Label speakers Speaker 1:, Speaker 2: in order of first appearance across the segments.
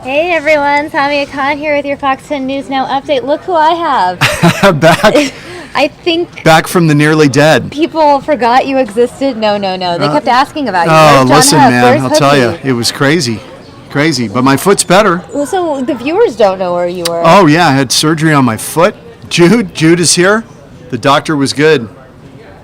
Speaker 1: Hey everyone, Samia Khan here with your FOX10 News Now update. Look who I have.
Speaker 2: Back.
Speaker 1: I think
Speaker 2: Back from the nearly dead.
Speaker 1: people forgot you existed. No. They kept asking about you.
Speaker 2: Oh,
Speaker 1: Where's John
Speaker 2: listen,
Speaker 1: Huff?
Speaker 2: man,
Speaker 1: Where's
Speaker 2: I'll tell you,
Speaker 1: Hookie?
Speaker 2: it was crazy. But my foot's better.
Speaker 1: Well, so the viewers don't know where you were.
Speaker 2: Oh, yeah, I had surgery on my foot. Jude is here. The doctor was good.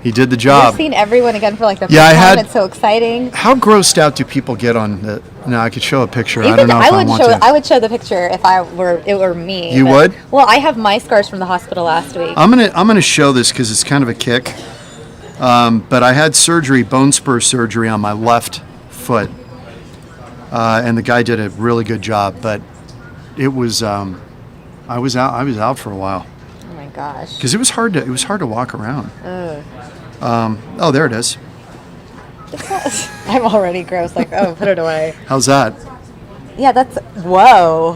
Speaker 2: He did the job.
Speaker 1: You've seen everyone again for like the first
Speaker 2: Yeah,
Speaker 1: time. It's so exciting.
Speaker 2: How grossed out do people get on the... No, I could show a picture. I
Speaker 1: You
Speaker 2: don't
Speaker 1: could-
Speaker 2: know if I want to.
Speaker 1: I would show the picture if it were me.
Speaker 2: You would?
Speaker 1: Well, I have my scars from the hospital last week.
Speaker 2: I'm gonna show this because it's kind of a kick. But I had surgery, bone spur surgery on my left foot, and the guy did a really good job. But it was I was out for a while
Speaker 1: Oh my gosh.
Speaker 2: because it was hard to walk around.
Speaker 1: Ugh.
Speaker 2: Oh, there it is.
Speaker 1: I'm already gross. Like, oh, put it away.
Speaker 2: How's that?
Speaker 1: Yeah, that's whoa.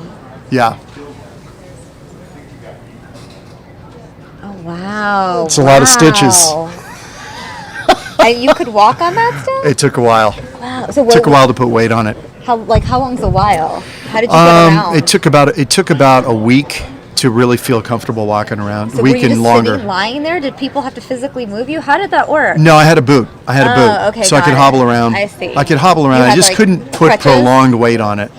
Speaker 2: Yeah,
Speaker 1: Oh wow.
Speaker 2: It's a lot of stitches.
Speaker 1: And you could walk on that stuff?
Speaker 2: it took a while.
Speaker 1: Wow. So
Speaker 2: Took a while to put weight on it.
Speaker 1: How long's a while? How did you get around?
Speaker 2: It took about a week to really feel comfortable walking around.
Speaker 1: So
Speaker 2: A
Speaker 1: were you
Speaker 2: week
Speaker 1: just
Speaker 2: and longer.
Speaker 1: sitting, lying there? Did people have to physically move you? How did that work?
Speaker 2: No, I had a boot.
Speaker 1: Oh, okay,
Speaker 2: so I
Speaker 1: got
Speaker 2: could
Speaker 1: it.
Speaker 2: hobble around.
Speaker 1: I see.
Speaker 2: I could hobble around.
Speaker 1: You
Speaker 2: I
Speaker 1: had,
Speaker 2: just
Speaker 1: like,
Speaker 2: couldn't put
Speaker 1: crutches?
Speaker 2: prolonged weight on it.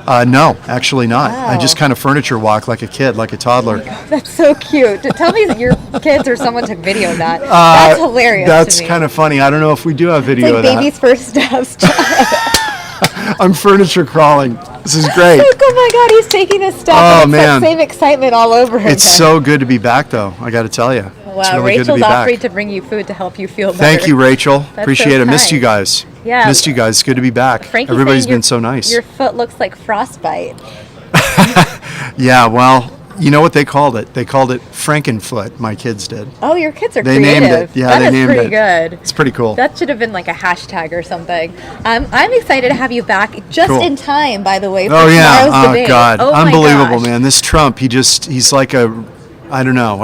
Speaker 2: No, actually not. I just
Speaker 1: Wow.
Speaker 2: kind of furniture walk like a kid, like a toddler.
Speaker 1: That's so cute. Tell me that your kids or someone took video of that. That's hilarious.
Speaker 2: That's
Speaker 1: to me.
Speaker 2: kind of funny. I don't know if we do have
Speaker 1: It's
Speaker 2: video
Speaker 1: like
Speaker 2: of
Speaker 1: baby's first steps.
Speaker 2: I'm furniture crawling. This is great.
Speaker 1: Like, oh my God, he's taking a step.
Speaker 2: Oh,
Speaker 1: and it's
Speaker 2: man.
Speaker 1: that same excitement all over again.
Speaker 2: It's so good to be back, though. I got to tell you. It's
Speaker 1: Wow,
Speaker 2: really good to
Speaker 1: Rachel's
Speaker 2: be
Speaker 1: offering
Speaker 2: back.
Speaker 1: to bring you food to help you feel better.
Speaker 2: Thank you, Rachel.
Speaker 1: That's
Speaker 2: Appreciate
Speaker 1: so
Speaker 2: it. Missed
Speaker 1: kind.
Speaker 2: you guys.
Speaker 1: Yeah.
Speaker 2: Missed you guys. Good to be back.
Speaker 1: Frankie's
Speaker 2: Everybody's
Speaker 1: saying
Speaker 2: been so nice.
Speaker 1: Your foot looks like frostbite.
Speaker 2: Yeah, well, you know what they called it? They called it Frankenfoot. My kids did.
Speaker 1: Oh, your kids are
Speaker 2: They
Speaker 1: creative.
Speaker 2: named it. Yeah,
Speaker 1: That
Speaker 2: they
Speaker 1: is
Speaker 2: named
Speaker 1: pretty
Speaker 2: it.
Speaker 1: good.
Speaker 2: It's pretty cool.
Speaker 1: That should have been like a hashtag or something. I'm excited to have you back just
Speaker 2: Cool.
Speaker 1: in time, by the way, for
Speaker 2: Oh yeah!
Speaker 1: tomorrow's
Speaker 2: Oh
Speaker 1: debate.
Speaker 2: God!
Speaker 1: Oh, my
Speaker 2: Unbelievable,
Speaker 1: gosh.
Speaker 2: man. This Trump, he's like a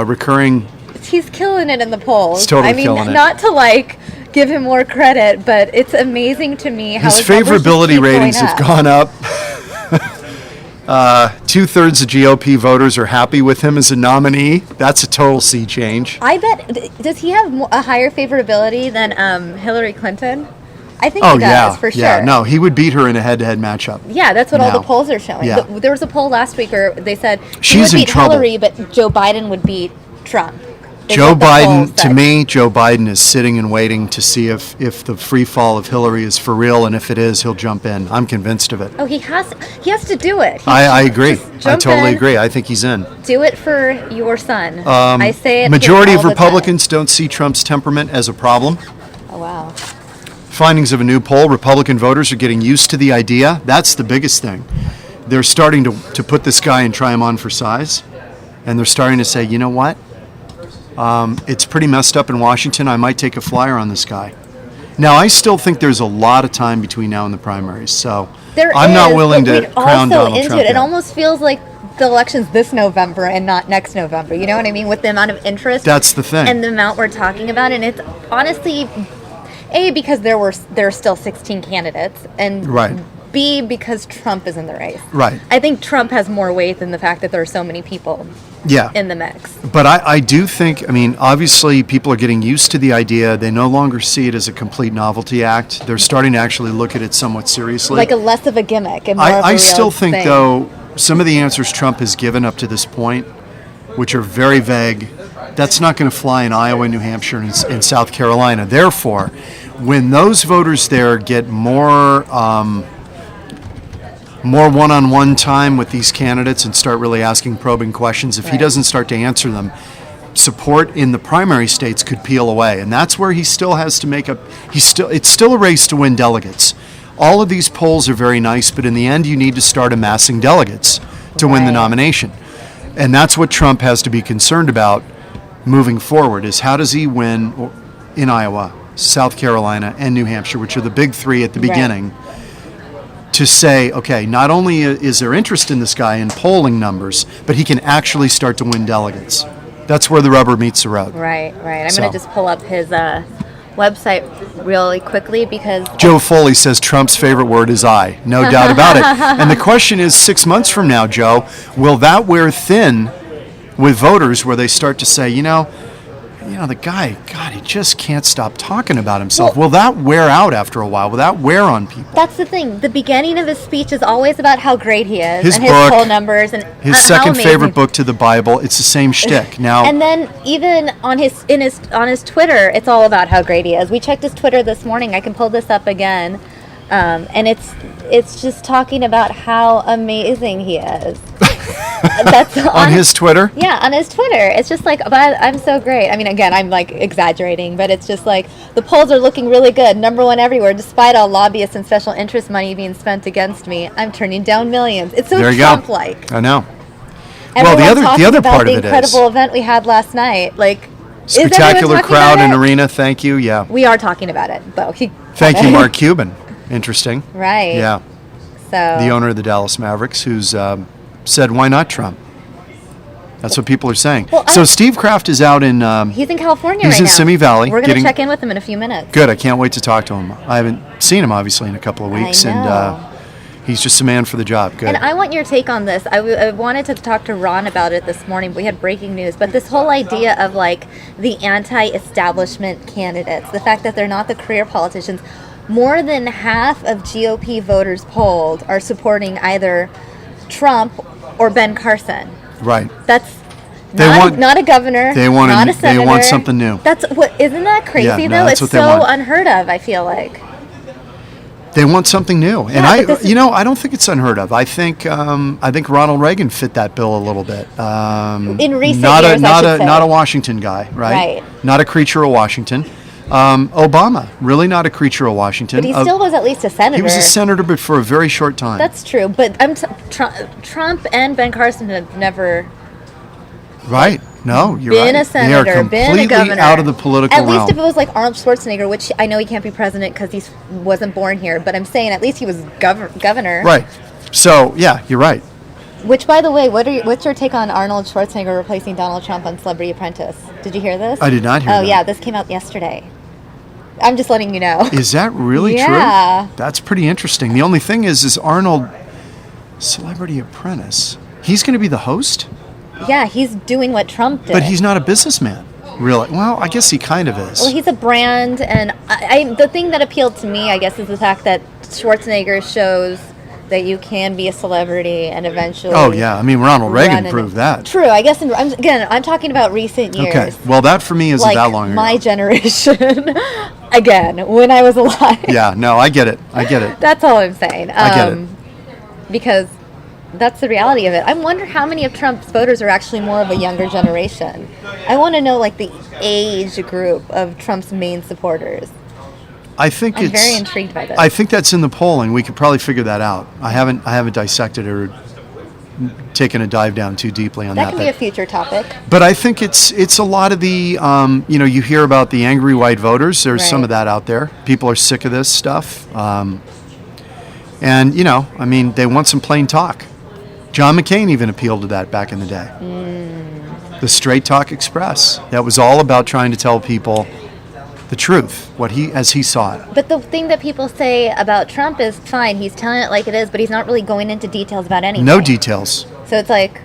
Speaker 2: recurring.
Speaker 1: He's killing it in the polls.
Speaker 2: He's totally
Speaker 1: I mean,
Speaker 2: killing it.
Speaker 1: not to give him more credit, but it's amazing to me how
Speaker 2: His
Speaker 1: numbers just
Speaker 2: favorability
Speaker 1: keep
Speaker 2: ratings
Speaker 1: going
Speaker 2: have
Speaker 1: up.
Speaker 2: gone up. 2/3 of GOP voters are happy with him as a nominee. That's a total sea change.
Speaker 1: I bet. Does he have a higher favorability than Hillary Clinton? I think
Speaker 2: Oh
Speaker 1: he does,
Speaker 2: yeah,
Speaker 1: for sure.
Speaker 2: yeah. No, he would beat her in a head-to-head matchup.
Speaker 1: Yeah, that's what all
Speaker 2: Now.
Speaker 1: the polls are showing.
Speaker 2: Yeah.
Speaker 1: There was a poll last week where they said he
Speaker 2: She's
Speaker 1: would
Speaker 2: in
Speaker 1: beat
Speaker 2: trouble.
Speaker 1: Hillary, but Joe Biden would beat Trump. is
Speaker 2: Joe
Speaker 1: what the polls
Speaker 2: Biden, to
Speaker 1: said.
Speaker 2: me, Joe Biden is sitting and waiting to see if the free fall of Hillary is for real, and if it is, he'll jump in. I'm convinced of it.
Speaker 1: Oh, he has to do it.
Speaker 2: I agree.
Speaker 1: Just
Speaker 2: I
Speaker 1: jump
Speaker 2: totally
Speaker 1: in.
Speaker 2: agree. I think he's in.
Speaker 1: Do it for your son. I say it.
Speaker 2: Majority
Speaker 1: here
Speaker 2: of
Speaker 1: all the time.
Speaker 2: Republicans don't see Trump's temperament as a problem.
Speaker 1: Oh wow.
Speaker 2: Findings of a new poll, Republican voters are getting used to the idea. That's the biggest thing. They're starting to put this guy and try him on for size. And they're starting to say, you know what? It's pretty messed up in Washington. I might take a flyer on this guy. Now, I still think there's a lot of time between now and the primaries. So I'm not willing to crown Donald Trump
Speaker 1: It
Speaker 2: yet.
Speaker 1: almost feels like the election's this November and not next November. You know what I mean? With the amount of interest.
Speaker 2: That's the thing.
Speaker 1: And the amount we're talking about, and it's honestly, A, because there are still 16 candidates, and
Speaker 2: Right.
Speaker 1: B, because Trump is in the race.
Speaker 2: Right.
Speaker 1: I think Trump has more weight than the fact that there are so many people
Speaker 2: Yeah.
Speaker 1: in the mix.
Speaker 2: But I do think, obviously people are getting used to the idea. They no longer see it as a complete novelty act. They're starting to actually look at it somewhat seriously.
Speaker 1: Like a less of a gimmick and more of a
Speaker 2: I
Speaker 1: real
Speaker 2: still think,
Speaker 1: thing.
Speaker 2: though, some of the answers Trump has given up to this point, which are very vague, that's not going to fly in Iowa, New Hampshire, and South Carolina. Therefore, when those voters there get more one-on-one time with these candidates and start really asking probing questions, if he
Speaker 1: Right.
Speaker 2: doesn't start to answer them, support in the primary states could peel away, and that's where he still has to make up. It's still a race to win delegates. All of these polls are very nice, but in the end, you need to start amassing delegates to win the
Speaker 1: Right.
Speaker 2: nomination, and that's what Trump has to be concerned about moving forward: is how does he win in Iowa, South Carolina, and New Hampshire, which are the big three at the
Speaker 1: Right.
Speaker 2: beginning. To say, okay, not only is there interest in this guy in polling numbers, but he can actually start to win delegates. That's where the rubber meets the road.
Speaker 1: Right. I'm
Speaker 2: So.
Speaker 1: going to just pull up his website really quickly because
Speaker 2: Joe Foley says Trump's favorite word is I. No doubt about it. And the question is, 6 months from now, Joe, will that wear thin with voters where they start to say, the guy, God, he just can't stop talking about himself.
Speaker 1: Well,
Speaker 2: will that wear out after a while? Will that wear on people?
Speaker 1: That's the thing. The beginning of his speech is always about how great he is
Speaker 2: His
Speaker 1: and
Speaker 2: book,
Speaker 1: his poll numbers and
Speaker 2: his
Speaker 1: how
Speaker 2: second
Speaker 1: amazing.
Speaker 2: favorite book to the Bible. It's the same shtick. Now,
Speaker 1: And then even on his Twitter, it's all about how great he is. We checked his Twitter this morning. I can pull this up again, and it's just talking about how amazing he is. That's
Speaker 2: on his Twitter?
Speaker 1: Yeah, on his Twitter. It's just like, but I'm so great. I mean, again, I'm like exaggerating, but it's just like the polls are looking really good. Number one everywhere, despite all lobbyists and special interest money being spent against me. I'm turning down millions. It's so
Speaker 2: There you
Speaker 1: Trump-like.
Speaker 2: go. I know.
Speaker 1: Everyone
Speaker 2: the other
Speaker 1: about
Speaker 2: part of
Speaker 1: the
Speaker 2: it is
Speaker 1: incredible event we had last night. Like, is everyone
Speaker 2: spectacular
Speaker 1: talking
Speaker 2: crowd
Speaker 1: about
Speaker 2: and
Speaker 1: it?
Speaker 2: arena. Thank you. Yeah.
Speaker 1: We are talking about it, though.
Speaker 2: Thank you, Mark Cuban. Interesting.
Speaker 1: Right.
Speaker 2: Yeah.
Speaker 1: So
Speaker 2: The owner of the Dallas Mavericks, who's said, "Why not Trump?" That's what people are saying.
Speaker 1: Well,
Speaker 2: so Steve Kraft is out in.
Speaker 1: he's in California
Speaker 2: He's
Speaker 1: right
Speaker 2: in
Speaker 1: now.
Speaker 2: Simi Valley.
Speaker 1: We're going to check in with him in a few minutes.
Speaker 2: Good. I can't wait to talk to him. I haven't seen him obviously in a couple of weeks,
Speaker 1: I know.
Speaker 2: and he's just a man for the job. Good.
Speaker 1: And I want your take on this. I wanted to talk to Ron about it this morning, but we had breaking news. But this whole idea of like the anti-establishment candidates, the fact that they're not the career politicians, more than half of GOP voters polled are supporting either Trump or Ben Carson.
Speaker 2: Right.
Speaker 1: That's
Speaker 2: They
Speaker 1: not,
Speaker 2: want-
Speaker 1: not a governor,
Speaker 2: they want
Speaker 1: not
Speaker 2: a-
Speaker 1: a senator.
Speaker 2: they want something new.
Speaker 1: That's what, isn't that crazy
Speaker 2: Yeah, no,
Speaker 1: though?
Speaker 2: that's
Speaker 1: It's
Speaker 2: what they
Speaker 1: so
Speaker 2: want.
Speaker 1: unheard of, I feel like.
Speaker 2: They want something new, and
Speaker 1: Yeah, but this is-
Speaker 2: I don't think it's unheard of. I think Ronald Reagan fit that bill a little bit.
Speaker 1: In recent
Speaker 2: not
Speaker 1: years, I should say.
Speaker 2: not a Washington guy, right?
Speaker 1: Right.
Speaker 2: Not a creature of Washington. Obama, really not a creature of Washington.
Speaker 1: But he still was at least a senator.
Speaker 2: He was a senator, but for a very short time.
Speaker 1: That's true, but Trump and Ben Carson have never
Speaker 2: right. No, you're
Speaker 1: been
Speaker 2: right.
Speaker 1: a senator,
Speaker 2: they are
Speaker 1: been
Speaker 2: completely
Speaker 1: a governor.
Speaker 2: out of the political
Speaker 1: At least
Speaker 2: realm.
Speaker 1: if it was like Arnold Schwarzenegger, which I know he can't be president because he wasn't born here, but I'm saying at least he was governor.
Speaker 2: Right. So yeah, you're right.
Speaker 1: Which, by the way, what's your take on Arnold Schwarzenegger replacing Donald Trump on Celebrity Apprentice? Did you hear this?
Speaker 2: I did not hear
Speaker 1: Oh
Speaker 2: that.
Speaker 1: yeah, this came out yesterday. I'm just letting you know.
Speaker 2: Is that really
Speaker 1: Yeah.
Speaker 2: true? That's pretty interesting. The only thing is Arnold, Celebrity Apprentice. He's going to be the host,
Speaker 1: Yeah, he's doing what Trump did.
Speaker 2: but he's not a businessman, really. Well, I guess he kind of is.
Speaker 1: Well, he's a brand, and the thing that appealed to me, I guess, is the fact that Schwarzenegger shows that you can be a celebrity and eventually.
Speaker 2: Oh yeah, I mean Ronald
Speaker 1: run
Speaker 2: Reagan
Speaker 1: an-
Speaker 2: proved that.
Speaker 1: True, I guess. I'm talking about recent years.
Speaker 2: Okay, well that for me isn't
Speaker 1: like
Speaker 2: that long ago.
Speaker 1: my generation. Again, when I was alive.
Speaker 2: Yeah, no, I get it.
Speaker 1: That's all I'm saying.
Speaker 2: I get it.
Speaker 1: Because that's the reality of it. I wonder how many of Trump's voters are actually more of a younger generation. I want to know like the age group of Trump's main supporters.
Speaker 2: I think
Speaker 1: I'm
Speaker 2: it's
Speaker 1: very intrigued by this.
Speaker 2: I think that's in the polling. We could probably figure that out. I haven't dissected it or taken a dive down too deeply on
Speaker 1: that
Speaker 2: that.
Speaker 1: can be a future topic.
Speaker 2: But I think it's a lot of the you hear about the angry white voters. There's some
Speaker 1: Right.
Speaker 2: of that out there. People are sick of this stuff, and I mean they want some plain talk. John McCain even appealed to that back in the day. The Straight Talk Express. That was all about trying to tell people the truth, as he saw it.
Speaker 1: But the thing that people say about Trump is fine, he's telling it like it is, but he's not really going into details about anything.
Speaker 2: No details.
Speaker 1: So it's like,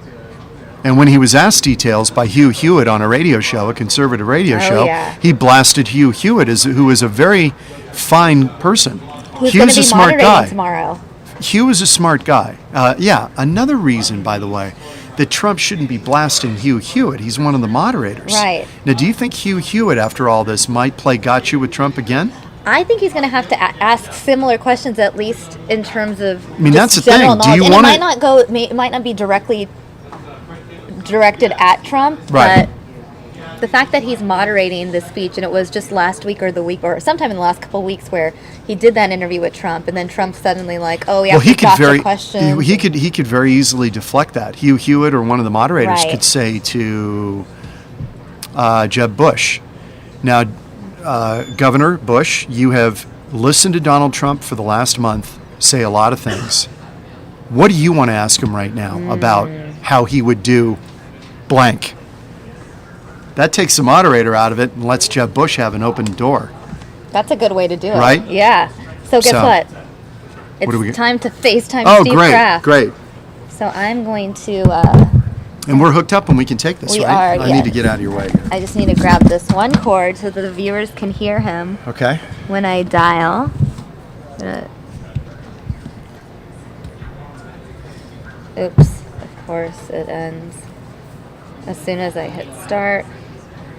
Speaker 2: And when he was asked details by Hugh Hewitt on a radio show, a conservative radio show,
Speaker 1: yeah.
Speaker 2: he blasted Hugh Hewitt, who is a very fine person.
Speaker 1: who's going
Speaker 2: Hugh's
Speaker 1: to
Speaker 2: a
Speaker 1: be
Speaker 2: smart
Speaker 1: moderating
Speaker 2: guy.
Speaker 1: tomorrow?
Speaker 2: Hugh is a smart guy. Another reason, by the way, that Trump shouldn't be blasting Hugh Hewitt. He's one of the moderators.
Speaker 1: Right.
Speaker 2: Now, do you think Hugh Hewitt, after all this, might play gotcha with Trump again?
Speaker 1: I think he's going to have to ask similar questions, at least in terms of.
Speaker 2: I mean,
Speaker 1: just
Speaker 2: that's the
Speaker 1: general
Speaker 2: thing. Do
Speaker 1: knowledge.
Speaker 2: you
Speaker 1: and
Speaker 2: wanna-
Speaker 1: it might not be directly directed at Trump,
Speaker 2: Right.
Speaker 1: but the fact that he's moderating this speech, and it was just last week or the week or sometime in the last couple of weeks where he did that interview with Trump, and then Trump suddenly like, oh yeah,
Speaker 2: Well, he could
Speaker 1: the question.
Speaker 2: he could very easily deflect that. Hugh Hewitt or one of the moderators
Speaker 1: Right.
Speaker 2: could say to Jeb Bush, now, Governor Bush, you have listened to Donald Trump for the last month say a lot of things. What do you want to ask him right now about how he would do blank? That takes the moderator out of it and lets Jeb Bush have an open door.
Speaker 1: That's a good way to do it.
Speaker 2: Right?
Speaker 1: Yeah. So guess what? It's
Speaker 2: What do we get?
Speaker 1: time to FaceTime
Speaker 2: Oh,
Speaker 1: Steve
Speaker 2: great,
Speaker 1: Kraft.
Speaker 2: great.
Speaker 1: So I'm going to,
Speaker 2: And we're hooked up and we can take this,
Speaker 1: We
Speaker 2: right?
Speaker 1: are,
Speaker 2: I need to
Speaker 1: yes.
Speaker 2: get out of your way here.
Speaker 1: I just need to grab this one cord so that the viewers can hear him
Speaker 2: Okay.
Speaker 1: when I dial. Oops, of course it ends as soon as I hit start.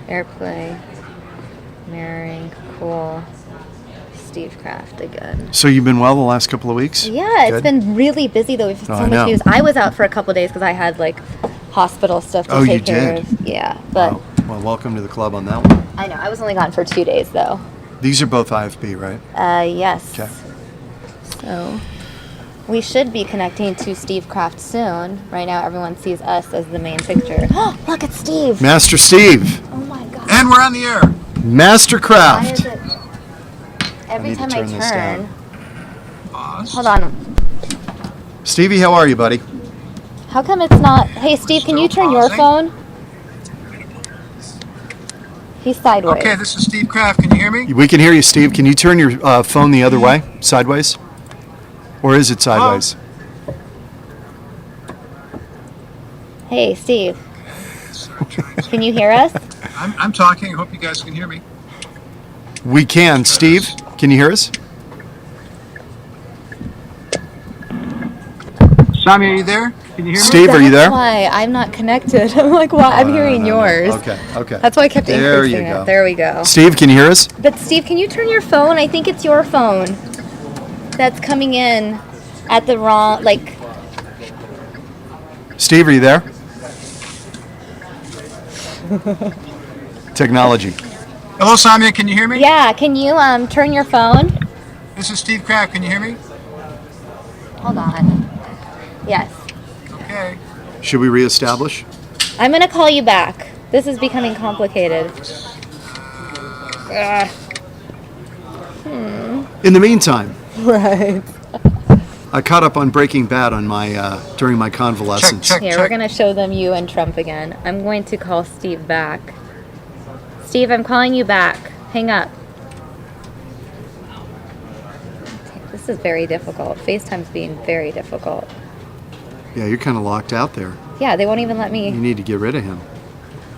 Speaker 1: AirPlay, mirroring, cool. Steve Kraft again.
Speaker 2: So you've been well the last couple of weeks?
Speaker 1: Yeah, it's
Speaker 2: Good?
Speaker 1: been really busy though. We've had
Speaker 2: Oh,
Speaker 1: so
Speaker 2: I
Speaker 1: much
Speaker 2: know.
Speaker 1: news. I was out for a couple of days because I had like hospital stuff to
Speaker 2: Oh,
Speaker 1: take
Speaker 2: you
Speaker 1: care
Speaker 2: did?
Speaker 1: of. Yeah, but
Speaker 2: Wow. Well, welcome to the club on that one.
Speaker 1: I know I was only gone for 2 days though.
Speaker 2: These are both IFB, right?
Speaker 1: Yes.
Speaker 2: Okay.
Speaker 1: So we should be connecting to Steve Kraft soon. Right now, everyone sees us as the main picture. Oh, look at Steve!
Speaker 2: Master Steve.
Speaker 1: Oh my God!
Speaker 3: And we're on the air.
Speaker 2: Master
Speaker 1: Why is
Speaker 2: Kraft.
Speaker 1: it? Every
Speaker 2: need to
Speaker 1: time I
Speaker 2: turn this
Speaker 1: turn,
Speaker 3: Pause.
Speaker 1: hold on.
Speaker 2: Stevie, how are you, buddy?
Speaker 1: How come it's not? Hey, Steve, can you
Speaker 3: Still
Speaker 1: turn your
Speaker 3: pausing?
Speaker 1: phone? He's sideways.
Speaker 3: Okay, this is Steve Kraft. Can you hear me?
Speaker 2: We can hear you, Steve. Can you turn your phone the other way, sideways? Or is it sideways?
Speaker 1: Hey, Steve. Can you hear us?
Speaker 3: I'm talking. I hope you guys can hear me.
Speaker 2: We can. Steve, can you hear us?
Speaker 3: Samia, are you there? Can you hear me?
Speaker 2: Steve, are you there?
Speaker 1: That's why I'm not connected. I'm like, why? I'm hearing yours.
Speaker 2: Okay, okay.
Speaker 1: That's why I kept
Speaker 2: There
Speaker 1: increasing
Speaker 2: you go.
Speaker 1: it. There we go.
Speaker 2: Steve, can you hear us?
Speaker 1: But Steve, can you turn your phone? I think it's your phone that's coming in at the wrong, like,
Speaker 2: Steve, are you there? Technology.
Speaker 3: Hello, Samia. Can you hear me?
Speaker 1: yeah, can you turn your phone?
Speaker 3: This is Steve Kraft. Can you hear me?
Speaker 1: Hold on. Yes.
Speaker 3: Okay.
Speaker 2: Should we reestablish?
Speaker 1: I'm going to call you back. This is becoming complicated.
Speaker 2: In the meantime,
Speaker 1: Right.
Speaker 2: I caught up on Breaking Bad on my during my convalescence.
Speaker 3: Check.
Speaker 1: Here, we're going to show them you and Trump again. I'm going to call Steve back. Steve, I'm calling you back. Hang up. This is very difficult. FaceTime's being very difficult.
Speaker 2: Yeah, you're kind of locked out there.
Speaker 1: Yeah, they won't even let
Speaker 2: You
Speaker 1: me.
Speaker 2: need to get rid of him.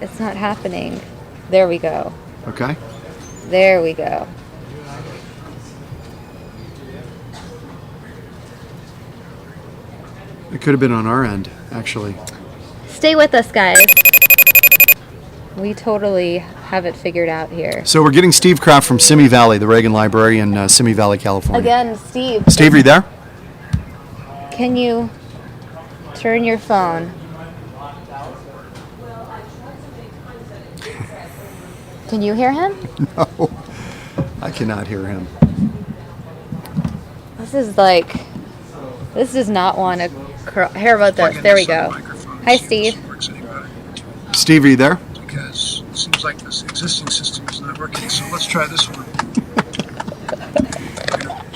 Speaker 1: It's not happening. There we go.
Speaker 2: Okay?
Speaker 1: There we go.
Speaker 2: It could have been on our end, actually.
Speaker 1: Stay with us, guys. We totally have it figured out here.
Speaker 2: So we're getting Steve Kraft from Simi Valley, the Reagan Library in Simi Valley, California.
Speaker 1: Again, Steve.
Speaker 2: Steve, are you there?
Speaker 1: Can you turn your phone? Can you hear him?
Speaker 2: No, I cannot hear him.
Speaker 1: This is like, this does not want to. Hear about this.
Speaker 3: Plug in
Speaker 1: There we
Speaker 3: this
Speaker 1: go.
Speaker 3: microphone,
Speaker 1: Hi,
Speaker 3: see if
Speaker 1: Steve.
Speaker 3: this works any better.
Speaker 2: Steve, are you there?
Speaker 3: Because it seems like this existing system is not working. So let's try this one.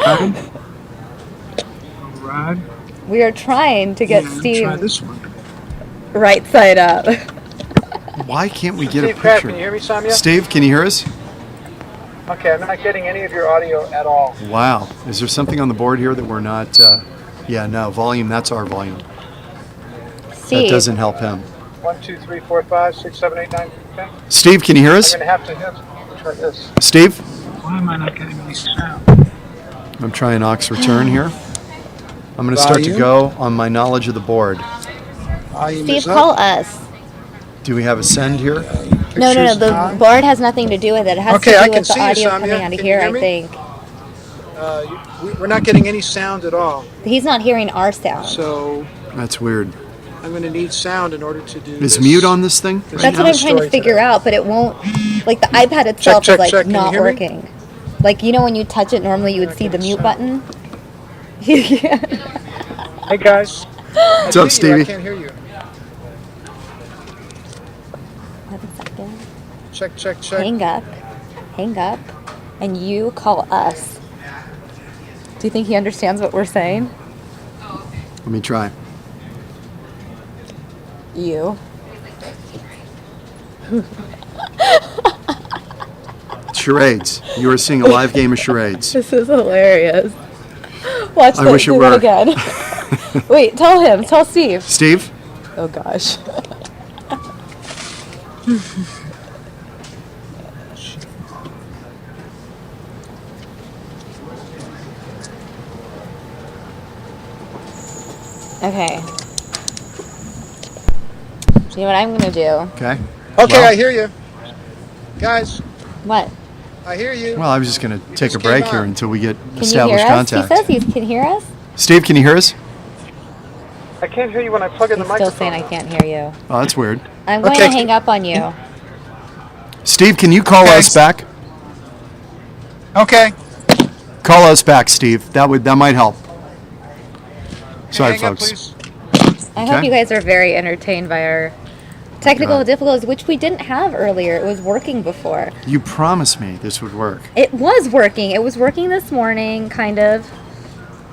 Speaker 3: All right.
Speaker 1: We are trying to get
Speaker 3: And
Speaker 1: Steve
Speaker 3: try this one.
Speaker 1: right side up.
Speaker 2: Why can't we get a
Speaker 3: Steve Kraft,
Speaker 2: picture?
Speaker 3: can you hear me, Samia?
Speaker 2: Steve, can you hear us?
Speaker 3: Okay, I'm not getting any of your audio at all.
Speaker 2: Wow. Is there something on the board here that we're not? Yeah, no. Volume, that's our volume. That
Speaker 1: Steve.
Speaker 2: doesn't help him.
Speaker 3: 1, 2, 3, 4, 5, 6, 7, 8, 9, 10.
Speaker 2: Steve, can you hear
Speaker 3: I'm
Speaker 2: us?
Speaker 3: going to have to try this.
Speaker 2: Steve?
Speaker 3: Why am I not getting any sound?
Speaker 2: I'm trying aux return here. I'm going to start to
Speaker 3: Volume.
Speaker 2: go on my knowledge of the board.
Speaker 3: Volume
Speaker 1: Steve,
Speaker 3: is up.
Speaker 1: call us.
Speaker 2: Do we have a send here?
Speaker 1: No.
Speaker 3: Pictures
Speaker 1: The
Speaker 3: on.
Speaker 1: board has nothing to do with it. It has
Speaker 3: Okay,
Speaker 1: to
Speaker 3: I
Speaker 1: do
Speaker 3: can
Speaker 1: with the
Speaker 3: see you,
Speaker 1: audio
Speaker 3: Samia.
Speaker 1: coming out of
Speaker 3: Can you
Speaker 1: here,
Speaker 3: hear
Speaker 1: I
Speaker 3: me?
Speaker 1: think.
Speaker 3: We're not getting any sound at all.
Speaker 1: He's not hearing our sound.
Speaker 3: So
Speaker 2: That's weird.
Speaker 3: I'm going to need sound in order to do
Speaker 2: Is
Speaker 3: this.
Speaker 2: mute on this thing?
Speaker 3: This
Speaker 1: That's what I'm trying to
Speaker 3: story
Speaker 1: figure
Speaker 3: today.
Speaker 1: out, but it won't. Like the iPad itself
Speaker 3: check,
Speaker 1: is like
Speaker 3: check. Can you
Speaker 1: not
Speaker 3: hear me?
Speaker 1: working. Like you know when you touch it, normally you would see the mute button. Yeah.
Speaker 3: Hey guys.
Speaker 2: What's up,
Speaker 3: I
Speaker 2: Stevie?
Speaker 3: can't hear you.
Speaker 1: 1 second.
Speaker 3: Check.
Speaker 1: Hang up, and you call us. Do you think he understands what we're saying?
Speaker 2: Let me try.
Speaker 1: You.
Speaker 2: Charades. You are seeing a live game of charades.
Speaker 1: This is hilarious. Watch
Speaker 2: I
Speaker 1: this.
Speaker 2: wish it
Speaker 1: Do
Speaker 2: were.
Speaker 1: that again. Wait, tell him. Tell Steve.
Speaker 2: Steve?
Speaker 1: Oh, gosh. Okay. See what I'm going to do?
Speaker 2: Okay.
Speaker 4: Okay,
Speaker 2: Well-
Speaker 4: I hear you. Guys,
Speaker 1: What?
Speaker 4: I hear you.
Speaker 2: Well, I was just going to take a
Speaker 4: just
Speaker 2: break
Speaker 4: came
Speaker 2: here
Speaker 4: on.
Speaker 2: until we get
Speaker 1: Can you hear
Speaker 2: established
Speaker 1: us?
Speaker 2: contact.
Speaker 1: He says he can hear us.
Speaker 2: Steve, can you hear us?
Speaker 4: I can't hear you when I plug in
Speaker 1: He's
Speaker 4: the
Speaker 1: still
Speaker 4: microphone.
Speaker 1: saying I can't hear you.
Speaker 2: Oh, that's weird.
Speaker 1: I'm going
Speaker 4: Okay.
Speaker 1: to hang up on you.
Speaker 2: Steve, can you call
Speaker 4: Okay.
Speaker 2: us back?
Speaker 4: Okay.
Speaker 2: Call us back, Steve. That might help. Sorry,
Speaker 4: Hang up,
Speaker 2: folks.
Speaker 4: please.
Speaker 1: I hope
Speaker 2: Okay.
Speaker 1: you guys are very entertained by our technical
Speaker 2: God.
Speaker 1: difficulties, which we didn't have earlier. It was working before.
Speaker 2: You promised me this would work.
Speaker 1: It was working. It was working this morning, kind of.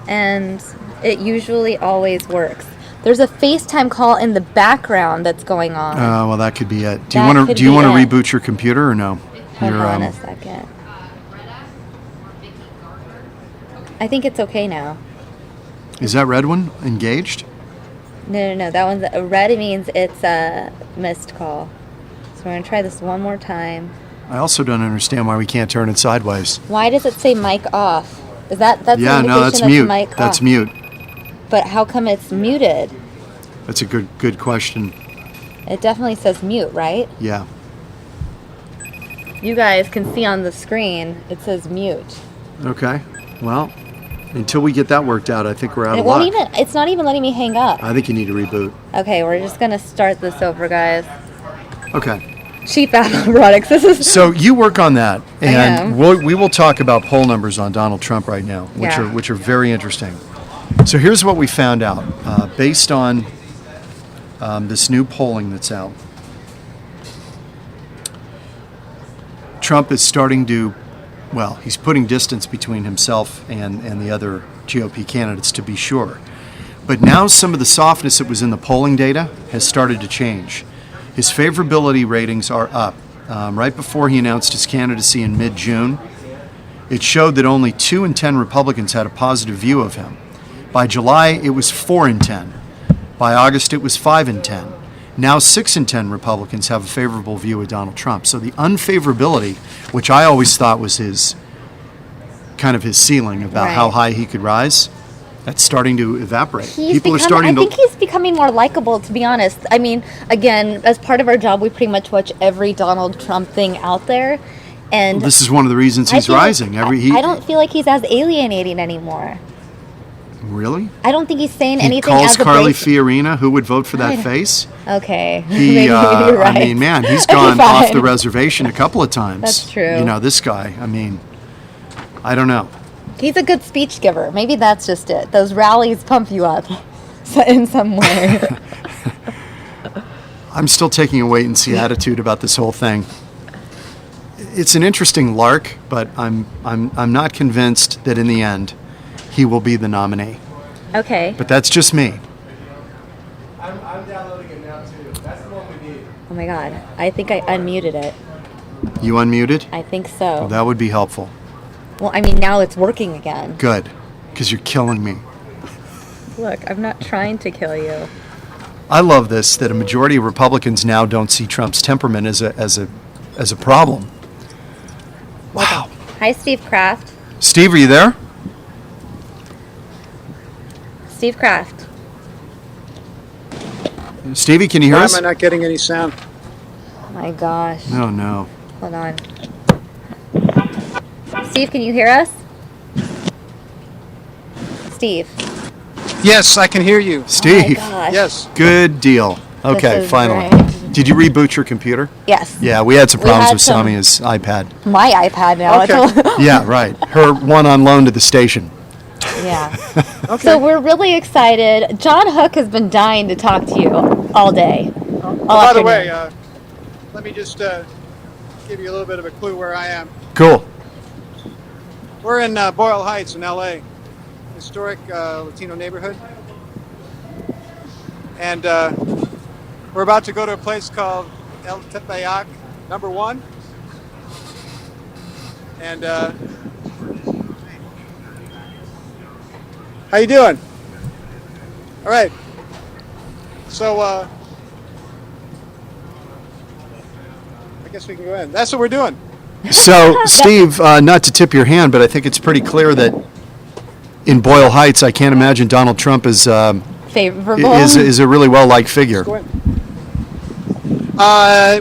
Speaker 1: And it usually always works. There's a FaceTime call in the background that's going on.
Speaker 2: Well, that could be it. Do
Speaker 1: That
Speaker 2: you want
Speaker 1: could
Speaker 2: to? Do you
Speaker 1: be
Speaker 2: want to
Speaker 1: it.
Speaker 2: reboot your computer or no?
Speaker 1: Hold
Speaker 2: Your,
Speaker 1: on a second. I think it's okay now.
Speaker 2: Is that red one engaged?
Speaker 1: No. That one's red. Means it's a missed call. So we're gonna try this one more time.
Speaker 2: I also don't understand why we can't turn it sideways.
Speaker 1: Why does it say mic off? Is that's
Speaker 2: Yeah,
Speaker 1: an
Speaker 2: no,
Speaker 1: indication
Speaker 2: that's
Speaker 1: that
Speaker 2: mute.
Speaker 1: the mic
Speaker 2: That's
Speaker 1: off?
Speaker 2: mute.
Speaker 1: But how come it's muted?
Speaker 2: That's a good question.
Speaker 1: It definitely says mute, right?
Speaker 2: Yeah.
Speaker 1: You guys can see on the screen it says mute.
Speaker 2: Okay. Well, until we get that worked out, I think we're out
Speaker 1: And
Speaker 2: of
Speaker 1: it won't
Speaker 2: luck.
Speaker 1: even it's not even letting me hang up.
Speaker 2: I think you need to reboot.
Speaker 1: Okay, we're just gonna start this over, guys.
Speaker 2: Okay.
Speaker 1: Cheap Apple products. This is
Speaker 2: So you work on that, and
Speaker 1: am.
Speaker 2: we will talk about poll numbers on Donald Trump right now,
Speaker 1: Yeah.
Speaker 2: which are very interesting. So here's what we found out based on this new polling that's out. Trump is starting to, well, he's putting distance between himself and the other GOP candidates, to be sure. But now some of the softness that was in the polling data has started to change. His favorability ratings are up. Right before he announced his candidacy in mid-June, it showed that only 2 in 10 Republicans had a positive view of him. By July, it was 4 in 10. By August, it was 5 in 10. Now 6 in 10 Republicans have a favorable view of Donald Trump. So the unfavorability, which I always thought was his ceiling about how
Speaker 1: Right.
Speaker 2: high he could rise, that's starting to evaporate.
Speaker 1: I think he's becoming more likable, to be honest. I mean, again, as part of our job, we pretty much watch every Donald Trump thing out there, and
Speaker 2: This is one of the reasons
Speaker 1: I
Speaker 2: he's
Speaker 1: feel like-
Speaker 2: rising.
Speaker 1: I don't feel like he's as alienating anymore.
Speaker 2: Really?
Speaker 1: I don't think he's saying
Speaker 2: He
Speaker 1: anything
Speaker 2: calls
Speaker 1: as a
Speaker 2: Carly
Speaker 1: break-
Speaker 2: Fiorina, who would vote for
Speaker 1: I
Speaker 2: that
Speaker 1: don't-
Speaker 2: face.
Speaker 1: Okay,
Speaker 2: He,
Speaker 1: maybe you're right.
Speaker 2: I mean, man, he's
Speaker 1: Okay,
Speaker 2: gone off
Speaker 1: fine.
Speaker 2: the reservation a couple of times.
Speaker 1: That's true.
Speaker 2: You know, this guy, I mean, I don't know.
Speaker 1: He's a good speech giver. Maybe that's just it. Those rallies pump you up in some way.
Speaker 2: I'm still taking a wait and see attitude about this whole thing. It's an interesting lark, but I'm not convinced that in the end he will be the nominee.
Speaker 1: Okay.
Speaker 2: But that's just me.
Speaker 4: I'm downloading it now, too. That's the one we need.
Speaker 1: Oh my God. I think I unmuted it.
Speaker 2: You unmuted?
Speaker 1: I think so.
Speaker 2: That would be helpful.
Speaker 1: Well, I mean, now it's working again.
Speaker 2: Good, because you're killing me.
Speaker 1: Look, I'm not trying to kill you.
Speaker 2: I love this, that a majority of Republicans now don't see Trump's temperament as a problem. Wow.
Speaker 1: Hi, Steve Kraft.
Speaker 2: Steve, are you there?
Speaker 1: Steve Kraft.
Speaker 2: Stevie, can you hear
Speaker 3: Why
Speaker 2: us?
Speaker 3: am I not getting any sound?
Speaker 1: Oh my gosh.
Speaker 2: Oh, no.
Speaker 1: Hold on. Steve, can you hear us? Steve.
Speaker 3: Yes, I can hear you.
Speaker 1: Oh my
Speaker 2: Steve,
Speaker 1: gosh.
Speaker 3: Yes.
Speaker 2: good deal. Okay,
Speaker 1: is
Speaker 2: finally.
Speaker 1: great.
Speaker 2: Did you reboot your computer?
Speaker 1: Yes.
Speaker 2: Yeah, we had some
Speaker 1: We
Speaker 2: problems
Speaker 1: had
Speaker 2: with
Speaker 1: some-
Speaker 2: Samia's iPad.
Speaker 1: My iPad now.
Speaker 3: Okay.
Speaker 2: Yeah, right. Her one on loan to the station.
Speaker 1: Yeah.
Speaker 3: Okay.
Speaker 1: So we're really excited. John Hook has been dying to talk to you all day. All
Speaker 3: By the
Speaker 1: afternoon.
Speaker 3: way, let me just give you a little bit of a clue where I am.
Speaker 2: Cool.
Speaker 3: We're in Boyle Heights in LA, historic Latino neighborhood. And we're about to go to a place called El Tepeyac, number 1. And how you doing? All right. So I guess we can go in. That's what we're doing.
Speaker 2: So, Steve, not to tip your hand, but I think it's pretty clear that in Boyle Heights, I can't imagine Donald Trump is
Speaker 1: Favorable.
Speaker 2: is a really well-liked figure.
Speaker 3: Go in.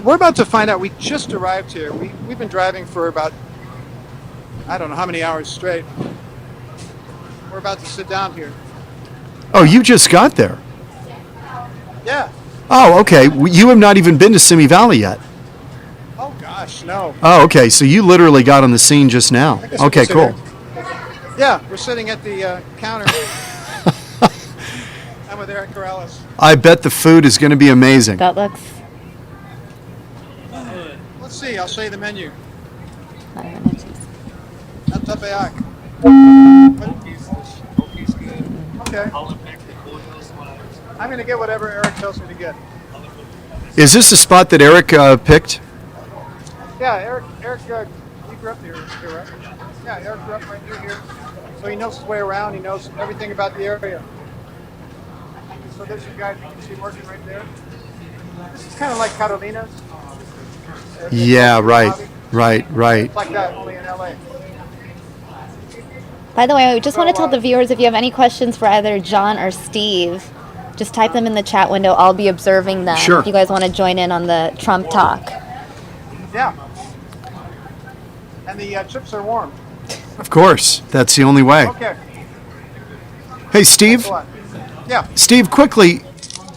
Speaker 3: We're about to find out. We just arrived here. We've been driving for about, I don't know how many hours straight. We're about to sit down here.
Speaker 2: Oh, you just got there.
Speaker 3: Yeah.
Speaker 2: Oh, okay. You have not even been to Simi Valley yet.
Speaker 3: Oh gosh, no.
Speaker 2: Oh, okay. So you literally got on the scene just now.
Speaker 3: I guess we
Speaker 2: Okay,
Speaker 3: can sit
Speaker 2: cool.
Speaker 3: here. Yeah, we're sitting at the counter. I'm with Eric Corrales.
Speaker 2: I bet the food is going to be amazing.
Speaker 1: That looks.
Speaker 3: Let's see. I'll show you the menu.
Speaker 1: I
Speaker 3: Tapayak. Okay. I'm gonna get whatever Eric tells me to get.
Speaker 2: Is this a spot that Eric picked?
Speaker 3: Yeah, Eric, he grew up here, right? Yeah, Eric grew up right near here, so he knows his way around. He knows everything about the area. So there's some guys you can see working right there. This is kind of like Carolina's.
Speaker 2: Yeah, right.
Speaker 3: It's like that, only in LA.
Speaker 1: By the way, I just want to tell the viewers if you have any questions for either John or Steve, just type them in the chat window. I'll be observing them.
Speaker 2: Sure.
Speaker 1: If you guys want to join in on the Trump talk.
Speaker 3: Yeah. And the chips are warm.
Speaker 2: Of course. That's the only way.
Speaker 3: Okay.
Speaker 2: Hey, Steve.
Speaker 3: Thanks a lot. Yeah.
Speaker 2: Steve, quickly,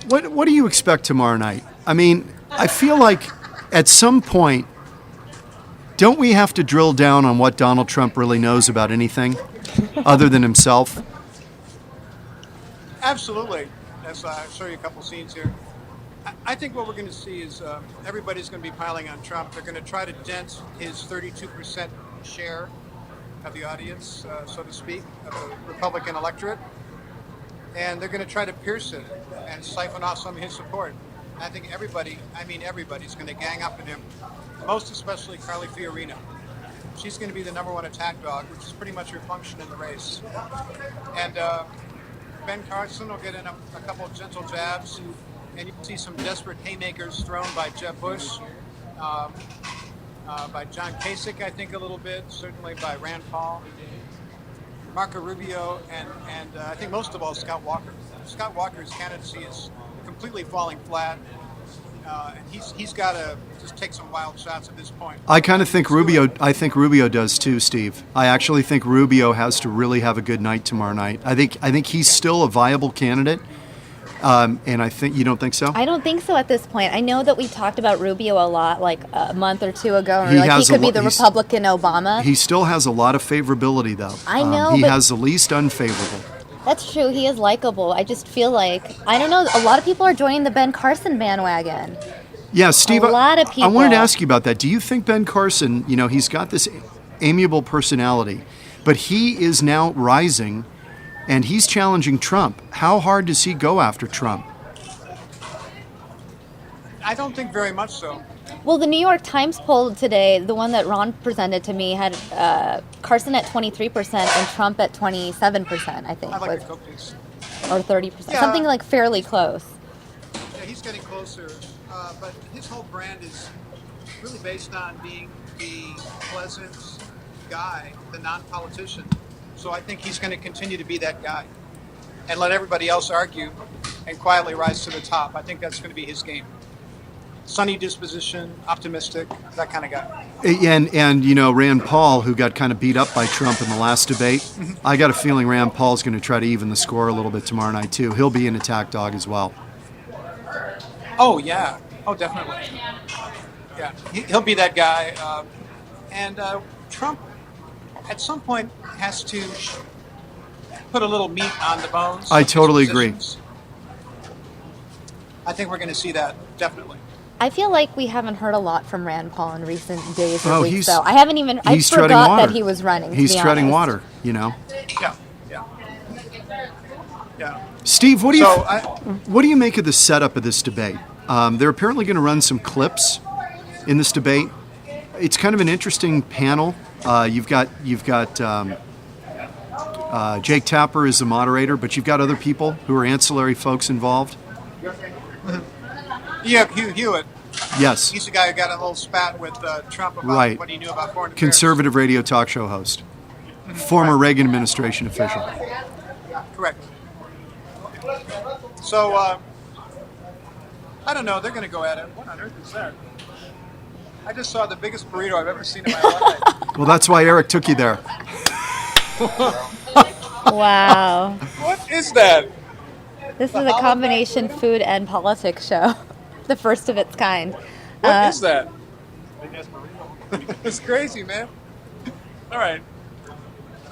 Speaker 2: what do you expect tomorrow night? I mean, I feel like at some point, don't we have to drill down on what Donald Trump really knows about anything other than himself?
Speaker 3: Absolutely. I'll show you a couple scenes here. I think what we're going to see is everybody's going to be piling on Trump. They're going to try to dent his 32% share of the audience, so to speak, of the Republican electorate. And they're going to try to pierce it and siphon off some of his support. And I think everybody's going to gang up on him, most especially Carly Fiorina. She's going to be the number one attack dog, which is pretty much her function in the race. And Ben Carson will get in a couple of gentle jabs, and you see some desperate haymakers thrown by Jeb Bush, by John Kasich, I think a little bit, certainly by Rand Paul, Marco Rubio, and I think most of all Scott Walker. Scott Walker's candidacy is completely falling flat, and he's got to just take some wild shots at this point.
Speaker 2: I kind of think Rubio does too, Steve. I actually think Rubio has to really have a good night tomorrow night. I think he's still a viable candidate. And I think you don't think so?
Speaker 1: I don't think so at this point. I know that we talked about Rubio a lot, like a month or two ago. And he could be the Republican Obama.
Speaker 2: He still has a lot of favorability, though.
Speaker 1: I know,
Speaker 2: he
Speaker 1: but
Speaker 2: has the least unfavorable.
Speaker 1: That's true. He is likable. I just feel like, I don't know, a lot of people are joining the Ben Carson bandwagon.
Speaker 2: Yeah, Steve,
Speaker 1: a lot of people.
Speaker 2: I wanted to ask you about that. Do you think Ben Carson, he's got this amiable personality, but he is now rising, and he's challenging Trump. How hard does he go after Trump?
Speaker 3: I don't think very much so.
Speaker 1: Well, the New York Times poll today, the one that Ron presented to me, had Carson at 23% and Trump at 27%, I think.
Speaker 3: I like the Coke piece.
Speaker 1: Or 30%.
Speaker 3: Yeah.
Speaker 1: Something like fairly close.
Speaker 3: Yeah, he's getting closer, but his whole brand is really based on being the pleasant guy, the non-politician. So I think he's going to continue to be that guy and let everybody else argue and quietly rise to the top. I think that's going to be his game. Sunny disposition, optimistic, that kind of guy.
Speaker 2: And Rand Paul, who got kind of beat up by Trump in the last debate, I got a feeling Rand Paul's going to try to even the score a little bit tomorrow night, too. He'll be an attack dog as well.
Speaker 3: Oh, yeah. Oh, definitely. Yeah, he'll be that guy. And Trump, at some point, has to put a little meat on the bones.
Speaker 2: I totally agree.
Speaker 3: I think we're going to see that, definitely.
Speaker 1: I feel like we haven't heard a lot from Rand Paul in recent days or
Speaker 2: Oh,
Speaker 1: weeks,
Speaker 2: he's-
Speaker 1: though. I haven't even, I
Speaker 2: he's treading
Speaker 1: forgot
Speaker 2: water.
Speaker 1: that he was running, to
Speaker 2: He's
Speaker 1: be
Speaker 2: treading
Speaker 1: honest.
Speaker 2: water,
Speaker 3: Yeah.
Speaker 2: Steve, what do
Speaker 3: So
Speaker 2: what do you make of the setup of this debate? They're apparently going to run some clips in this debate. It's kind of an interesting panel. You've got Jake Tapper is the moderator, but you've got other people who are ancillary folks involved.
Speaker 3: You have Hugh Hewitt.
Speaker 2: Yes,
Speaker 3: He's the guy who got in a little spat with Trump about
Speaker 2: right.
Speaker 3: what he knew about foreign affairs.
Speaker 2: Conservative radio talk show host, former Reagan administration official.
Speaker 3: Correct. So, I don't know. They're going to go at it. What on earth is that? I just saw the biggest burrito I've ever seen in my life.
Speaker 2: Well, that's why Eric took you there.
Speaker 1: Wow.
Speaker 3: What is that?
Speaker 1: This is a combination food and politics show. The first of its kind.
Speaker 3: What is that? It's crazy, man. All right.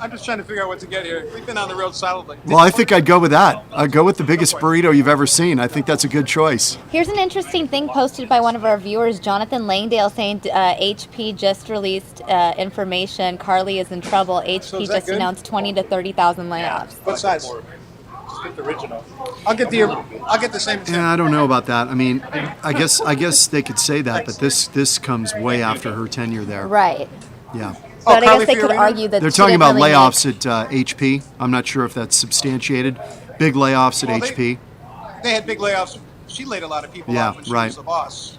Speaker 3: I'm just trying to figure out what to get here. We've been on the road solidly.
Speaker 2: Well, I think I'd go with that. I'd go with the biggest burrito you've ever seen. I think that's a good choice.
Speaker 1: Here's an interesting thing posted by one of our viewers, Jonathan Langdale, saying HP just released information. Carly is in trouble. HP
Speaker 3: is that
Speaker 1: just
Speaker 3: good?
Speaker 1: announced 20 to 30,000 layoffs.
Speaker 3: What size?
Speaker 4: Just get the original.
Speaker 3: I'll get the same.
Speaker 2: Yeah, I don't know about that. I mean, I guess they could say that, but this comes way after her tenure there.
Speaker 1: Right.
Speaker 2: Yeah.
Speaker 1: But I
Speaker 3: Carly
Speaker 1: guess they could
Speaker 3: Fiorina?
Speaker 1: argue that
Speaker 2: They're
Speaker 1: she
Speaker 2: talking
Speaker 1: didn't
Speaker 2: about
Speaker 1: really
Speaker 2: layoffs at HP. I'm not sure if that's substantiated. Big layoffs at
Speaker 3: Well,
Speaker 2: HP.
Speaker 3: They had big layoffs. She laid a lot of people
Speaker 2: Yeah,
Speaker 3: off when she
Speaker 2: right.
Speaker 3: was the boss.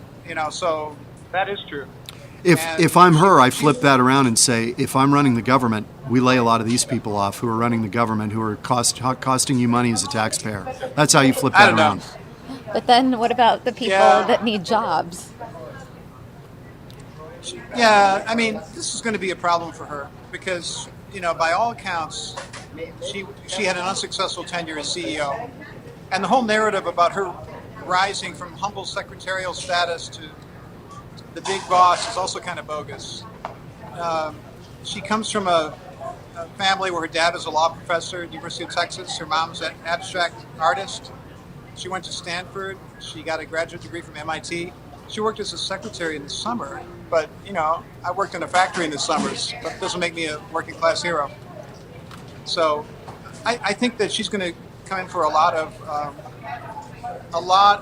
Speaker 3: So that is true.
Speaker 2: If I'm her, I flip that around and say, if I'm running the government, we lay a lot of these people off who are running the government, who are costing you money as a taxpayer. That's how you flip
Speaker 3: I
Speaker 2: that
Speaker 3: don't know.
Speaker 2: around.
Speaker 1: But then what about the people
Speaker 3: Yeah.
Speaker 1: that need jobs?
Speaker 3: Yeah, I mean, this is going to be a problem for her because, by all accounts, she had an unsuccessful tenure as CEO. And the whole narrative about her rising from humble secretarial status to the big boss is also kind of bogus. She comes from a family where her dad is a law professor at the University of Texas. Her mom's an abstract artist. She went to Stanford. She got a graduate degree from MIT. She worked as a secretary in the summer, but, I worked in a factory in the summers, but it doesn't make me a working class hero. So I think that she's going to come in for a lot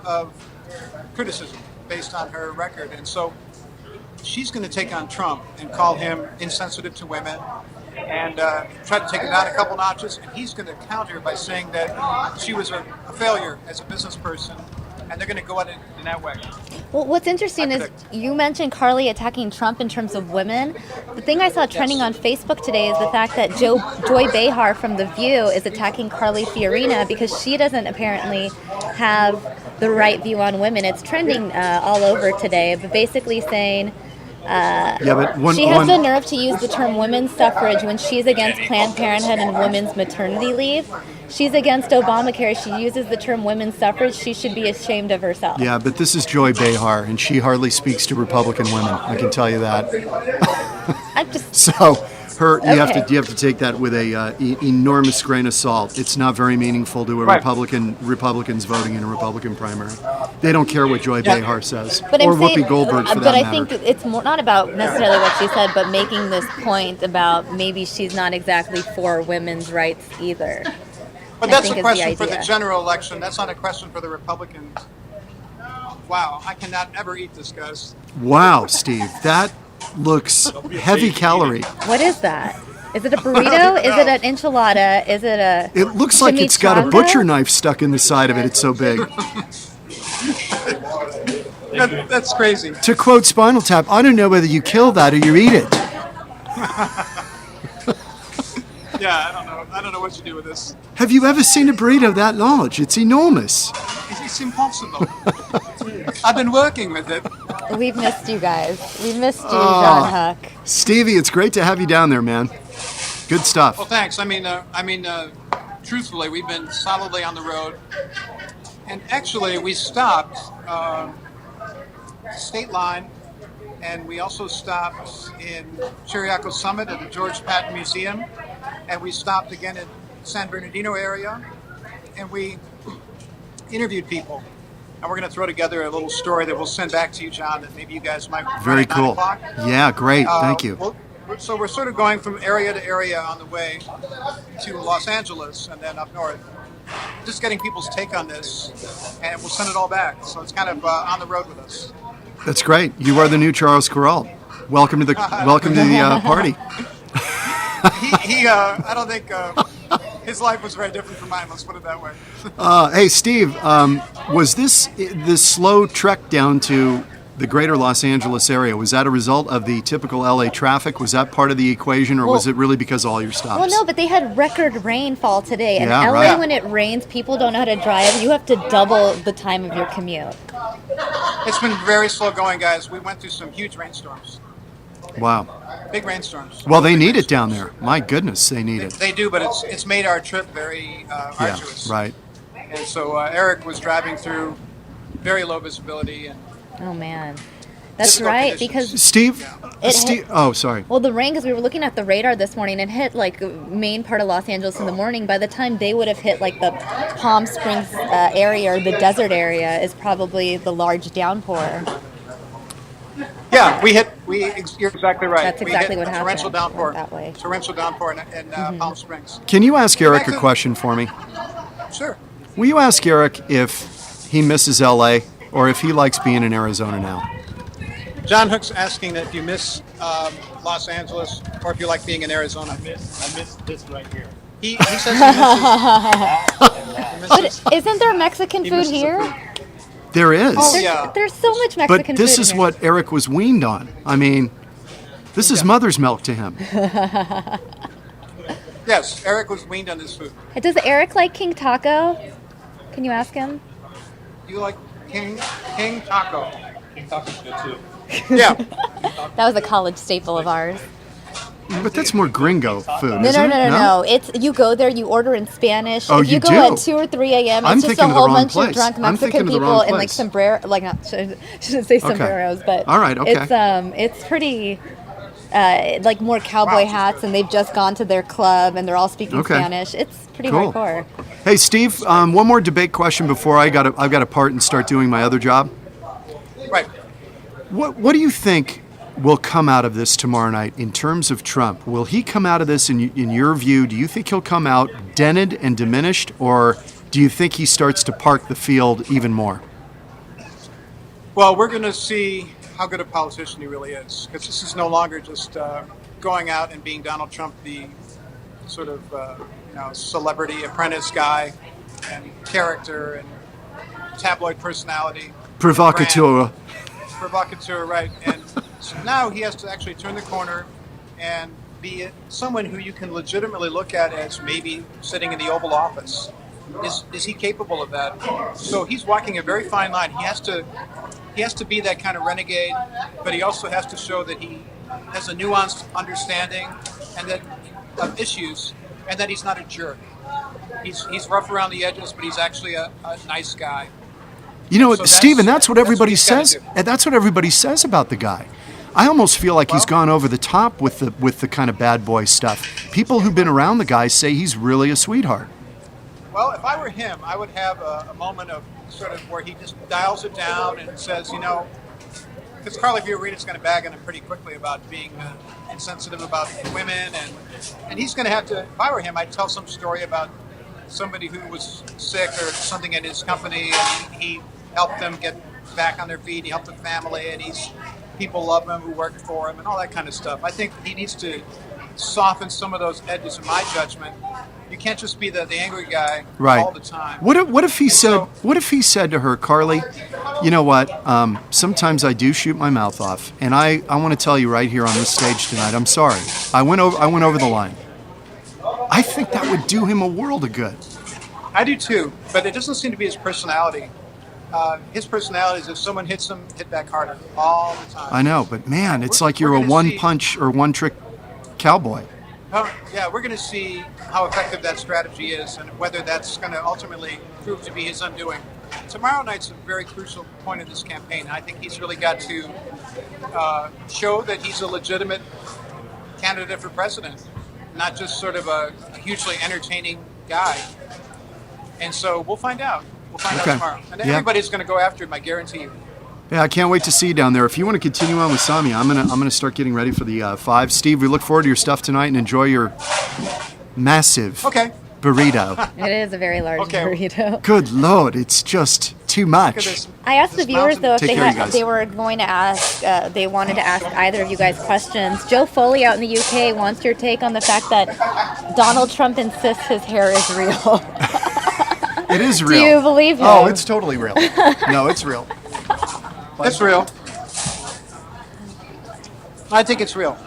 Speaker 3: of criticism based on her record. And so she's going to take on Trump and call him insensitive to women and try to take him down a couple notches. And he's going to counter by saying that she was a failure as a business person. And they're going to go at it in that way.
Speaker 1: Well, what's interesting is you mentioned Carly attacking Trump in terms of women. The thing I saw trending on Facebook today is the fact that Joy Behar from The View is attacking Carly Fiorina because she doesn't apparently have the right view on women. It's trending all over today, but basically saying she has the nerve to use the term women's suffrage when she's against Planned Parenthood and women's maternity leave. She's against Obamacare. She uses the term women's suffrage. She should be ashamed of herself.
Speaker 2: Yeah, but this is Joy Behar, and she hardly speaks to Republican women. I can tell you that.
Speaker 1: I'm just
Speaker 2: So, you have
Speaker 1: Okay.
Speaker 2: to take that with a enormous grain of salt. It's not very meaningful to a Republicans voting in a Republican primary. They don't care what Joy Behar says,
Speaker 1: But
Speaker 2: or
Speaker 1: I'm saying,
Speaker 2: Whoopi Goldberg for that
Speaker 1: but I
Speaker 2: matter.
Speaker 1: think it's not about necessarily what she said, but making this point about maybe she's not exactly for women's rights either.
Speaker 3: But
Speaker 1: I
Speaker 3: that's
Speaker 1: think
Speaker 3: a
Speaker 1: is the
Speaker 3: question for the
Speaker 1: idea.
Speaker 3: general election. That's not a question for the Republicans. Wow, I cannot ever eat this, guys.
Speaker 2: Wow, Steve, that looks heavy calorie.
Speaker 1: What is that? Is it a burrito? Is it an enchilada? Is it a
Speaker 2: It looks like it's got a
Speaker 1: chimichanga?
Speaker 2: butcher knife stuck in the side of it. It's so big.
Speaker 3: That's crazy.
Speaker 2: To quote Spinal Tap, I don't know whether you kill that or you eat it.
Speaker 3: Yeah, I don't know what to do with this.
Speaker 2: Have you ever seen a burrito that large? It's enormous.
Speaker 3: It's impossible. I've been working with it.
Speaker 1: We've missed you guys. We missed you, John Huck.
Speaker 2: Stevie, it's great to have you down there, man. Good stuff.
Speaker 3: Well, thanks. I mean, truthfully, we've been solidly on the road, and actually, we stopped state line, and we also stopped in Chiriaco Summit at the George Patton Museum, and we stopped again in San Bernardino area, and we interviewed people. And we're going to throw together a little story that we'll send back to you, John, that maybe you guys might run
Speaker 2: Very
Speaker 3: at 9
Speaker 2: cool.
Speaker 3: o'clock.
Speaker 2: Yeah, great. Thank you.
Speaker 3: So we're sort of going from area to area on the way to Los Angeles and then up north. Just getting people's take on this, and we'll send it all back. So it's kind of on the road with us.
Speaker 2: That's great. You are the new Charles Corral. Welcome to the party.
Speaker 3: I don't think his life was very different from mine. Let's put it that way.
Speaker 2: Hey, Steve, was this slow trek down to the greater Los Angeles area, was that a result of the typical LA traffic? Was that part of the equation, or was it really because of all your stops?
Speaker 1: Well, no, but they had record rainfall today. And
Speaker 2: Yeah,
Speaker 1: LA,
Speaker 2: right.
Speaker 1: when it rains, people don't know how to drive. You have to double the time of your commute.
Speaker 3: It's been very slow going, guys. We went through some huge rainstorms.
Speaker 2: Wow.
Speaker 3: Big rainstorms.
Speaker 2: Well, they
Speaker 3: Big
Speaker 2: need it
Speaker 3: rainstorms.
Speaker 2: down there. My goodness, they need it.
Speaker 3: They do, but it's made our trip very arduous.
Speaker 2: Yeah, right.
Speaker 3: And so Eric was driving through very low visibility, and
Speaker 1: Oh, man. That's
Speaker 3: Difficult
Speaker 1: right,
Speaker 3: conditions.
Speaker 1: because
Speaker 2: Steve?
Speaker 1: It
Speaker 2: Steve? Oh, sorry.
Speaker 1: well, the rain, because we were looking at the radar this morning, and hit like main part of Los Angeles in the morning. By the time they would have hit like the Palm Springs area or the desert area, is probably the large downpour.
Speaker 3: yeah, you're exactly right.
Speaker 1: That's
Speaker 3: We
Speaker 1: exactly
Speaker 3: hit
Speaker 1: what
Speaker 3: a torrential
Speaker 1: happened.
Speaker 3: downpour.
Speaker 1: That way.
Speaker 3: Torrential downpour in Palm Springs.
Speaker 2: Can you ask Eric a question for me?
Speaker 3: Sure.
Speaker 2: Will you ask Eric if he misses LA or if he likes being in Arizona now?
Speaker 3: John Hook's asking that if you miss Los Angeles or if you like being in Arizona.
Speaker 4: I miss this right here.
Speaker 3: He says he misses.
Speaker 1: But isn't there Mexican food
Speaker 3: misses the
Speaker 1: here?
Speaker 3: food.
Speaker 2: There is.
Speaker 3: Oh, yeah.
Speaker 1: There's so much Mexican
Speaker 2: But
Speaker 1: food.
Speaker 2: this is
Speaker 1: here.
Speaker 2: what Eric was weaned on. I mean, this is mother's milk to him.
Speaker 3: Yes, Eric was weaned on this food.
Speaker 1: Does Eric like King Taco? Can you ask him?
Speaker 3: Do you like King Taco?
Speaker 4: King Taco's good too.
Speaker 3: Yeah.
Speaker 1: That was a college staple of ours.
Speaker 2: But that's more gringo food,
Speaker 1: No,
Speaker 2: isn't
Speaker 1: no,
Speaker 2: it?
Speaker 1: no, no. It's you go there, you order in Spanish.
Speaker 2: Oh,
Speaker 1: if you
Speaker 2: you
Speaker 1: go
Speaker 2: do?
Speaker 1: at 2 or 3 a.m.,
Speaker 2: I'm
Speaker 1: it's just
Speaker 2: thinking
Speaker 1: a
Speaker 2: of the
Speaker 1: whole
Speaker 2: wrong
Speaker 1: bunch
Speaker 2: place.
Speaker 1: of drunk
Speaker 2: I'm
Speaker 1: Mexican
Speaker 2: thinking of the
Speaker 1: people
Speaker 2: wrong
Speaker 1: in like
Speaker 2: place.
Speaker 1: sombrero, like not shouldn't say sombreros, but
Speaker 2: All right, okay.
Speaker 1: it's pretty like more cowboy
Speaker 3: Wow.
Speaker 1: hats, and they've just gone to their club and they're all speaking
Speaker 2: Okay.
Speaker 1: Spanish. It's pretty
Speaker 2: Cool.
Speaker 1: hardcore.
Speaker 2: Hey, Steve, one more debate question before I've got to part and start doing my other job.
Speaker 3: Right.
Speaker 2: What do you think will come out of this tomorrow night in terms of Trump? Will he come out of this, in your view, do you think he'll come out dented and diminished, or do you think he starts to park the field even more?
Speaker 3: Well, we're going to see how good a politician he really is, because this is no longer just going out and being Donald Trump, the sort of celebrity apprentice guy and character and tabloid personality.
Speaker 2: Provocateur.
Speaker 3: Provocateur, right. And so now he has to actually turn the corner and be someone who you can legitimately look at as maybe sitting in the Oval Office. Is he capable of that? So he's walking a very fine line. He has to be that kind of renegade, but he also has to show that he has a nuanced understanding and that of issues, and that he's not a jerk. He's rough around the edges, but he's actually a nice guy.
Speaker 2: You know,
Speaker 3: So
Speaker 2: Stephen, that's what everybody
Speaker 3: he's gotta
Speaker 2: says.
Speaker 3: do.
Speaker 2: And that's what everybody says about the guy. I almost feel like he's gone over the top with the kind of bad boy stuff. People who've been around the guy say he's really a sweetheart.
Speaker 3: Well, if I were him, I would have a moment of sort of where he just dials it down and says, because Carly Fiorina's going to bag on him pretty quickly about being insensitive about women, and he's going to have to. If I were him, I'd tell some story about somebody who was sick or something in his company, and he helped them get back on their feet. He helped the family, and people love him who worked for him, and all that kind of stuff. I think he needs to soften some of those edges, in my judgment. You can't just be the angry guy
Speaker 2: Right.
Speaker 3: all the time.
Speaker 2: What if he
Speaker 3: And
Speaker 2: said?
Speaker 3: so-
Speaker 2: What if he said to her, Carly, you know what? Sometimes I do shoot my mouth off, and I want to tell you right here on this stage tonight. I'm sorry. I went over the line. I think that would do him a world of good.
Speaker 3: I do too, but it doesn't seem to be his personality. His personality is if someone hits him, hit back harder all the time.
Speaker 2: I know, but man, it's like you're
Speaker 3: We're
Speaker 2: a
Speaker 3: gonna
Speaker 2: one
Speaker 3: see-
Speaker 2: punch or one trick cowboy.
Speaker 3: Yeah, we're going to see how effective that strategy is and whether that's going to ultimately prove to be his undoing. Tomorrow night's a very crucial point in this campaign. I think he's really got to show that he's a legitimate candidate for president, not just sort of a hugely entertaining guy. And so we'll find out. We'll find
Speaker 2: Okay.
Speaker 3: out tomorrow. And
Speaker 2: Yeah.
Speaker 3: everybody's going to go after him, I guarantee you.
Speaker 2: Yeah, I can't wait to see you down there. If you want to continue on with Samia, I'm gonna start getting ready for the 5. Steve, we look forward to your stuff tonight and enjoy your massive
Speaker 3: Okay.
Speaker 2: burrito.
Speaker 1: It is a very large
Speaker 3: Okay.
Speaker 1: burrito.
Speaker 2: Good Lord, it's just too
Speaker 3: Look at
Speaker 2: much.
Speaker 3: this.
Speaker 1: I asked the
Speaker 3: this
Speaker 1: viewers
Speaker 3: mountain.
Speaker 1: though if
Speaker 2: Take
Speaker 1: they
Speaker 2: care, you
Speaker 1: had,
Speaker 2: guys.
Speaker 1: they were going to ask, they wanted to ask either of you guys questions. Joe Foley out in the UK wants your take on the fact that Donald Trump insists his hair is real.
Speaker 2: It is
Speaker 1: Do
Speaker 2: real.
Speaker 1: you believe him?
Speaker 2: Oh, it's totally real. No, it's real.
Speaker 3: It's real. I think it's real.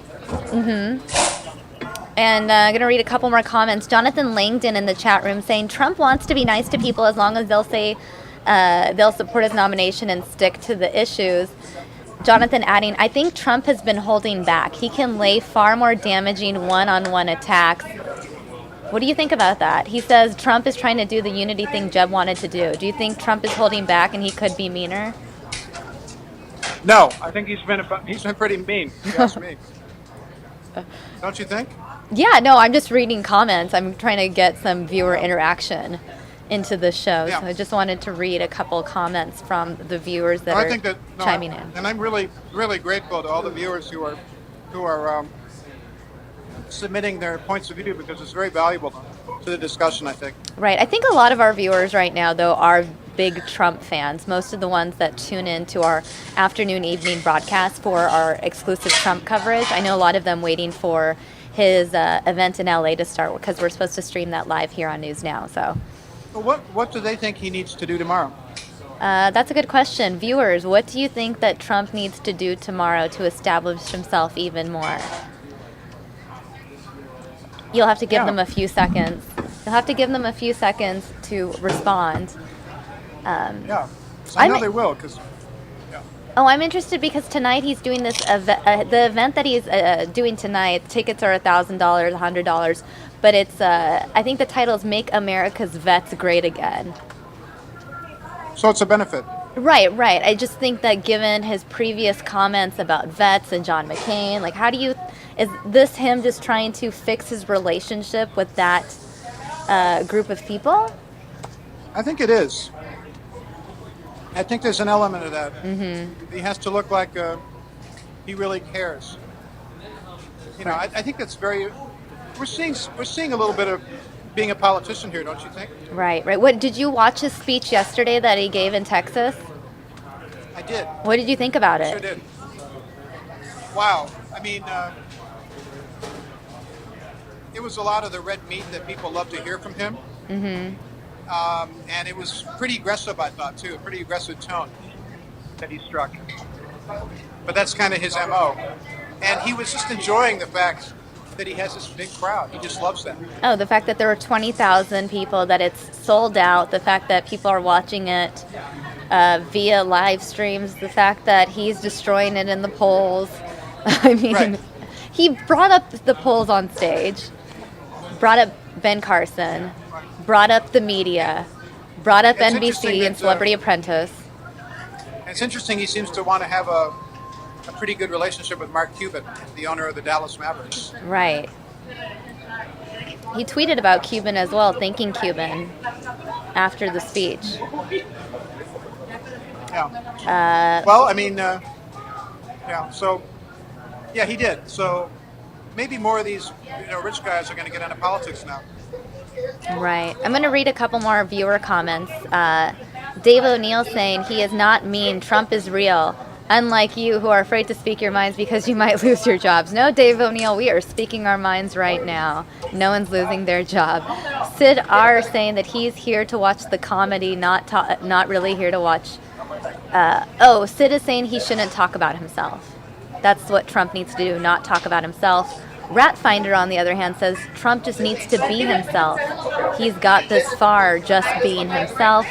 Speaker 1: And I'm going to read a couple more comments. Jonathan Langdon in the chat room saying Trump wants to be nice to people as long as they'll say they'll support his nomination and stick to the issues. Jonathan adding, I think Trump has been holding back. He can lay far more damaging one-on-one attacks. What do you think about that? He says Trump is trying to do the unity thing Jeb wanted to do. Do you think Trump is holding back and he could be meaner?
Speaker 3: No, I think he's been pretty mean. If you ask me. Don't you think?
Speaker 1: Yeah, no, I'm just reading comments. I'm trying to get some viewer interaction into the show.
Speaker 3: Yeah.
Speaker 1: So I just wanted to read a couple comments from the viewers that
Speaker 3: I
Speaker 1: are
Speaker 3: think that
Speaker 1: chiming in.
Speaker 3: and I'm really grateful to all the viewers who are submitting their points of view because it's very valuable to the discussion, I think.
Speaker 1: Right. I think a lot of our viewers right now, though, are big Trump fans. Most of the ones that tune in to our afternoon, evening broadcast for our exclusive Trump coverage. I know a lot of them waiting for his event in LA to start because we're supposed to stream that live here on News Now. So
Speaker 3: Well, what do they think he needs to do tomorrow?
Speaker 1: that's a good question. Viewers, what do you think that Trump needs to do tomorrow to establish himself even more? You'll have to give them a few seconds. You'll have to give them a few seconds to respond.
Speaker 3: Yeah, I know
Speaker 1: I'm-
Speaker 3: they will because.
Speaker 1: Oh, I'm interested because tonight he's doing this the event that he's doing tonight. Tickets are $1,000, $100, but it's I think the title is "Make America's Vets Great Again."
Speaker 3: So it's a benefit.
Speaker 1: Right. I just think that given his previous comments about vets and John McCain, like, is this him just trying to fix his relationship with that group of people?
Speaker 3: I think it is. I think there's an element of that. Mm-hmm. He has to look like he really cares. You know, I think that's very. We're seeing a little bit of being a politician here, don't you think?
Speaker 1: Right. What did you watch his speech yesterday that he gave in Texas?
Speaker 3: I did.
Speaker 1: What did you think about
Speaker 3: Sure
Speaker 1: it?
Speaker 3: did. Wow. I mean, it was a lot of the red meat that people love to hear from him. Mm-hmm. And it was pretty aggressive, I thought, too. A pretty aggressive tone that he struck. But that's kind of his MO. And he was just enjoying the fact that he has this big crowd. He just loves that.
Speaker 1: Oh, the fact that there were 20,000 people, that it's sold out, the fact that people are watching it via live streams, the fact that he's destroying it in the polls. I mean,
Speaker 3: Right.
Speaker 1: He brought up the polls on stage, brought up Ben Carson, brought up the media, brought up
Speaker 3: It's interesting
Speaker 1: NBC
Speaker 3: that,
Speaker 1: and Celebrity Apprentice.
Speaker 3: It's interesting he seems to want to have a pretty good relationship with Mark Cuban, the owner of the Dallas Mavericks.
Speaker 1: Right. He tweeted about Cuban as well, thanking Cuban after the speech.
Speaker 3: Yeah. Well, I mean, yeah. So, yeah, he did. So maybe more of these, rich guys are going to get into politics now.
Speaker 1: Right. I'm going to read a couple more viewer comments. Dave O'Neill saying he is not mean. Trump is real. Unlike you who are afraid to speak your minds because you might lose your jobs. No, Dave O'Neill, we are speaking our minds right now. No one's losing their job. Sid R saying that he's here to watch the comedy, not really here to watch. Sid is saying he shouldn't talk about himself. That's what Trump needs to do, not talk about himself. Ratfinder, on the other hand, says Trump just needs to be himself. He's got this far just being himself.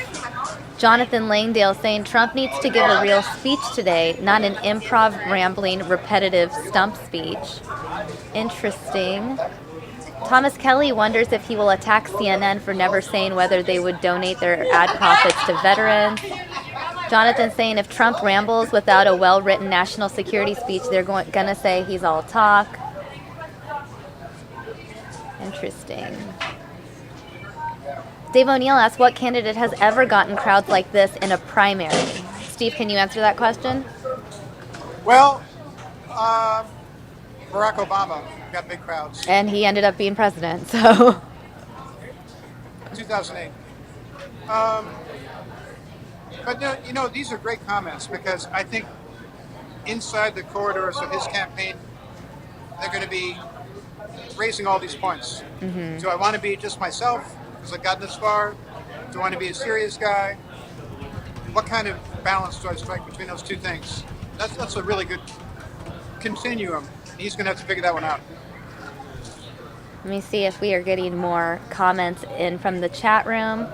Speaker 1: Jonathan Langdale saying Trump needs to give a real speech today, not an improv, rambling, repetitive stump speech. Interesting. Thomas Kelly wonders if he will attack CNN for never saying whether they would donate their ad profits to veterans. Jonathan saying if Trump rambles without a well-written national security speech, they're going to say he's all talk. Interesting. Dave O'Neill asks, what candidate has ever gotten crowds like this in a primary? Steve, can you answer that question?
Speaker 3: Well, Barack Obama got big crowds.
Speaker 1: And he ended up being president, so.
Speaker 3: 2008. But no, these are great comments because I think inside the corridors of his campaign, they're going to be raising all these points. Do I want to be just myself because I've gotten this far? Do I want to be a serious guy? What kind of balance do I strike between those two things? That's a really good continuum. He's going to have to figure that one out.
Speaker 1: Let me see if we are getting more comments in from the chat room.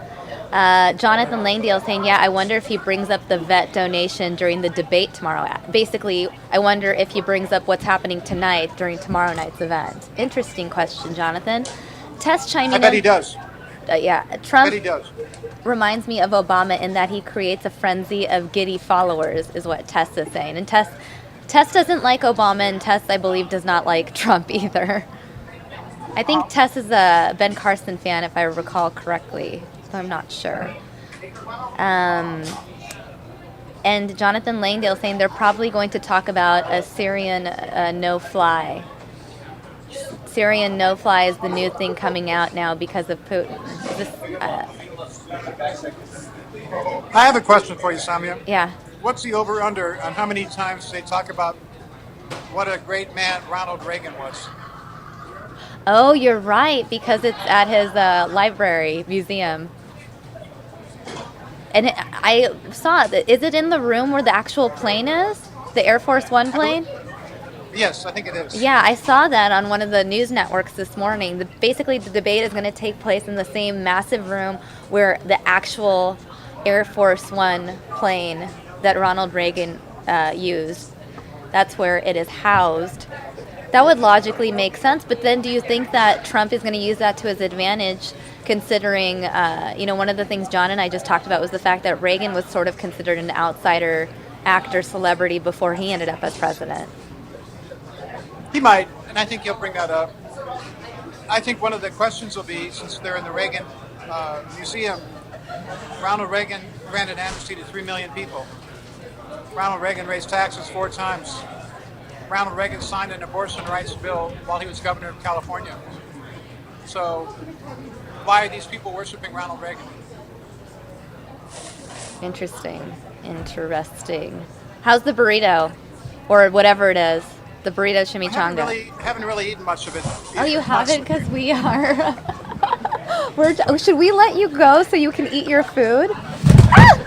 Speaker 1: Jonathan Langdale saying, yeah, I wonder if he brings up the vet donation during the debate tomorrow. Basically, I wonder if he brings up what's happening tonight during tomorrow night's event. Interesting question, Jonathan. Tess chiming in.
Speaker 3: I bet he does.
Speaker 1: Yeah,
Speaker 3: I
Speaker 1: Trump
Speaker 3: bet he does.
Speaker 1: reminds me of Obama in that he creates a frenzy of giddy followers, is what Tess is saying. And Tess doesn't like Obama, and Tess, I believe, does not like Trump either. I think Tess is a Ben Carson fan, if I recall correctly, so I'm not sure. And Jonathan Langdale saying they're probably going to talk about a Syrian no-fly. Syrian no-fly is the new thing coming out now because of Putin.
Speaker 3: I have a question for you, Samia.
Speaker 1: Yeah.
Speaker 3: What's the over-under on how many times they talk about what a great man Ronald Reagan was?
Speaker 1: Oh, you're right, because it's at his library museum. And I saw it. Is it in the room where the actual plane is? The Air Force One plane?
Speaker 3: Yes, I think it is.
Speaker 1: Yeah, I saw that on one of the news networks this morning. Basically, the debate is going to take place in the same massive room where the actual Air Force One plane that Ronald Reagan used. That's where it is housed. That would logically make sense, but then do you think that Trump is going to use that to his advantage, considering, one of the things John and I just talked about was the fact that Reagan was sort of considered an outsider actor celebrity before he ended up as president?
Speaker 3: He might, and I think he'll bring that up. I think one of the questions will be, since they're in the Reagan Museum, Ronald Reagan granted amnesty to 3 million people. Ronald Reagan raised taxes 4 times. Ronald Reagan signed an abortion rights bill while he was governor of California. So why are these people worshiping Ronald Reagan?
Speaker 1: Interesting. How's the burrito? Or whatever it is. The burrito chimichanga.
Speaker 3: Haven't really eaten much of it.
Speaker 1: Oh, you haven't? Because we are. Should we let you go so you can eat your food? Ah!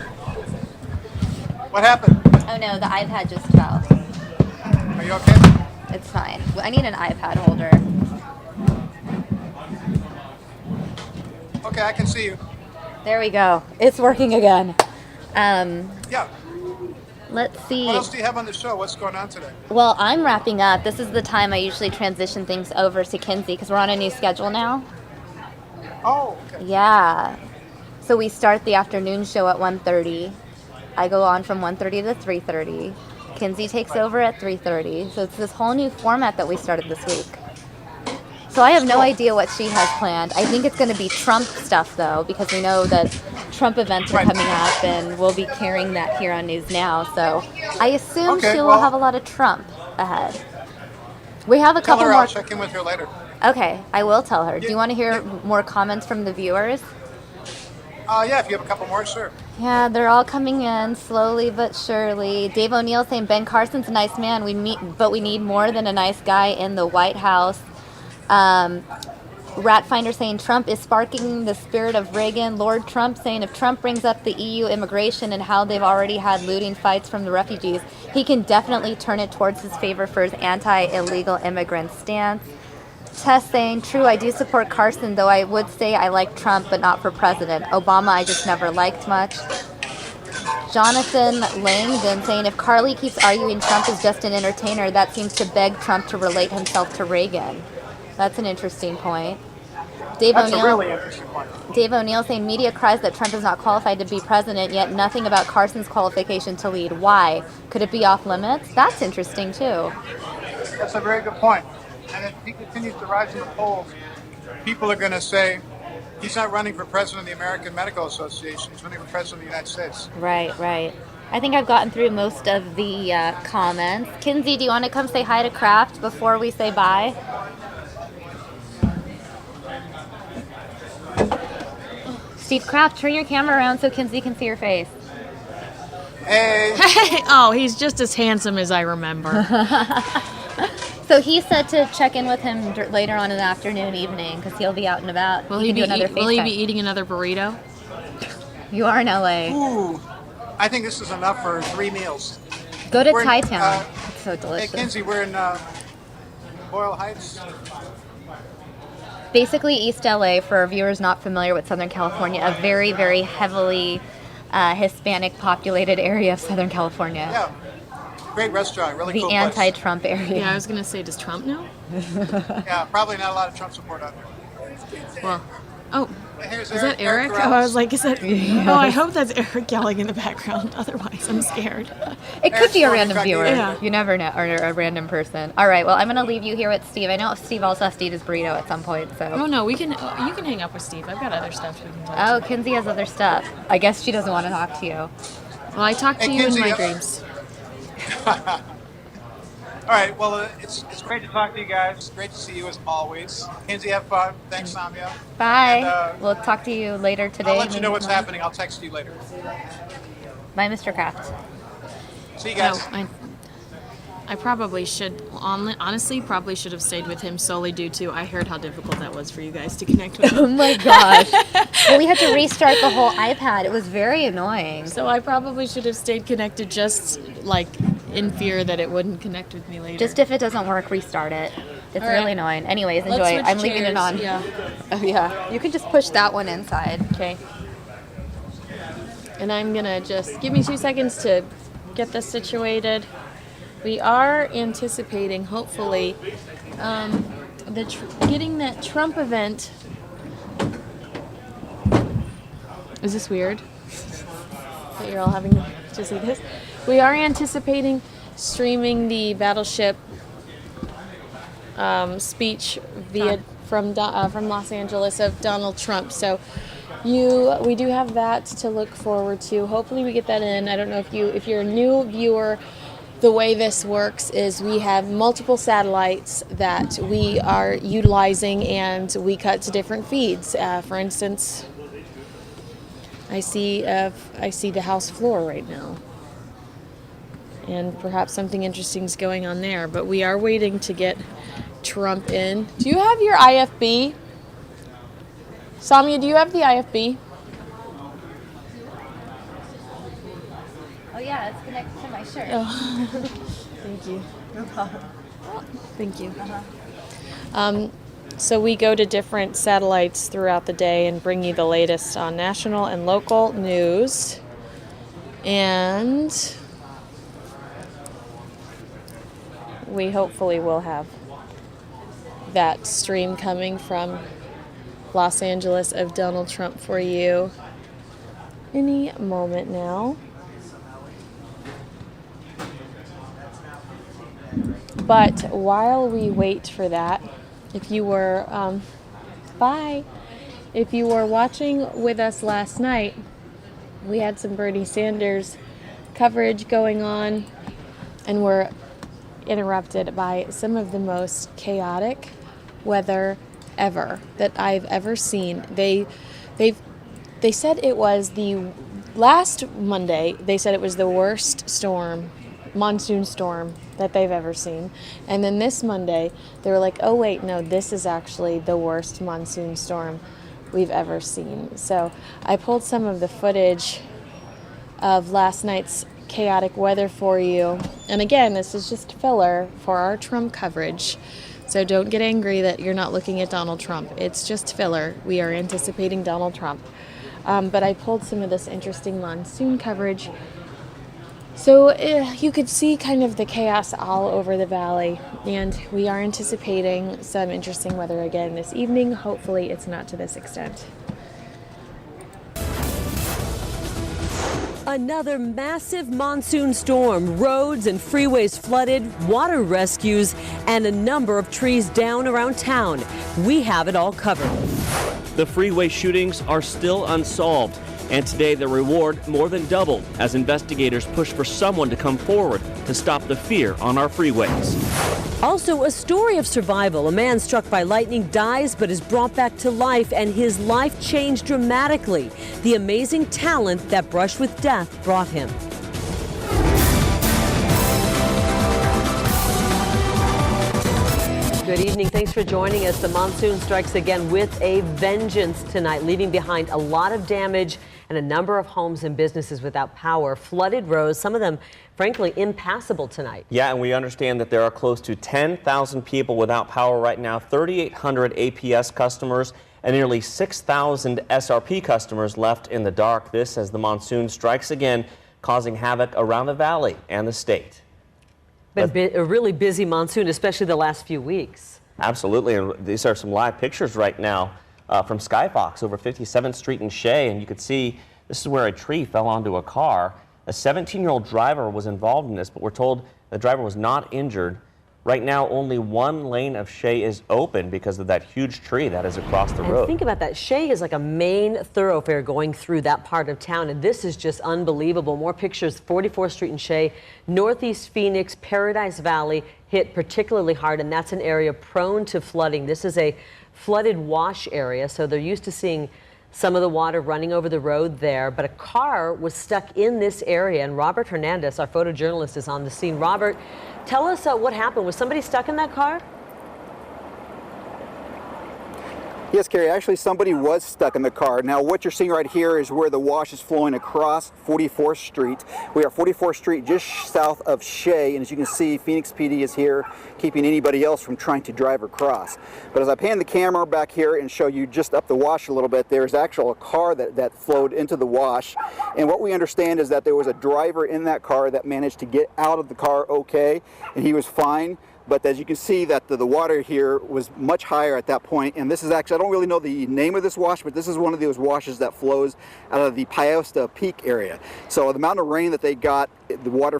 Speaker 3: What happened?
Speaker 1: Oh no, the iPad just fell.
Speaker 3: Are you okay?
Speaker 1: It's fine. I need an iPad holder.
Speaker 3: Okay, I can see you.
Speaker 1: There we go. It's working again.
Speaker 3: Yeah.
Speaker 1: Let's see.
Speaker 3: What else do you have on the show? What's going on today?
Speaker 1: Well, I'm wrapping up. This is the time I usually transition things over to Kinsey because we're on a new schedule now.
Speaker 3: Oh, okay.
Speaker 1: Yeah. So we start the afternoon show at 1:30. I go on from 1:30 to 3:30. Kinsey takes over at 3:30. So it's this whole new format that we started this week. So I have no idea what she has planned. I think it's going to be Trump stuff, though, because we know that Trump events are coming up, and we'll be carrying that here on News Now. So I assume she will have a lot of Trump ahead. We have a couple more.
Speaker 3: I'll check in with her later.
Speaker 1: Okay, I will tell her. Do you want to hear more comments from the viewers?
Speaker 3: Yeah, if you have a couple more, sure.
Speaker 1: Yeah, they're all coming in slowly but surely. Dave O'Neill saying Ben Carson's a nice man. But we need more than a nice guy in the White House. Ratfinder saying Trump is sparking the spirit of Reagan. Lord Trump saying if Trump brings up the EU immigration and how they've already had looting fights from the refugees, he can definitely turn it towards his favor for his anti-illegal immigrant stance. Tess saying, true, I do support Carson, though I would say I like Trump, but not for president. Obama, I just never liked much. Jonathan Langdon saying, if Carly keeps arguing Trump is just an entertainer, that seems to beg Trump to relate himself to Reagan. That's an interesting point.
Speaker 3: That's a really interesting point.
Speaker 1: Dave O'Neill saying, media cries that Trump is not qualified to be president, yet nothing about Carson's qualification to lead. Why? Could it be off limits? That's interesting, too.
Speaker 3: That's a very good point. And if he continues to rise in the polls, people are going to say he's not running for president of the American Medical Association. He's running for president of the United States.
Speaker 1: Right. I think I've gotten through most of the comments. Kinsey, do you want to come say hi to Kraft before we say bye? Steve Kraft, turn your camera around so Kinsey can see your face.
Speaker 3: Hey.
Speaker 5: Oh, he's just as handsome as I remember.
Speaker 1: So he said to check in with him later on in the afternoon, evening, because he'll be out and about.
Speaker 5: Will
Speaker 1: You
Speaker 5: he
Speaker 1: can do another
Speaker 5: will he
Speaker 1: FaceTime.
Speaker 5: be eating another burrito?
Speaker 1: You are in LA.
Speaker 3: Ooh. I think this is enough for 3 meals.
Speaker 1: Go to
Speaker 3: We're in,
Speaker 1: Thai Town.
Speaker 3: uh,
Speaker 1: It's so
Speaker 3: Hey,
Speaker 1: delicious.
Speaker 3: Kinsey, we're in Boyle Heights.
Speaker 1: Basically, East LA, for viewers not familiar with Southern California, a very, very heavily Hispanic populated area of Southern California.
Speaker 3: Yeah. Great restaurant, really
Speaker 1: The
Speaker 3: cool place.
Speaker 1: anti-Trump area.
Speaker 5: Yeah, I was gonna say, does Trump know?
Speaker 3: Yeah, probably not a lot of Trump support out there.
Speaker 5: Well, oh,
Speaker 3: Here's
Speaker 5: is that Eric? Oh,
Speaker 3: Corrales.
Speaker 5: I was like, is that? Oh, I hope that's Eric yelling in the background. Otherwise, I'm scared.
Speaker 1: It could
Speaker 3: Eric's
Speaker 1: be a
Speaker 3: going
Speaker 1: random
Speaker 3: to
Speaker 1: viewer.
Speaker 5: Yeah.
Speaker 1: You never know, or a random person. All right, well, I'm going to leave you here with Steve. I know Steve also has to eat his burrito at some point, so.
Speaker 5: Oh no, we can. You can hang up with Steve. I've got other stuff we can talk.
Speaker 1: Oh, Kinsey has other stuff. I guess she doesn't want to talk to you.
Speaker 5: Well, I talk to
Speaker 3: Hey,
Speaker 5: you
Speaker 3: Kinsey,
Speaker 5: in my dreams.
Speaker 3: All right, well, it's great to talk to you guys. Great to see you as always. Kinsey, have fun. Thanks, Samia.
Speaker 1: Bye.
Speaker 3: And,
Speaker 1: We'll talk to you later today.
Speaker 3: I'll let you
Speaker 1: maybe
Speaker 3: know what's
Speaker 1: tomorrow.
Speaker 3: happening. I'll text you later.
Speaker 1: Bye, Mr. Kraft.
Speaker 3: See you
Speaker 5: No,
Speaker 3: guys.
Speaker 5: I probably should, honestly, probably should have stayed with him solely due to I heard how difficult that was for you guys to connect with
Speaker 1: Oh
Speaker 5: him.
Speaker 1: my gosh. Well, we had to restart the whole iPad. It was very annoying.
Speaker 5: So I probably should have stayed connected just like in fear that it wouldn't connect with me later.
Speaker 1: Just if it doesn't work, restart it. It's
Speaker 5: All right.
Speaker 1: really annoying. Anyways,
Speaker 5: Let's
Speaker 1: enjoy.
Speaker 5: switch
Speaker 1: I'm leaving it
Speaker 5: chairs.
Speaker 1: on.
Speaker 5: Yeah.
Speaker 1: Oh, yeah. You can just push that one inside.
Speaker 5: Okay. And I'm gonna just give me 2 seconds to get this situated. We are anticipating, hopefully, getting that Trump event. Is this weird? That you're all having to see this? We are anticipating streaming the Battleship speech from Los Angeles of Donald Trump. So we do have that to look forward to. Hopefully we get that in. I don't know if you're a new viewer. The way this works is we have multiple satellites that we are utilizing, and we cut to different feeds. For instance, I see the House floor right now, and perhaps something interesting is going on there. But we are waiting to get Trump in. Do you have your IFB? Samia, do you have the IFB?
Speaker 1: Oh, yeah, it's connected to my shirt.
Speaker 5: Thank you.
Speaker 1: No problem.
Speaker 5: Thank you. So we go to different satellites throughout the day and bring you the latest on national and local news. And we hopefully will have that stream coming from Los Angeles of Donald Trump for you any moment now. But while we wait for that, if you were if you were watching with us last night, we had some Bernie Sanders coverage going on, and were interrupted by some of the most chaotic weather ever that I've ever seen. They said it was the last Monday. They said it was the worst monsoon storm that they've ever seen. And then this Monday, they were like, oh wait, no, this is actually the worst monsoon storm we've ever seen. So I pulled some of the footage of last night's chaotic weather for you. And again, this is just filler for our Trump coverage. So don't get angry that you're not looking at Donald Trump. It's just filler. We are anticipating Donald Trump. But I pulled some of this interesting monsoon coverage. So you could see kind of the chaos all over the valley, and we are anticipating some interesting weather again this evening. Hopefully it's not to this extent.
Speaker 6: Another massive monsoon storm, roads and freeways flooded, water rescues, and a number of trees down around town. We have it all covered.
Speaker 7: The freeway shootings are still unsolved, and today the reward more than doubled as investigators push for someone to come forward to stop the fear on our freeways.
Speaker 6: Also, a story of survival. A man struck by lightning dies but is brought back to life, and his life changed dramatically. The amazing talent that Brush with Death brought him. Good evening. Thanks for joining us. The monsoon strikes again with a vengeance tonight, leaving behind a lot of damage and a number of homes and businesses without power. Flooded roads, some of them, frankly, impassable tonight.
Speaker 7: Yeah, and we understand that there are close to 10,000 people without power right now, 3,800 APS customers, and nearly 6,000 SRP customers left in the dark. This as the monsoon strikes again, causing havoc around the valley and the state.
Speaker 6: Been a really busy monsoon, especially the last few weeks.
Speaker 7: Absolutely, and these are some live pictures right now from Skyfox over 57th Street in Shea, and you could see this is where a tree fell onto a car. A 17-year-old driver was involved in this, but we're told the driver was not injured. Right now, only one lane of Shea is open because of that huge tree that is across the road.
Speaker 6: Think about that. Shea is like a main thoroughfare going through that part of town, and this is just unbelievable. More pictures, 44th Street in Shea, Northeast Phoenix, Paradise Valley hit particularly hard, and that's an area prone to flooding. This is a flooded wash area, so they're used to seeing some of the water running over the road there, but a car was stuck in this area, and Robert Hernandez, our photojournalist, is on the scene. Robert, tell us what happened. Was somebody stuck in that car?
Speaker 8: Yes, Carrie, actually somebody was stuck in the car. Now what you're seeing right here is where the wash is flowing across 44th Street. We are 44th Street just south of Shea, and as you can see, Phoenix PD is here keeping anybody else from trying to drive across. But as I pan the camera back here and show you just up the wash a little bit, there's actually a car that flowed into the wash. And what we understand is that there was a driver in that car that managed to get out of the car okay, and he was fine. But as you can see that the water here was much higher at that point, and this is actually, I don't really know the name of this wash, but this is one of those washes that flows out of the Piosta Peak area. So the amount of rain that they got, the water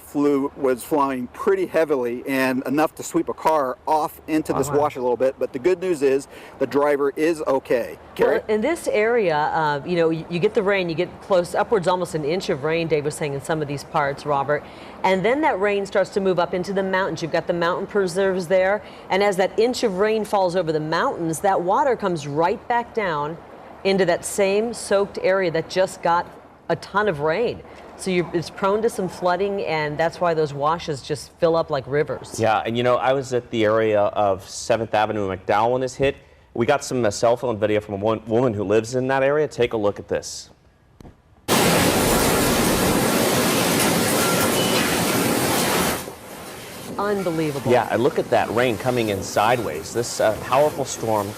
Speaker 8: was flowing pretty heavily and enough to sweep a car off into this wash a little bit. But the good news is the driver is okay.
Speaker 6: Well, in this area, you know, you get the rain, you get close, upwards almost an inch of rain, Dave was saying, in some of these parts, Robert. And then that rain starts to move up into the mountains. You've got the mountain preserves there. And as that inch of rain falls over the mountains, that water comes right back down into that same soaked area that just got a ton of rain. So it's prone to some flooding, and that's why those washes just fill up like rivers.
Speaker 7: Yeah, and you know, I was at the area of 7th Avenue and McDowell when this hit. We got some cell phone video from a woman who lives in that area. Take a look at this.
Speaker 6: Unbelievable.
Speaker 7: Yeah, and look at that rain coming in sideways. This powerful storm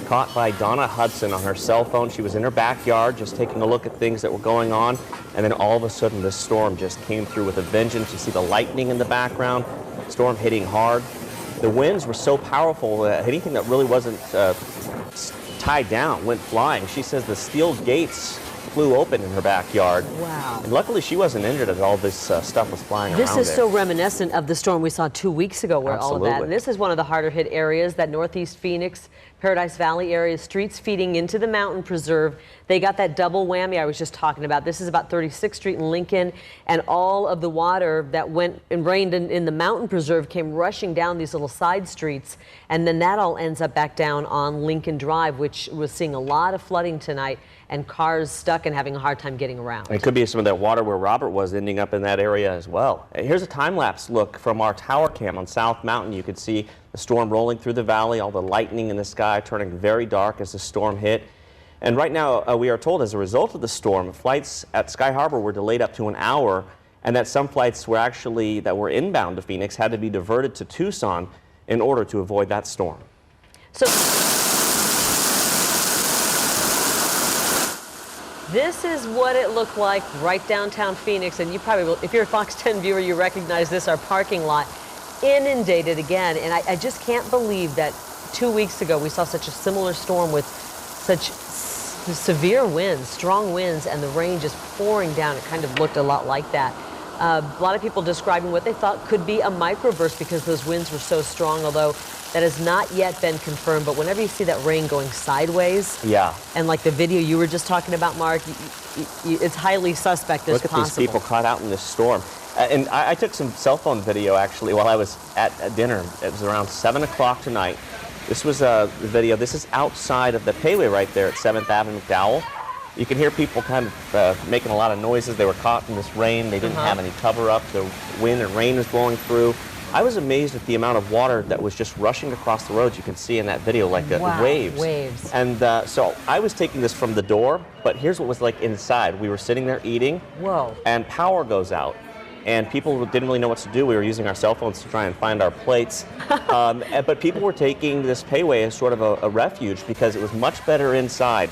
Speaker 7: caught by Donna Hudson on her cell phone. She was in her backyard just taking a look at things that were going on, and then all of a sudden this storm just came through with a vengeance. You see the lightning in the background, storm hitting hard. The winds were so powerful that anything that really wasn't tied down went flying. She says the steel gates flew open in her backyard.
Speaker 6: Wow.
Speaker 7: And luckily she wasn't injured as all this stuff was flying around
Speaker 6: This is
Speaker 7: there.
Speaker 6: so reminiscent of the storm we saw 2 weeks ago where all of that.
Speaker 7: Absolutely.
Speaker 6: And this is one of the harder hit areas, that Northeast Phoenix, Paradise Valley area, streets feeding into the mountain preserve. They got that double whammy I was just talking about. This is about 36th Street in Lincoln, and all of the water that went and rained in the mountain preserve came rushing down these little side streets, and then that all ends up back down on Lincoln Drive, which was seeing a lot of flooding tonight and cars stuck and having a hard time getting around.
Speaker 7: It could be some of that water where Robert was ending up in that area as well. Here's a time-lapse look from our tower cam on South Mountain. You could see the storm rolling through the valley, all the lightning in the sky turning very dark as the storm hit. And right now, we are told as a result of the storm, flights at Sky Harbor were delayed up to an hour, and that some flights were actually that were inbound to Phoenix had to be diverted to Tucson in order to avoid that storm.
Speaker 6: So this is what it looked like right downtown Phoenix, and you probably will, if you're a Fox 10 viewer, you recognize this, our parking lot inundated again. And I just can't believe that 2 weeks ago we saw such a similar storm with such severe winds, strong winds, and the rain just pouring down. It kind of looked a lot like that. A lot of people describing what they thought could be a microburst because those winds were so strong, although that has not yet been confirmed. But whenever you see that rain going sideways,
Speaker 7: yeah,
Speaker 6: and like the video you were just talking about, Mark, it's highly suspect as possible.
Speaker 7: Look at these people caught out in this storm. And I took some cell phone video actually while I was at dinner. It was around 7 o'clock tonight. This was the video. This is outside of the payway right there at 7th Avenue McDowell. You can hear people kind of making a lot of noises. They were caught in this rain. They didn't have any cover up. The wind and rain was blowing through. I was amazed at the amount of water that was just rushing across the roads. You can see in that video, like
Speaker 6: Wow,
Speaker 7: waves.
Speaker 6: waves.
Speaker 7: And so I was taking this from the door, but here's what was like inside. We were sitting there eating.
Speaker 6: Whoa.
Speaker 7: And power goes out. And people didn't really know what to do. We were using our cell phones to try and find our plates. But people were taking this payway as sort of a refuge because it was much better inside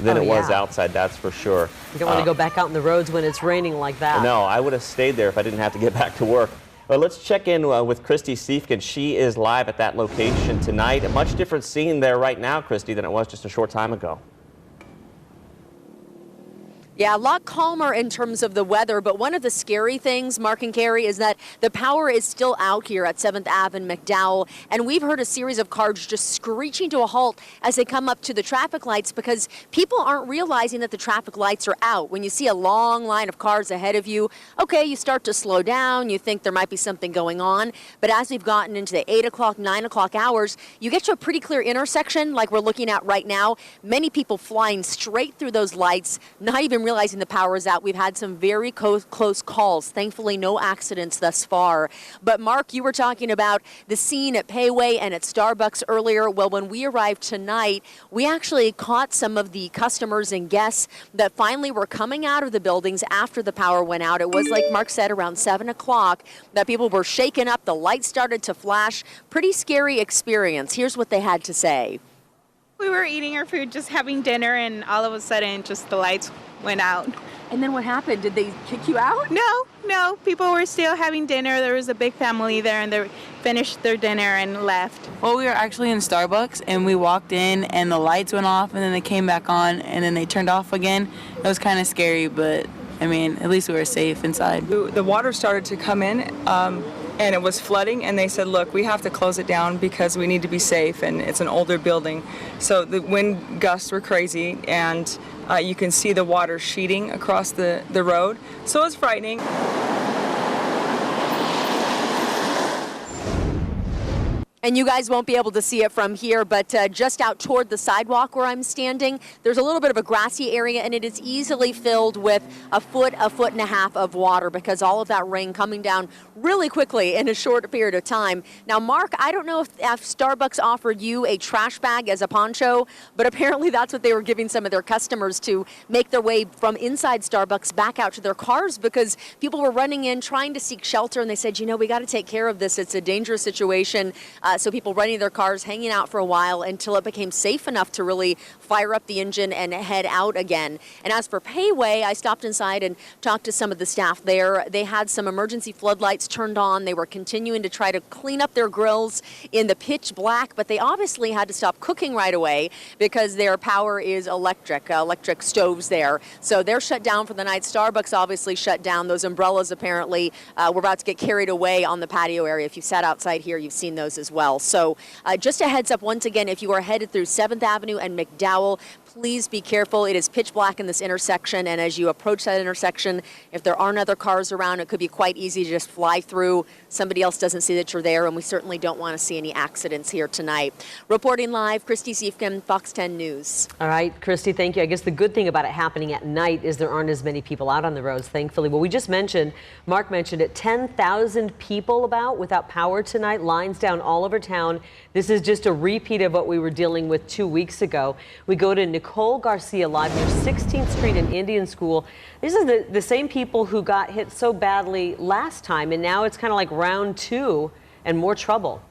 Speaker 7: than it was outside, that's for sure.
Speaker 6: You don't want to go back out in the roads when it's raining like that.
Speaker 7: No, I would have stayed there if I didn't have to get back to work. But let's check in with Christy Siefkin. She is live at that location tonight. A much different scene there right now, Christy, than it was just a short time ago.
Speaker 9: Yeah, a lot calmer in terms of the weather, but one of the scary things, Mark and Carrie, is that the power is still out here at 7th Ave and McDowell, and we've heard a series of cars just screeching to a halt as they come up to the traffic lights because people aren't realizing that the traffic lights are out. When you see a long line of cars ahead of you, okay, you start to slow down, you think there might be something going on, but as we've gotten into the 8 o'clock, 9 o'clock hours, you get to a pretty clear intersection like we're looking at right now. Many people flying straight through those lights, not even realizing the power is out. We've had some very close calls. Thankfully, no accidents thus far. But Mark, you were talking about the scene at Payway and at Starbucks earlier. Well, when we arrived tonight, we actually caught some of the customers and guests that finally were coming out of the buildings after the power went out. It was, like Mark said, around 7 o'clock that people were shaken up. The lights started to flash. Pretty scary experience. Here's what they had to say.
Speaker 10: We were eating our food, just having dinner, and all of a sudden, just the lights went out.
Speaker 9: And then what happened? Did they kick you out?
Speaker 10: No. People were still having dinner. There was a big family there, and they finished their dinner and left.
Speaker 11: Well, we were actually in Starbucks, and we walked in, and the lights went off, and then they came back on, and then they turned off again. It was kind of scary, but, I mean, at least we were safe inside.
Speaker 12: The water started to come in, and it was flooding, and they said, look, we have to close it down because we need to be safe, and it's an older building. So the wind gusts were crazy, and you can see the water sheeting across the road. So it's frightening.
Speaker 9: And you guys won't be able to see it from here, but just out toward the sidewalk where I'm standing, there's a little bit of a grassy area, and it is easily filled with a foot and a half of water because all of that rain coming down really quickly in a short period of time. Now, Mark, I don't know if Starbucks offered you a trash bag as a poncho, but apparently that's what they were giving some of their customers to make their way from inside Starbucks back out to their cars because people were running in trying to seek shelter, and they said, you know, we got to take care of this. It's a dangerous situation. So people running their cars, hanging out for a while until it became safe enough to really fire up the engine and head out again. And as for Payway, I stopped inside and talked to some of the staff there. They had some emergency floodlights turned on. They were continuing to try to clean up their grills in the pitch black, but they obviously had to stop cooking right away because their power is electric stoves there. So they're shut down for the night. Starbucks obviously shut down. Those umbrellas apparently were about to get carried away on the patio area. If you sat outside here, you've seen those as well. So just a heads up once again, if you are headed through 7th Avenue and McDowell, please be careful. It is pitch black in this intersection, and as you approach that intersection, if there aren't other cars around, it could be quite easy to just fly through. Somebody else doesn't see that you're there, and we certainly don't want to see any accidents here tonight. Reporting live, Christy Siefkin, Fox 10 News.
Speaker 6: All right, Christy, thank you. I guess the good thing about it happening at night is there aren't as many people out on the roads, thankfully. Well, we just mentioned, Mark mentioned it, 10,000 people about without power tonight, lines down all over town. This is just a repeat of what we were dealing with 2 weeks ago. We go to Nicole Garcia live near 16th Street and Indian School. This is the same people who got hit so badly last time, and now it's kind of like round two and more trouble.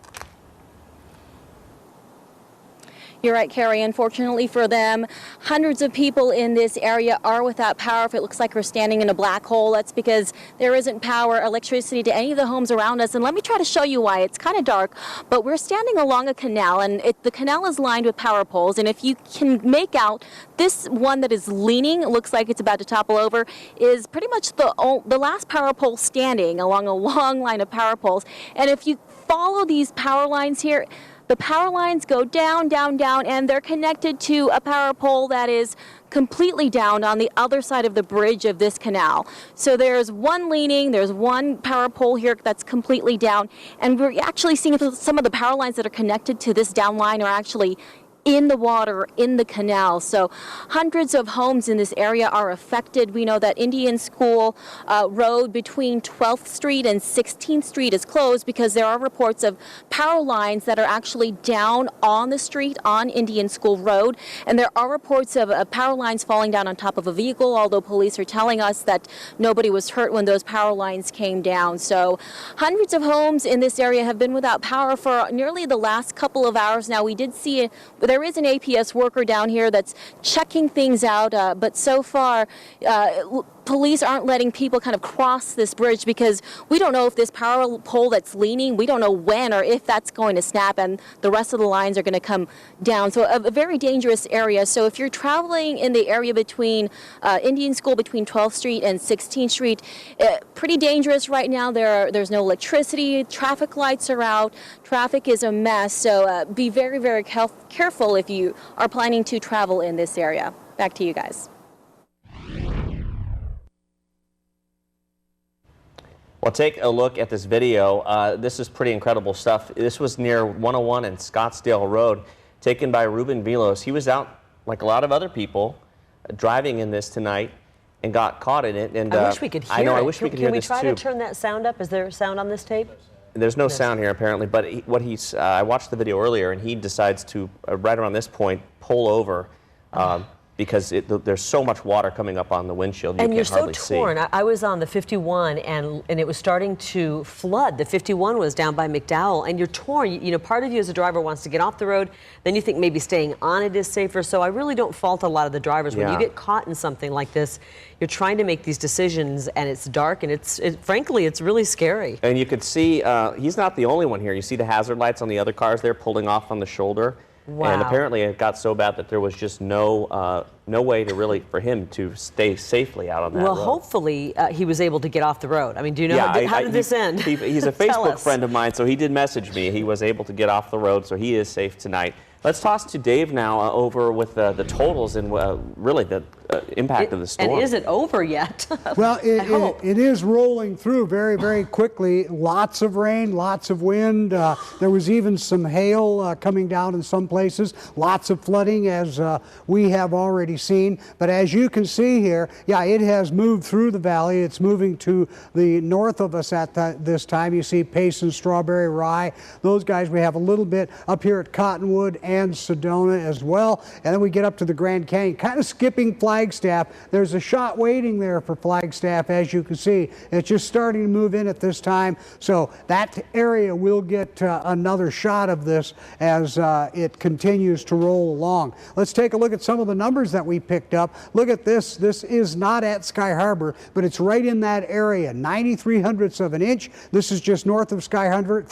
Speaker 13: You're right, Carrie. Unfortunately for them, hundreds of people in this area are without power. If it looks like we're standing in a black hole, that's because there isn't power, electricity to any of the homes around us. And let me try to show you why. It's kind of dark, but we're standing along a canal, and the canal is lined with power poles. And if you can make out, this one that is leaning, it looks like it's about to topple over, is pretty much the last power pole standing along a long line of power poles. And if you follow these power lines here, the power lines go down, down, down, and they're connected to a power pole that is completely down on the other side of the bridge of this canal. So there's one leaning, there's one power pole here that's completely down, and we're actually seeing some of the power lines that are connected to this down line are actually in the water, in the canal. So hundreds of homes in this area are affected. We know that Indian School Road between 12th Street and 16th Street is closed because there are reports of power lines that are actually down on the street on Indian School Road. And there are reports of power lines falling down on top of a vehicle, although police are telling us that nobody was hurt when those power lines came down. So hundreds of homes in this area have been without power for nearly the last couple of hours now. We did see there is an APS worker down here that's checking things out, but so far police aren't letting people kind of cross this bridge because we don't know if this power pole that's leaning, we don't know when or if that's going to snap and the rest of the lines are going to come down. So a very dangerous area. So if you're traveling in the area between Indian School, between 12th Street and 16th Street, pretty dangerous right now. There's no electricity, traffic lights are out, traffic is a mess. So be very, very careful if you are planning to travel in this area. Back to you guys.
Speaker 7: Well, take a look at this video. This is pretty incredible stuff. This was near 101 and Scottsdale Road, taken by Ruben Vilos. He was out, like a lot of other people, driving in this tonight and got caught in it. And
Speaker 6: I wish we could hear
Speaker 7: I know,
Speaker 6: it.
Speaker 7: I wish we could hear this too.
Speaker 6: Can we try to turn that sound up? Is there sound on this tape?
Speaker 7: There's no sound here apparently, but I watched the video earlier, and he decides to, right around this point, pull over. Because there's so much water coming up on the windshield, you
Speaker 6: and
Speaker 7: can
Speaker 6: you're
Speaker 7: hardly
Speaker 6: so torn.
Speaker 7: see.
Speaker 6: I was on the 51, and it was starting to flood. The 51 was down by McDowell, and you're torn. You know, part of you as a driver wants to get off the road. Then you think maybe staying on it is safer. So I really don't fault a lot of the drivers. When you get caught in something like this, you're trying to make these decisions, and it's dark, and frankly, it's really scary.
Speaker 7: And you could see he's not the only one here. You see the hazard lights on the other cars there pulling off on the shoulder.
Speaker 6: Wow.
Speaker 7: And apparently it got so bad that there was just no way to really, for him to stay safely out on that road.
Speaker 6: Well, hopefully he was able to get off the road. I mean, do you know, how did this end?
Speaker 7: He's a Facebook friend of mine, so he did message me. He was able to get off the road, so he is safe tonight. Let's toss to Dave now over with the totals and really the impact of the storm.
Speaker 6: And is it over yet?
Speaker 14: Well, it is rolling through very, very quickly. Lots of rain, lots of wind. There was even some hail coming down in some places. Lots of flooding, as we have already seen. But as you can see here, yeah, it has moved through the valley. It's moving to the north of us at this time. You see Payson, Strawberry, Rye. Those guys, we have a little bit up here at Cottonwood and Sedona as well. And then we get up to the Grand Canyon, kind of skipping Flagstaff. There's a shot waiting there for Flagstaff, as you can see. It's just starting to move in at this time. So that area will get another shot of this as it continues to roll along. Let's take a look at some of the numbers that we picked up. Look at this. This is not at Sky Harbor, but it's right in that area. 93 hundredths of an inch. This is just north of Sky Harbor,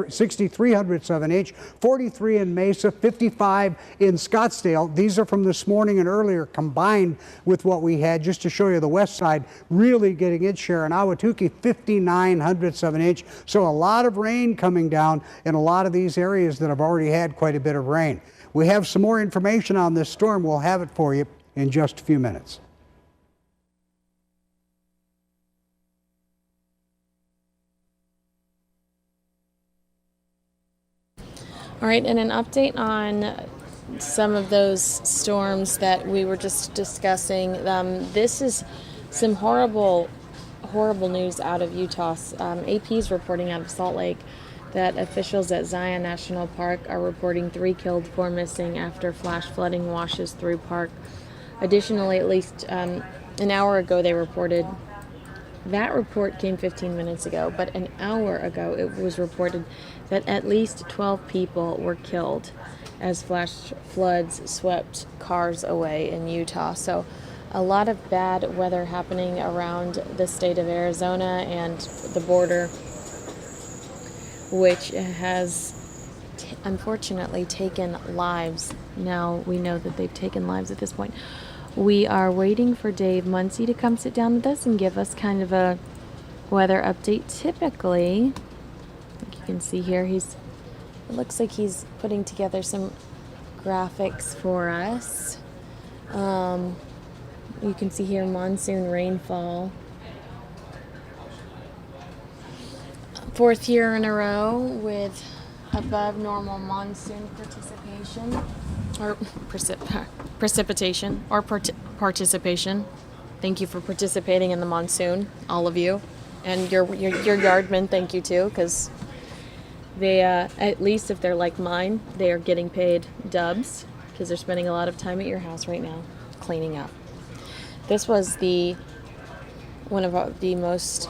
Speaker 14: 63 hundredths of an inch. 43 in Mesa, 55 in Scottsdale. These are from this morning and earlier combined with what we had, just to show you the west side really getting its share. In Ahwatukee, 59 hundredths of an inch. So a lot of rain coming down in a lot of these areas that have already had quite a bit of rain. We have some more information on this storm. We'll have it for you in just a few minutes.
Speaker 5: All right, and an update on some of those storms that we were just discussing. This is some horrible news out of Utah. AP is reporting out of Salt Lake that officials at Zion National Park are reporting 3 killed, 4 missing after flash flooding washes through park. Additionally, at least an hour ago, they reported, that report came 15 minutes ago, but an hour ago it was reported that at least 12 people were killed as flash floods swept cars away in Utah. So a lot of bad weather happening around the state of Arizona and the border, which has unfortunately taken lives. Now we know that they've taken lives at this point. We are waiting for Dave Muncie to come sit down with us and give us kind of a weather update. Typically, like you can see here, it looks like he's putting together some graphics for us. You can see here monsoon rainfall. 4th year in a row with above normal monsoon participation. or precipitation or participation. Thank you for participating in the monsoon, all of you, and your yardmen. Thank you too, because they at least if they're like mine, they are getting paid dubs because they're spending a lot of time at your house right now cleaning up. This was one of the most,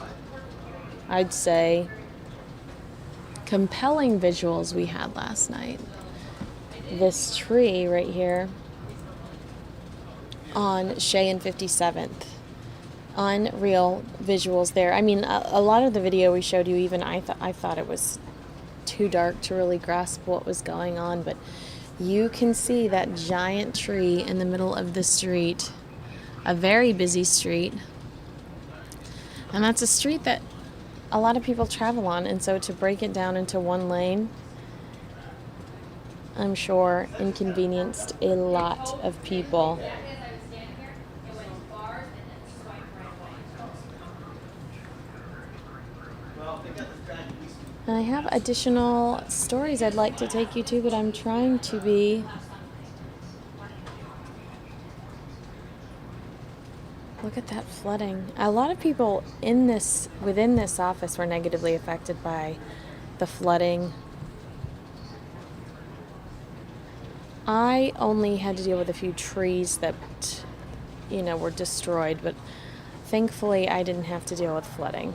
Speaker 5: I'd say, compelling visuals we had last night. This tree right here on Shea and 57th. Unreal visuals there. I mean, a lot of the video we showed you, even I thought it was too dark to really grasp what was going on, but you can see that giant tree in the middle of the street, a very busy street, and that's a street that a lot of people travel on, and so to break it down into one lane, I'm sure inconvenienced a lot of people. And I have additional stories I'd like to take you to, but I'm trying to be... Look at that flooding. A lot of people within this office were negatively affected by the flooding. I only had to deal with a few trees that, were destroyed, but thankfully I didn't have to deal with flooding.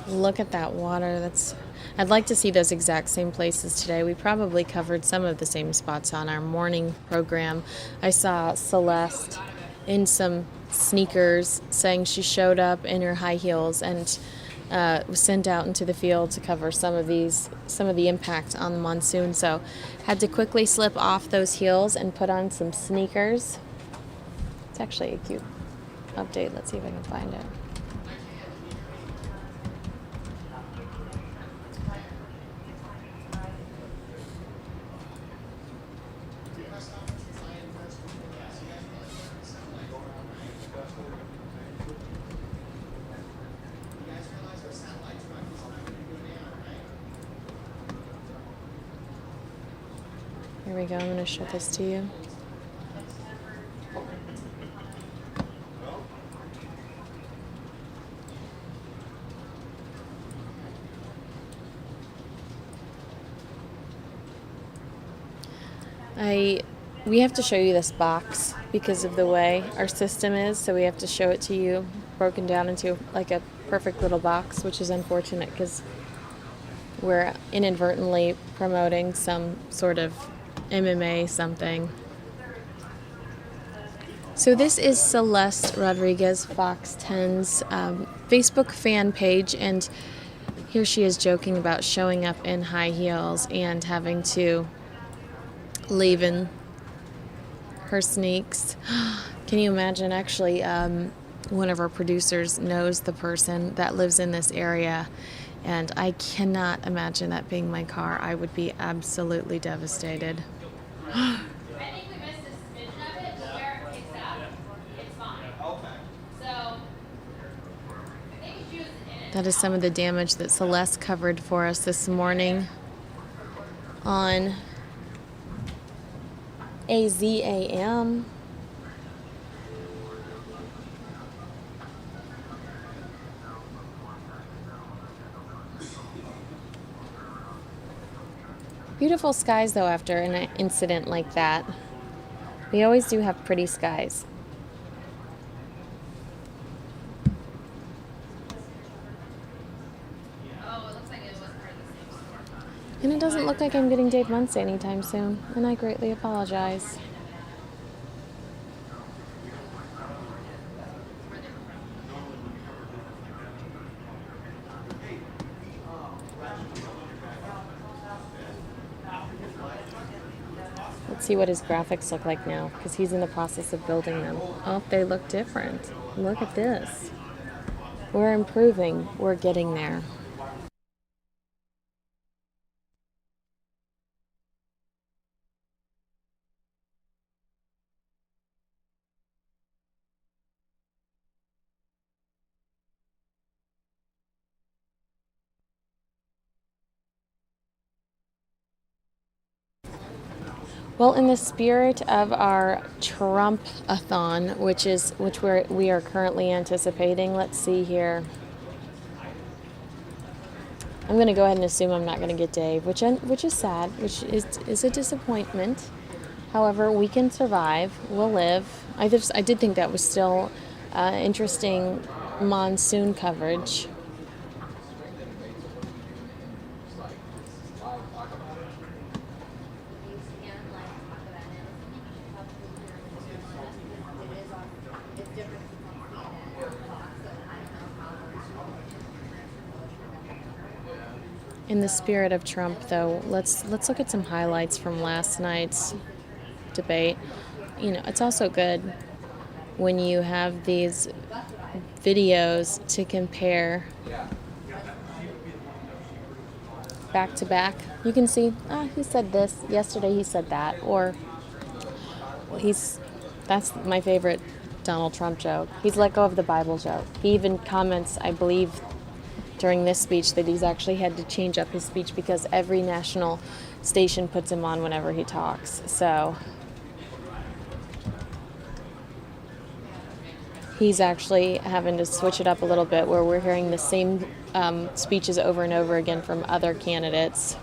Speaker 5: Look at that water. I'd like to see those exact same places today. We probably covered some of the same spots on our morning program. I saw Celeste in some sneakers saying she showed up in her high heels and was sent out into the field to cover some of the impact on the monsoon. So had to quickly slip off those heels and put on some sneakers. It's actually a cute update. Let's see if I can find it. Here we go, I'm going to show this to you. We have to show you this box because of the way our system is, so we have to show it to you broken down into like a perfect little box, which is unfortunate because we're inadvertently promoting some sort of MMA something. So this is Celeste Rodriguez, Fox10's Facebook fan page, and here she is joking about showing up in high heels and having to leave in her sneaks. Can you imagine? Actually, one of our producers knows the person that lives in this area, and I cannot imagine that being my car. I would be absolutely devastated.
Speaker 15: I think we missed a smidgen of it, but where it picks up, it's fine. Okay. So, I think she was in it.
Speaker 5: That is some of the damage that Celeste covered for us this morning on AZAM. Beautiful skies, though, after an incident like that. We always do have pretty skies. And it doesn't look like I'm getting Dave Muntz anytime soon, and I greatly apologize. Let's see what his graphics look like now, because he's in the process of building them. Oh, they look different. Look at this. We're improving. We're getting there. Well, in the spirit of our Trump-a-thon, which we are currently anticipating, let's see here. I'm going to go ahead and assume I'm not going to get Dave, which is sad, which is a disappointment. However, we can survive. We'll live. I did think that was still interesting monsoon coverage. In the spirit of Trump, though, let's look at some highlights from last night's debate. You know, it's also good when you have these videos to compare back to back. You can see, he said this, yesterday he said that, or that's my favorite Donald Trump joke. He's let go of the Bible joke. He even comments, I believe, during this speech that he's actually had to change up his speech because every national station puts him on whenever he talks. So he's actually having to switch it up a little bit, where we're hearing the same speeches over and over again from other candidates.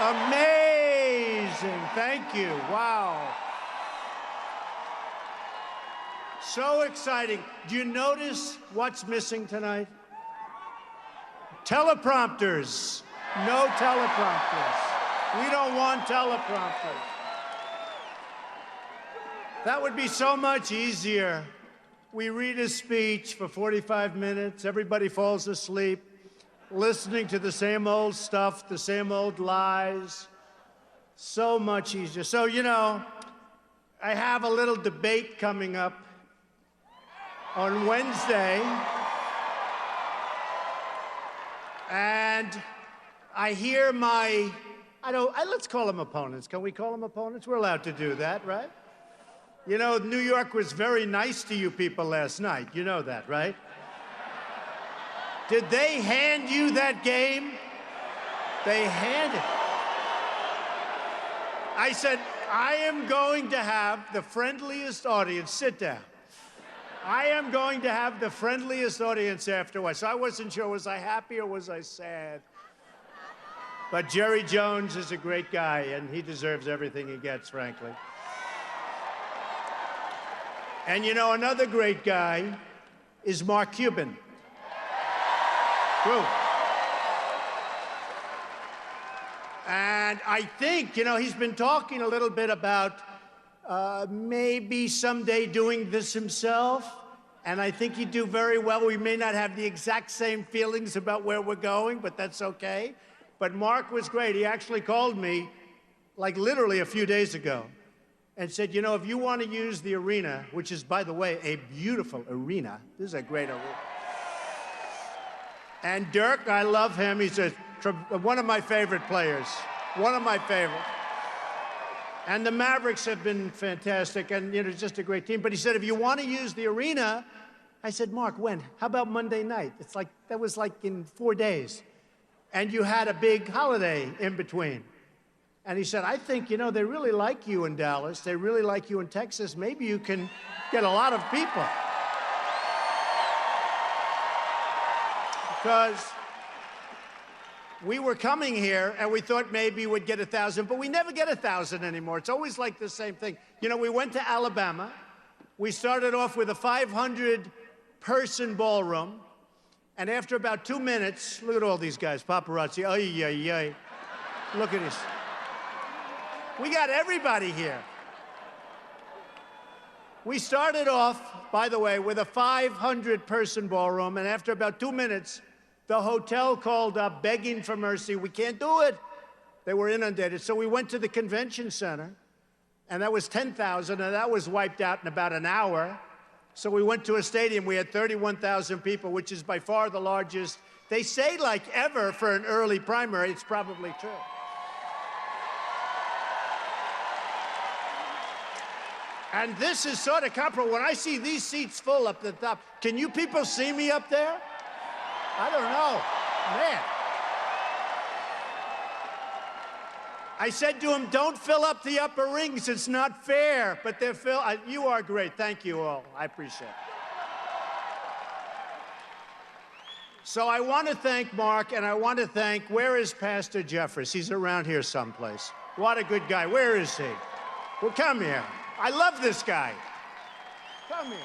Speaker 16: Amazing. Thank you. Wow. So exciting. Do you notice what's missing tonight? Teleprompters. No teleprompters. We don't want teleprompters. That would be so much easier. We read a speech for 45 minutes. Everybody falls asleep, listening to the same old stuff, the same old lies. So much easier. So, you know, I have a little debate coming up on Wednesday. And I hear let's call them opponents. Can we call them opponents? We're allowed to do that, right? You know, New York was very nice to you people last night. You know that, right? Did they hand you that game? They handed. I said, I am going to have the friendliest audience. Sit down. I am going to have the friendliest audience afterwards. So I wasn't sure, was I happy or was I sad? But Jerry Jones is a great guy, and he deserves everything he gets, frankly. And you know, another great guy is Mark Cuban. True. And I think, you know, he's been talking a little bit about maybe someday doing this himself. And I think he'd do very well. We may not have the exact same feelings about where we're going, but that's okay. But Mark was great. He actually called me, like literally a few days ago, and said, you know, if you want to use the arena, which is, by the way, a beautiful arena. This is a great arena. And Dirk, I love him. He's one of my favorite players. One of my favorites. And the Mavericks have been fantastic, and you know, it's just a great team. But he said, if you want to use the arena, I said, Mark, when? How about Monday night? It's like, that was like in 4 days. And you had a big holiday in between. And he said, I think, you know, they really like you in Dallas. They really like you in Texas. Maybe you can get a lot of people. because we were coming here and we thought maybe we'd get 1,000, but we never get 1,000 anymore. It's always like the same thing. You know, we went to Alabama. We started off with a 500-person ballroom, and after about 2 minutes, look at all these guys, paparazzi, ay, ay, ay. Look at this. We got everybody here. We started off, by the way, with a 500-person ballroom, and after about 2 minutes, the hotel called up begging for mercy. We can't do it. They were inundated. So we went to the convention center, and that was 10,000, and that was wiped out in about an hour. So we went to a stadium. We had 31,000 people, which is by far the largest. They say like ever for an early primary. It's probably true. And this is sort of comparable. When I see these seats full up the top, can you people see me up there? I don't know, man. I said to him, don't fill up the upper rings. It's not fair, but they're filled. You are great. Thank you all. I appreciate it. So I want to thank Mark, and I want to thank, where is Pastor Jeffress? He's around here someplace. What a good guy. Where is he? Well, come here. I love this guy. Come here.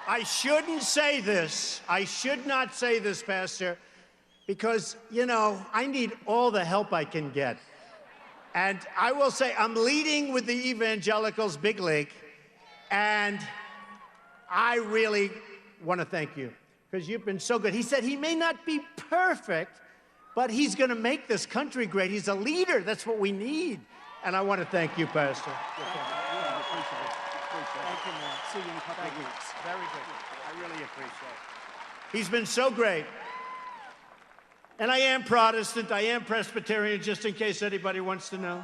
Speaker 16: I shouldn't say this. I should not say this, Pastor, because, you know, I need all the help I can get. And I will say I'm leading with the evangelicals big league, and I really want to thank you because you've been so good. He said he may not be perfect, but he's going to make this country great. He's a leader. That's what we need. And I want to thank you, Pastor. Thank you, man. See you in a couple of weeks. Very good. I really appreciate it. He's been so great. And I am Protestant. I am Presbyterian, just in case anybody wants to know.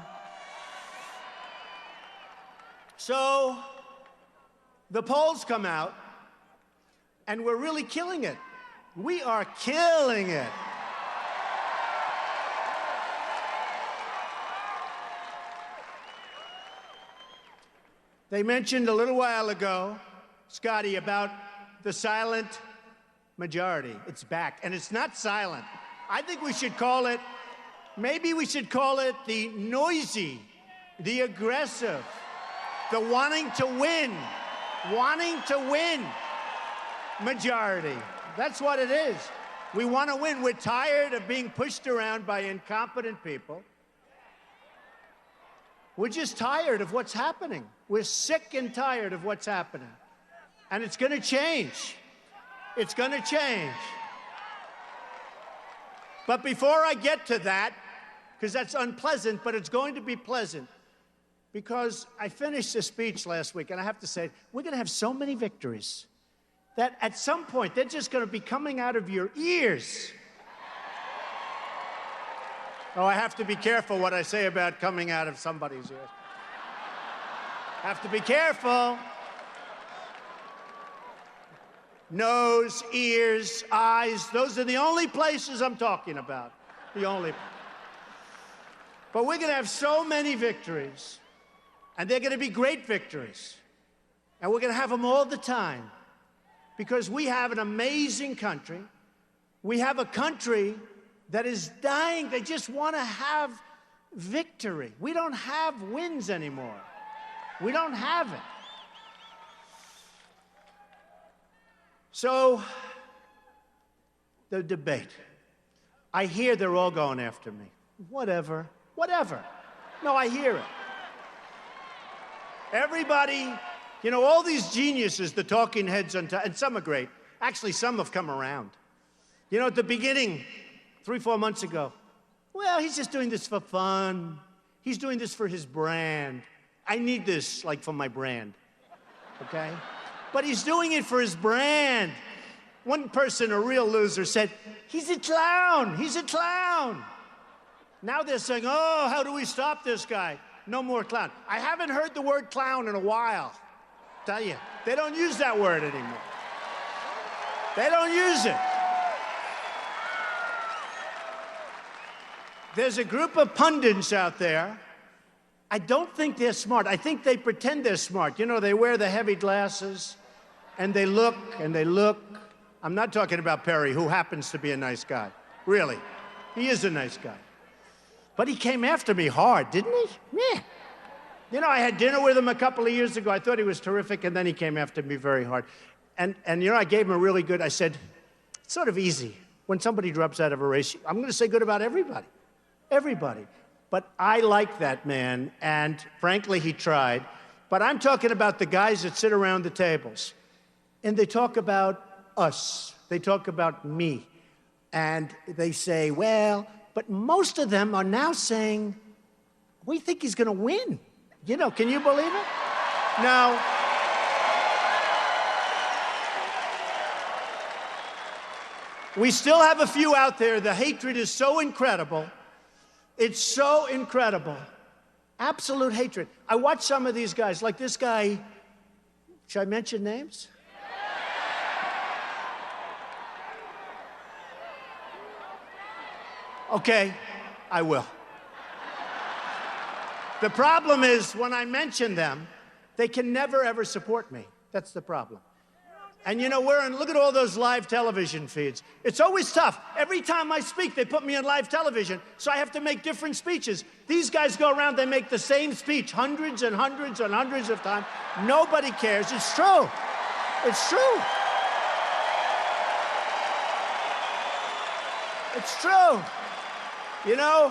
Speaker 16: So the polls come out, and we're really killing it. We are killing it. They mentioned a little while ago, Scotty, about the silent majority. It's back, and it's not silent. I think we should call it, maybe we should call it the noisy, the aggressive, the wanting to win majority. That's what it is. We want to win. We're tired of being pushed around by incompetent people. We're just tired of what's happening. We're sick and tired of what's happening. And it's going to change. It's going to change. But before I get to that, because that's unpleasant, but it's going to be pleasant, because I finished a speech last week, and I have to say, we're going to have so many victories that at some point, they're just going to be coming out of your ears. Oh, I have to be careful what I say about coming out of somebody's ears. Have to be careful. Nose, ears, eyes, those are the only places I'm talking about. The only. But we're going to have so many victories, and they're going to be great victories. And we're going to have them all the time, because we have an amazing country. We have a country that is dying. They just want to have victory. We don't have wins anymore. We don't have it. So, the debate. I hear they're all going after me. Whatever. No, I hear it. Everybody, you know, all these geniuses, the talking heads, and some are great. Actually, some have come around. You know, at the beginning, 3-4 months ago, well, he's just doing this for fun. He's doing this for his brand. I need this, like, for my brand, okay? But he's doing it for his brand. One person, a real loser, said, he's a clown. Now they're saying, oh, how do we stop this guy? No more clown. I haven't heard the word clown in a while. Tell you, they don't use that word anymore. They don't use it. There's a group of pundits out there I don't think they're smart. I think they pretend they're smart. You know, they wear the heavy glasses, and they look, and they look. I'm not talking about Perry, who happens to be a nice guy. Really. He is a nice guy. But he came after me hard, didn't he? Yeah. You know, I had dinner with him a couple of years ago. I thought he was terrific, and then he came after me very hard. And you know, I gave him a really good, I said, it's sort of easy. When somebody drops out of a race, I'm going to say good about everybody. Everybody. But I like that man, and frankly, he tried. But I'm talking about the guys that sit around the tables, and they talk about us. They talk about me. And they say, well, but most of them are now saying, we think he's going to win. You know, can you believe it? Now, we still have a few out there. The hatred is so incredible. It's so incredible. Absolute hatred. I watch some of these guys, like this guy. Should I mention names? Okay, I will. The problem is, when I mention them, they can never, ever support me. That's the problem. And you know, look at all those live television feeds. It's always tough. Every time I speak, they put me on live television, so I have to make different speeches. These guys go around, they make the same speech hundreds and hundreds and hundreds of times. Nobody cares. It's true. It's true. It's true. You know,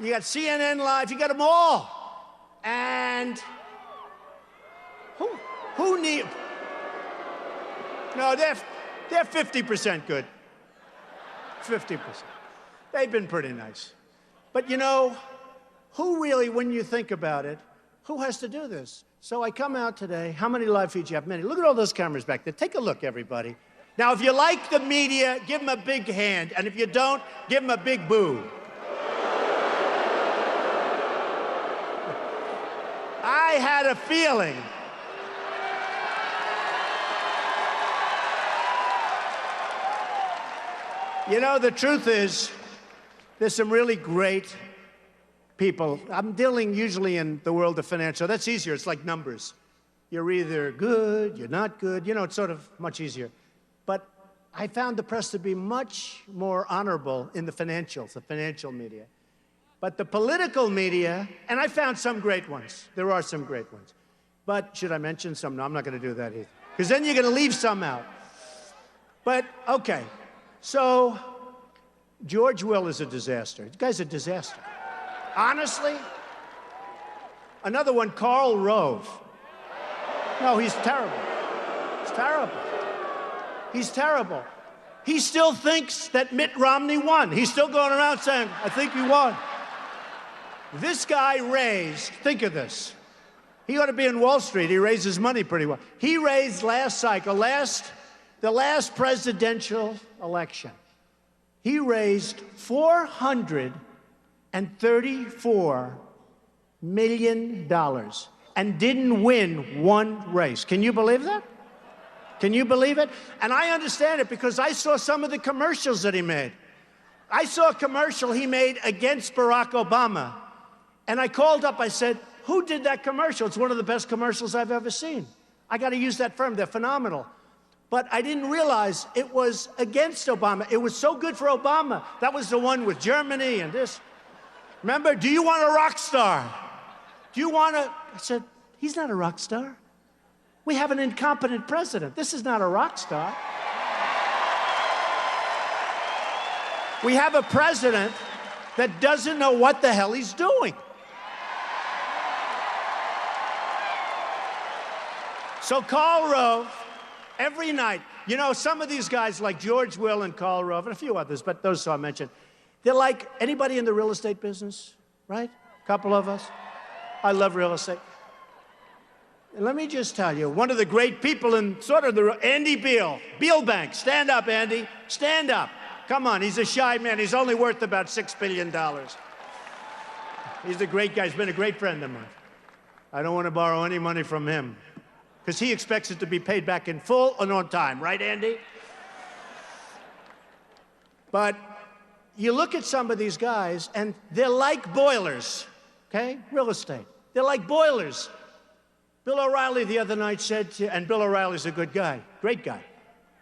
Speaker 16: you got CNN Live, you got them all. And who need... No, they're 50% good. 50%. They've been pretty nice. But you know, who really, when you think about it, who has to do this? So I come out today. How many live feeds you have? Many. Look at all those cameras back there. Take a look, everybody. Now, if you like the media, give them a big hand. And if you don't, give them a big boo. I had a feeling. You know, the truth is, there's some really great people. I'm dealing usually in the world of financial. That's easier. It's like numbers. You're either good, you're not good. You know, it's sort of much easier. But I found the press to be much more honorable in the financial media. But the political media, and I found some great ones. There are some great ones. But should I mention some? No, I'm not going to do that either. Because then you're going to leave some out. But, okay. So, George Will is a disaster. The guy's a disaster. Honestly. Another one, Karl Rove. No, he's terrible. He's terrible. He's terrible. He still thinks that Mitt Romney won. He's still going around saying, I think he won. This guy raised, think of this. He ought to be in Wall Street. He raises money pretty well. He raised last cycle, the last presidential election. He raised $434 million and didn't win one race. Can you believe that? Can you believe it? And I understand it because I saw some of the commercials that he made. I saw a commercial he made against Barack Obama. And I called up, I said, who did that commercial? It's one of the best commercials I've ever seen. I got to use that firm. They're phenomenal. But I didn't realize it was against Obama. It was so good for Obama. That was the one with Germany and this. Remember, do you want a rock star? Do you want a... I said, he's not a rock star. We have an incompetent president. This is not a rock star. We have a president that doesn't know what the hell he's doing. So Karl Rove, every night, you know, some of these guys like George Will and Karl Rove and a few others, but those I mentioned, they're like anybody in the real estate business, right? A couple of us. I love real estate. And let me just tell you, one of the great people in sort of Andy Beal Bank. Stand up, Andy. Stand up. Come on, he's a shy man. He's only worth about $6 billion. He's a great guy. He's been a great friend of mine. I don't want to borrow any money from him because he expects it to be paid back in full and on time. Right, Andy? But you look at some of these guys, and they're like boilers. okay? Real estate. They're like boilers. Bill O'Reilly the other night said, and Bill O'Reilly's a good guy, great guy.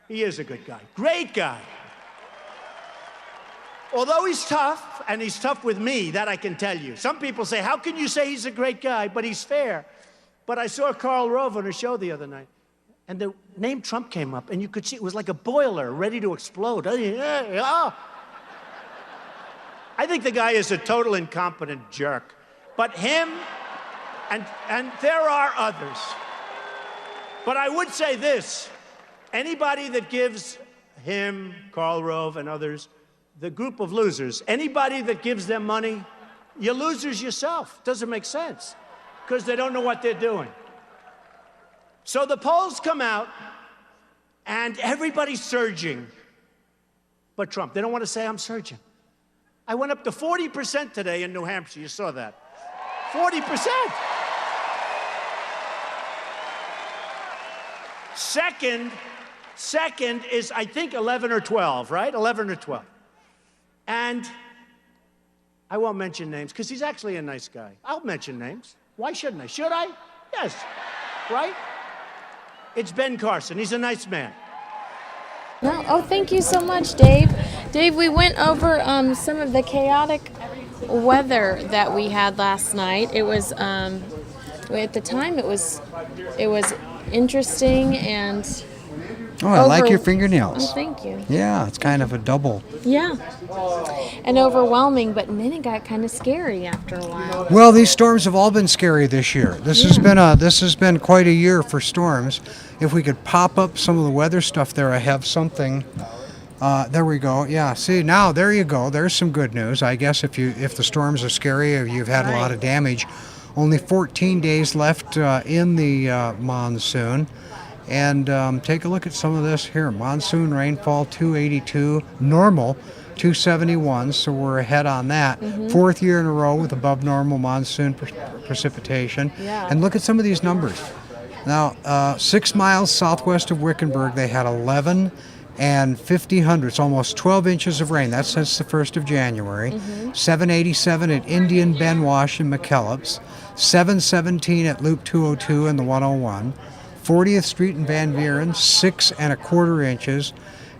Speaker 16: He is a good guy, great guy. Although he's tough, and he's tough with me, that I can tell you. Some people say, how can you say he's a great guy, but he's fair? But I saw Karl Rove on a show the other night, and the name Trump came up, and you could see it was like a boiler ready to explode. I think the guy is a total incompetent jerk. But him, and there are others. But I would say this, anybody that gives him, Karl Rove, and others, the group of losers, anybody that gives them money, you're losers yourself. Doesn't make sense, because they don't know what they're doing. So the polls come out, and everybody's surging, but Trump. They don't want to say, I'm surging. I went up to 40% today in New Hampshire. You saw that. 40%. Second is, I think, 11 or 12, right? 11 or 12. And I won't mention names, because he's actually a nice guy. I'll mention names. Why shouldn't I? Should I? Yes. Right? It's Ben Carson. He's a nice man.
Speaker 5: No, oh, thank you so much, Dave. Dave, we went over some of the chaotic weather that we had last night. It was, at the time, it was interesting and...
Speaker 17: Oh, I like your fingernails.
Speaker 5: Oh, thank you.
Speaker 17: Yeah, it's kind of a double.
Speaker 5: Yeah. And overwhelming, but then it got kind of scary after a while.
Speaker 17: Well, these storms have all been scary this year. This has been quite a year for storms. If we could pop up some of the weather stuff there, I have something. There we go. Yeah, see, now there you go. There's some good news. I guess if the storms are scary, or you've had a lot of damage, only 14 days left in the monsoon. And take a look at some of this here. Monsoon rainfall 282, normal 271, so we're ahead on that. Fourth year in a row with above normal monsoon precipitation.
Speaker 5: Yeah.
Speaker 17: And look at some of these numbers. Now, 6 miles southwest of Wickenburg, they had 11 and 50 hundredths, almost 12 inches of rain. That's since the 1st of January. 787 at Indian Bend Wash and McKellips. 717 at Loop 202 and the 101. 40th Street in Van Buren, 6 1/4 inches,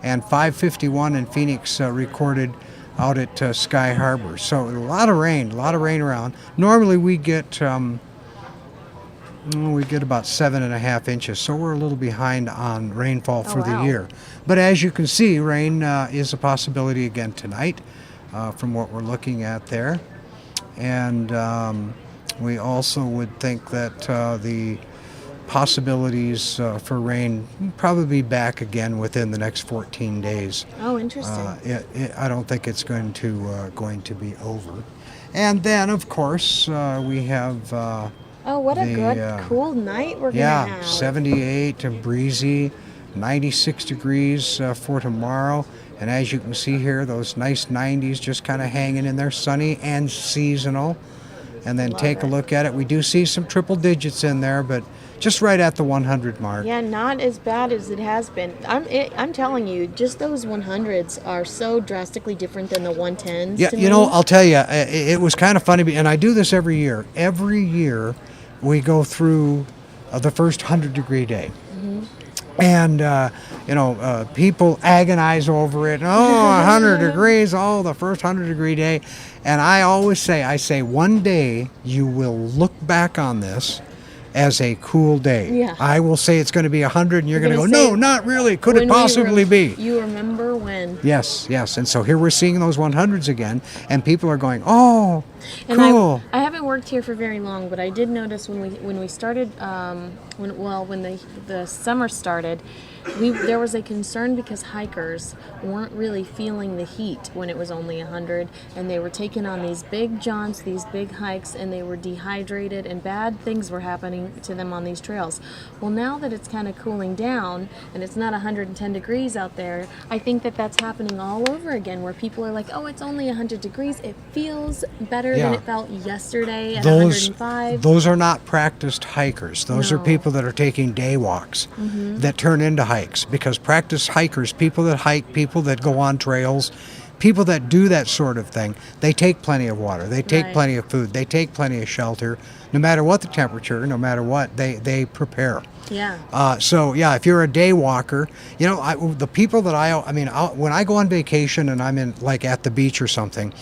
Speaker 17: and 551 in Phoenix recorded out at Sky Harbor. So a lot of rain around. Normally we get about 7.5 inches, so we're a little behind on rainfall for the year. But as you can see, rain is a possibility again tonight, from what we're looking at there. And we also would think that the possibilities for rain probably be back again within the next 14 days.
Speaker 5: Oh, interesting.
Speaker 17: I don't think it's going to be over. And then, of course, we have.
Speaker 5: Oh, what a good, cool night we're gonna have. 78
Speaker 17: and breezy, 96 degrees for tomorrow. And as you can see here, those nice 90s just kind of hanging in there, sunny and seasonal. And then take a look at it. We do see some triple digits in there, but just right at the 100 mark.
Speaker 5: Yeah, not as bad as it has been. I'm telling you, just those 100s are so drastically different than the 110s.
Speaker 17: Yeah, you know, I'll tell you, it was kind of funny, and I do this every year. Every year, we go through the first 100-degree day. And, people agonize over it. Oh, 100 degrees, the first 100-degree day. And I always say, one day you will look back on this as a cool day.
Speaker 5: Yeah.
Speaker 17: I will say it's going to be 100, and you're going to go, no, not really. Could it possibly be?
Speaker 5: You remember when?
Speaker 17: Yes. And so here we're seeing those 100s again, and people are going, oh,
Speaker 5: and
Speaker 17: cool.
Speaker 5: I haven't worked here for very long, but I did notice when we started, when the summer started, there was a concern because hikers weren't really feeling the heat when it was only 100, and they were taking on these big jaunts, these big hikes, and they were dehydrated, and bad things were happening to them on these trails. Well, now that it's kind of cooling down and it's not 110 degrees out there, I think that that's happening all over again, where people are like, oh, it's only 100 degrees. It feels better than it felt yesterday at 105.
Speaker 17: Those are not practiced hikers. Those are people that are taking day walks that turn into hikes, because practiced hikers, people that hike, people that go on trails, people that do that sort of thing, they take plenty of water, they take
Speaker 5: Right.
Speaker 17: plenty of food, they take plenty of shelter. No matter what the temperature, no matter what, they prepare.
Speaker 5: Yeah.
Speaker 17: So yeah, if you're a day walker, you know, the people that when I go on vacation and I'm in like at the beach or something,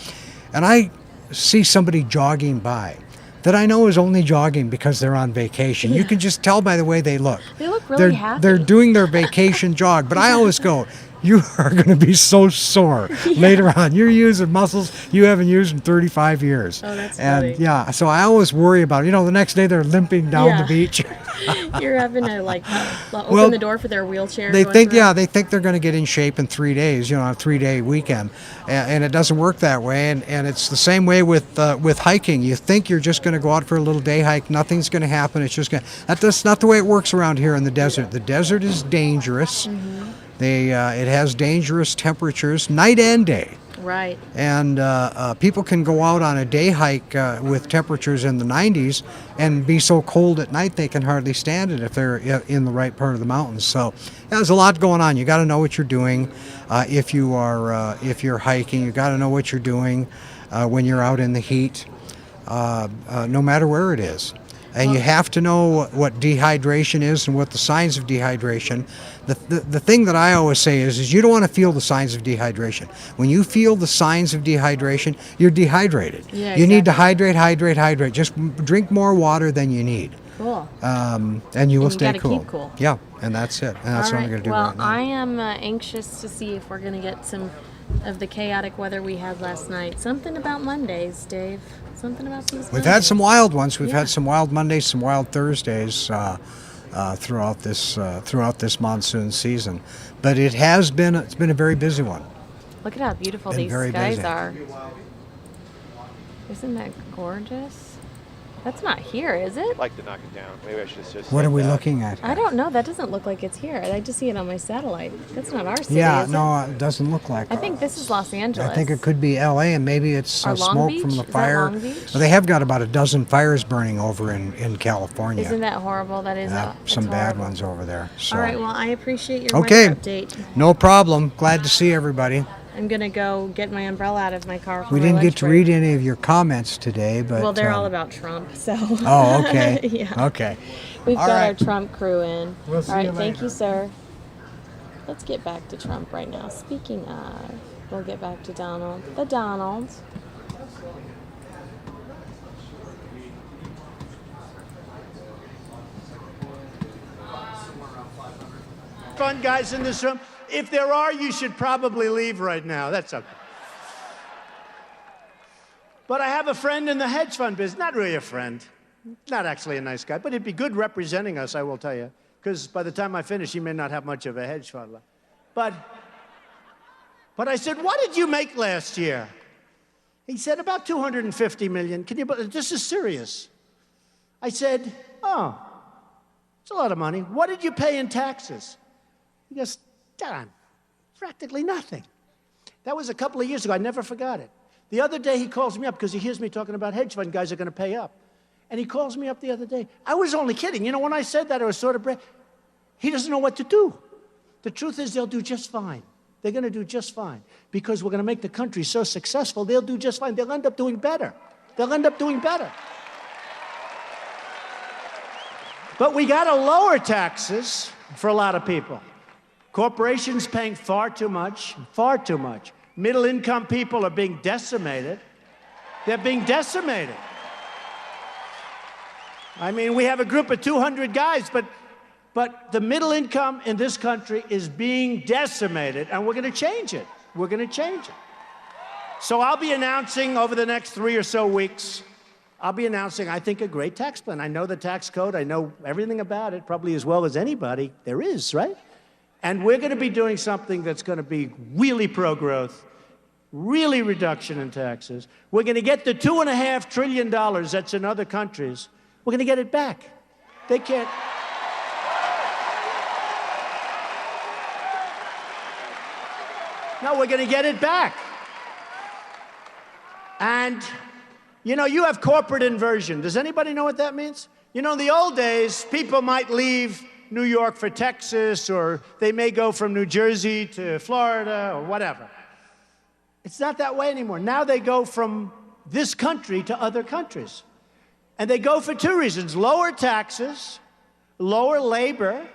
Speaker 17: and I see somebody jogging by, that I know is only jogging because they're on vacation. You can just tell by the way they look.
Speaker 5: They look really happy.
Speaker 17: They're doing their vacation jog, but I always go, you are going to be so sore later on. You're using muscles you haven't used in 35 years.
Speaker 5: Oh, that's
Speaker 17: and
Speaker 5: funny.
Speaker 17: yeah, so I always worry about it. You know, the next day they're limping down the beach.
Speaker 5: You're having to like open
Speaker 17: Well,
Speaker 5: the door for their wheelchair.
Speaker 17: They
Speaker 5: going
Speaker 17: think,
Speaker 5: through.
Speaker 17: they think they're going to get in shape in 3 days, you know, on a 3-day weekend, and it doesn't work that way. And it's the same way with hiking. You think you're just going to go out for a little day hike, nothing's going to happen. It's just going. That's not the way it works around here in the desert. The desert is dangerous. It has dangerous temperatures, night and day.
Speaker 5: Right.
Speaker 17: And people can go out on a day hike with temperatures in the 90s and be so cold at night they can hardly stand it if they're in the right part of the mountains. So there's a lot going on. You got to know what you're doing if you're hiking. You got to know what you're doing when you're out in the heat, no matter where it is. And you have to know what dehydration is and what the signs of dehydration. The thing that I always say is you don't want to feel the signs of dehydration. When you feel the signs of dehydration, you're dehydrated.
Speaker 5: Yeah,
Speaker 17: You need to
Speaker 5: exactly.
Speaker 17: hydrate. Just drink more water than you need.
Speaker 5: Cool.
Speaker 17: And you will
Speaker 5: And you
Speaker 17: stay
Speaker 5: gotta
Speaker 17: cool.
Speaker 5: keep cool.
Speaker 17: Yeah, and that's it. And that's
Speaker 5: All
Speaker 17: what
Speaker 5: right.
Speaker 17: I'm going to do
Speaker 5: well,
Speaker 17: right now.
Speaker 5: I am anxious to see if we're going to get some of the chaotic weather we had last night. Something about Mondays, Dave. Something about these
Speaker 17: We've had some wild ones. We've
Speaker 5: Yeah.
Speaker 17: had some wild Mondays, some wild Thursdays throughout this monsoon season. But it's been a very busy one.
Speaker 5: Look at how beautiful
Speaker 17: Been
Speaker 5: these
Speaker 17: very
Speaker 5: skies
Speaker 17: busy.
Speaker 5: are. Isn't that gorgeous? That's not here, is it?
Speaker 18: I'd like to knock it down. Maybe I should just.
Speaker 17: What
Speaker 18: said
Speaker 17: are we
Speaker 18: that.
Speaker 17: looking at?
Speaker 5: I don't know. That doesn't look like it's here. I just see it on my satellite. That's not our city,
Speaker 17: Yeah,
Speaker 5: is it?
Speaker 17: no, it doesn't look like
Speaker 5: I think this is Los Angeles.
Speaker 17: I think it could be L.A. and maybe it's
Speaker 5: Or Long
Speaker 17: smoke
Speaker 5: Beach?
Speaker 17: from the
Speaker 5: Is that
Speaker 17: fire.
Speaker 5: Long Beach?
Speaker 17: Well, they have got about a dozen fires burning over in California.
Speaker 5: Isn't that horrible? That is
Speaker 17: Some
Speaker 5: it's
Speaker 17: bad
Speaker 5: horrible.
Speaker 17: ones over there. So.
Speaker 5: All right. Well, I appreciate your
Speaker 17: Okay,
Speaker 5: weather update.
Speaker 17: no problem. Glad to see everybody.
Speaker 5: I'm gonna go get my umbrella out of my car. For
Speaker 17: We
Speaker 5: my
Speaker 17: didn't
Speaker 5: lunch
Speaker 17: get to
Speaker 5: break.
Speaker 17: read any of your comments today, but
Speaker 5: Well, they're all about Trump, so.
Speaker 17: Oh, okay.
Speaker 5: Yeah.
Speaker 17: Okay.
Speaker 5: We've
Speaker 17: All
Speaker 5: got our
Speaker 17: right.
Speaker 5: Trump crew in.
Speaker 17: We'll see
Speaker 5: all right,
Speaker 17: you
Speaker 5: thank
Speaker 17: later.
Speaker 5: you, sir. Let's get back to Trump right now. Speaking of, we'll get back to Donald. The Donald.
Speaker 16: Fun guys in this room. If there are, you should probably leave right now. That's okay. But I have a friend in the hedge fund business. Not really a friend. Not actually a nice guy, but he'd be good representing us, I will tell you. Because by the time I finish, he may not have much of a hedge fund left. But I said, what did you make last year? He said, about 250 million. Can you, this is serious. I said, oh, it's a lot of money. What did you pay in taxes? He goes, Don, practically nothing. That was a couple of years ago. I never forgot it. The other day, he calls me up because he hears me talking about hedge fund guys are going to pay up. And he calls me up the other day. I was only kidding. You know, when I said that, I was sort of he doesn't know what to do. The truth is they'll do just fine. They're going to do just fine because we're going to make the country so successful, they'll do just fine. They'll end up doing better. They'll end up doing better. But we got to lower taxes for a lot of people. Corporations paying far too much, far too much. Middle-income people are being decimated. They're being decimated. I mean, we have a group of 200 guys, but the middle income in this country is being decimated, and we're going to change it. We're going to change it. So I'll be announcing over the next 3 or so weeks, I'll be announcing, I think, a great tax plan. I know the tax code. I know everything about it, probably as well as anybody there is, right? And we're going to be doing something that's going to be really pro-growth, really reduction in taxes. We're going to get the $2.5 trillion that's in other countries. We're going to get it back. They can't. No, we're going to get it back. And, you know, you have corporate inversion. Does anybody know what that means? You know, in the old days, people might leave New York for Texas, or they may go from New Jersey to Florida, or whatever. It's not that way anymore. Now they go from this country to other countries. And they go for two reasons: lower taxes, lower labor,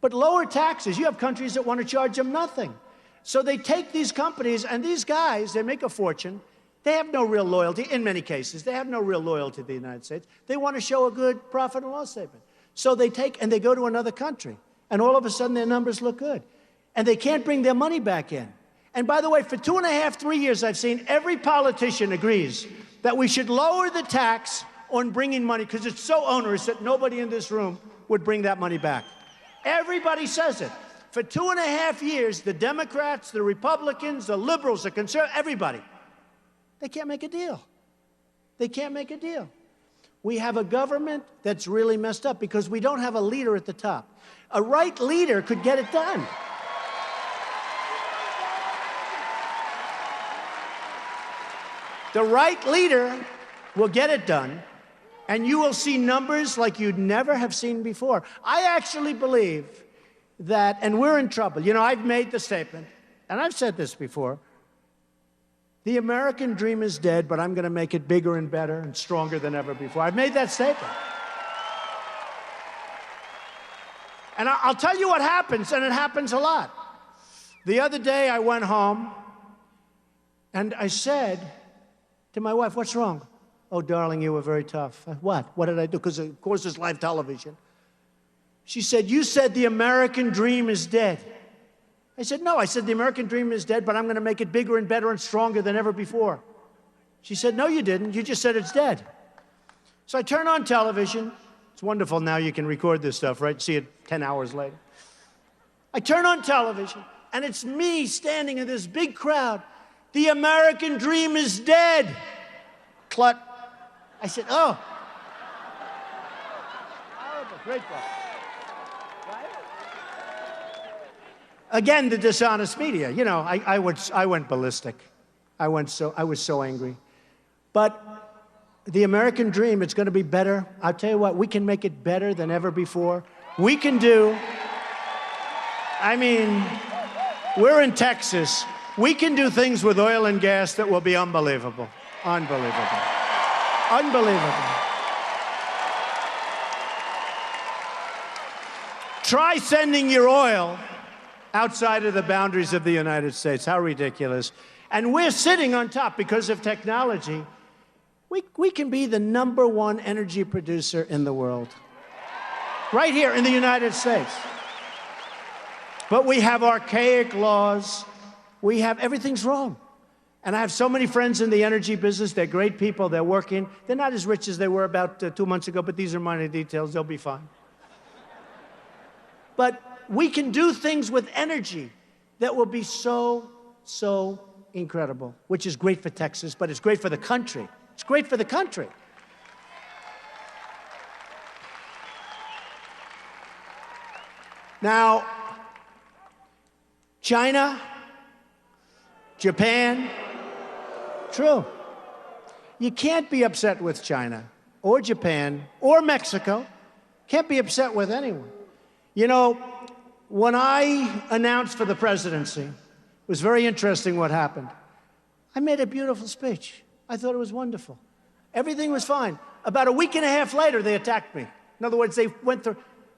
Speaker 16: but lower taxes. You have countries that want to charge them nothing. So they take these companies, and these guys, they make a fortune. They have no real loyalty, in many cases. They have no real loyalty to the United States. They want to show a good profit and loss statement. So they take and they go to another country, and all of a sudden their numbers look good. And they can't bring their money back in. And by the way, for 2.5, 3 years, I've seen every politician agrees that we should lower the tax on bringing money because it's so onerous that nobody in this room would bring that money back. Everybody says it. For 2.5 years, the Democrats, the Republicans, the liberals, the conservatives, everybody, they can't make a deal. They can't make a deal. We have a government that's really messed up because we don't have a leader at the top. A right leader could get it done. The right leader will get it done, and you will see numbers like you'd never have seen before. I actually believe that, and we're in trouble. You know, I've made the statement, and I've said this before, the American dream is dead, but I'm going to make it bigger and better and stronger than ever before. I've made that statement. And I'll tell you what happens, and it happens a lot. The other day I went home, and I said to my wife, "What's wrong?" "Oh, darling, you were very tough." "What? What did I do?" Because, of course, it's live television. She said, "You said the American dream is dead." I said, "No, I said the American dream is dead, but I'm going to make it bigger and better and stronger than ever before." She said, "No, you didn't. You just said it's dead." So I turn on television. It's wonderful now you can record this stuff, right? See it 10 hours later. I turn on television, and it's me standing in this big crowd. "The American dream is dead." Cluck. I said, "Oh." Horrible, great book. Again, the dishonest media. You know, I went ballistic. I was so angry. But the American dream, it's going to be better. I'll tell you what, we can make it better than ever before. We can do, I mean, we're in Texas. We can do things with oil and gas that will be unbelievable. Unbelievable. Unbelievable. Try sending your oil outside of the boundaries of the United States. How ridiculous. And we're sitting on top because of technology. We can be the #1 energy producer in the world. Right here in the United States. But we have archaic laws. We have, everything's wrong. And I have so many friends in the energy business. They're great people. They're working. They're not as rich as they were about 2 months ago, but these are minor details. They'll be fine. But we can do things with energy that will be so, so incredible, which is great for Texas, but it's great for the country. It's great for the country. Now, China, Japan, true. You can't be upset with China or Japan or Mexico. Can't be upset with anyone. You know, when I announced for the presidency, it was very interesting what happened. I made a beautiful speech. I thought it was wonderful. Everything was fine. About a week and a half later, they attacked me. In other words, they went through,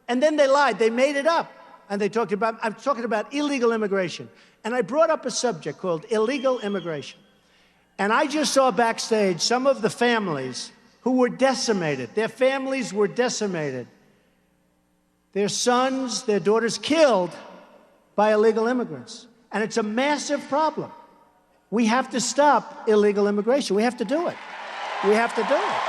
Speaker 16: and then they lied. They made it up. And they talked about, I'm talking about illegal immigration. And I brought up a subject called illegal immigration. And I just saw backstage some of the families who were decimated. Their families were decimated. Their sons, their daughters killed by illegal immigrants. And it's a massive problem. We have to stop illegal immigration. We have to do it. We have to do it.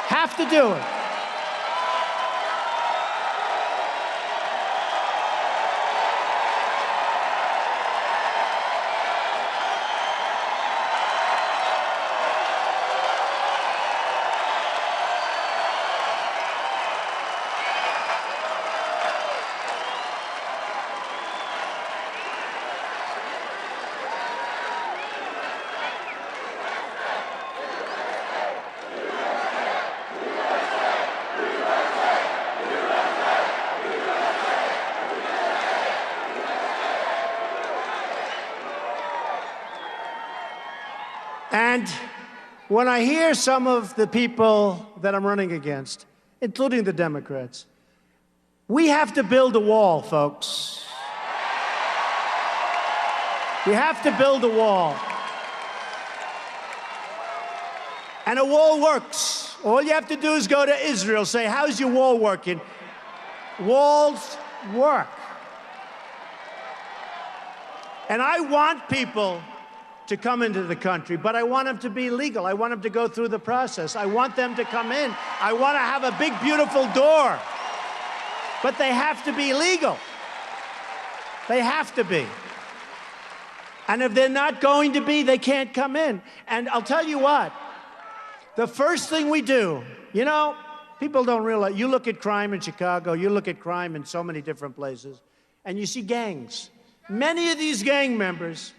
Speaker 16: Have to do it. And when I hear some of the people that I'm running against, including the Democrats, we have to build a wall, folks. We have to build a wall. And a wall works. All you have to do is go to Israel, say, how's your wall working? Walls work. And I want people to come into the country, but I want them to be legal. I want them to go through the process. I want them to come in. I want to have a big, beautiful door. But they have to be legal. They have to be. And if they're not going to be, they can't come in. And I'll tell you what, the first thing we do, you know, people don't realize, you look at crime in Chicago, you look at crime in so many different places, and you see gangs. Many of these gang members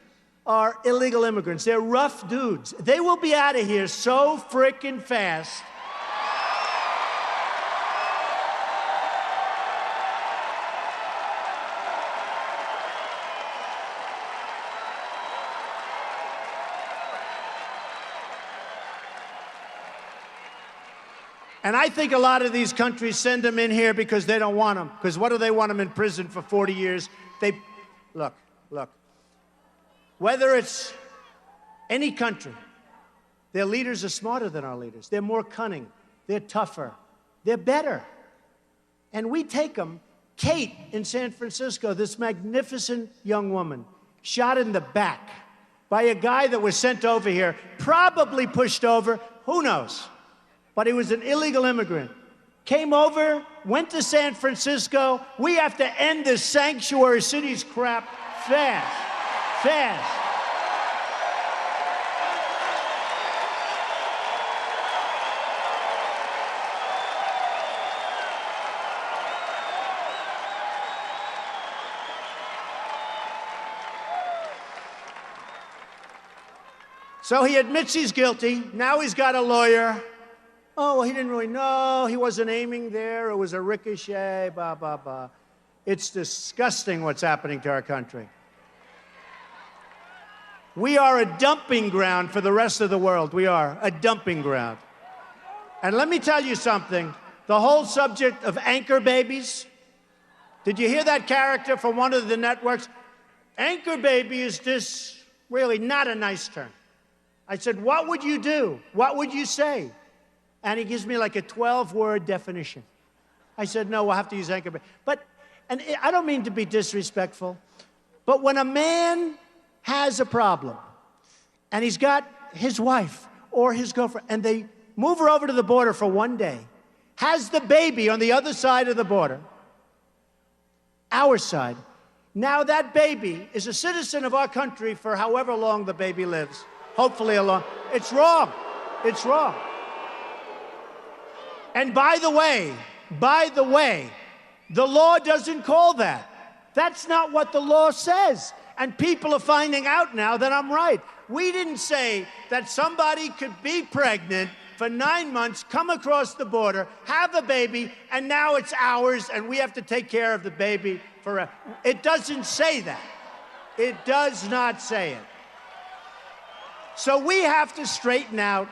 Speaker 16: are illegal immigrants. They're rough dudes. They will be out of here so frickin' fast. And I think a lot of these countries send them in here because they don't want them. Because what do they want them in prison for 40 years? Look. Whether it's any country, their leaders are smarter than our leaders. They're more cunning. They're tougher. They're better. And we take them. Kate in San Francisco, this magnificent young woman, shot in the back by a guy that was sent over here, probably pushed over, who knows? But he was an illegal immigrant. Came over, went to San Francisco. We have to end this sanctuary cities crap fast. So he admits he's guilty. Now he's got a lawyer. Oh, well, he didn't really know. He wasn't aiming there. It was a ricochet, blah, blah, blah. It's disgusting what's happening to our country. We are a dumping ground for the rest of the world. We are a dumping ground. And let me tell you something. The whole subject of anchor babies. Did you hear that character from one of the networks? Anchor baby is just really not a nice term. I said, what would you do? What would you say? And he gives me like a 12-word definition. I said, no, we'll have to use anchor baby. And I don't mean to be disrespectful, but when a man has a problem and he's got his wife or his girlfriend and they move her over to the border for one day, has the baby on the other side of the border, our side, now that baby is a citizen of our country for however long the baby lives, hopefully a long. It's wrong. It's wrong. And by the way, the law doesn't call that. That's not what the law says. And people are finding out now that I'm right. We didn't say that somebody could be pregnant for 9 months, come across the border, have a baby, and now it's ours and we have to take care of the baby forever. It doesn't say that. It does not say it. So we have to straighten out.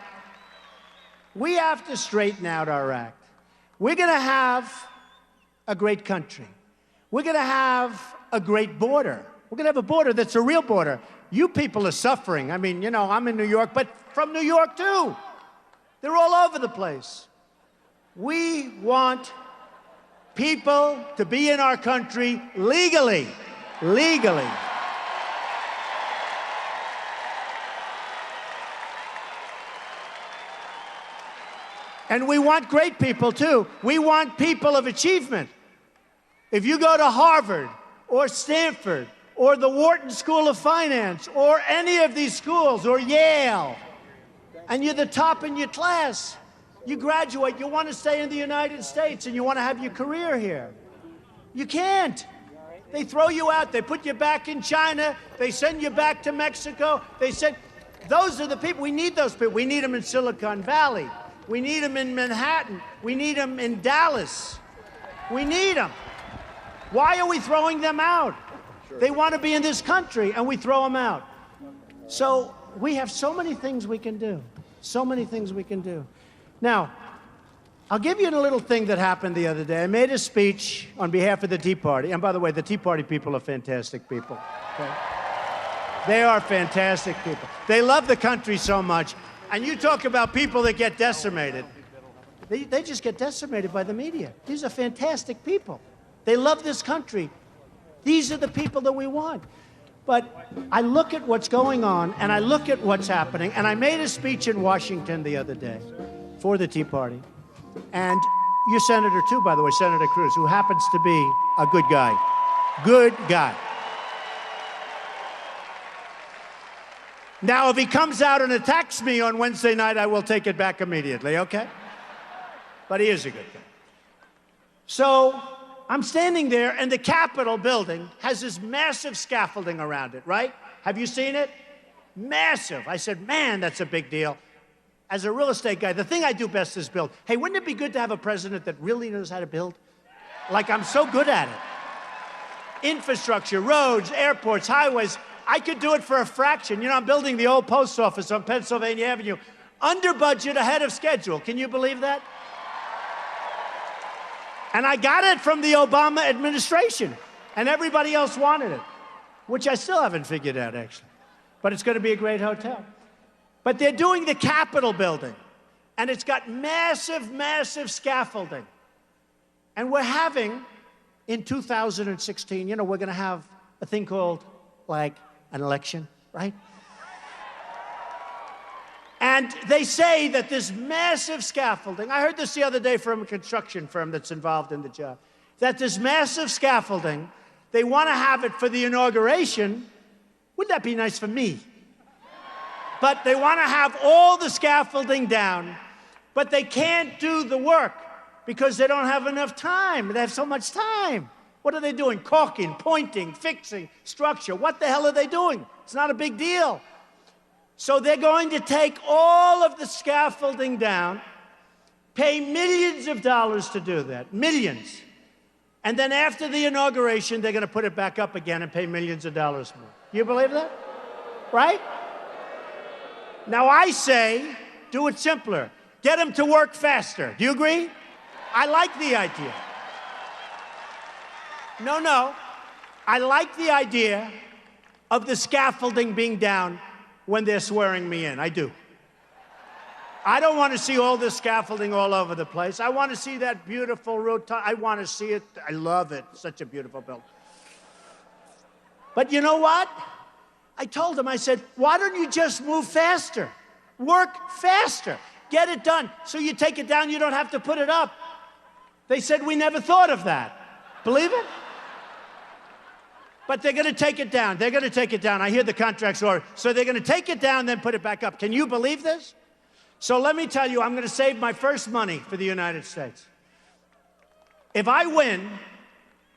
Speaker 16: We have to straighten out our act. We're going to have a great country. We're going to have a great border. We're going to have a border that's a real border. You people are suffering. I mean, you know, I'm in New York, but from New York too. They're all over the place. We want people to be in our country legally. Legally. And we want great people, too. We want people of achievement. If you go to Harvard or Stanford or the Wharton School of Finance or any of these schools or Yale, and you're the top in your class, you graduate, you want to stay in the United States and you want to have your career here. You can't. They throw you out. They put you back in China. They send you back to Mexico. Those are the people. We need those people. We need them in Silicon Valley. We need them in Manhattan. We need them in Dallas. We need them. Why are we throwing them out? They want to be in this country, and we throw them out. So we have so many things we can do. So many things we can do. Now, I'll give you a little thing that happened the other day. I made a speech on behalf of the Tea Party. And by the way, the Tea Party people are fantastic people. Okay? They are fantastic people. They love the country so much. And you talk about people that get decimated. They just get decimated by the media. These are fantastic people. They love this country. These are the people that we want. But I look at what's going on, and I look at what's happening, and I made a speech in Washington the other day for the Tea Party. And your senator, too, by the way, Senator Cruz, who happens to be a good guy. Good guy. Now, if he comes out and attacks me on Wednesday night, I will take it back immediately, okay? But he is a good guy. So I'm standing there, and the Capitol building has this massive scaffolding around it, right? Have you seen it? Massive. I said, man, that's a big deal. As a real estate guy, the thing I do best is build. Hey, wouldn't it be good to have a president that really knows how to build? Like, I'm so good at it. Infrastructure, roads, airports, highways. I could do it for a fraction. You know, I'm building the old post office on Pennsylvania Avenue. Under budget, ahead of schedule. Can you believe that? And I got it from the Obama administration. And everybody else wanted it. Which I still haven't figured out, actually. But it's going to be a great hotel. But they're doing the Capitol building. And it's got massive, massive scaffolding. And we're having, in 2016, you know, we're going to have a thing called, like, an election, right? And they say that this massive scaffolding, I heard this the other day from a construction firm that's involved in the job, that this massive scaffolding, they want to have it for the inauguration. Wouldn't that be nice for me? But they want to have all the scaffolding down, but they can't do the work because they don't have enough time. They have so much time. What are they doing? Caulking, pointing, fixing, structure. What the hell are they doing? It's not a big deal. So they're going to take all of the scaffolding down, pay millions of dollars to do that, millions. And then after the inauguration, they're going to put it back up again and pay millions of dollars more. You believe that? Right? Now I say, do it simpler. Get them to work faster. Do you agree? I like the idea. No. I like the idea of the scaffolding being down when they're swearing me in. I do. I don't want to see all this scaffolding all over the place. I want to see that beautiful rotunda. I want to see it. I love it. Such a beautiful building. But you know what? I told them, I said, why don't you just move faster? Work faster. Get it done. So you take it down, you don't have to put it up. They said, we never thought of that. Believe it? But they're going to take it down. They're going to take it down. I hear the contract's order. So they're going to take it down, then put it back up. Can you believe this? So let me tell you, I'm going to save my first money for the United States. If I win,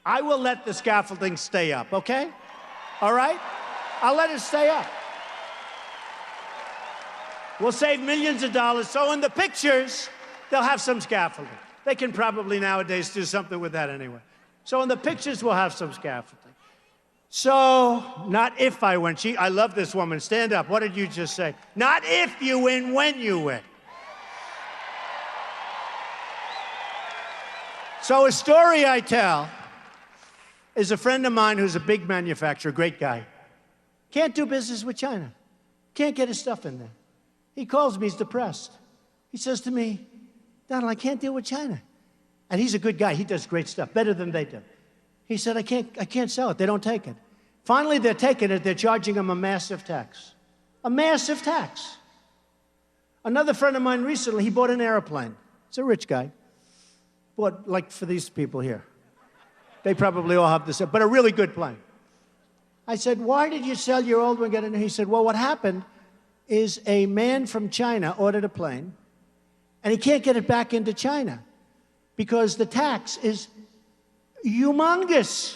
Speaker 16: I will let the scaffolding stay up, okay? All right? I'll let it stay up. We'll save millions of dollars. So in the pictures, they'll have some scaffolding. They can probably nowadays do something with that anyway. So in the pictures, we'll have some scaffolding. So, not if I win. I love this woman. Stand up. What did you just say? Not if you win, when you win. So a story I tell is a friend of mine who's a big manufacturer, great guy. Can't do business with China. Can't get his stuff in there. He calls me, he's depressed. He says to me, Donald, I can't deal with China. And he's a good guy. He does great stuff, better than they do. He said, I can't sell it. They don't take it. Finally, they're taking it. They're charging him a massive tax. A massive tax. Another friend of mine recently, he bought an airplane. He's a rich guy. Bought, like for these people here. They probably all have this, but a really good plane. I said, why did you sell your old one? Get in? He said, well, what happened is a man from China ordered a plane, and he can't get it back into China because the tax is humongous.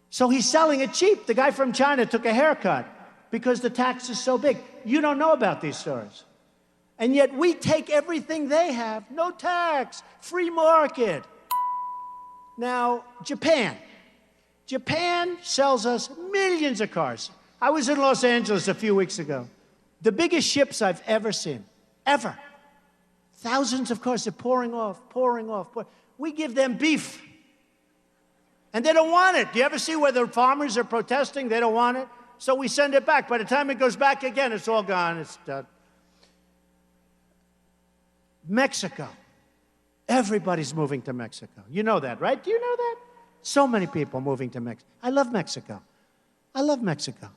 Speaker 16: So he's selling it cheap. The guy from China took a haircut because the tax is so big. You don't know about these stories. And yet we take everything they have, no tax, free market. Now, Japan sells us millions of cars. I was in Los Angeles a few weeks ago. The biggest ships I've ever seen, ever. Thousands of cars are pouring off. We give them beef. And they don't want it. Do you ever see where the farmers are protesting? They don't want it. So we send it back. By the time it goes back again, it's all gone. It's done. Mexico. Everybody's moving to Mexico. You know that, right? Do you know that? So many people moving to Mexico. I love Mexico. I love Mexico.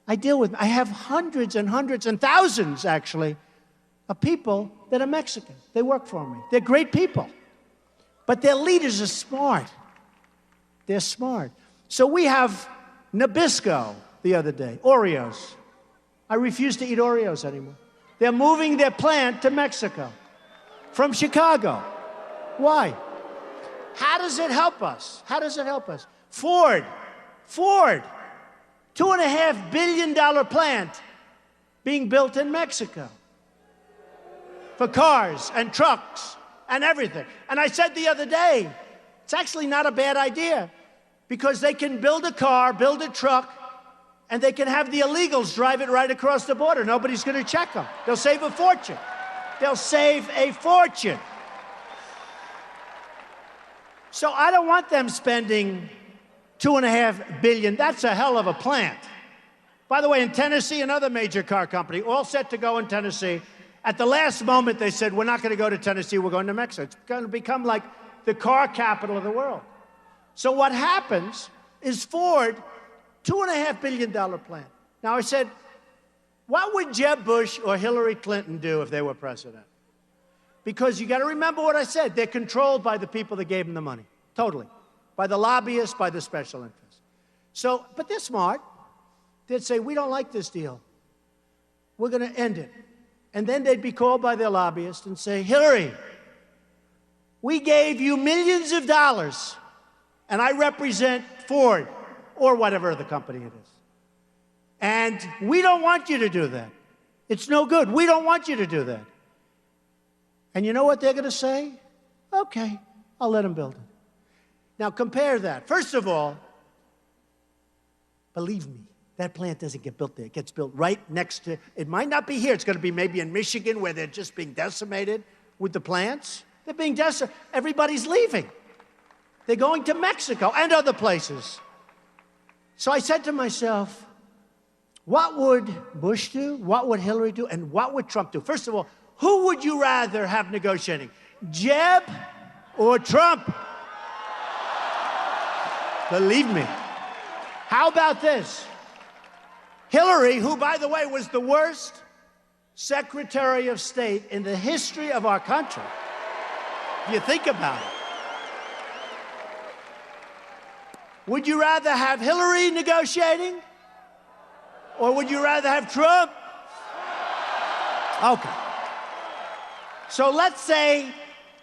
Speaker 16: I have hundreds and hundreds and thousands, actually, of people that are Mexican. They work for me. They're great people. But their leaders are smart. They're smart. So we have Nabisco the other day, Oreos. I refuse to eat Oreos anymore. They're moving their plant to Mexico from Chicago. Why? How does it help us? How does it help us? Ford, $2.5 billion plant being built in Mexico for cars and trucks and everything. And I said the other day, it's actually not a bad idea because they can build a car, build a truck, and they can have the illegals drive it right across the border. Nobody's going to check them. They'll save a fortune. They'll save a fortune. So I don't want them spending $2.5 billion. That's a hell of a plant. By the way, in Tennessee, another major car company, all set to go in Tennessee. At the last moment, they said, we're not going to go to Tennessee, we're going to Mexico. It's going to become like the car capital of the world. So what happens is Ford, $2.5 billion plant. Now, I said, what would Jeb Bush or Hillary Clinton do if they were president? Because you got to remember what I said. They're controlled by the people that gave them the money. Totally. By the lobbyists, by the special interests. So, but they're smart. They'd say, we don't like this deal. We're going to end it. And then they'd be called by their lobbyists and say, Hillary, we gave you millions of dollars, and I represent Ford, or whatever the company it is. And we don't want you to do that. It's no good. We don't want you to do that. And you know what they're going to say? Okay, I'll let them build it. Now compare that. First of all, believe me, that plant doesn't get built there. It gets built right next to, it might not be here. It's going to be maybe in Michigan where they're just being decimated with the plants. They're being decimated. Everybody's leaving. They're going to Mexico and other places. So I said to myself, what would Bush do? What would Hillary do? And what would Trump do? First of all, who would you rather have negotiating? Jeb or Trump? Believe me. How about this? Hillary, who, by the way, was the worst Secretary of State in the history of our country. If you think about it. Would you rather have Hillary negotiating? Or would you rather have Trump? Okay. So let's say,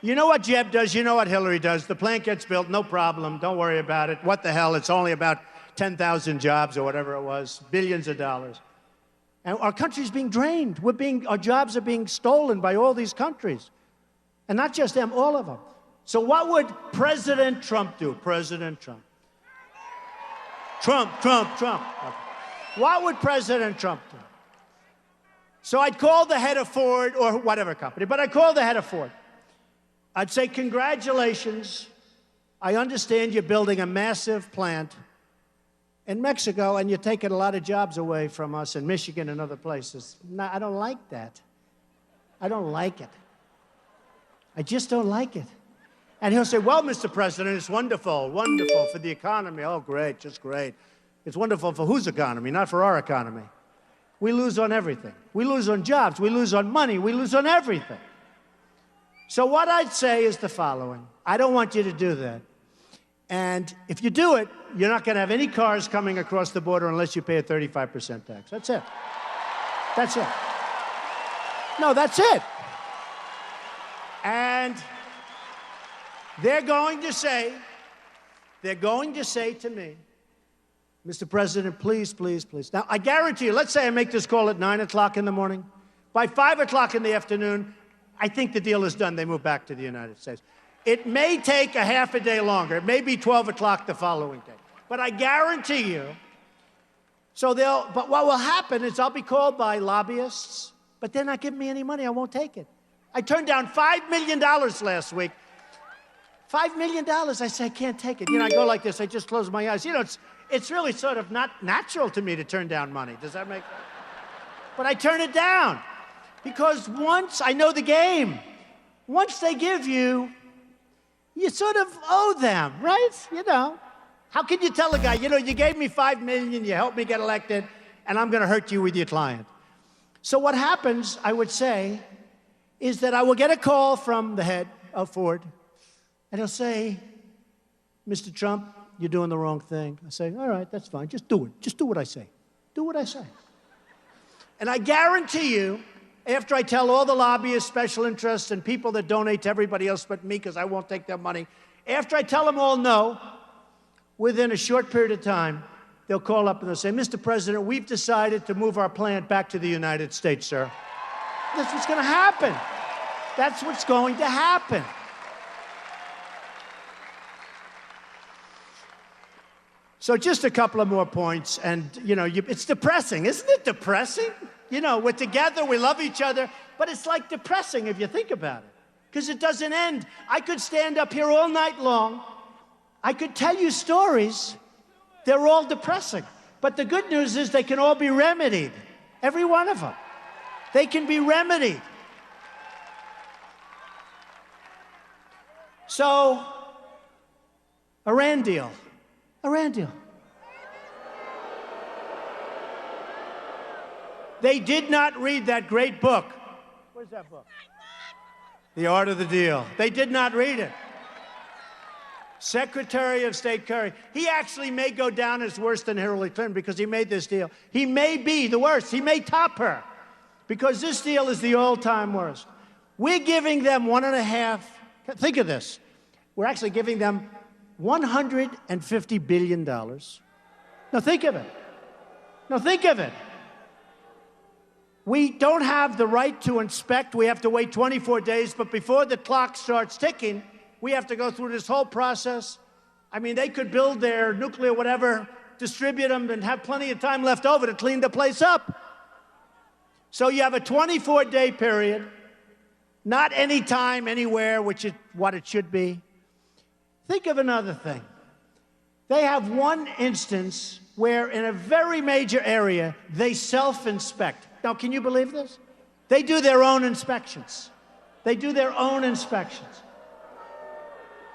Speaker 16: you know what Jeb does, you know what Hillary does. The plant gets built, no problem, don't worry about it. What the hell, it's only about 10,000 jobs or whatever it was, billions of dollars. And our country's being drained. Our jobs are being stolen by all these countries. And not just them, all of them. So what would President Trump do? President Trump. Trump. Okay. What would President Trump do? So I'd call the head of Ford or whatever company, but I'd call the head of Ford. I'd say, congratulations. I understand you're building a massive plant in Mexico and you're taking a lot of jobs away from us in Michigan and other places. No, I don't like that. I don't like it. I just don't like it. And he'll say, well, Mr. President, it's wonderful for the economy. Oh, great, just great. It's wonderful for whose economy? Not for our economy. We lose on everything. We lose on jobs. We lose on money. We lose on everything. So what I'd say is the following. I don't want you to do that. And if you do it, you're not going to have any cars coming across the border unless you pay a 35% tax. That's it. That's it. No, that's it. And they're going to say to me, Mr. President, please, please, please. Now, I guarantee you, let's say I make this call at 9 o'clock in the morning. By 5 o'clock in the afternoon, I think the deal is done. They move back to the United States. It may take a half a day longer. It may be 12 o'clock the following day. But I guarantee you, So but what will happen is I'll be called by lobbyists, but they're not giving me any money. I won't take it. I turned down $5 million last week. $5 million. I say, I can't take it. You know, I go like this. I just close my eyes. You know, it's really sort of not natural to me to turn down money. Does that make sense? But I turn it down because once I know the game, once they give you, you sort of owe them, right? You know, how can you tell a guy, you know, you gave me $5 million, you helped me get elected, and I'm going to hurt you with your client. So what happens, I would say, is that I will get a call from the head of Ford, and he'll say, Mr. Trump, you're doing the wrong thing. I say, all right, that's fine. Just do it. Just do what I say. Do what I say. And I guarantee you, after I tell all the lobbyists, special interests, and people that donate to everybody else but me because I won't take their money, after I tell them all no, within a short period of time, they'll call up and they'll say, Mr. President, we've decided to move our plant back to the United States, sir. That's what's going to happen. That's what's going to happen. So just a couple of more points, and, you know, it's depressing. Isn't it depressing? You know, we're together, we love each other, but it's like depressing if you think about it, because it doesn't end. I could stand up here all night long. I could tell you stories. They're all depressing. But the good news is they can all be remedied, every one of them. They can be remedied. So, Iran deal. Iran deal. They did not read that great book. Where's that book? The Art of the Deal. They did not read it. Secretary of State Kerry. He actually may go down as worse than Hillary Clinton because he made this deal. He may be the worst. He may top her because this deal is the all-time worst. We're giving them $1.5. Think of this. We're actually giving them $150 billion. Now think of it. Now think of it. We don't have the right to inspect. We have to wait 24 days, but before the clock starts ticking, we have to go through this whole process. I mean, they could build their nuclear whatever, distribute them, and have plenty of time left over to clean the place up. So you have a 24-day period, not any time, anywhere, which is what it should be. Think of another thing. They have one instance where in a very major area, they self-inspect. Now, can you believe this? They do their own inspections. They do their own inspections.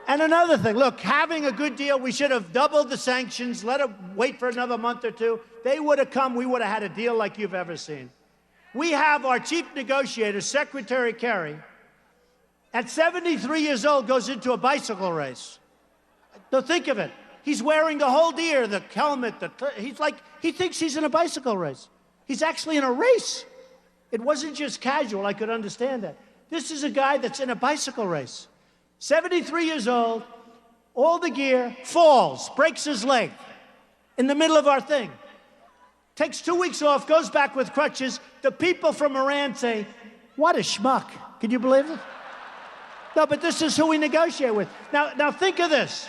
Speaker 16: And another thing, look, having a good deal, we should have doubled the sanctions, let them wait for another month or two. They would have come, we would have had a deal like you've ever seen. We have our chief negotiator, Secretary Kerry, at 73 years old, goes into a bicycle race. Now think of it. He's wearing the whole gear, the helmet, he thinks he's in a bicycle race. He's actually in a race. It wasn't just casual, I could understand that. This is a guy that's in a bicycle race. 73 years old, all the gear, falls, breaks his leg in the middle of our thing. Takes 2 weeks off, goes back with crutches. The people from Iran say, what a schmuck. Can you believe it? No, but this is who we negotiate with. Now think of this.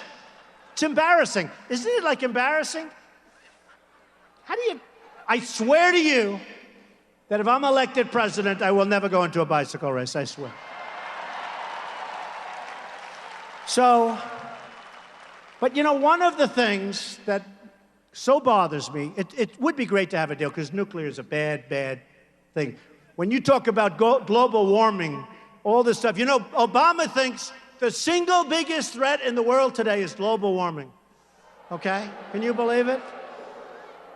Speaker 16: It's embarrassing. Isn't it like embarrassing? How do you, I swear to you that if I'm elected president, I will never go into a bicycle race, I swear. So, but you know, one of the things that so bothers me, it would be great to have a deal because nuclear is a bad, bad thing. When you talk about global warming, all this stuff, you know, Obama thinks the single biggest threat in the world today is global warming. Okay? Can you believe it?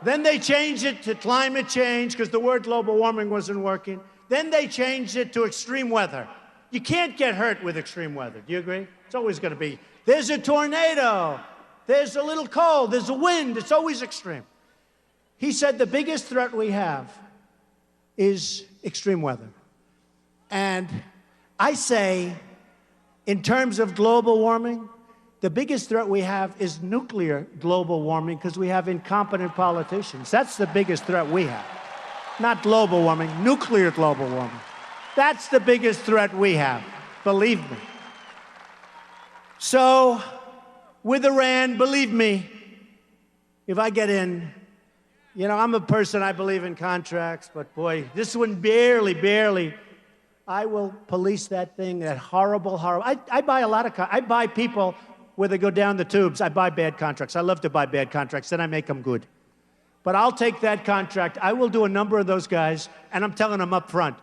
Speaker 16: Then they changed it to climate change because the word global warming wasn't working. Then they changed it to extreme weather. You can't get hurt with extreme weather. Do you agree? It's always going to be, there's a tornado, there's a little cold, there's a wind. It's always extreme. He said the biggest threat we have is extreme weather. And I say, in terms of global warming, the biggest threat we have is nuclear global warming because we have incompetent politicians. That's the biggest threat we have. Not global warming, nuclear global warming. That's the biggest threat we have, believe me. So, with Iran, believe me, if I get in, You know, I'm a person, I believe in contracts, but boy, this one barely. I will police that thing, that horrible. I buy a lot of, I buy people where they go down the tubes. I buy bad contracts. I love to buy bad contracts, then I make them good. But I'll take that contract. I will do a number of those guys, and I'm telling them up front,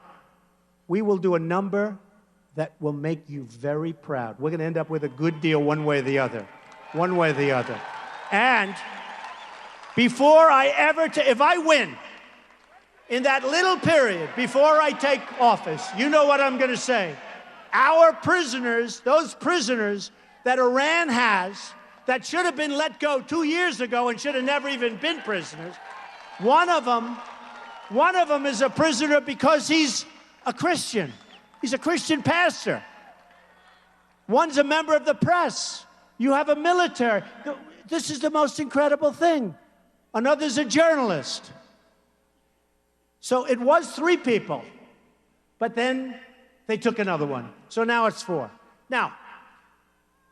Speaker 16: we will do a number that will make you very proud. We're going to end up with a good deal one way or the other. One way or the other. And before I ever, if I win, in that little period before I take office, you know what I'm going to say. Our prisoners, those prisoners that Iran has, that should have been let go 2 years ago and should have never even been prisoners, one of them is a prisoner because he's a Christian. He's a Christian pastor. One's a member of the press. You have a military. This is the most incredible thing. Another's a journalist. So it was 3 people, but then they took another one. So now it's 4. Now,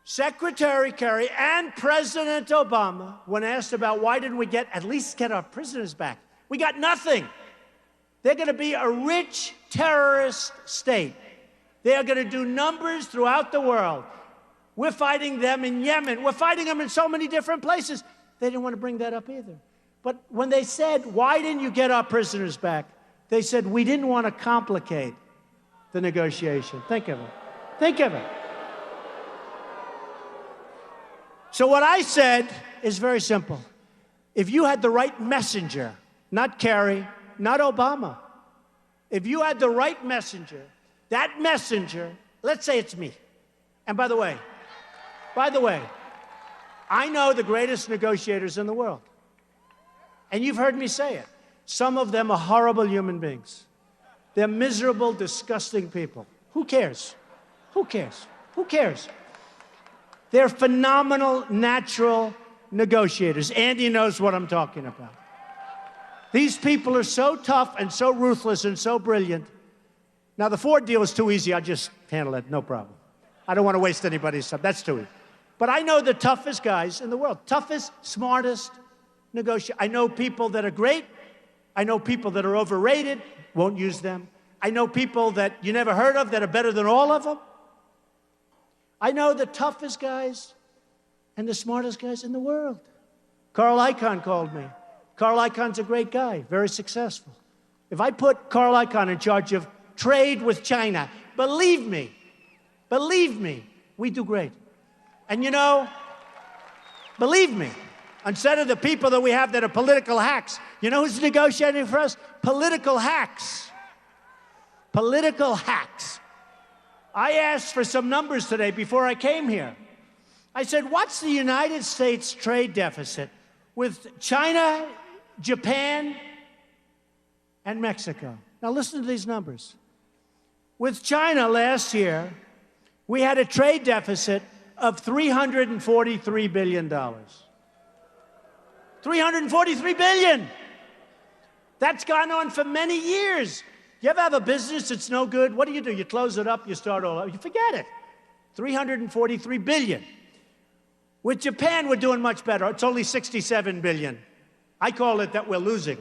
Speaker 16: Secretary Kerry and President Obama, when asked about why didn't we at least get our prisoners back, we got nothing. They're going to be a rich terrorist state. They are going to do numbers throughout the world. We're fighting them in Yemen. We're fighting them in so many different places. They didn't want to bring that up either. But when they said, why didn't you get our prisoners back? They said, we didn't want to complicate the negotiation. Think of it. Think of it. So what I said is very simple. If you had the right messenger, not Kerry, not Obama, if you had the right messenger, that messenger, let's say it's me. And by the way, I know the greatest negotiators in the world. And you've heard me say it. Some of them are horrible human beings. They're miserable, disgusting people. Who cares? Who cares? Who cares? They're phenomenal, natural negotiators. Andy knows what I'm talking about. These people are so tough and so ruthless and so brilliant. Now, the Ford deal is too easy. I'll just handle it, no problem. I don't want to waste anybody's time. That's too easy. But I know the toughest guys in the world. Toughest, smartest negotiators. I know people that are great. I know people that are overrated. Won't use them. I know people that you never heard of that are better than all of them. I know the toughest guys and the smartest guys in the world. Carl Icahn called me. Carl Icahn's a great guy, very successful. If I put Carl Icahn in charge of trade with China, believe me, we do great. And you know, believe me, instead of the people that we have that are political hacks, you know who's negotiating for us? Political hacks. Political hacks. I asked for some numbers today before I came here. I said, what's the United States trade deficit with China, Japan, and Mexico? Now listen to these numbers. With China last year, we had a trade deficit of $343 billion. $343 billion! That's gone on for many years. You ever have a business that's no good? What do? You close it up, you start all over. You forget it. $343 billion. With Japan, we're doing much better. It's only $67 billion. I call it that we're losing.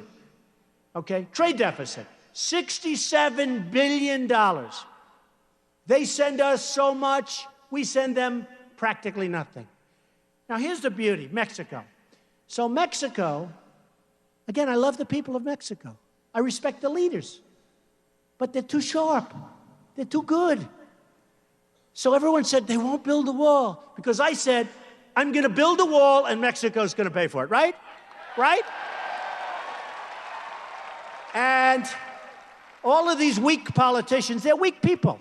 Speaker 16: Okay? Trade deficit. $67 billion. They send us so much, we send them practically nothing. Now, here's the beauty, Mexico. So Mexico, again, I love the people of Mexico. I respect the leaders. But they're too sharp. They're too good. So everyone said they won't build a wall. Because I said, I'm going to build a wall and Mexico's going to pay for it, right? Right? And all of these weak politicians, they're weak people.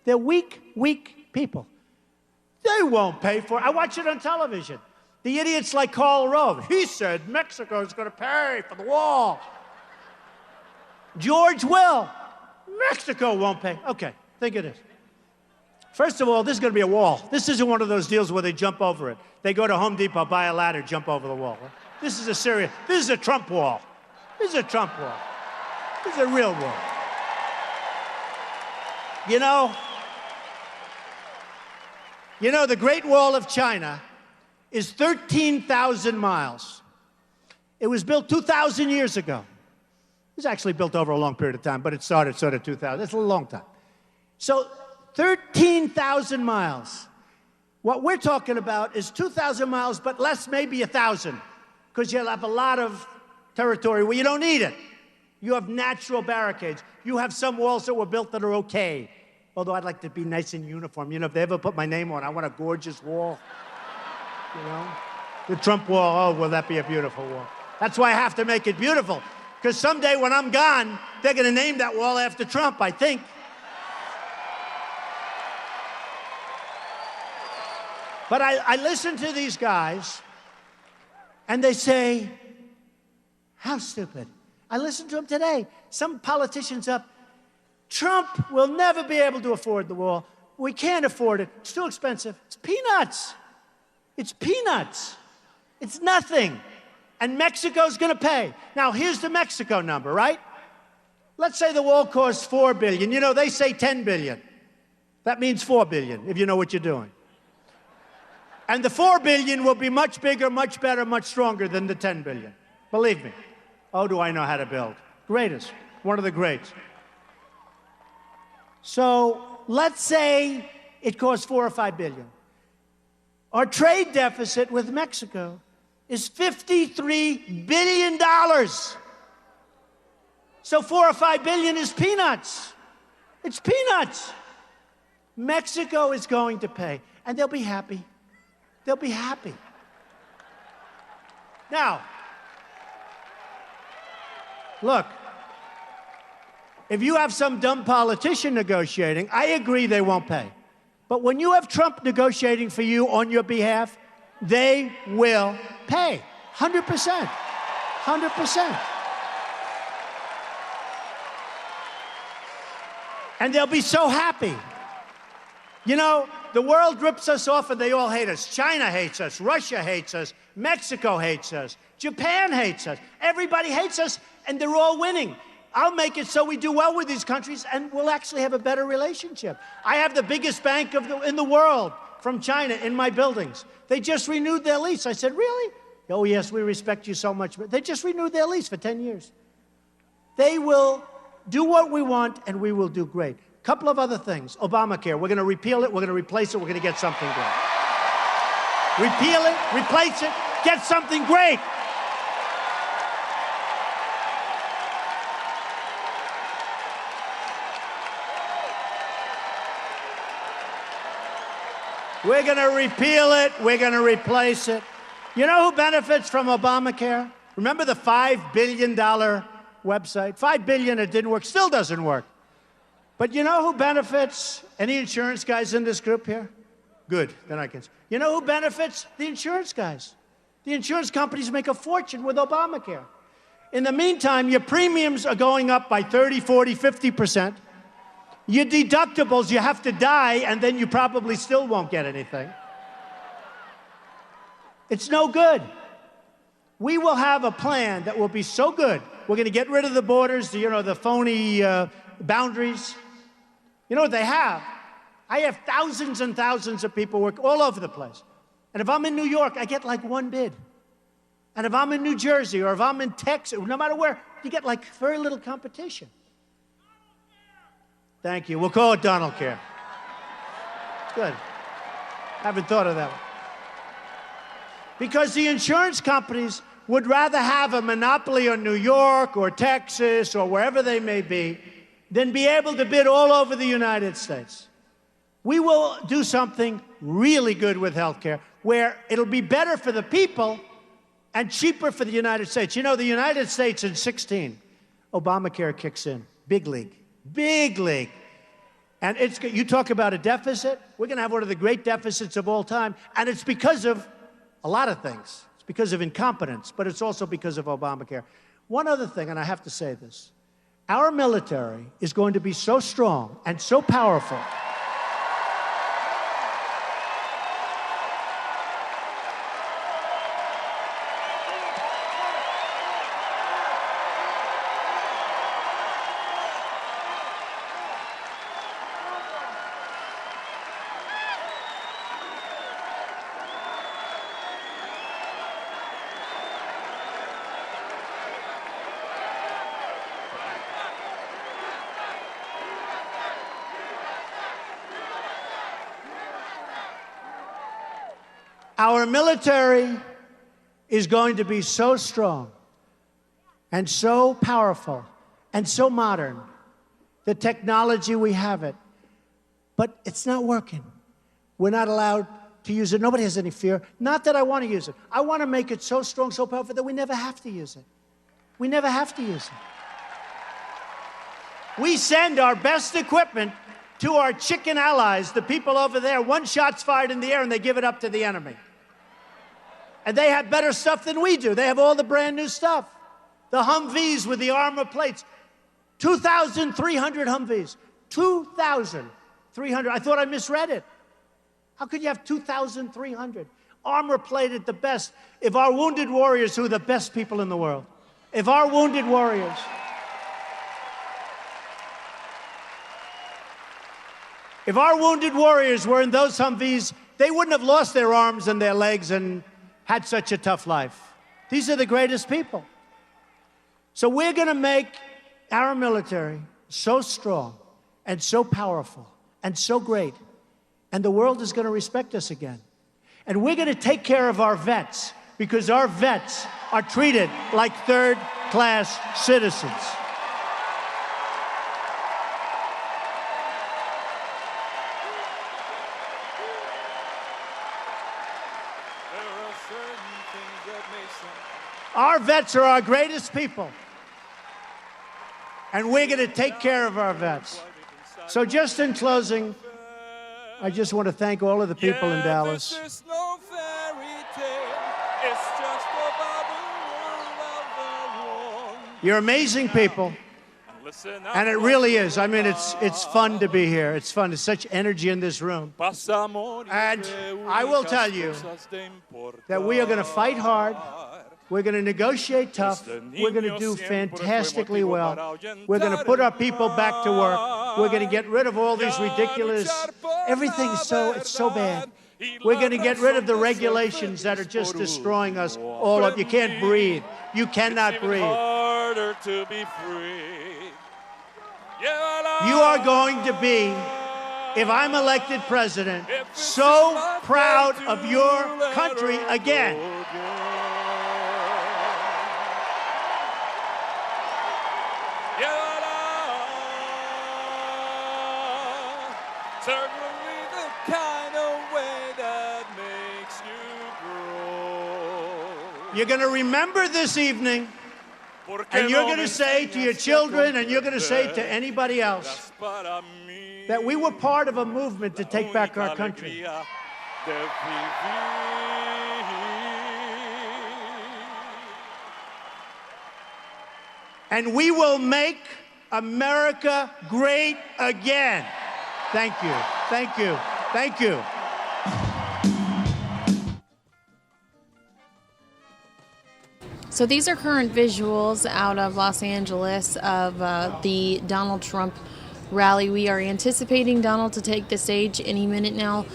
Speaker 16: They're weak people. They won't pay for it. I watch it on television. The idiots like Karl Rove. He said Mexico's going to pay for the wall. George Will. Mexico won't pay. Okay, think of this. First of all, this is going to be a wall. This isn't one of those deals where they jump over it. They go to Home Depot, buy a ladder, jump over the wall. This is this is a Trump wall. This is a Trump wall. This is a real wall. You know, the Great Wall of China is 13,000 miles. It was built 2,000 years ago. It was actually built over a long period of time, but it started sort of 2,000. It's a long time. So 13,000 miles. What we're talking about is 2,000 miles, but less, maybe 1,000, because you'll have a lot of territory where you don't need it. You have natural barricades. You have some walls that were built that are okay. Although I'd like to be nice and uniform. You know, if they ever put my name on, I want a gorgeous wall. You know? The Trump wall, oh, will that be a beautiful wall? That's why I have to make it beautiful. Because someday when I'm gone, they're going to name that wall after Trump, I think. But I listen to these guys, and they say, how stupid. I listened to them today. Some politician's up. Trump will never be able to afford the wall. We can't afford it. It's too expensive. It's peanuts. It's peanuts. It's nothing. And Mexico's going to pay. Now, here's the Mexico number, right? Let's say the wall costs $4 billion. You know, they say $10 billion. That means $4 billion, if you know what you're doing. And the $4 billion will be much bigger, much better, much stronger than the $10 billion. Believe me. Oh, do I know how to build. Greatest. One of the greats. So let's say it costs $4 or $5 billion. Our trade deficit with Mexico is $53 billion. So $4 or $5 billion is peanuts. It's peanuts. Mexico is going to pay, and they'll be happy. They'll be happy. Now, look, if you have some dumb politician negotiating, I agree they won't pay. But when you have Trump negotiating for you on your behalf, they will pay. 100%. 100%. And they'll be so happy. You know, the world rips us off and they all hate us. China hates us. Russia hates us. Mexico hates us. Japan hates us. Everybody hates us, and they're all winning. I'll make it so we do well with these countries, and we'll actually have a better relationship. I have the biggest bank in the world from China in my buildings. They just renewed their lease. I said, really? Oh, yes, we respect you so much. But they just renewed their lease for 10 years. They will do what we want, and we will do great. Couple of other things. Obamacare, we're going to repeal it, we're going to replace it, we're going to get something great. Repeal it, replace it, get something great. We're going to repeal it, we're going to replace it. You know who benefits from Obamacare? Remember the $5 billion website? $5 billion, it didn't work, still doesn't work. But you know who benefits? Any insurance guys in this group here? Good, then I can. You know who benefits? The insurance guys. The insurance companies make a fortune with Obamacare. In the meantime, your premiums are going up by 30, 40, 50%. Your deductibles, you have to die, and then you probably still won't get anything. It's no good. We will have a plan that will be so good. We're going to get rid of the borders, the phony boundaries. You know what they have? I have thousands and thousands of people work all over the place. And if I'm in New York, I get like one bid. And if I'm in New Jersey or if I'm in Texas, no matter where, you get like very little competition. Thank you. We'll call it Donald Care. Good. Haven't thought of that one. Because the insurance companies would rather have a monopoly on New York or Texas or wherever they may be than be able to bid all over the United States. We will do something really good with healthcare where it'll be better for the people and cheaper for the United States. You know, the United States in 16, Obamacare kicks in. Big league. Big league. And you talk about a deficit, we're going to have one of the great deficits of all time, and it's because of a lot of things. It's because of incompetence, but it's also because of Obamacare. One other thing, and I have to say this. Our military is going to be so strong and so powerful. Our military is going to be so strong and so powerful and so modern. The technology, we have it. But it's not working. We're not allowed to use it. Nobody has any fear. Not that I want to use it. I want to make it so strong, so powerful that we never have to use it. We never have to use it. We send our best equipment to our chicken allies, the people over there. One shot's fired in the air and they give it up to the enemy. And they have better stuff than we do. They have all the brand new stuff. The Humvees with the armor plates. 2,300 Humvees. 2,300. I thought I misread it. How could you have 2,300? Armor plated, the best. If our wounded warriors, who are the best people in the world, if our wounded warriors were in those Humvees, they wouldn't have lost their arms and their legs and had such a tough life. These are the greatest people. So we're going to make our military so strong and so powerful and so great, and the world is going to respect us again. And we're going to take care of our vets, because our vets are treated like third-class citizens. Our vets are our greatest people, and we're going to take care of our vets. So just in closing, I just want to thank all of the people in Dallas. You're amazing people, and it really is. I mean, it's fun to be here. It's fun. There's such energy in this room. And I will tell you that we are going to fight hard. We're going to negotiate tough. We're going to do fantastically well. We're going to put our people back to work. We're going to get rid of all these ridiculous, everything's it's so bad. We're going to get rid of the regulations that are just destroying us all up. You can't breathe. You cannot breathe. You are going to be, if I'm elected president, so proud of your country again.
Speaker 19: Certainly the kind of way that makes you grow.
Speaker 16: You're going to remember this evening, and you're going to say to your children, and you're going to say to anybody else, that we were part of a movement to take back our country. And we will make America great again. Thank you, thank you, thank you.
Speaker 5: So these are current visuals out of Los Angeles of the Donald Trump rally. We are anticipating Donald to take the stage any minute now.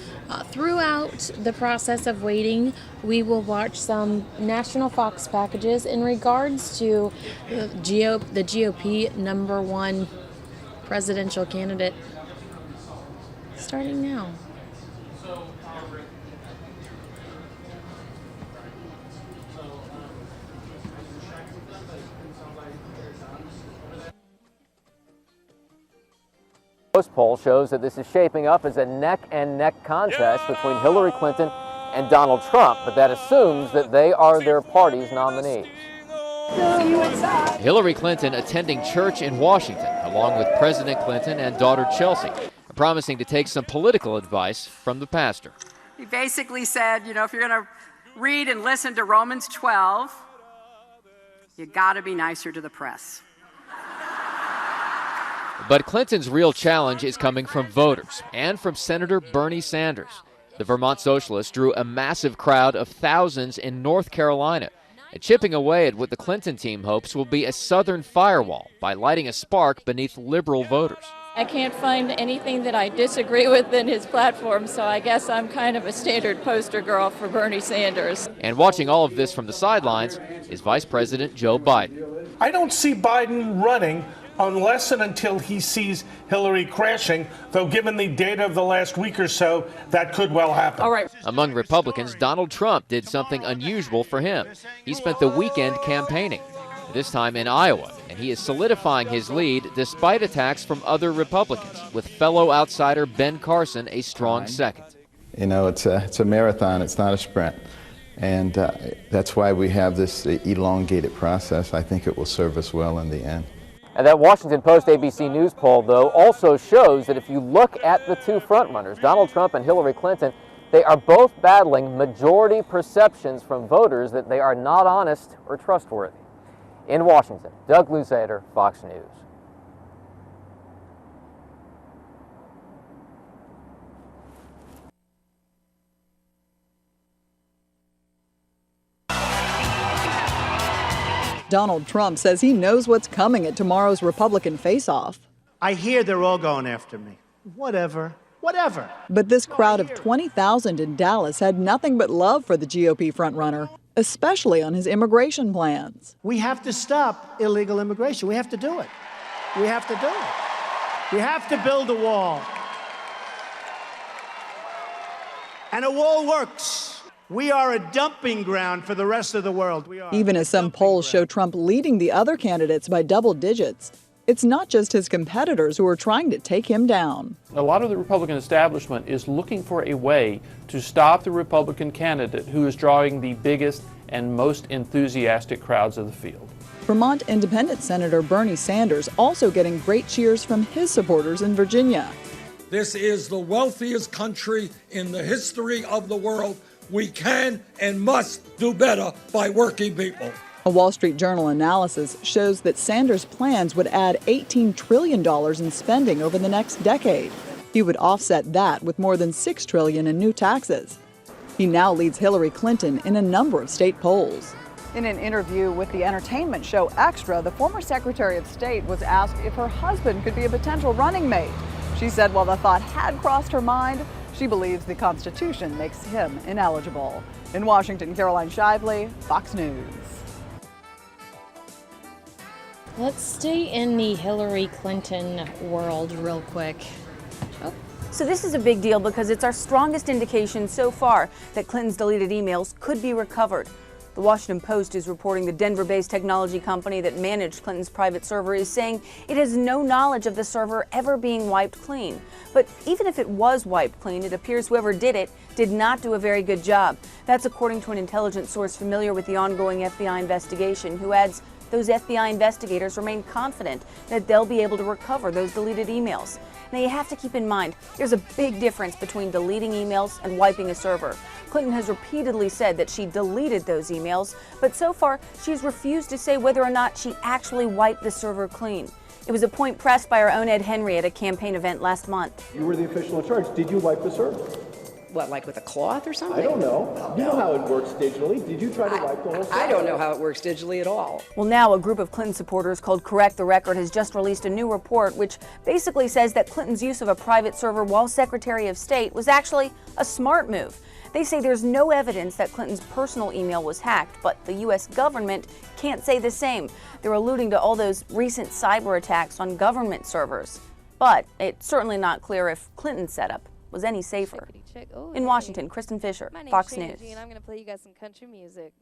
Speaker 5: Throughout the process of waiting, we will watch some national Fox packages in regards to the GOP #1 presidential candidate. Starting now.
Speaker 20: This poll shows that this is shaping up as a neck-and-neck contest between Hillary Clinton and Donald Trump, but that assumes that they are their party's nominees.
Speaker 21: Hillary Clinton attending church in Washington, along with President Clinton and daughter Chelsea, promising to take some political advice from the pastor.
Speaker 22: He basically said, you know, if you're going to read and listen to Romans 12, you got to be nicer to the press.
Speaker 21: But Clinton's real challenge is coming from voters and from Senator Bernie Sanders. The Vermont socialist drew a massive crowd of thousands in North Carolina, and chipping away at what the Clinton team hopes will be a southern firewall by lighting a spark beneath liberal voters.
Speaker 23: I can't find anything that I disagree with in his platform, so I guess I'm kind of a standard poster girl for Bernie Sanders.
Speaker 21: And watching all of this from the sidelines is Vice President Joe Biden.
Speaker 24: I don't see Biden running
Speaker 2: unless and until he sees Hillary crashing, though given the data of the last week or so, that could well happen.
Speaker 21: All right. Among Republicans, Donald Trump did something unusual for him. He spent the weekend campaigning, this time in Iowa, and he is solidifying his lead despite attacks from other Republicans, with fellow outsider Ben Carson a strong second.
Speaker 3: You know, it's a marathon, it's not a sprint. And that's why we have this elongated process. I think it will serve us well in the end.
Speaker 20: And that Washington Post ABC News poll, though, also shows that if you look at the two frontrunners, Donald Trump and Hillary Clinton, they are both battling majority perceptions from voters that they are not honest or trustworthy. In Washington, Doug Luzader, Fox News.
Speaker 4: Donald Trump says he knows what's coming at tomorrow's Republican face-off.
Speaker 16: I hear they're all going after me. Whatever.
Speaker 4: But this crowd of 20,000 in Dallas had nothing but love for the GOP frontrunner, especially on his immigration plans.
Speaker 16: We have to stop illegal immigration. We have to do it. We have to do it. We have to build a wall. And a wall works. We are a dumping ground for the rest of the world.
Speaker 4: Even as some polls show Trump leading the other candidates by double digits, it's not just his competitors who are trying to take him down.
Speaker 24: A lot of the Republican establishment is looking for a way to stop the Republican candidate who is drawing the biggest and most enthusiastic crowds of the field.
Speaker 4: Vermont Independent Senator Bernie Sanders also getting great cheers from his supporters in Virginia.
Speaker 25: This is the wealthiest country in the history of the world. We can and must do better by working people.
Speaker 4: A Wall Street Journal analysis shows that Sanders' plans would add $18 trillion in spending over the next decade. He would offset that with more than $6 trillion in new taxes. He now leads Hillary Clinton in a number of state polls.
Speaker 26: In an interview with the entertainment show Extra, the former Secretary of State was asked if her husband could be a potential running mate. She said while the thought had crossed her mind, she believes the Constitution makes him ineligible. In Washington, Caroline Shively, Fox News.
Speaker 27: Let's stay in the Hillary Clinton world real quick.
Speaker 9: So this is a big deal because it's our strongest indication so far that Clinton's deleted emails could be recovered. The Washington Post is reporting the Denver-based technology company that managed Clinton's private server is saying it has no knowledge of the server ever being wiped clean. But even if it was wiped clean, it appears whoever did it did not do a very good job. That's according to an intelligence source familiar with the ongoing FBI investigation, who adds those FBI investigators remain confident that they'll be able to recover those deleted emails. Now you have to keep in mind, there's a big difference between deleting emails and wiping a server. Clinton has repeatedly said that she deleted those emails, but so far she's refused to say whether or not she actually wiped the server clean. It was a point pressed by our own Ed Henry at a campaign event last month.
Speaker 28: You were the official in charge. Did you wipe the server?
Speaker 29: What, like with a cloth or something?
Speaker 28: I don't know. You know how it works digitally. Did you try to wipe the whole server?
Speaker 29: I don't know how it works digitally at all.
Speaker 9: Well, now a group of Clinton supporters called Correct the Record has just released a new report which basically says that Clinton's use of a private server while Secretary of State was actually a smart move. They say there's no evidence that Clinton's personal email was hacked, but the U.S. government can't say the same. They're alluding to all those recent cyber attacks on government servers. But it's certainly not clear if Clinton's setup was any safer. In Washington, Kristen Fisher, Fox News.
Speaker 30: And I'm going to play you guys some country music.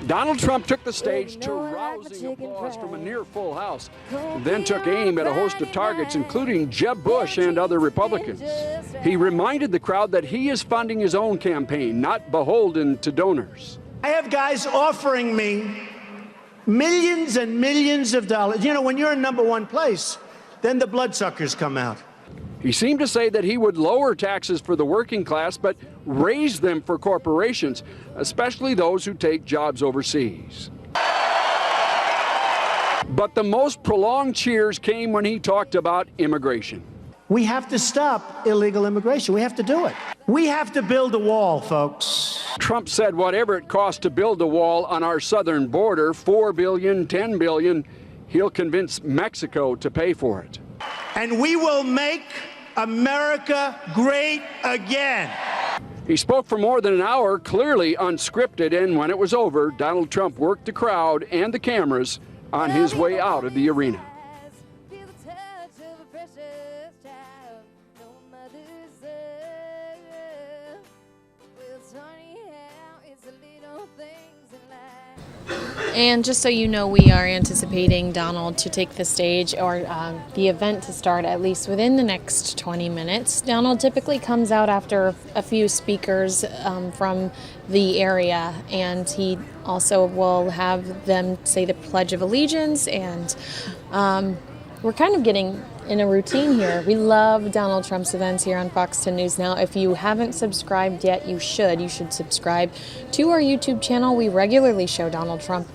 Speaker 31: Donald Trump took the stage to rousing applause from a near-full House, then took aim at a host of targets, including Jeb Bush and other Republicans. He reminded the crowd that he is funding his own campaign, not beholden to donors.
Speaker 16: I have guys offering me millions and millions of dollars. You know, when you're in number one place, then the bloodsuckers come out.
Speaker 31: He seemed to say that he would lower taxes for the working class, but raise them for corporations, especially those who take jobs overseas. But the most prolonged cheers came when he talked about immigration.
Speaker 16: We have to stop illegal immigration. We have to do it. We have to build a wall, folks.
Speaker 31: Trump said whatever it costs to build a wall on our southern border, $4 billion, $10 billion, he'll convince Mexico to pay for it.
Speaker 16: And we will make America great again.
Speaker 31: He spoke for more than an hour, clearly unscripted, and when it was over, Donald Trump worked the crowd and the cameras on his way out of the arena.
Speaker 5: And just so you know, we are anticipating Donald to take the stage, or the event to start at least within the next 20 minutes. Donald typically comes out after a few speakers from the area, and he also will have them say the Pledge of Allegiance, and we're kind of getting in a routine here. We love Donald Trump's events here on Fox 10 News Now. If you haven't subscribed yet, you should. You should subscribe to our YouTube channel. We regularly show Donald Trump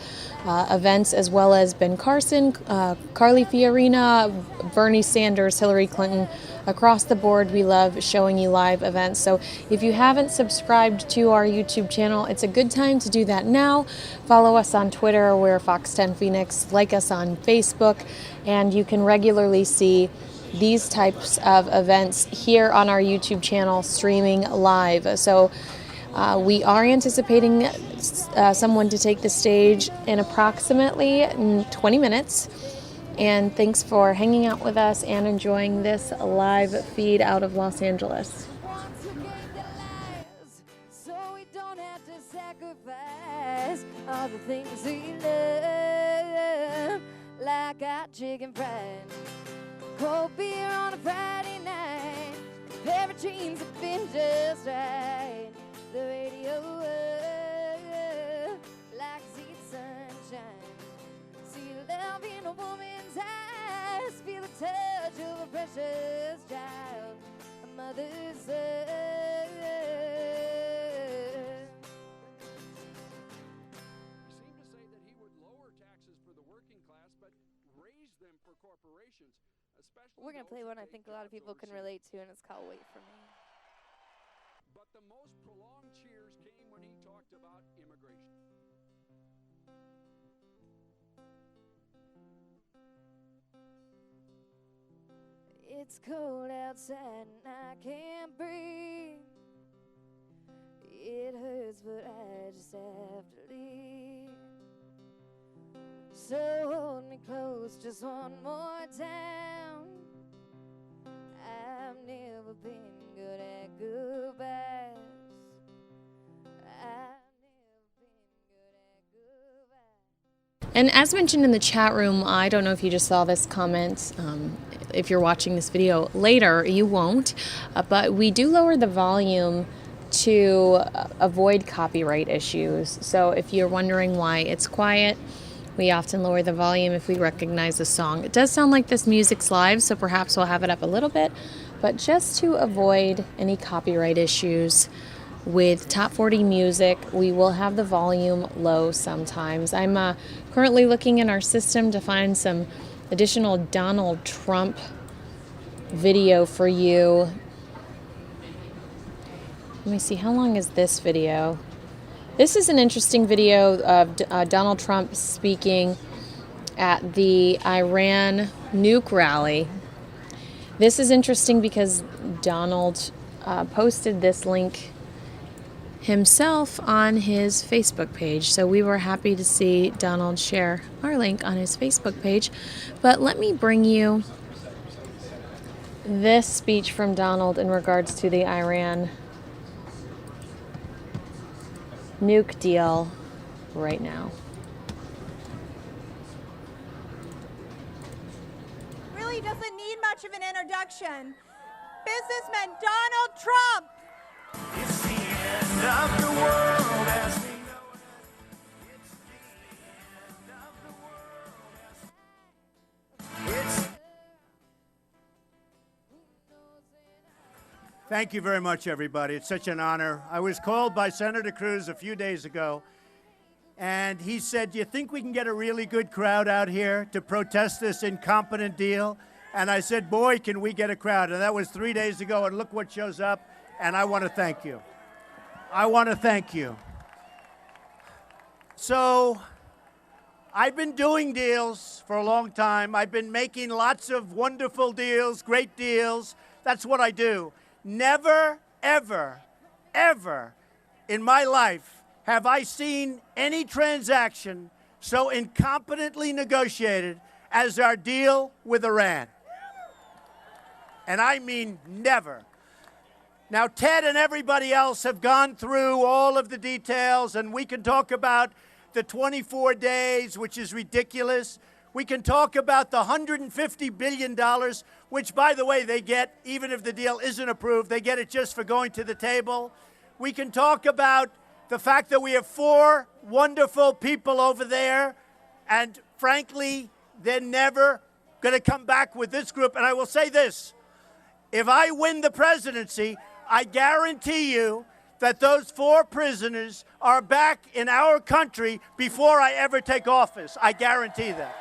Speaker 5: events, as well as Ben Carson, Carly Fiorina, Bernie Sanders, Hillary Clinton. Across the board, we love showing you live events. So if you haven't subscribed to our YouTube channel, it's a good time to do that now. Follow us on Twitter, we're Fox 10 Phoenix. Like us on Facebook, and you can regularly see these types of events here on our YouTube channel streaming live. So we are anticipating someone to take the stage in approximately 20 minutes. And thanks for hanging out with us and enjoying this live feed out of Los Angeles.
Speaker 30: So we don't have to sacrifice all the things we love, like our chicken fried, cold beer on a Friday night, every dreams have been just right. The radio, like sweet sunshine. See love in a woman's eyes, feel the touch of a precious child, a mother's love.
Speaker 31: He seemed to say that he would lower taxes for the working class, but raise them for corporations, especially.
Speaker 30: We're going to play one I think a lot of people can relate to, and it's called Wait For Me.
Speaker 31: But the most prolonged cheers came when he talked about immigration.
Speaker 30: It's cold outside and I can't breathe. It hurts, but I just have to leave. So hold me close just one more time. I've never been good at goodbyes.
Speaker 5: And as mentioned in the chat room, I don't know if you just saw this comment. If you're watching this video later, you won't. But we do lower the volume to avoid copyright issues. So if you're wondering why it's quiet, we often lower the volume if we recognize the song. It does sound like this music's live, so perhaps we'll have it up a little bit. But just to avoid any copyright issues with Top 40 music, we will have the volume low sometimes. I'm currently looking in our system to find some additional Donald Trump video for you. Let me see, how long is this video? This is an interesting video of Donald Trump speaking at the Iran nuke rally. This is interesting because Donald posted this link himself on his Facebook page. So we were happy to see Donald share our link on his Facebook page. But let me bring you this speech from Donald in regards to the Iran nuke deal right now.
Speaker 1: Really doesn't need much of an introduction. Businessman Donald Trump.
Speaker 6: It's the end of the world as we know it. It's the end of the world as
Speaker 16: Thank you very much, everybody. It's such an honor. I was called by Senator Cruz a few days ago, and he said, do you think we can get a really good crowd out here to protest this incompetent deal? And I said, boy, can we get a crowd. And that was 3 days ago, and look what shows up. And I want to thank you. I want to thank you. So I've been doing deals for a long time. I've been making lots of wonderful deals, great deals. That's what I do. Never, ever ever in my life have I seen any transaction so incompetently negotiated as our deal with Iran. And I mean never. Now, Ted and everybody else have gone through all of the details, and we can talk about the 24 days, which is ridiculous. We can talk about the $150 billion, which, by the way, they get, even if the deal isn't approved, they get it just for going to the table. We can talk about the fact that we have 4 wonderful people over there, and frankly, they're never going to come back with this group. And I will say this, if I win the presidency, I guarantee you that those 4 prisoners are back in our country before I ever take office. I guarantee that.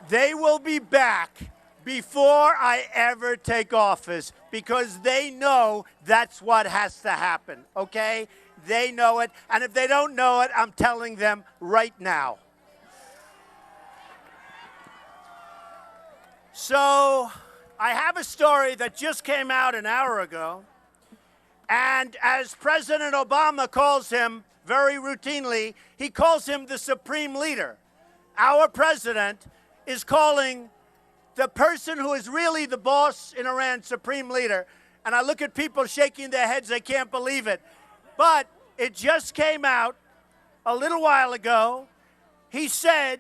Speaker 16: They will be back before I ever take office because they know that's what has to happen, okay? They know it, and if they don't know it, I'm telling them right now. So I have a story that just came out an hour ago, and as President Obama calls him very routinely, he calls him the supreme leader. Our president is calling the person who is really the boss in Iran supreme leader. And I look at people shaking their heads, they can't believe it. But it just came out a little while ago. He said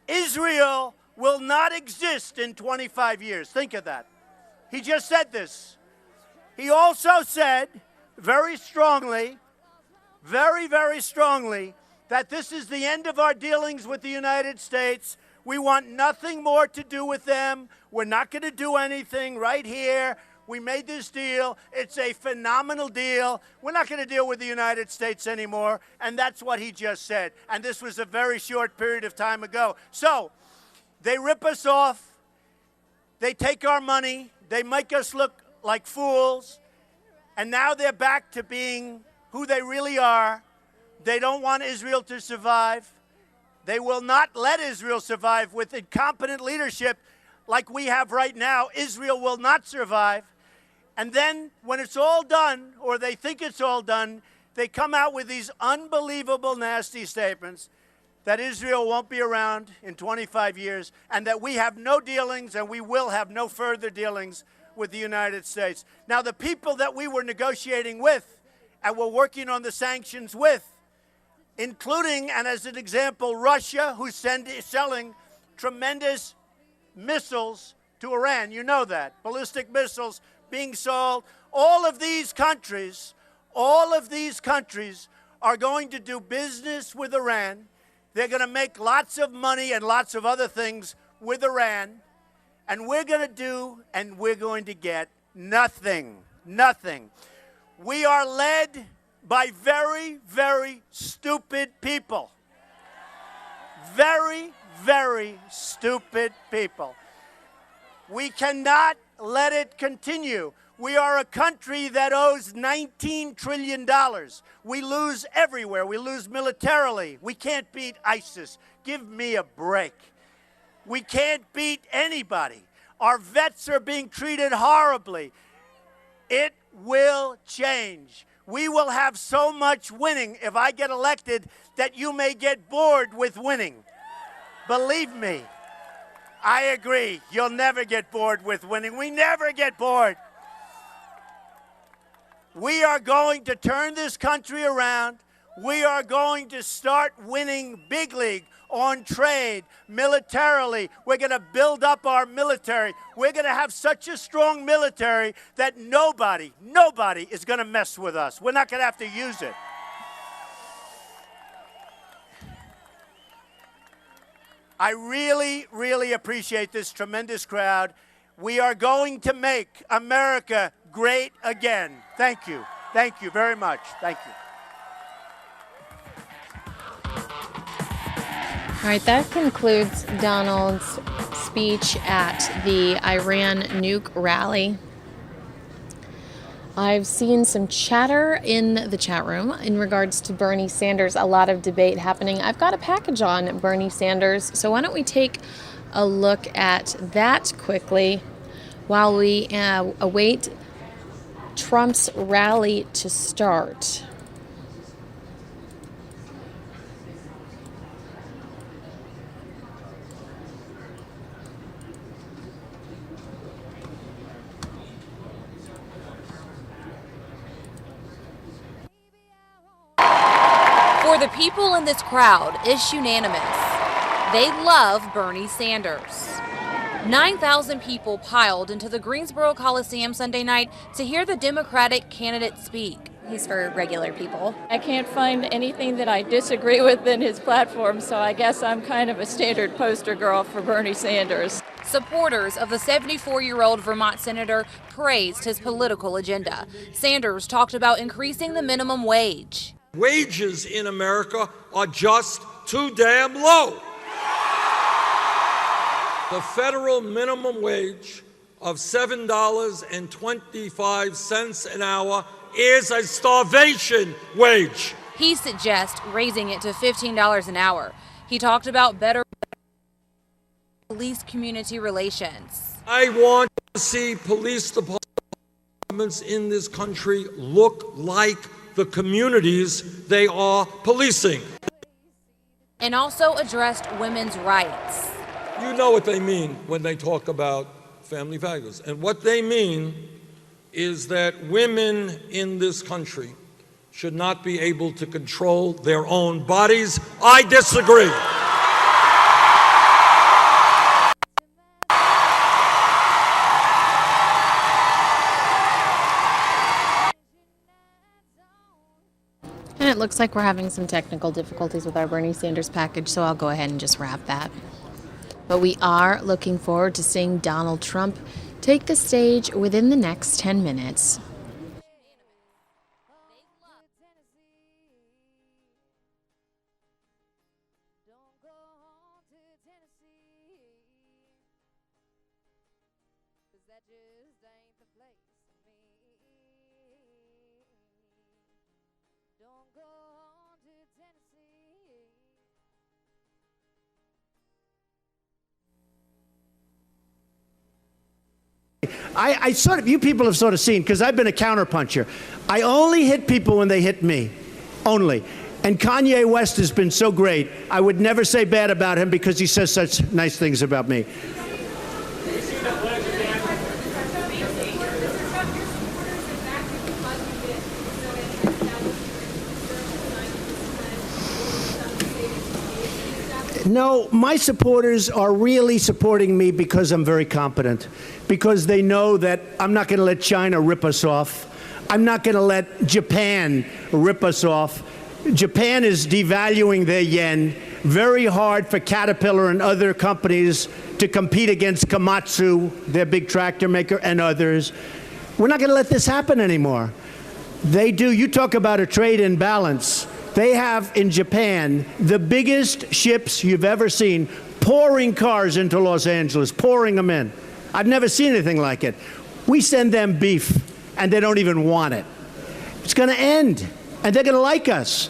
Speaker 16: Israel will not exist in 25 years. Think of that. He just said this. He also said very strongly, very, very strongly, that this is the end of our dealings with the United States. We want nothing more to do with them. We're not going to do anything right here. We made this deal. It's a phenomenal deal. We're not going to deal with the United States anymore. And that's what he just said. And this was a very short period of time ago. So they rip us off. They take our money. They make us look like fools. And now they're back to being who they really are. They don't want Israel to survive. They will not let Israel survive with incompetent leadership like we have right now. Israel will not survive. And then when it's all done, or they think it's all done, they come out with these unbelievable, nasty statements that Israel won't be around in 25 years and that we have no dealings and we will have no further dealings with the United States. Now, the people that we were negotiating with and were working on the sanctions with, including, and as an example, Russia, who's selling tremendous missiles to Iran. You know that. Ballistic missiles being sold. All of these countries are going to do business with Iran. They're going to make lots of money and lots of other things with Iran. And we're going to do and we're going to get nothing. Nothing. We are led by very, very stupid people. Very, very stupid people. We cannot let it continue. We are a country that owes $19 trillion. We lose everywhere. We lose militarily. We can't beat ISIS. Give me a break. We can't beat anybody. Our vets are being treated horribly. It will change. We will have so much winning if I get elected that you may get bored with winning. Believe me, I agree. You'll never get bored with winning. We never get bored. We are going to turn this country around. We are going to start winning big league on trade, militarily. We're going to build up our military. We're going to have such a strong military that nobody is going to mess with us. We're not going to have to use it. I really, really appreciate this tremendous crowd. We are going to make America great again. Thank you. Thank you very much. Thank you.
Speaker 5: All right, that concludes Donald's speech at the Iran nuke rally. I've seen some chatter in the chat room in regards to Bernie Sanders, a lot of debate happening. I've got a package on Bernie Sanders, so why don't we take a look at that quickly while we await
Speaker 27: Trump's rally to start.
Speaker 7: For the people in this crowd, it's unanimous. They love Bernie Sanders. 9,000 people piled into the Greensboro Coliseum Sunday night to hear the Democratic candidate speak. He's for regular people.
Speaker 23: I can't find anything that I disagree with in his platform, so I guess I'm kind of a standard poster girl for Bernie Sanders.
Speaker 7: Supporters of the 74-year-old Vermont senator praised his political agenda. Sanders talked about increasing the minimum wage.
Speaker 25: Wages in America are just too damn low. The federal minimum wage of $7.25 an hour is a starvation wage.
Speaker 7: He suggests raising it to $15 an hour. He talked about better police community relations.
Speaker 25: I want to see police departments in this country look like the communities they are policing.
Speaker 7: And also addressed women's rights.
Speaker 25: You know what they mean when they talk about family values. And what they mean is that women in this country should not be able to control their own bodies. I disagree.
Speaker 27: And it looks like we're having some technical difficulties with our Bernie Sanders package, so I'll go ahead and just wrap that. But we are looking forward to seeing Donald Trump take the stage within the next 10 minutes.
Speaker 16: I sort of, you people have sort of seen, because I've been a counterpuncher. I only hit people when they hit me, only. And Kanye West has been so great. I would never say bad about him because he says such nice things about me. No, my supporters are really supporting me because I'm very competent, because they know that I'm not going to let China rip us off. I'm not going to let Japan rip us off. Japan is devaluing their yen. Very hard for Caterpillar and other companies to compete against Komatsu, their big tractor maker, and others. We're not going to let this happen anymore. They do. You talk about a trade imbalance. They have in Japan the biggest ships you've ever seen, pouring cars into Los Angeles, pouring them in. I've never seen anything like it. We send them beef, and they don't even want it. It's going to end, and they're going to like us.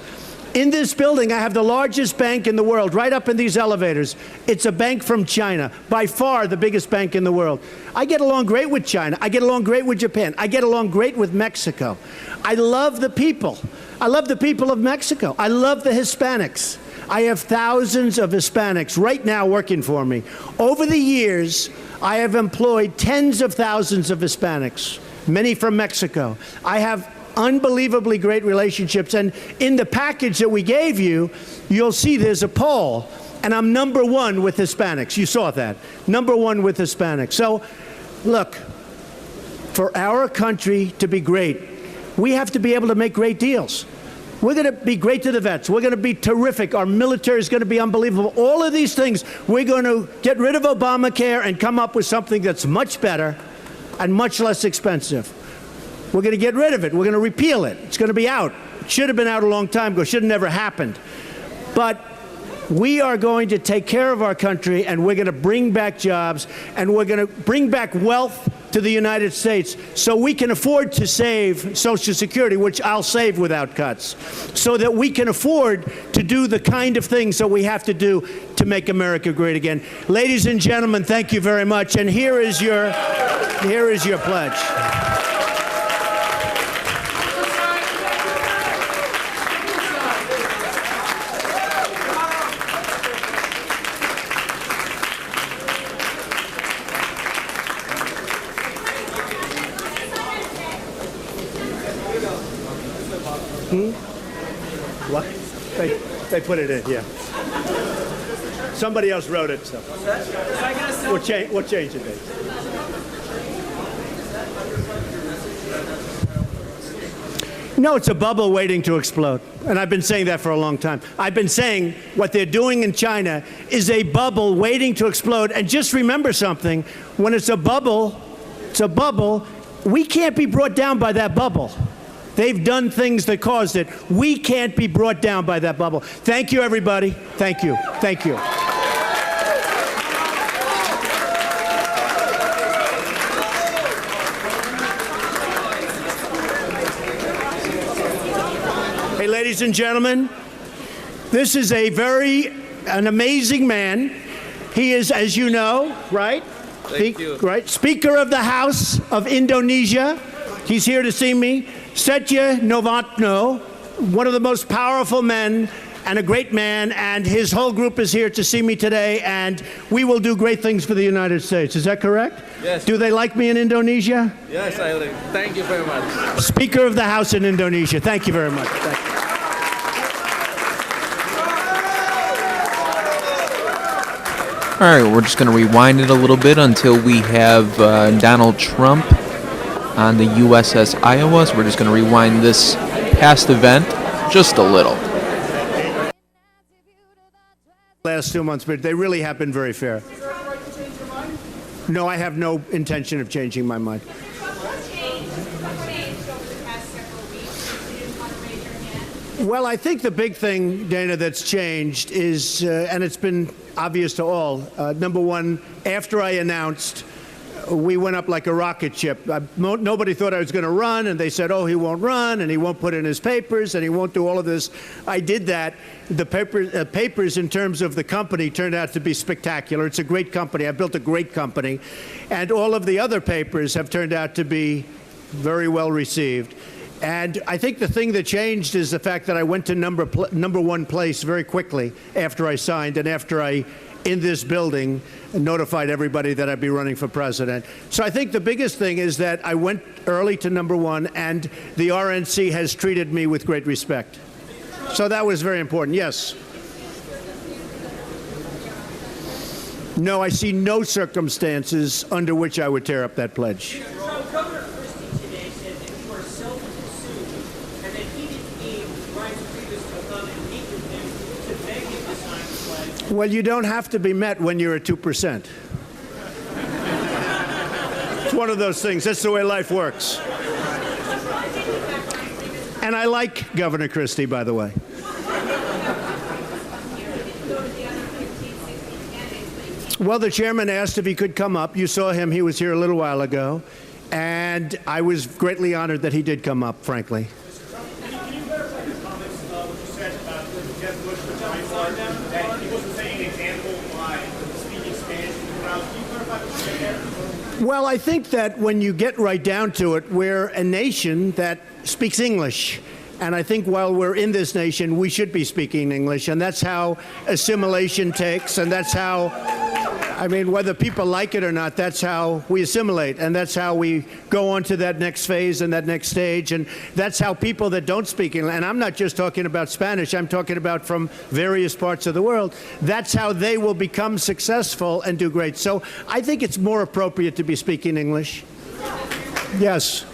Speaker 16: In this building, I have the largest bank in the world, right up in these elevators. It's a bank from China, by far the biggest bank in the world. I get along great with China. I get along great with Japan. I get along great with Mexico. I love the people. I love the people of Mexico. I love the Hispanics. I have thousands of Hispanics right now working for me. Over the years, I have employed tens of thousands of Hispanics, many from Mexico. I have unbelievably great relationships. And in the package that we gave you, you'll see there's a poll. And I'm #1 with Hispanics. You saw that. #1 with Hispanics. So, look, for our country to be great, we have to be able to make great deals. We're going to be great to the vets. We're going to be terrific. Our military is going to be unbelievable. All of these things, we're going to get rid of Obamacare and come up with something that's much better and much less expensive. We're going to get rid of it. We're going to repeal it. It's going to be out. It should have been out a long time ago. It should have never happened. But we are going to take care of our country, and we're going to bring back jobs, and we're going to bring back wealth to the United States so we can afford to save Social Security, which I'll save without cuts, so that we can afford to do the kind of things that we have to do to make America great again. Ladies and gentlemen, thank you very much. And here is your pledge. What? They put it in, yeah. Somebody else wrote it, so. We'll change the date. No, it's a bubble waiting to explode. And I've been saying that for a long time. I've been saying what they're doing in China is a bubble waiting to explode. And just remember something, when it's a bubble, we can't be brought down by that bubble. They've done things that caused it. We can't be brought down by that bubble. Thank you, everybody. Thank you. Thank you. Hey, ladies and gentlemen, this is an amazing man. He is, as you know, right? Right? Speaker of the House of Indonesia. He's here to see me. Setya Novanto, one of the most powerful men and a great man, and his whole group is here to see me today, and we will do great things for the United States. Is that correct?
Speaker 8: Yes.
Speaker 16: Do they like me in Indonesia?
Speaker 8: Yes, I like. Thank you very much.
Speaker 16: Speaker of the House in Indonesia. Thank you very much. Thank you.
Speaker 10: All right, we're just going to rewind it a little bit until we have Donald Trump on the USS Iowa. So we're just going to rewind this past event just a little.
Speaker 16: Last 2 months, but they really have been very fair. No, I have no intention of changing my mind. Well, I think the big thing, Dana, that's changed is, and it's been obvious to all, number one, after I announced, we went up like a rocket ship. Nobody thought I was going to run, and they said, oh, he won't run, and he won't put in his papers, and he won't do all of this. I did that. The papers in terms of the company turned out to be spectacular. It's a great company. I built a great company. And all of the other papers have turned out to be very well received. And I think the thing that changed is the fact that I went to number one place very quickly after I signed and after I, in this building, notified everybody that I'd be running for president. So I think the biggest thing is that I went early to number one, and the RNC has treated me with great respect. So that was very important. Yes. No, I see no circumstances under which I would tear up that pledge. Well, you don't have to be met when you're at 2%. It's one of those things. That's the way life works. And I like Governor Christie, by the way. Well, the chairman asked if he could come up. You saw him. He was here a little while ago. And I was greatly honored that he did come up, frankly.
Speaker 2: Can you verify your comments, what you said about Jeb Bush with that he wasn't setting an example by speaking Spanish to the crowd? Can you clarify what you said there?
Speaker 16: Well, I think that when you get right down to it, we're a nation that speaks English. And I think while we're in this nation, we should be speaking English. And that's how assimilation takes. And that's how, I mean, whether people like it or not, that's how we assimilate. And that's how we go on to that next phase and that next stage. And that's how people that don't speak English, and I'm not just talking about Spanish, I'm talking about from various parts of the world, that's how they will become successful and do great. So I think it's more appropriate to be speaking English. Yes.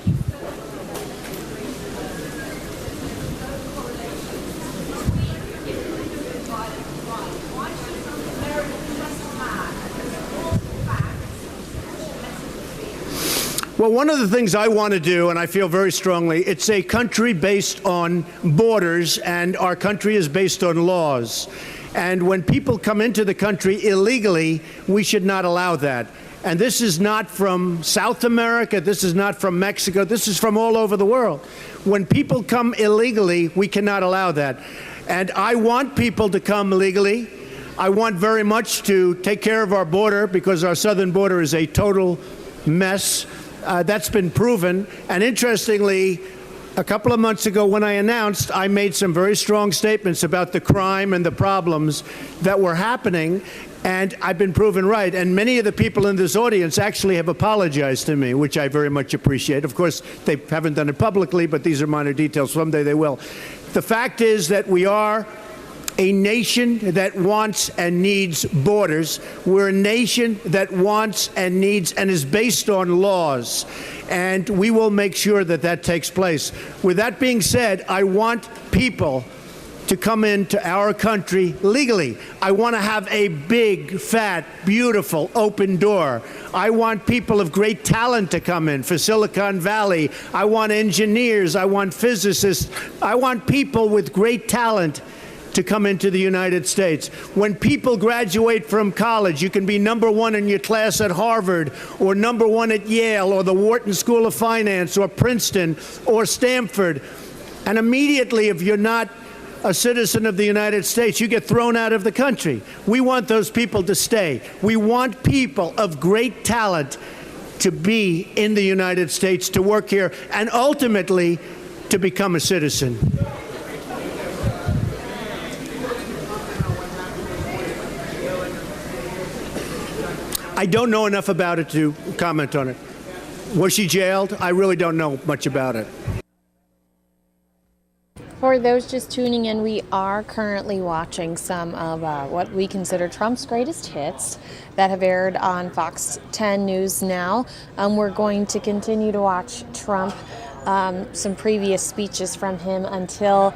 Speaker 16: Well, one of the things I want to do, and I feel very strongly, it's a country based on borders, and our country is based on laws. And when people come into the country illegally, we should not allow that. And this is not from South America, this is not from Mexico, this is from all over the world. When people come illegally, we cannot allow that. And I want people to come legally. I want very much to take care of our border, because our southern border is a total mess. That's been proven. And interestingly, a couple of months ago when I announced, I made some very strong statements about the crime and the problems that were happening. And I've been proven right. And many of the people in this audience actually have apologized to me, which I very much appreciate. Of course, they haven't done it publicly, but these are minor details. Someday they will. The fact is that we are a nation that wants and needs borders. We're a nation that wants and needs and is based on laws. And we will make sure that that takes place. With that being said, I want people to come into our country legally. I want to have a big, fat, beautiful, open door. I want people of great talent to come in for Silicon Valley. I want engineers. I want physicists. I want people with great talent to come into the United States. When people graduate from college, you can be #1 in your class at Harvard, or #1 at Yale, or the Wharton School of Finance, or Princeton, or Stanford. And immediately, if you're not a citizen of the United States, you get thrown out of the country. We want those people to stay. We want people of great talent to be in the United States, to work here, and ultimately to become a citizen. I don't know enough about it to comment on it. Was she jailed? I really don't know much about it.
Speaker 27: For those just tuning in, we are currently watching some of what we consider Trump's greatest hits that have aired on FOX10 News Now. We're going to continue to watch Trump, some previous speeches from him until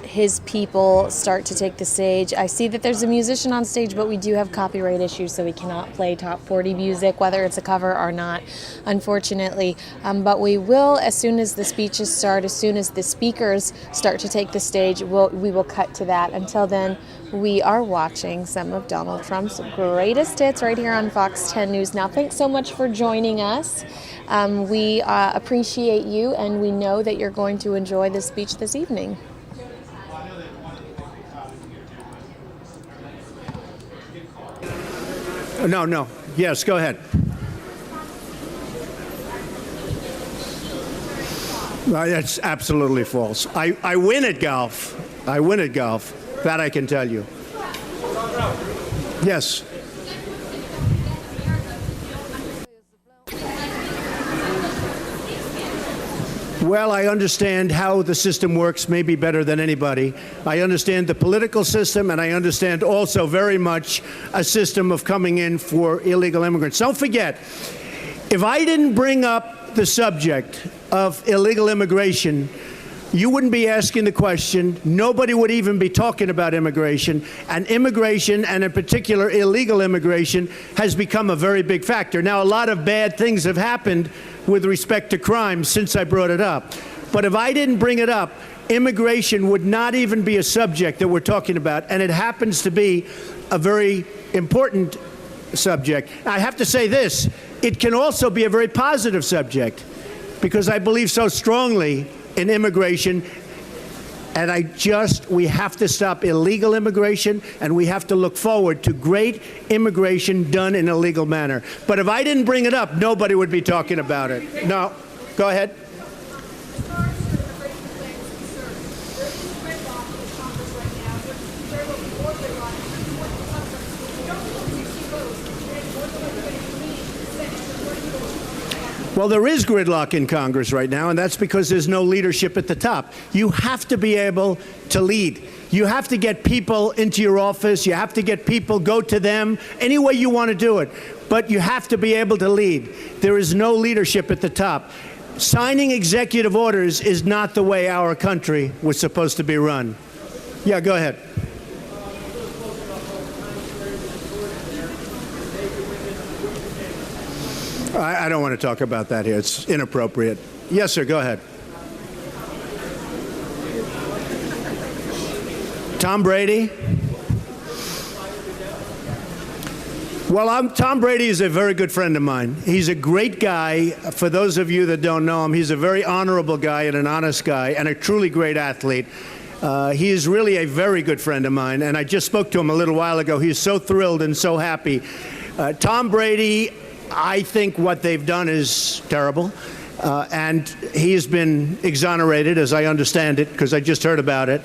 Speaker 27: his people start to take the stage. I see that there's a musician on stage, but we do have copyright issues, so we cannot play top 40 music, whether it's a cover or not, unfortunately. But we will, as soon as the speeches start, as soon as the speakers start to take the stage, we will cut to that. Until then, we are watching some of Donald Trump's greatest hits right here on FOX10 News Now. Thanks so much for joining us. We appreciate you, and we know that you're going to enjoy the speech this evening.
Speaker 16: No. Yes, go ahead. That's absolutely false. I win at golf. I win at golf. That I can tell you. Yes. Well, I understand how the system works maybe better than anybody. I understand the political system, and I understand also very much a system of coming in for illegal immigrants. Don't forget, if I didn't bring up the subject of illegal immigration, you wouldn't be asking the question. Nobody would even be talking about immigration. And immigration, and in particular illegal immigration, has become a very big factor. Now, a lot of bad things have happened with respect to crime since I brought it up. But if I didn't bring it up, immigration would not even be a subject that we're talking about. And it happens to be a very important subject. I have to say this, it can also be a very positive subject, because I believe so strongly in immigration, and we have to stop illegal immigration, and we have to look forward to great immigration done in a legal manner. But if I didn't bring it up, nobody would be talking about it. No, go ahead. Well, there is gridlock in Congress right now, and that's because there's no leadership at the top. You have to be able to lead. You have to get people into your office. You have to get people, go to them, any way you want to do it. But you have to be able to lead. There is no leadership at the top. Signing executive orders is not the way our country was supposed to be run. Yeah, go ahead. I don't want to talk about that here. It's inappropriate. Yes, sir, go ahead. Tom Brady? Well, Tom Brady is a very good friend of mine. He's a great guy. For those of you that don't know him, he's a very honorable guy and an honest guy and a truly great athlete. He is really a very good friend of mine, and I just spoke to him a little while ago. He's so thrilled and so happy. Tom Brady, I think what they've done is terrible, and he has been exonerated, as I understand it, because I just heard about it.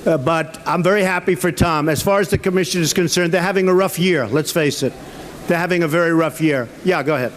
Speaker 16: But I'm very happy for Tom. As far as the commission is concerned, they're having a rough year. Let's face it. They're having a very rough year. Yeah, go ahead.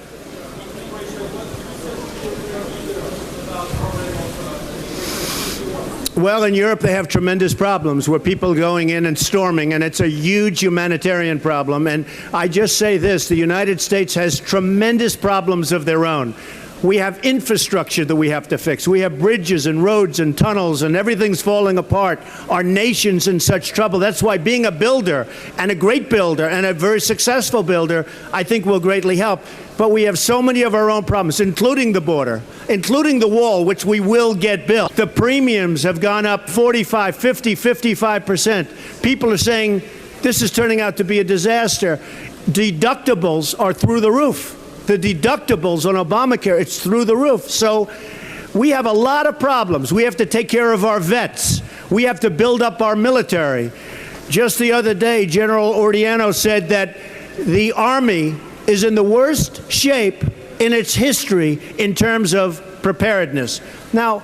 Speaker 16: Well, in Europe, they have tremendous problems where people are going in and storming, and it's a huge humanitarian problem. And I just say this, the United States has tremendous problems of their own. We have infrastructure that we have to fix. We have bridges and roads and tunnels, and everything's falling apart. Our nation's in such trouble. That's why being a builder, and a great builder, and a very successful builder, I think will greatly help. But we have so many of our own problems, including the border, including the wall, which we will get built. The premiums have gone up 45, 50, 55%. People are saying this is turning out to be a disaster. Deductibles are through the roof. The deductibles on Obamacare, it's through the roof. So we have a lot of problems. We have to take care of our vets. We have to build up our military. Just the other day, General Ordiano said that the Army is in the worst shape in its history in terms of preparedness. Now,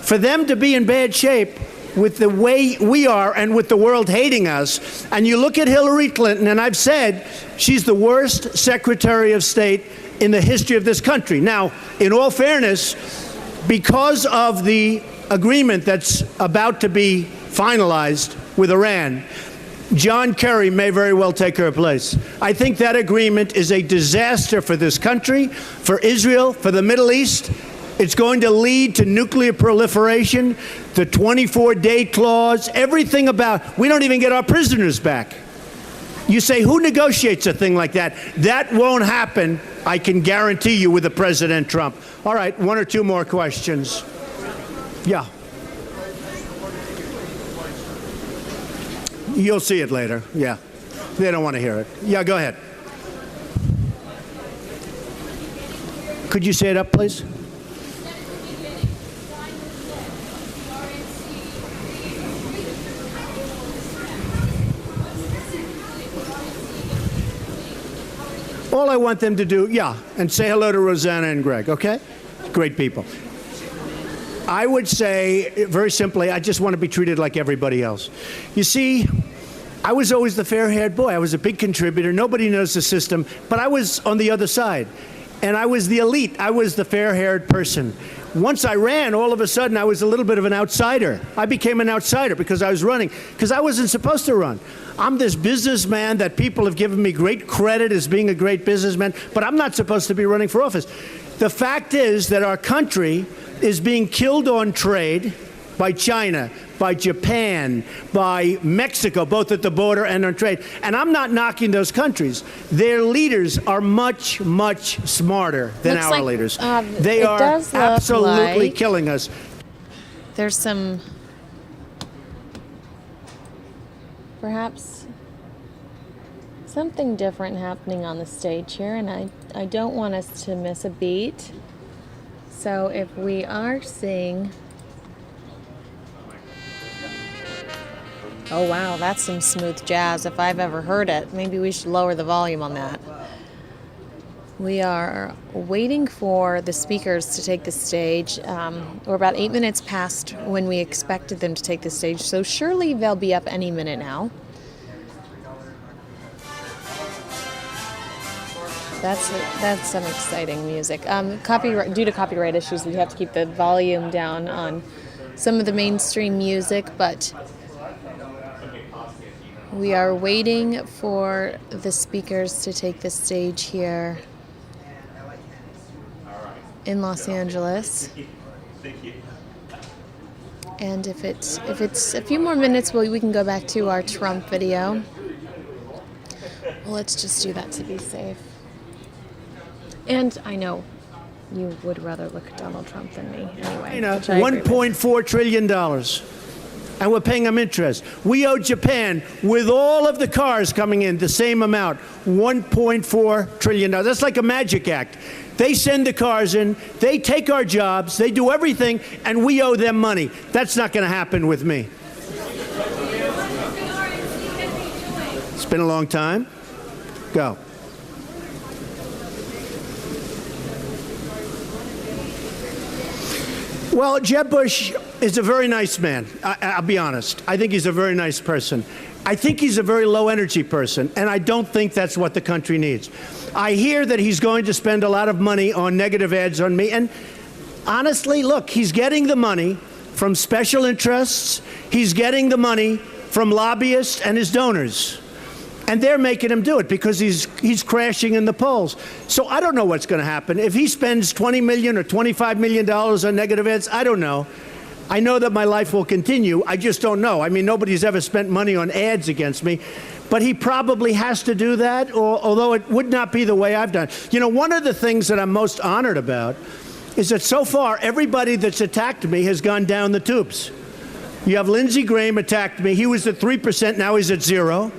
Speaker 16: for them to be in bad shape with the way we are and with the world hating us, and you look at Hillary Clinton, and I've said she's the worst Secretary of State in the history of this country. Now, in all fairness, because of the agreement that's about to be finalized with Iran, John Kerry may very well take her place. I think that agreement is a disaster for this country, for Israel, for the Middle East. It's going to lead to nuclear proliferation, the 24-day clause, everything about, we don't even get our prisoners back. You say, who negotiates a thing like that? That won't happen, I can guarantee you, with President Trump. All right, one or two more questions. Yeah. You'll see it later. Yeah. They don't want to hear it. Yeah, go ahead. Could you say it up, please? All I want them to do, yeah, and say hello to Rosanna and Greg, okay? Great people. I would say, very simply, I just want to be treated like everybody else. You see, I was always the fair-haired boy. I was a big contributor. Nobody knows the system, but I was on the other side. And I was the elite. I was the fair-haired person. Once I ran, all of a sudden, I was a little bit of an outsider. I became an outsider because I was running, because I wasn't supposed to run. I'm this businessman that people have given me great credit as being a great businessman, but I'm not supposed to be running for office. The fact is that our country is being killed on trade by China, by Japan, by Mexico, both at the border and on trade. And I'm not knocking those countries. Their leaders are much, much smarter than our leaders. They are absolutely killing us.
Speaker 27: There's some, perhaps, something different happening on the stage here, and I don't want us to miss a beat. So if we are seeing, oh wow, that's some smooth jazz if I've ever heard it. Maybe we should lower the volume on that. We are waiting for the speakers to take the stage. We're about 8 minutes past when we expected them to take the stage, so surely they'll be up any minute now. That's some exciting music. Due to copyright issues, we have to keep the volume down on some of the mainstream music, but we are waiting for the speakers to take the stage here in Los Angeles. And if it's a few more minutes, we can go back to our Trump video. Well, let's just do that to be safe. And I know you would rather look at Donald Trump than me anyway.
Speaker 16: $1.4 trillion. And we're paying them interest. We owe Japan, with all of the cars coming in, the same amount, $1.4 trillion. That's like a magic act. They send the cars in, they take our jobs, they do everything, and we owe them money. That's not going to happen with me. It's been a long time. Go. Well, Jeb Bush is a very nice man. I'll be honest. I think he's a very nice person. I think he's a very low-energy person, and I don't think that's what the country needs. I hear that he's going to spend a lot of money on negative ads on me, and honestly, look, he's getting the money from special interests. He's getting the money from lobbyists and his donors. And they're making him do it because he's crashing in the polls. So I don't know what's going to happen. If he spends $20 million or $25 million on negative ads, I don't know. I know that my life will continue. I just don't know. I mean, nobody's ever spent money on ads against me. But he probably has to do that, although it would not be the way I've done. You know, one of the things that I'm most honored about is that so far, everybody that's attacked me has gone down the tubes. You have Lindsey Graham attacked me. He was at 3%. Now he's at 0%.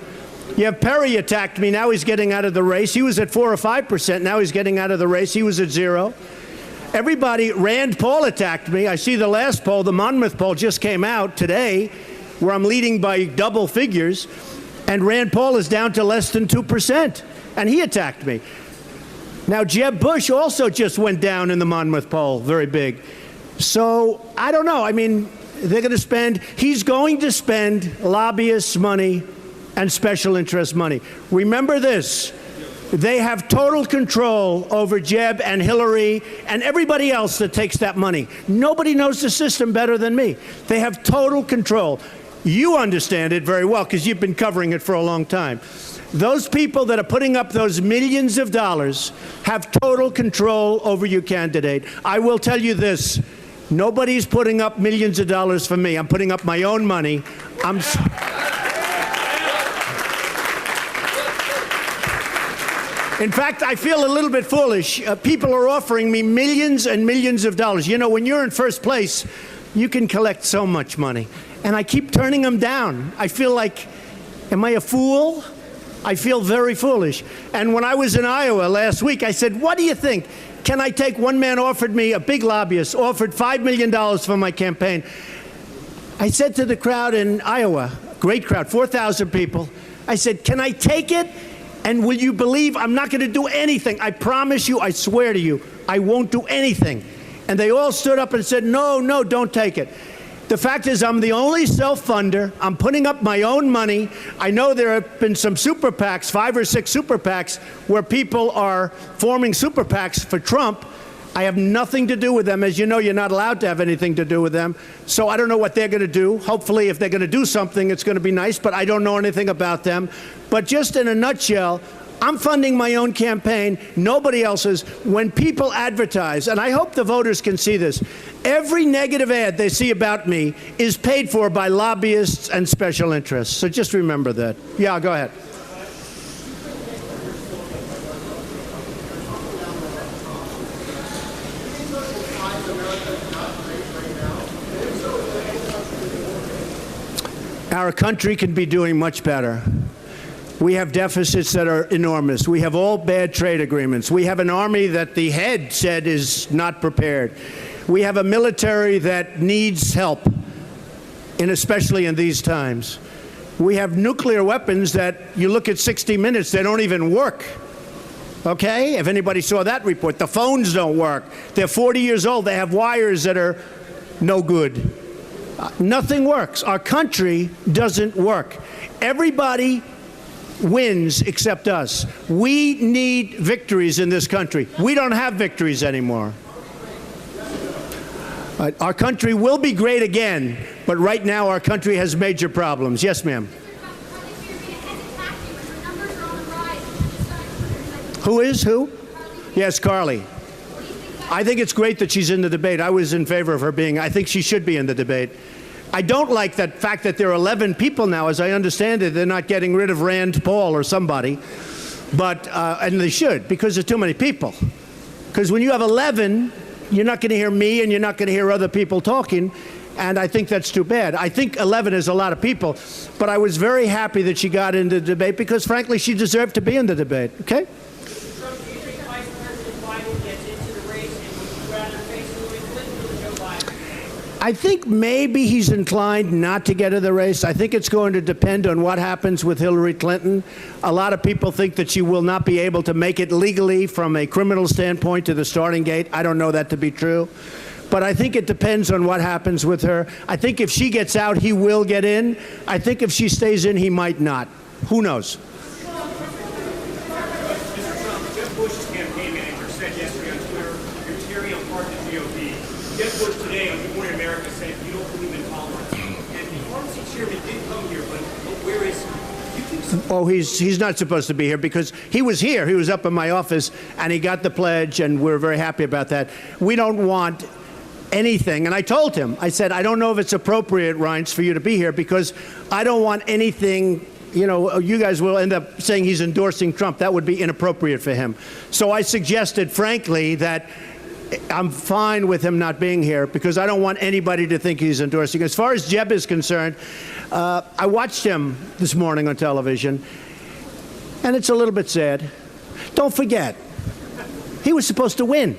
Speaker 16: You have Perry attacked me. Now he's getting out of the race. He was at 4 or 5%. Now he's getting out of the race. He was at 0%. Everybody, Rand Paul attacked me. I see the last poll, the Monmouth poll just came out today, where I'm leading by double figures, and Rand Paul is down to less than 2%, and he attacked me. Now, Jeb Bush also just went down in the Monmouth poll, very big. So, I don't know. I mean, he's going to spend lobbyists' money and special interest money. Remember this. They have total control over Jeb and Hillary and everybody else that takes that money. Nobody knows the system better than me. They have total control. You understand it very well because you've been covering it for a long time. Those people that are putting up those millions of dollars have total control over your candidate. I will tell you this. Nobody's putting up millions of dollars for me. I'm putting up my own money. In fact, I feel a little bit foolish. People are offering me millions and millions of dollars. You know, when you're in first place, you can collect so much money. And I keep turning them down. I feel like, am I a fool? I feel very foolish. And when I was in Iowa last week, I said, what do you think? Can I take, one man offered me, a big lobbyist, offered $5 million for my campaign. I said to the crowd in Iowa, great crowd, 4,000 people, I said, can I take it? And will you believe I'm not going to do anything? I promise you, I swear to you, I won't do anything. And they all stood up and said, no, no, don't take it. The fact is, I'm the only self-funder. I'm putting up my own money. I know there have been some super PACs, 5 or 6 super PACs, where people are forming super PACs for Trump. I have nothing to do with them. As you know, you're not allowed to have anything to do with them. So I don't know what they're going to do. Hopefully, if they're going to do something, it's going to be nice, but I don't know anything about them. But just in a nutshell, I'm funding my own campaign, nobody else's. When people advertise, and I hope the voters can see this, every negative ad they see about me is paid for by lobbyists and special interests. So just remember that. Yeah, go ahead. Our country can be doing much better. We have deficits that are enormous. We have all bad trade agreements. We have an army that the head said is not prepared. We have a military that needs help, and especially in these times. We have nuclear weapons that you look at 60 Minutes, they don't even work. Okay? If anybody saw that report, the phones don't work. They're 40 years old. They have wires that are no good. Nothing works. Our country doesn't work. Everybody wins except us. We need victories in this country. We don't have victories anymore. Our country will be great again, but right now our country has major problems. Yes, ma'am. Who is who? Yes, Carly. I think it's great that she's in the debate. I was in favor of her being. I think she should be in the debate. I don't like that fact that there are 11 people now. As I understand it, they're not getting rid of Rand Paul or somebody. But, and they should, because there's too many people. Because when you have 11, you're not going to hear me and you're not going to hear other people talking. And I think that's too bad. I think 11 is a lot of people. But I was very happy that she got into the debate because, frankly, she deserved to be in the debate. Okay? I think maybe he's inclined not to get in the race. I think it's going to depend on what happens with Hillary Clinton. A lot of people think that she will not be able to make it legally from a criminal standpoint to the starting gate. I don't know that to be true. but I think it depends on what happens with her. I think if she gets out, he will get in. I think if she stays in, he might not. Who knows?
Speaker 2: Jeb Bush's campaign manager said yesterday on Twitter, you're tearing apart the GOP. Jeb Bush today on Good Morning America said you don't believe in tolerance. And the pharmacy chairman did come here, but where is he?
Speaker 16: Oh, he's not supposed to be here because he was here. He was up in my office, and he got the pledge, and we're very happy about that. We don't want anything. And I told him, I said, I don't know if it's appropriate, Reince, for you to be here because I don't want anything. You know, you guys will end up saying he's endorsing Trump. That would be inappropriate for him. So I suggested, frankly, that I'm fine with him not being here because I don't want anybody to think he's endorsing. As far as Jeb is concerned, I watched him this morning on television, and it's a little bit sad. Don't forget, he was supposed to win,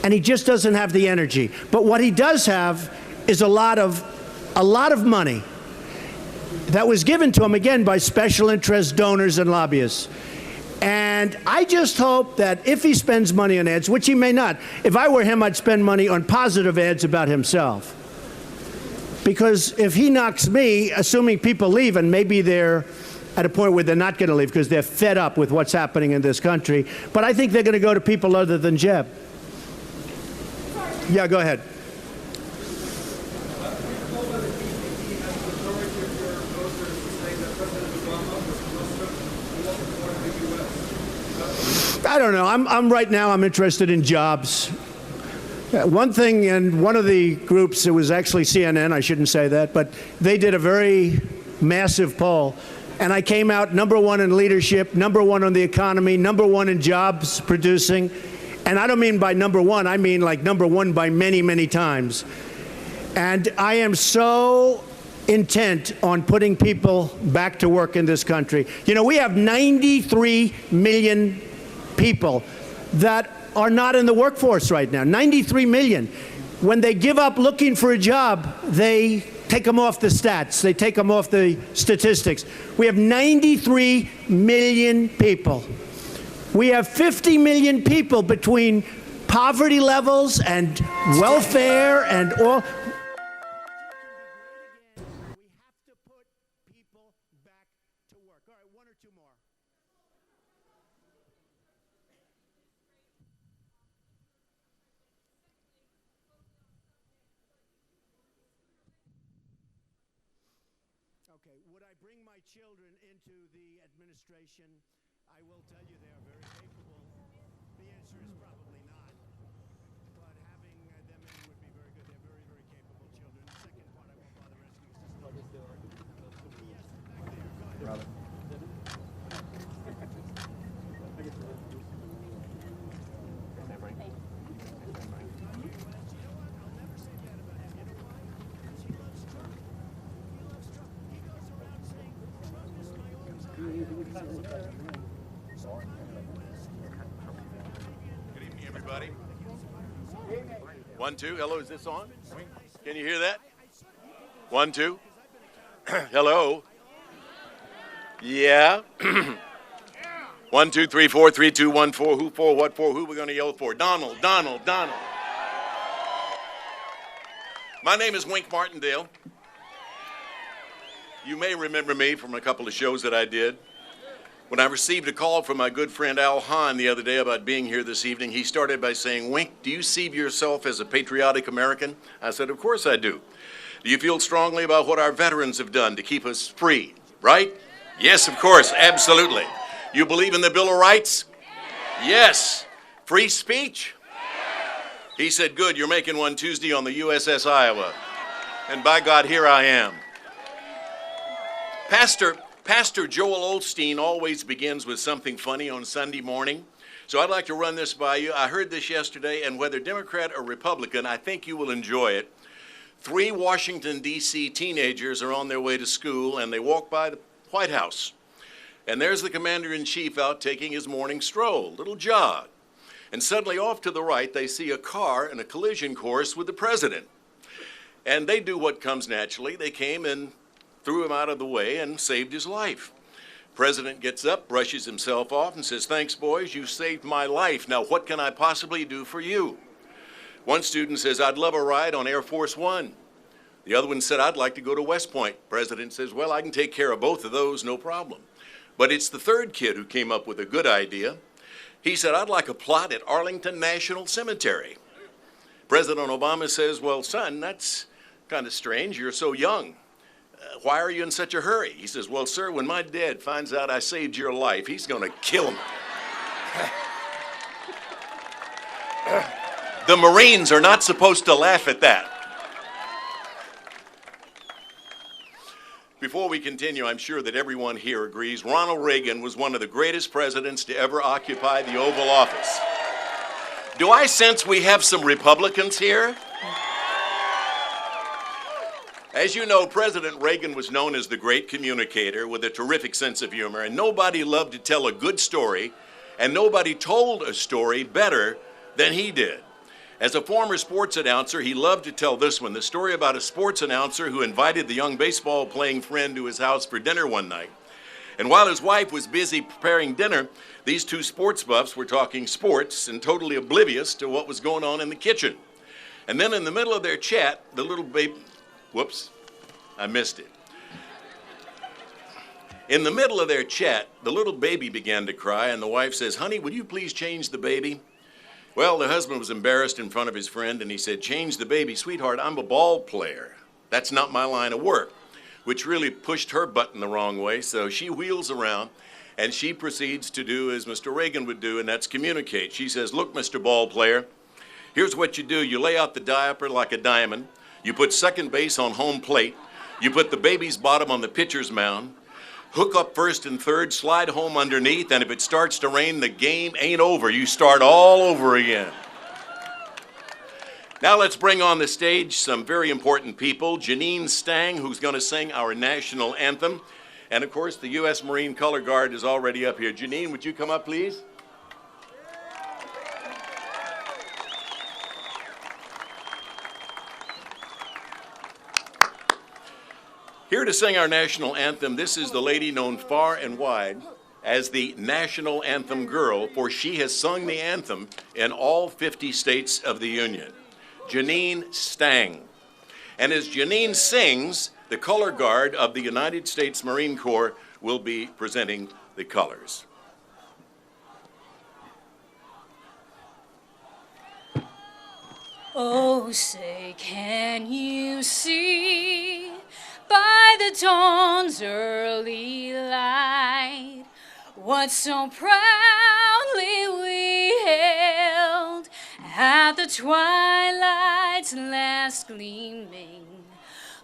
Speaker 16: and he just doesn't have the energy. But what he does have is a lot of money that was given to him, again, by special interest donors and lobbyists. And I just hope that if he spends money on ads, which he may not, if I were him, I'd spend money on positive ads about himself. Because if he knocks me, assuming people leave, and maybe they're at a point where they're not going to leave because they're fed up with what's happening in this country, but I think they're going to go to people other than Jeb. Yeah, go ahead. I don't know. I'm right now, I'm interested in jobs. One thing, in one of the groups, it was actually CNN, I shouldn't say that, but they did a very massive poll, and I came out #1 in leadership, #1 on the economy, #1 in jobs producing, and I don't mean by #1, I mean like #1 by many, many times. And I am so intent on putting people back to work in this country. You know, we have 93 million people that are not in the workforce right now. 93 million. When they give up looking for a job, they take them off the stats. They take them off the statistics. We have 93 million people. We have 50 million people between poverty levels and welfare and all. Would I bring my children into the administration? I will tell you they are very capable. The answer is probably not. But having them in would be very good. They're very, very capable children. The second part I won't bother asking. Yes, back there. Go ahead.
Speaker 3: Good evening, everybody. 1, 2. Hello, is this on? Can you hear that? 1, 2. Hello. Yeah. 1, 2, 3, 4, 3, 2, 1, 4. Who for? What for? Who we're going to yell for? Donald, Donald, Donald. My name is Wink Martindale. You may remember me from a couple of shows that I did. When I received a call from my good friend Al Hahn the other day about being here this evening, he started by saying, Wink, do you see yourself as a patriotic American? I said, of course I do. Do you feel strongly about what our veterans have done to keep us free, right? Yes, of course, absolutely. You believe in the Bill of Rights? Yes. Free speech? He said, good, you're making one Tuesday on the USS Iowa. And by God, here I am. Pastor Joel Osteen always begins with something funny on Sunday morning. So I'd like to run this by you. I heard this yesterday, and whether Democrat or Republican, I think you will enjoy it. 3 Washington, D.C. teenagers are on their way to school, and they walk by the White House. And there's the commander-in-chief out taking his morning stroll, little jog. And suddenly off to the right, they see a car in a collision course with the president. And they do what comes naturally. They came and threw him out of the way and saved his life. President gets up, brushes himself off, and says, thanks, boys, you saved my life. Now, what can I possibly do for you? One student says, I'd love a ride on Air Force One. The other one said, I'd like to go to West Point. President says, well, I can take care of both of those, no problem. But it's the third kid who came up with a good idea. He said, I'd like a plot at Arlington National Cemetery. President Obama says, well, son, that's kind of strange. You're so young. Why are you in such a hurry? He says, well, sir, when my dad finds out I saved your life, he's going to kill me. The Marines are not supposed to laugh at that. Before we continue, I'm sure that everyone here agrees Ronald Reagan was one of the greatest presidents to ever occupy the Oval Office. Do I sense we have some Republicans here? As you know, President Reagan was known as the great communicator with a terrific sense of humor, and nobody loved to tell a good story, and nobody told a story better than he did. As a former sports announcer, he loved to tell this one, the story about a sports announcer who invited the young baseball-playing friend to his house for dinner one night. And while his wife was busy preparing dinner, these two sports buffs were talking sports and totally oblivious to what was going on in the kitchen. And then in the middle of their chat, the little baby, whoops, I missed it. In the middle of their chat, the little baby began to cry, and the wife says, honey, would you please change the baby? Well, the husband was embarrassed in front of his friend, and he said, change the baby. Sweetheart, I'm a ball player. That's not my line of work, which really pushed her button the wrong way. So she wheels around, and she proceeds to do as Mr. Reagan would do, and that's communicate. She says, look, Mr. Ball Player, here's what you do. You lay out the diaper like a diamond. You put second base on home plate. You put the baby's bottom on the pitcher's mound. Hook up first and third, slide home underneath, and if it starts to rain, the game ain't over. You start all over again. Now let's bring on the stage some very important people. Janine Stang, who's going to sing our national anthem. And of course, the U.S. Marine Color Guard is already up here. Janine, would you come up, please? Here to sing our national anthem, this is the lady known far and wide as the National Anthem Girl, for she has sung the anthem in all 50 states of the Union. Janine Stang. And as Janine sings, the Color Guard of the United States Marine Corps will be presenting the colors.
Speaker 11: Oh, say, can you see by the dawn's early light what so proudly we hailed at the twilight's last gleaming,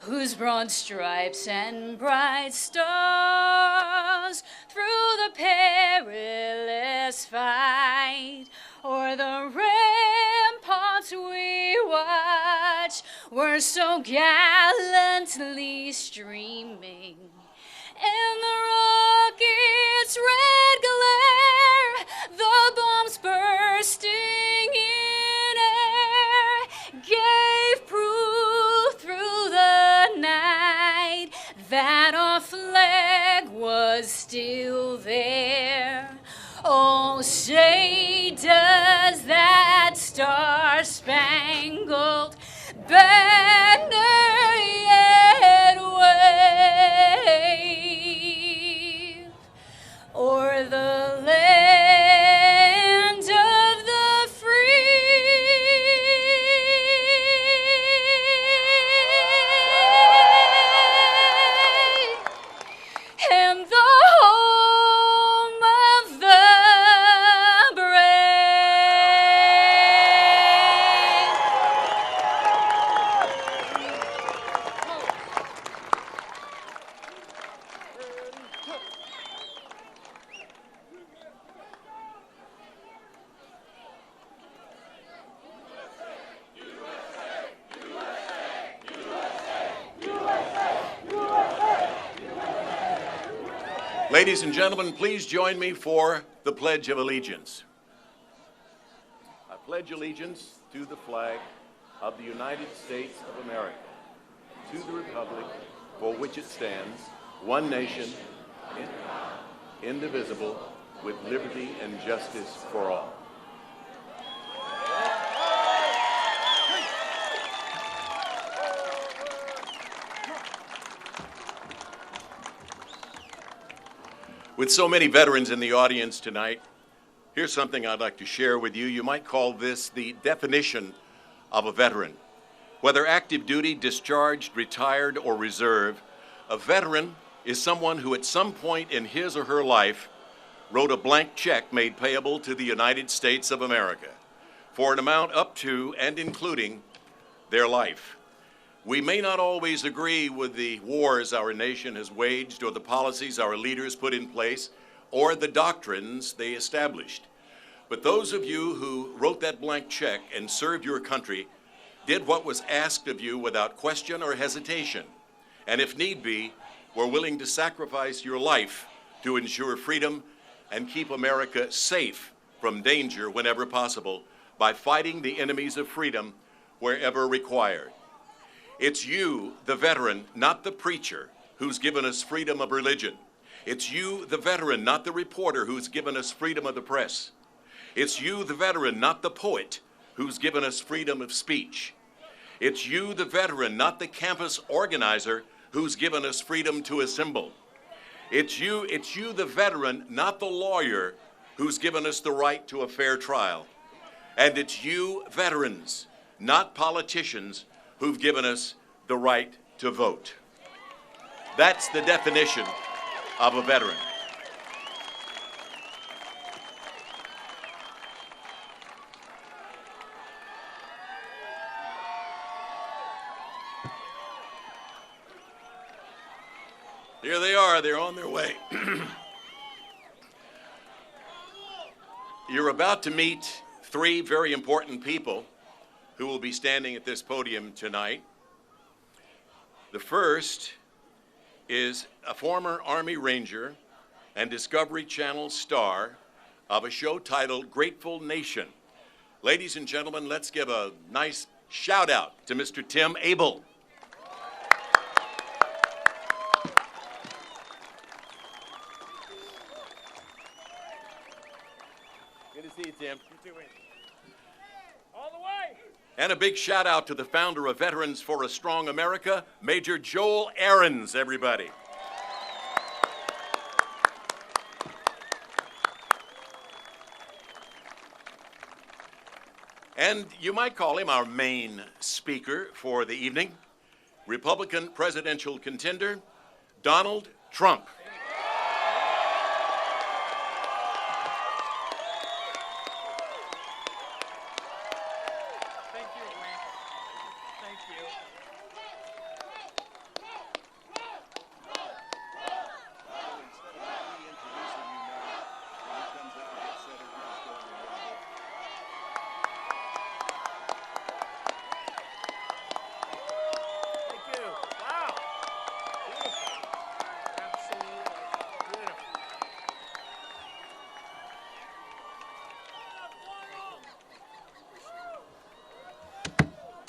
Speaker 11: whose broad stripes and bright stars through the perilous fight o'er the ramparts we watch were so gallantly streaming. In the rocket's red glare, the bombs bursting in air gave proof through the night that our flag was still there. Oh, say, does that star-spangled banner yet wave o'er the land of the free and the home of the
Speaker 3: Ladies and gentlemen, please join me for the Pledge of Allegiance. I pledge allegiance to the flag of the United States of America, to the republic for which it stands, one nation, indivisible, with liberty and justice for all. With so many veterans in the audience tonight, here's something I'd like to share with you. You might call this the definition of a veteran. Whether active duty, discharged, retired, or reserve, a veteran is someone who at some point in his or her life wrote a blank check made payable to the United States of America for an amount up to and including their life. We may not always agree with the wars our nation has waged or the policies our leaders put in place or the doctrines they established. But those of you who wrote that blank check and served your country did what was asked of you without question or hesitation, and if need be, were willing to sacrifice your life to ensure freedom and keep America safe from danger whenever possible by fighting the enemies of freedom wherever required. It's you, the veteran, not the preacher, who's given us freedom of religion. It's you, the veteran, not the reporter, who's given us freedom of the press. It's you, the veteran, not the poet, who's given us freedom of speech. It's you, the veteran, not the campus organizer, who's given us freedom to assemble. It's you, the veteran, not the lawyer, who's given us the right to a fair trial. And it's you, veterans, not politicians, who've given us the right to vote. That's the definition of a veteran. Here they are, they're on their way. You're about to meet three very important people who will be standing at this podium tonight. The first is a former Army Ranger and Discovery Channel star of a show titled Grateful Nation. Ladies and gentlemen, let's give a nice shout out to Mr. Tim Abel. Good to see you, Tim. You too, Andy. All the way. And a big shout out to the founder of Veterans for a Strong America, Major Joel Ahrens, everybody. And you might call him our main speaker for the evening, Republican presidential contender, Donald Trump.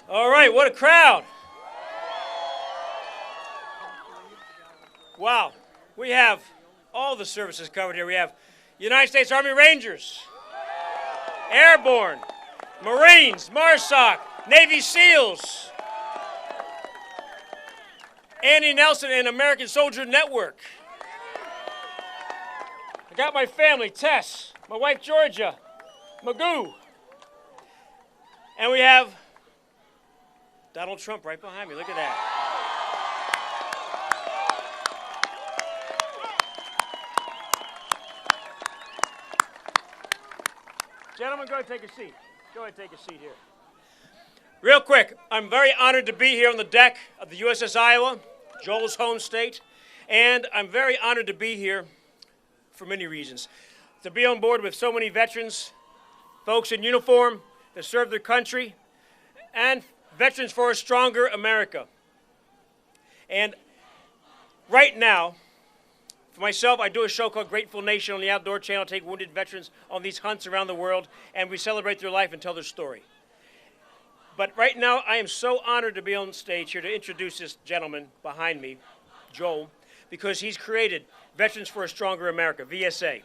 Speaker 12: All right, what a crowd. Wow, we have all the services covered here. We have United States Army Rangers, Airborne, Marines, MARSOC, Navy SEALs, Annie Nelson and American Soldier Network. I got my family, Tess, my wife Georgia, Magoo, and we have Donald Trump right behind me. Look at that. Gentlemen, go ahead and take a seat. Go ahead and take a seat here. Real quick, I'm very honored to be here on the deck of the USS Iowa, Joel's home state, and I'm very honored to be here for many reasons. To be on board with so many veterans, folks in uniform that serve their country, and Veterans for a Stronger America. And right now, for myself, I do a show called Grateful Nation on the Outdoor Channel, take wounded veterans on these hunts around the world, and we celebrate their life and tell their story. But right now, I am so honored to be on stage here to introduce this gentleman behind me, Joel, because he's created Veterans for a Stronger America, VSA.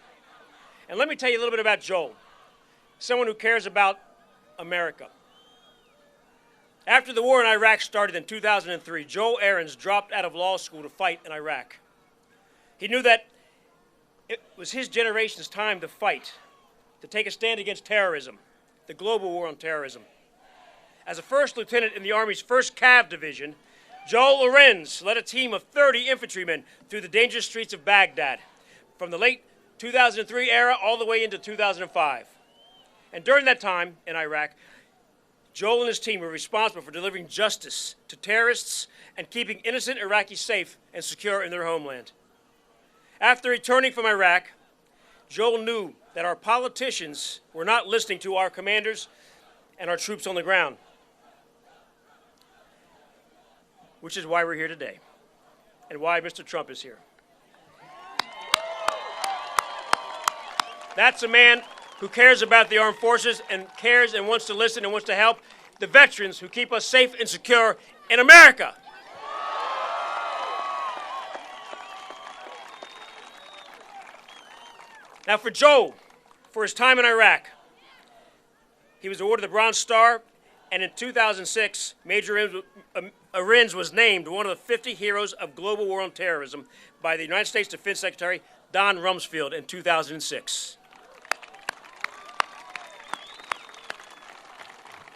Speaker 12: And let me tell you a little bit about Joel, someone who cares about America. After the war in Iraq started in 2003, Joel Ahrens dropped out of law school to fight in Iraq. He knew that It was his generation's time to fight, to take a stand against terrorism, the global war on terrorism. As a first lieutenant in the Army's 1st Cav Division, Joel Lorenz led a team of 30 infantrymen through the dangerous streets of Baghdad, from the late 2003 era all the way into 2005. And during that time in Iraq, Joel and his team were responsible for delivering justice to terrorists and keeping innocent Iraqis safe and secure in their homeland. After returning from Iraq, Joel knew that our politicians were not listening to our commanders and our troops on the ground, which is why we're here today and why Mr. Trump is here. That's a man who cares about the armed forces and cares and wants to listen and wants to help the veterans who keep us safe and secure in America. Now for Joel, for his time in Iraq, he was awarded the Bronze Star, and in 2006, Major Arends was named one of the 50 heroes of global war on terrorism by the United States Defense Secretary Don Rumsfeld in 2006.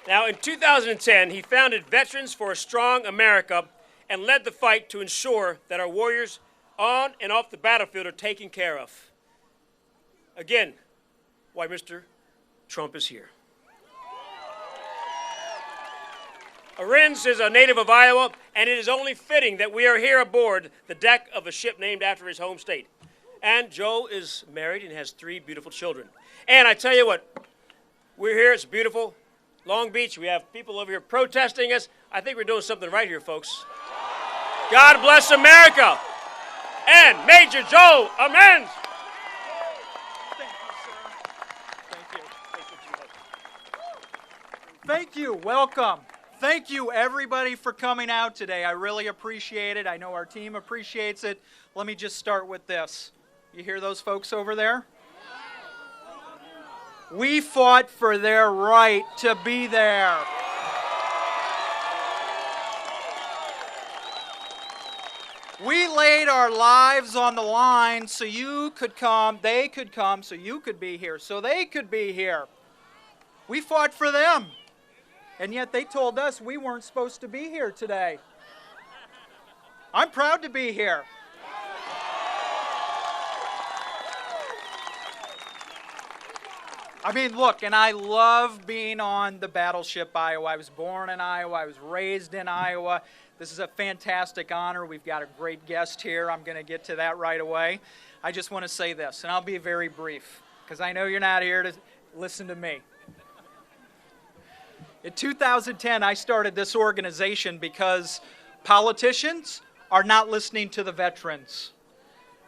Speaker 12: Now, in 2010, he founded Veterans for a Strong America and led the fight to ensure that our warriors on and off the battlefield are taken care of. Again, why Mr. Trump is here. Arends is a native of Iowa, and it is only fitting that we are here aboard the deck of a ship named after his home state. And Joe is married and has 3 beautiful children. And I tell you what, we're here, it's beautiful. Long Beach, we have people over here protesting us. I think we're doing something right here, folks. God bless America. And Major Joe Arends.
Speaker 4: Thank you. Welcome. Thank you, everybody, for coming out today. I really appreciate it. I know our team appreciates it. Let me just start with this. You hear those folks over there? We fought for their right to be there. We laid our lives on the line so you could come, they could come, so you could be here, so they could be here. We fought for them. And yet they told us we weren't supposed to be here today. I'm proud to be here. I mean, look, and I love being on the Battleship Iowa. I was born in Iowa. I was raised in Iowa. This is a fantastic honor. We've got a great guest here. I'm going to get to that right away. I just want to say this, and I'll be very brief, because I know you're not here to listen to me. In 2010, I started this organization because politicians are not listening to the veterans.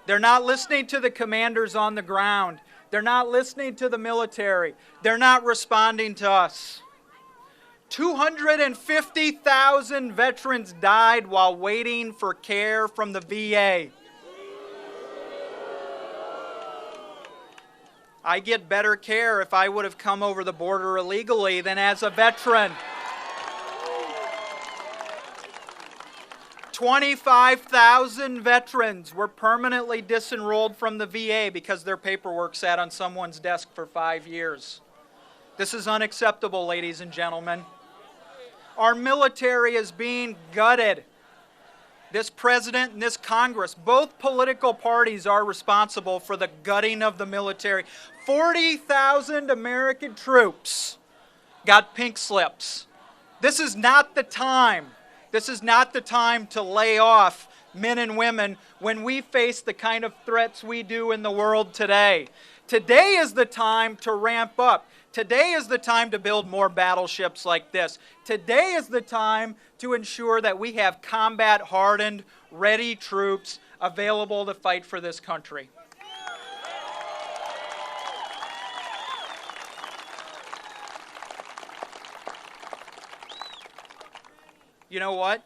Speaker 4: They're not listening to the commanders on the ground. They're not listening to the military. They're not responding to us. 250,000 veterans died while waiting for care from the VA. I get better care if I would have come over the border illegally than as a veteran. 25,000 veterans were permanently disenrolled from the VA because their paperwork sat on someone's desk for 5 years. This is unacceptable, ladies and gentlemen. Our military is being gutted. This president and this Congress, both political parties are responsible for the gutting of the military. 40,000 American troops got pink slips. This is not the time. This is not the time to lay off men and women when we face the kind of threats we do in the world today. Today is the time to ramp up. Today is the time to build more battleships like this. Today is the time to ensure that we have combat-hardened, ready troops available to fight for this country. You know what?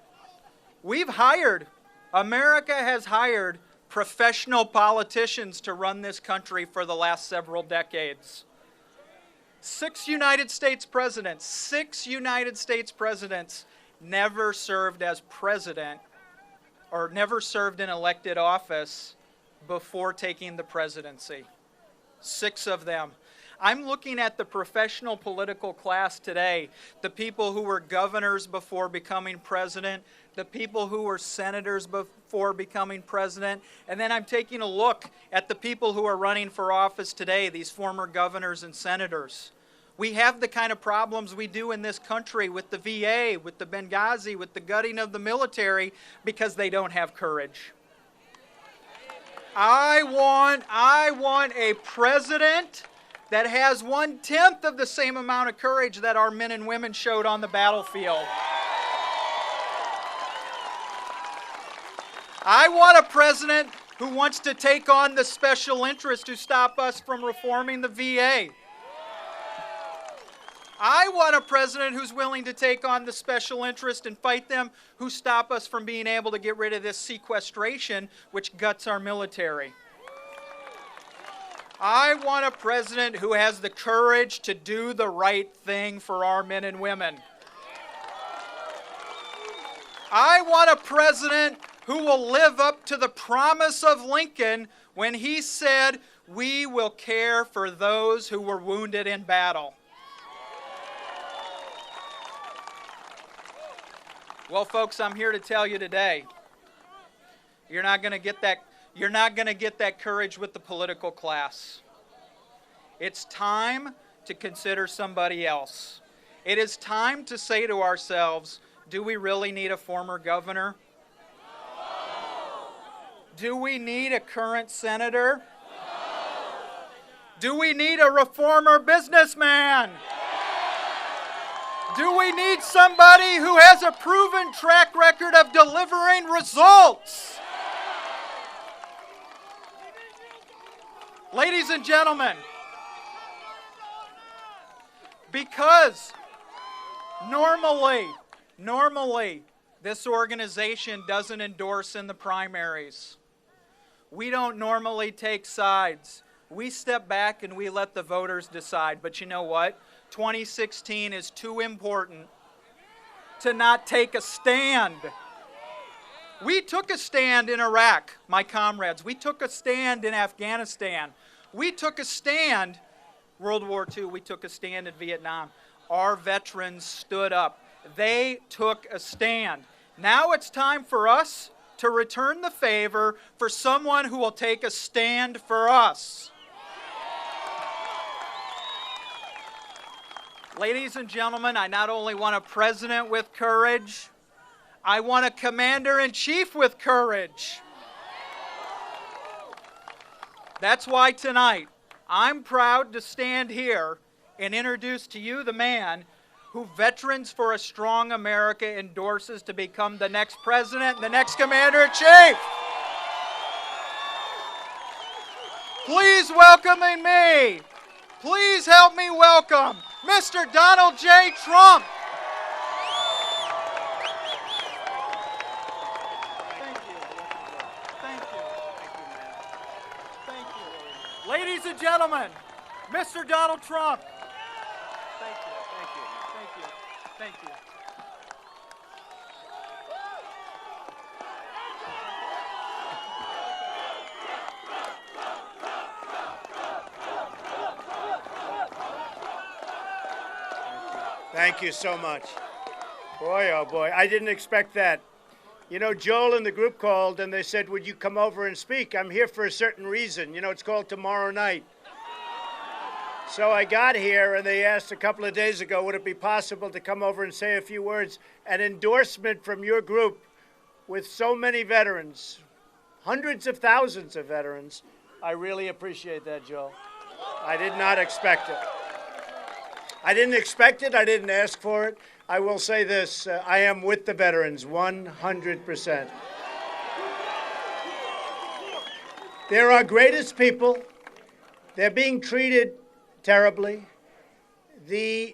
Speaker 4: America has hired professional politicians to run this country for the last several decades. 6 United States presidents never served as president or never served in elected office before taking the presidency. 6 of them. I'm looking at the professional political class today, the people who were governors before becoming president, the people who were senators before becoming president, and then I'm taking a look at the people who are running for office today, these former governors and senators. We have the kind of problems we do in this country with the VA, with the Benghazi, with the gutting of the military, because they don't have courage. I want a president that has 1/10 of the same amount of courage that our men and women showed on the battlefield. I want a president who wants to take on the special interests to stop us from reforming the VA. I want a president who's willing to take on the special interest and fight them who stop us from being able to get rid of this sequestration which guts our military. I want a president who has the courage to do the right thing for our men and women. I want a president who will live up to the promise of Lincoln when he said, "We will care for those who were wounded in battle." Well, folks, I'm here to tell you today, you're not going to get that courage with the political class. It's time to consider somebody else. It is time to say to ourselves, do we really need a former governor? Do we need a current senator? Do we need a reformer businessman? Do we need somebody who has a proven track record of delivering results? Ladies and gentlemen, because normally, this organization doesn't endorse in the primaries. We don't normally take sides. We step back and we let the voters decide. But you know what? 2016 is too important to not take a stand. We took a stand in Iraq, my comrades. We took a stand in Afghanistan. We took a stand, World War II, we took a stand in Vietnam. Our veterans stood up. They took a stand. Now it's time for us to return the favor for someone who will take a stand for us. Ladies and gentlemen, I not only want a president with courage, I want a commander-in-chief with courage. That's why tonight, I'm proud to stand here and introduce to you the man who Veterans for a Strong America endorses to become the next president and the next commander-in-chief. Please welcoming me. Please help me welcome Mr. Donald J. Trump. Ladies and gentlemen, Mr. Donald Trump. Thank you.
Speaker 16: Thank you so much. Boy, oh boy, I didn't expect that. You know, Joel and the group called and they said, would you come over and speak? I'm here for a certain reason. You know, it's called Tomorrow Night. So I got here and they asked a couple of days ago, would it be possible to come over and say a few words? An endorsement from your group with so many veterans, hundreds of thousands of veterans. I really appreciate that, Joel. I did not expect it. I didn't expect it. I didn't ask for it. I will say this. I am with the veterans 100%. They're our greatest people. They're being treated terribly.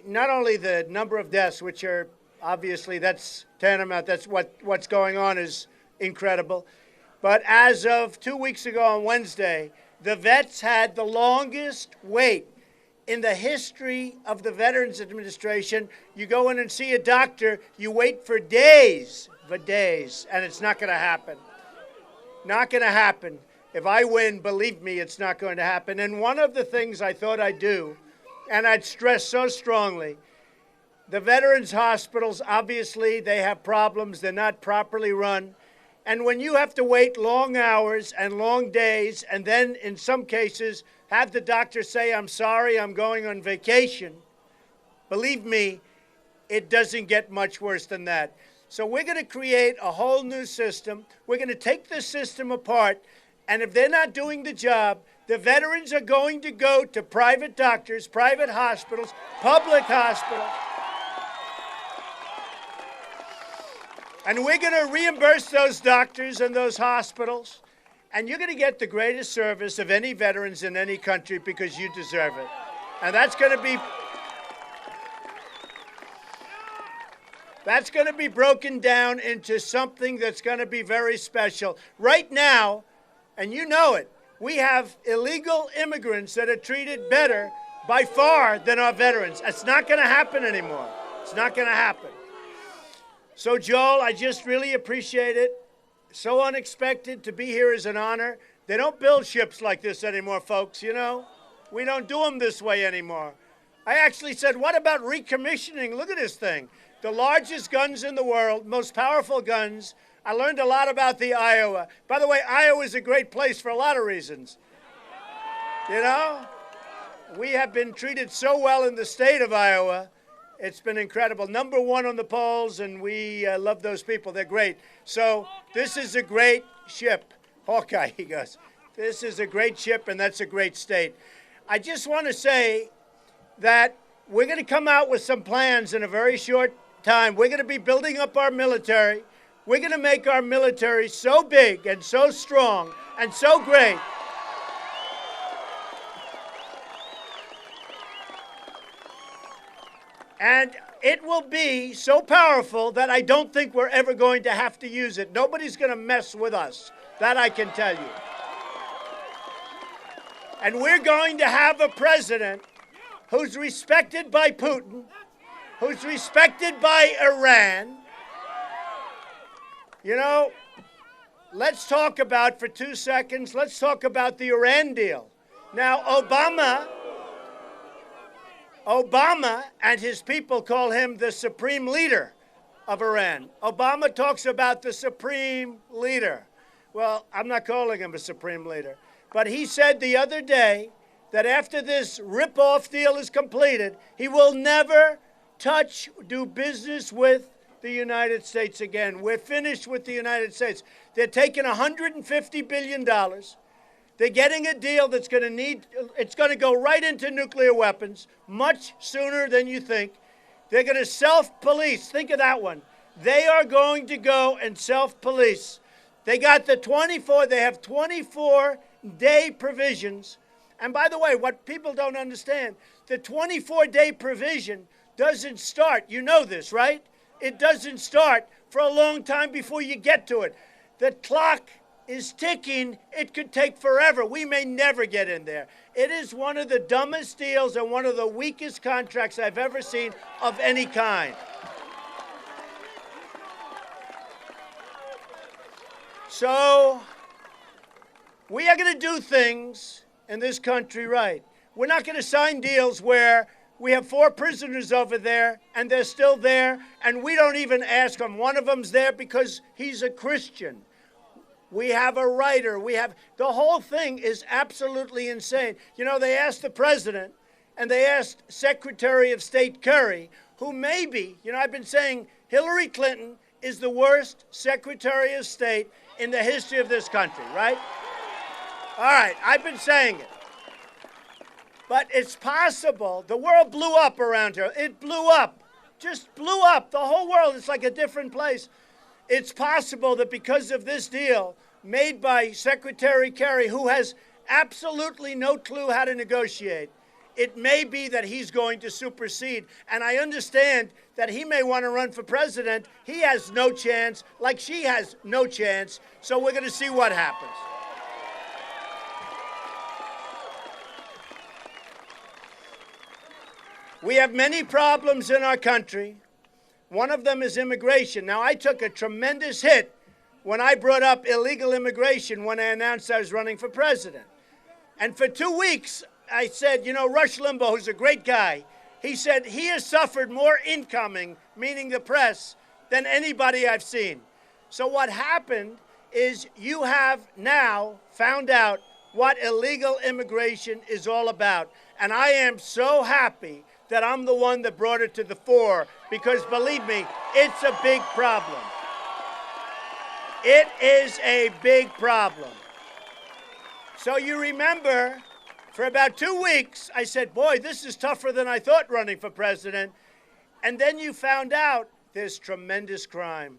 Speaker 16: Not only the number of deaths, which are obviously, that's tantamount, that's what's going on is incredible. But as of 2 weeks ago on Wednesday, the vets had the longest wait in the history of the Veterans Administration. You go in and see a doctor, you wait for days, and it's not going to happen. Not going to happen. If I win, believe me, it's not going to happen. And one of the things I thought I'd do, and I'd stress so strongly, the veterans' hospitals, obviously, they have problems. They're not properly run. And when you have to wait long hours and long days, and then in some cases have the doctor say, I'm sorry, I'm going on vacation, believe me, it doesn't get much worse than that. So we're going to create a whole new system. We're going to take this system apart, and if they're not doing the job, the veterans are going to go to private doctors, private hospitals, public hospitals, and we're going to reimburse those doctors and those hospitals, and you're going to get the greatest service of any veterans in any country because you deserve it. And that's going to be broken down into something that's going to be very special. Right now, and you know it, we have illegal immigrants that are treated better by far than our veterans. It's not going to happen anymore. It's not going to happen. So, Joel, I just really appreciate it. So unexpected. To be here is an honor. They don't build ships like this anymore, folks, you know? We don't do them this way anymore. I actually said, what about recommissioning? Look at this thing. The largest guns in the world, most powerful guns. I learned a lot about the Iowa. By the way, Iowa is a great place for a lot of reasons. You know? We have been treated so well in the state of Iowa. It's been incredible. Number one on the polls, and we love those people. They're great. So this is a great ship. Hawkeye, he goes. This is a great ship, and that's a great state. I just want to say that we're going to come out with some plans in a very short time. We're going to be building up our military. We're going to make our military so big and so strong and so great. And it will be so powerful that I don't think we're ever going to have to use it. Nobody's going to mess with us. That I can tell you. And we're going to have a president who's respected by Putin, who's respected by Iran. You know, let's talk about, for 2 seconds, let's talk about the Iran deal. Now, Obama and his people call him the supreme leader of Iran. Obama talks about the supreme leader. Well, I'm not calling him a supreme leader. But he said the other day that after this rip-off deal is completed, he will never do business with the United States again. We're finished with the United States. They're taking $150 billion. They're getting a deal that's going to it's going to go right into nuclear weapons much sooner than you think. They're going to self-police. Think of that one. They are going to go and self-police. They got they have 24-day provisions. And by the way, what people don't understand, the 24-day provision doesn't start. You know this, right? It doesn't start for a long time before you get to it. The clock is ticking. It could take forever. We may never get in there. It is one of the dumbest deals and one of the weakest contracts I've ever seen of any kind. So we are going to do things in this country right. We're not going to sign deals where we have 4 prisoners over there, and they're still there, and we don't even ask them. One of them's there because he's a Christian. We have a writer. The whole thing is absolutely insane. You know, they asked the president, and they asked Secretary of State Kerry, who maybe, you know, I've been saying Hillary Clinton is the worst Secretary of State in the history of this country, right? All right, I've been saying it. But it's possible. The world blew up around her. It blew up. Just blew up. The whole world is like a different place. It's possible that because of this deal made by Secretary Kerry, who has absolutely no clue how to negotiate, it may be that he's going to supersede. And I understand that he may want to run for president. He has no chance, like she has no chance. So we're going to see what happens. We have many problems in our country. One of them is immigration. Now, I took a tremendous hit when I brought up illegal immigration when I announced I was running for president. And for 2 weeks, I said, you know, Rush Limbaugh, who's a great guy, he said he has suffered more incoming, meaning the press, than anybody I've seen. So what happened is you have now found out what illegal immigration is all about. And I am so happy that I'm the one that brought it to the fore, because believe me, it's a big problem. It is a big problem. So you remember, for about 2 weeks, I said, boy, this is tougher than I thought running for president. And then you found out there's tremendous crime.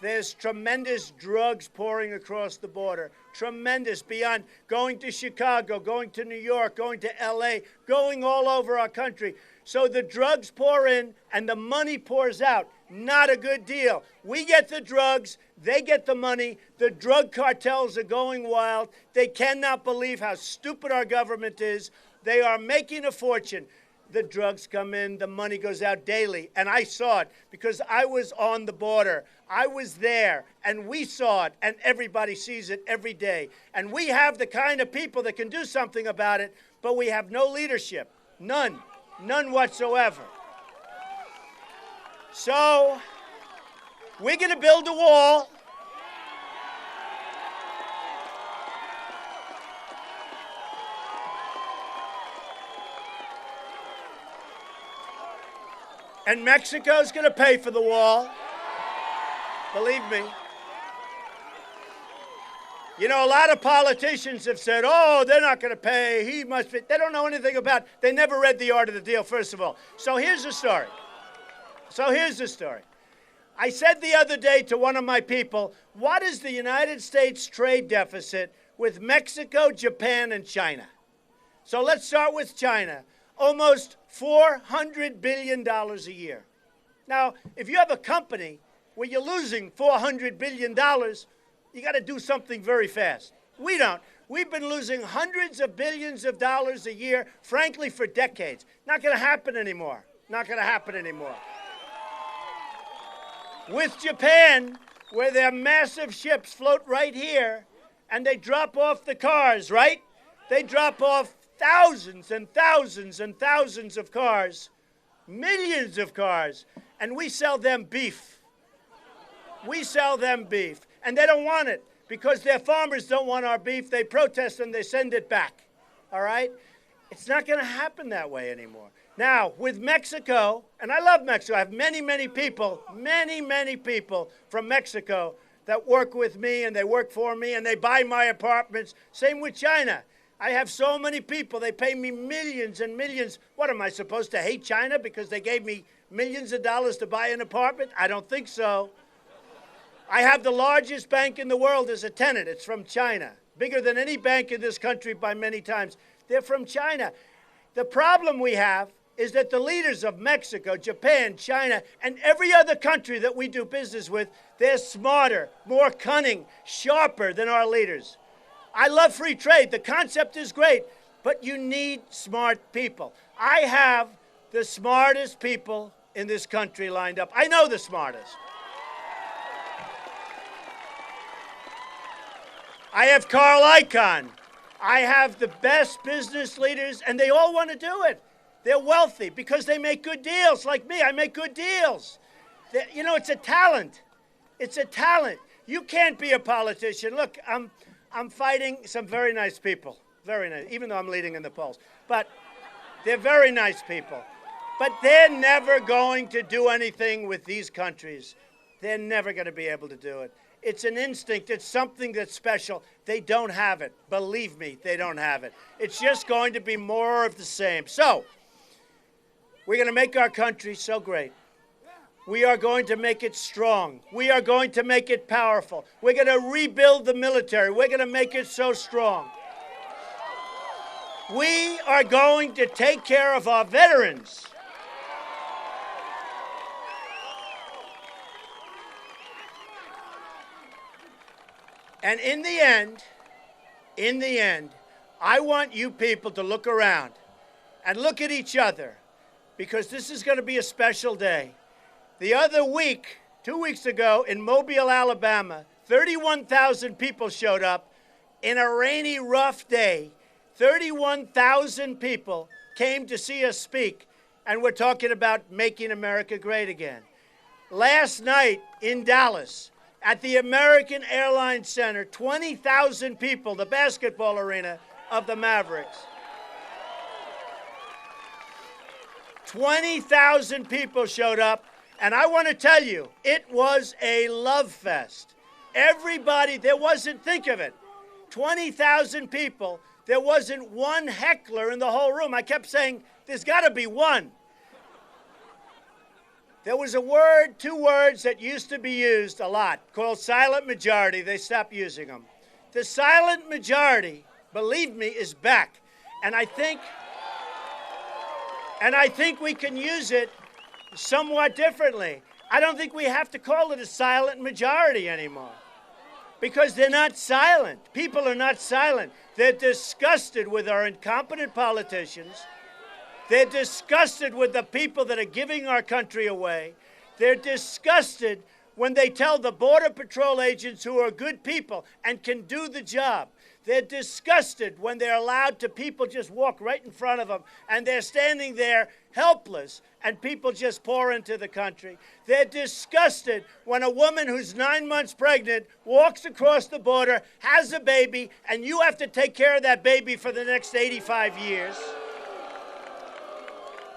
Speaker 16: There's tremendous drugs pouring across the border. Tremendous, beyond going to Chicago, going to New York, going to LA, going all over our country. So the drugs pour in and the money pours out. Not a good deal. We get the drugs, they get the money. The drug cartels are going wild. They cannot believe how stupid our government is. They are making a fortune. The drugs come in, the money goes out daily. And I saw it because I was on the border. I was there, and we saw it, and everybody sees it every day. And we have the kind of people that can do something about it, but we have no leadership. None. None whatsoever. So we're going to build a wall. And Mexico's going to pay for the wall. Believe me. You know, a lot of politicians have said, oh, they're not going to pay. He must be. They don't know anything about it. They never read the art of the deal, first of all. So here's the story. I said the other day to one of my people, what is the United States trade deficit with Mexico, Japan, and China? So let's start with China. Almost $400 billion a year. Now, if you have a company where you're losing $400 billion, you got to do something very fast. We don't. We've been losing hundreds of billions of dollars a year, frankly, for decades. Not going to happen anymore. Not going to happen anymore. With Japan, where their massive ships float right here, and they drop off the cars, right? They drop off thousands and thousands and thousands of cars, millions of cars, and we sell them beef. We sell them beef, and they don't want it because their farmers don't want our beef. They protest and they send it back, all right? It's not going to happen that way anymore. Now, with Mexico, and I love Mexico. I have many, many people from Mexico that work with me and they work for me and they buy my apartments. Same with China. I have so many people. They pay me millions and millions. What, am I supposed to hate China because they gave me millions of dollars to buy an apartment? I don't think so. I have the largest bank in the world as a tenant. It's from China. Bigger than any bank in this country by many times. They're from China. The problem we have is that the leaders of Mexico, Japan, China, and every other country that we do business with, they're smarter, more cunning, sharper than our leaders. I love free trade. The concept is great, but you need smart people. I have the smartest people in this country lined up. I know the smartest. I have Carl Icahn. I have the best business leaders, and they all want to do it. They're wealthy because they make good deals. Like me, I make good deals. You know, it's a talent. It's a talent. You can't be a politician. Look, I'm fighting some very nice people. Very nice, even though I'm leading in the polls. But they're very nice people. But they're never going to do anything with these countries. They're never going to be able to do it. It's an instinct. It's something that's special. They don't have it. Believe me, they don't have it. It's just going to be more of the same. So, we're going to make our country so great. We are going to make it strong. We are going to make it powerful. We're going to rebuild the military. We're going to make it so strong. We are going to take care of our veterans. And in the end, I want you people to look around and look at each other, because this is going to be a special day. The other week, 2 weeks ago, in Mobile, Alabama, 31,000 people showed up in a rainy, rough day. 31,000 people came to see us speak, and we're talking about making America great again. Last night in Dallas, at the American Airlines Center, 20,000 people, the basketball arena of the Mavericks. 20,000 people showed up, and I want to tell you, it was a love fest. Everybody, think of it, 20,000 people, there wasn't one heckler in the whole room. I kept saying, there's got to be one. There was a word, two words that used to be used a lot, called silent majority. They stopped using them. The silent majority, believe me, is back. And I think we can use it somewhat differently. I don't think we have to call it a silent majority anymore, because they're not silent. People are not silent. They're disgusted with our incompetent politicians. They're disgusted with the people that are giving our country away. They're disgusted when they tell the Border Patrol agents, who are good people and can do the job. They're disgusted when they're allowed to, people just walk right in front of them, and they're standing there helpless, and people just pour into the country. They're disgusted when a woman who's 9 months pregnant walks across the border, has a baby, and you have to take care of that baby for the next 85 years.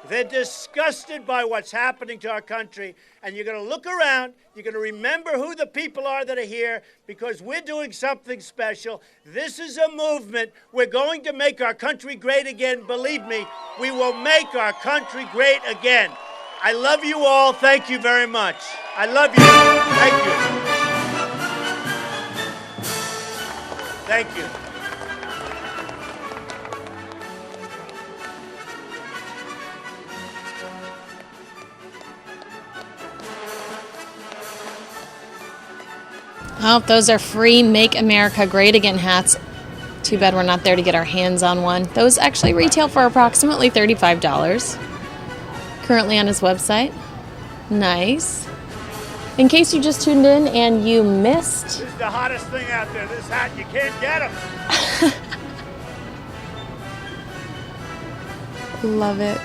Speaker 16: They're disgusted by what's happening to our country, and you're going to look around, you're going to remember who the people are that are here, because we're doing something special. This is a movement. We're going to make our country great again. Believe me, we will make our country great again. I love you all. Thank you very much. I love you. Thank you. Thank you.
Speaker 27: Oh, those are free Make America Great Again hats. Too bad we're not there to get our hands on one. Those actually retail for approximately $35. Currently on his website. Nice. In case you just tuned in and you missed...
Speaker 16: This is the hottest thing out there. This hat, you can't get them.
Speaker 27: Love it.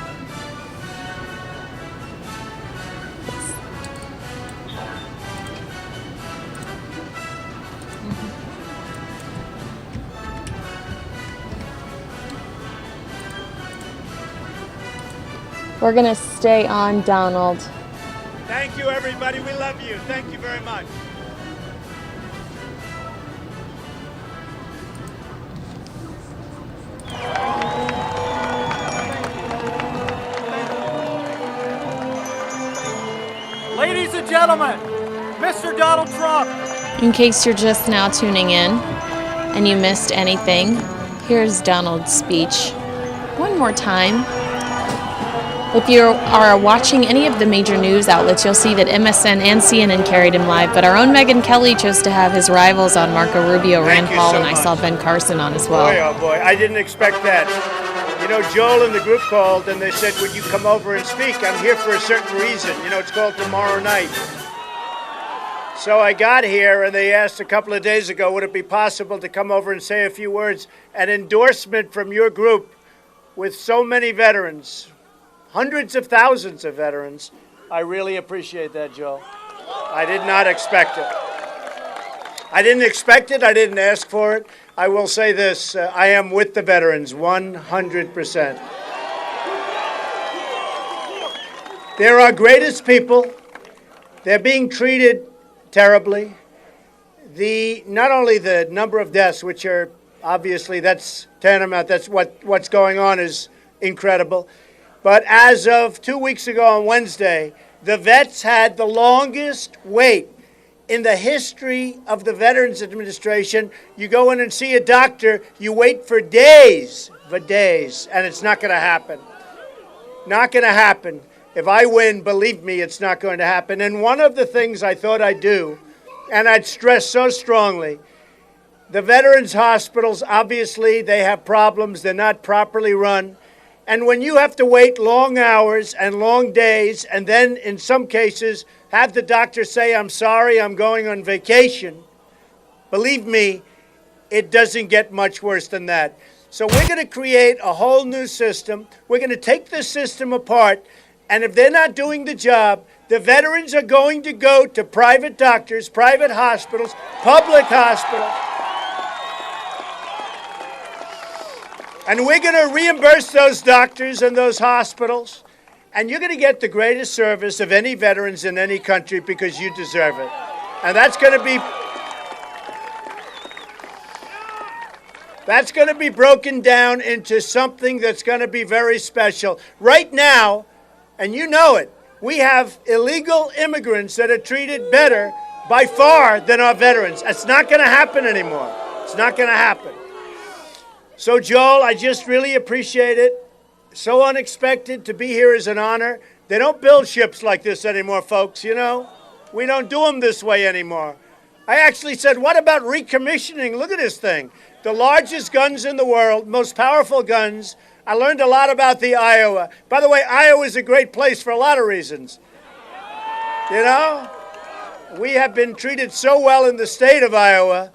Speaker 27: We're going to stay on Donald.
Speaker 16: Thank you, everybody. We love you. Thank you very much.
Speaker 4: Ladies and gentlemen, Mr. Donald Trump.
Speaker 27: In case you're just now tuning in and you missed anything, here's Donald's speech one more time. If you are watching any of the major news outlets, you'll see that MSN and CNN carried him live, but our own Megyn Kelly chose to have his rivals on, Marco Rubio, Rand Paul, and I saw Ben Carson on as well.
Speaker 16: Boy, oh boy, I didn't expect that. You know, Joel and the group called and they said, would you come over and speak? I'm here for a certain reason. You know, it's called Tomorrow Night. So I got here and they asked a couple of days ago, would it be possible to come over and say a few words? An endorsement from your group with so many veterans. Hundreds of thousands of veterans. I really appreciate that, Joe. I did not expect it. I didn't expect it. I didn't ask for it. I will say this. I am with the veterans 100%. They're our greatest people. They're being treated terribly. Not only the number of deaths, which are obviously, that's tantamount, that's what's going on is incredible. But as of 2 weeks ago on Wednesday, the vets had the longest wait in the history of the Veterans Administration. You go in and see a doctor, you wait for days, and it's not going to happen. Not going to happen. If I win, believe me, it's not going to happen. And one of the things I thought I'd do, and I'd stress so strongly, the veterans' hospitals, obviously, they have problems. They're not properly run. And when you have to wait long hours and long days, and then in some cases have the doctor say, I'm sorry, I'm going on vacation, Believe me, it doesn't get much worse than that. So we're going to create a whole new system. We're going to take this system apart, and if they're not doing the job, the veterans are going to go to private doctors, private hospitals, public hospitals, and we're going to reimburse those doctors and those hospitals, and you're going to get the greatest service of any veterans in any country because you deserve it. And that's going to be broken down into something that's going to be very special. Right now, and you know it, we have illegal immigrants that are treated better by far than our veterans. It's not going to happen anymore. It's not going to happen. So, Joel, I just really appreciate it. So unexpected. To be here is an honor. They don't build ships like this anymore, folks, you know? We don't do them this way anymore. I actually said, what about recommissioning? Look at this thing. The largest guns in the world, most powerful guns. I learned a lot about the Iowa. By the way, Iowa is a great place for a lot of reasons. You know? We have been treated so well in the state of Iowa.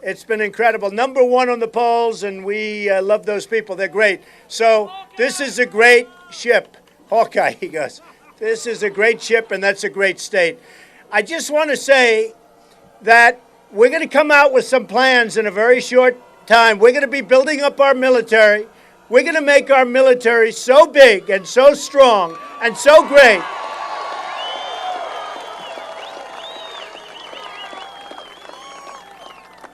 Speaker 16: It's been incredible. Number one on the polls, and we love those people. They're great. So this is a great ship. Hawkeye, he goes. This is a great ship, and that's a great state. I just want to say that we're going to come out with some plans in a very short time. We're going to be building up our military. We're going to make our military so big and so strong and so great.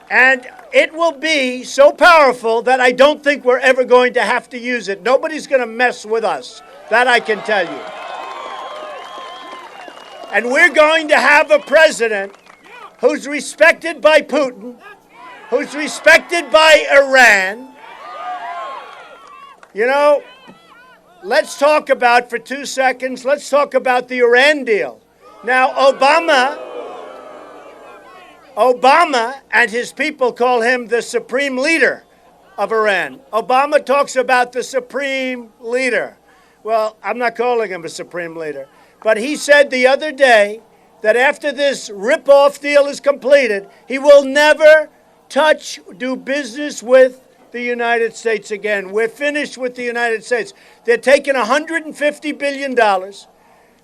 Speaker 16: And it will be so powerful that I don't think we're ever going to have to use it. Nobody's going to mess with us. That I can tell you. And we're going to have a president who's respected by Putin, who's respected by Iran. You know, let's talk about, for 2 seconds, let's talk about the Iran deal. Now, Obama and his people call him the supreme leader of Iran. Obama talks about the supreme leader. Well, I'm not calling him a supreme leader. But he said the other day that after this rip-off deal is completed, he will never do business with the United States again. We're finished with the United States. They're taking $150 billion.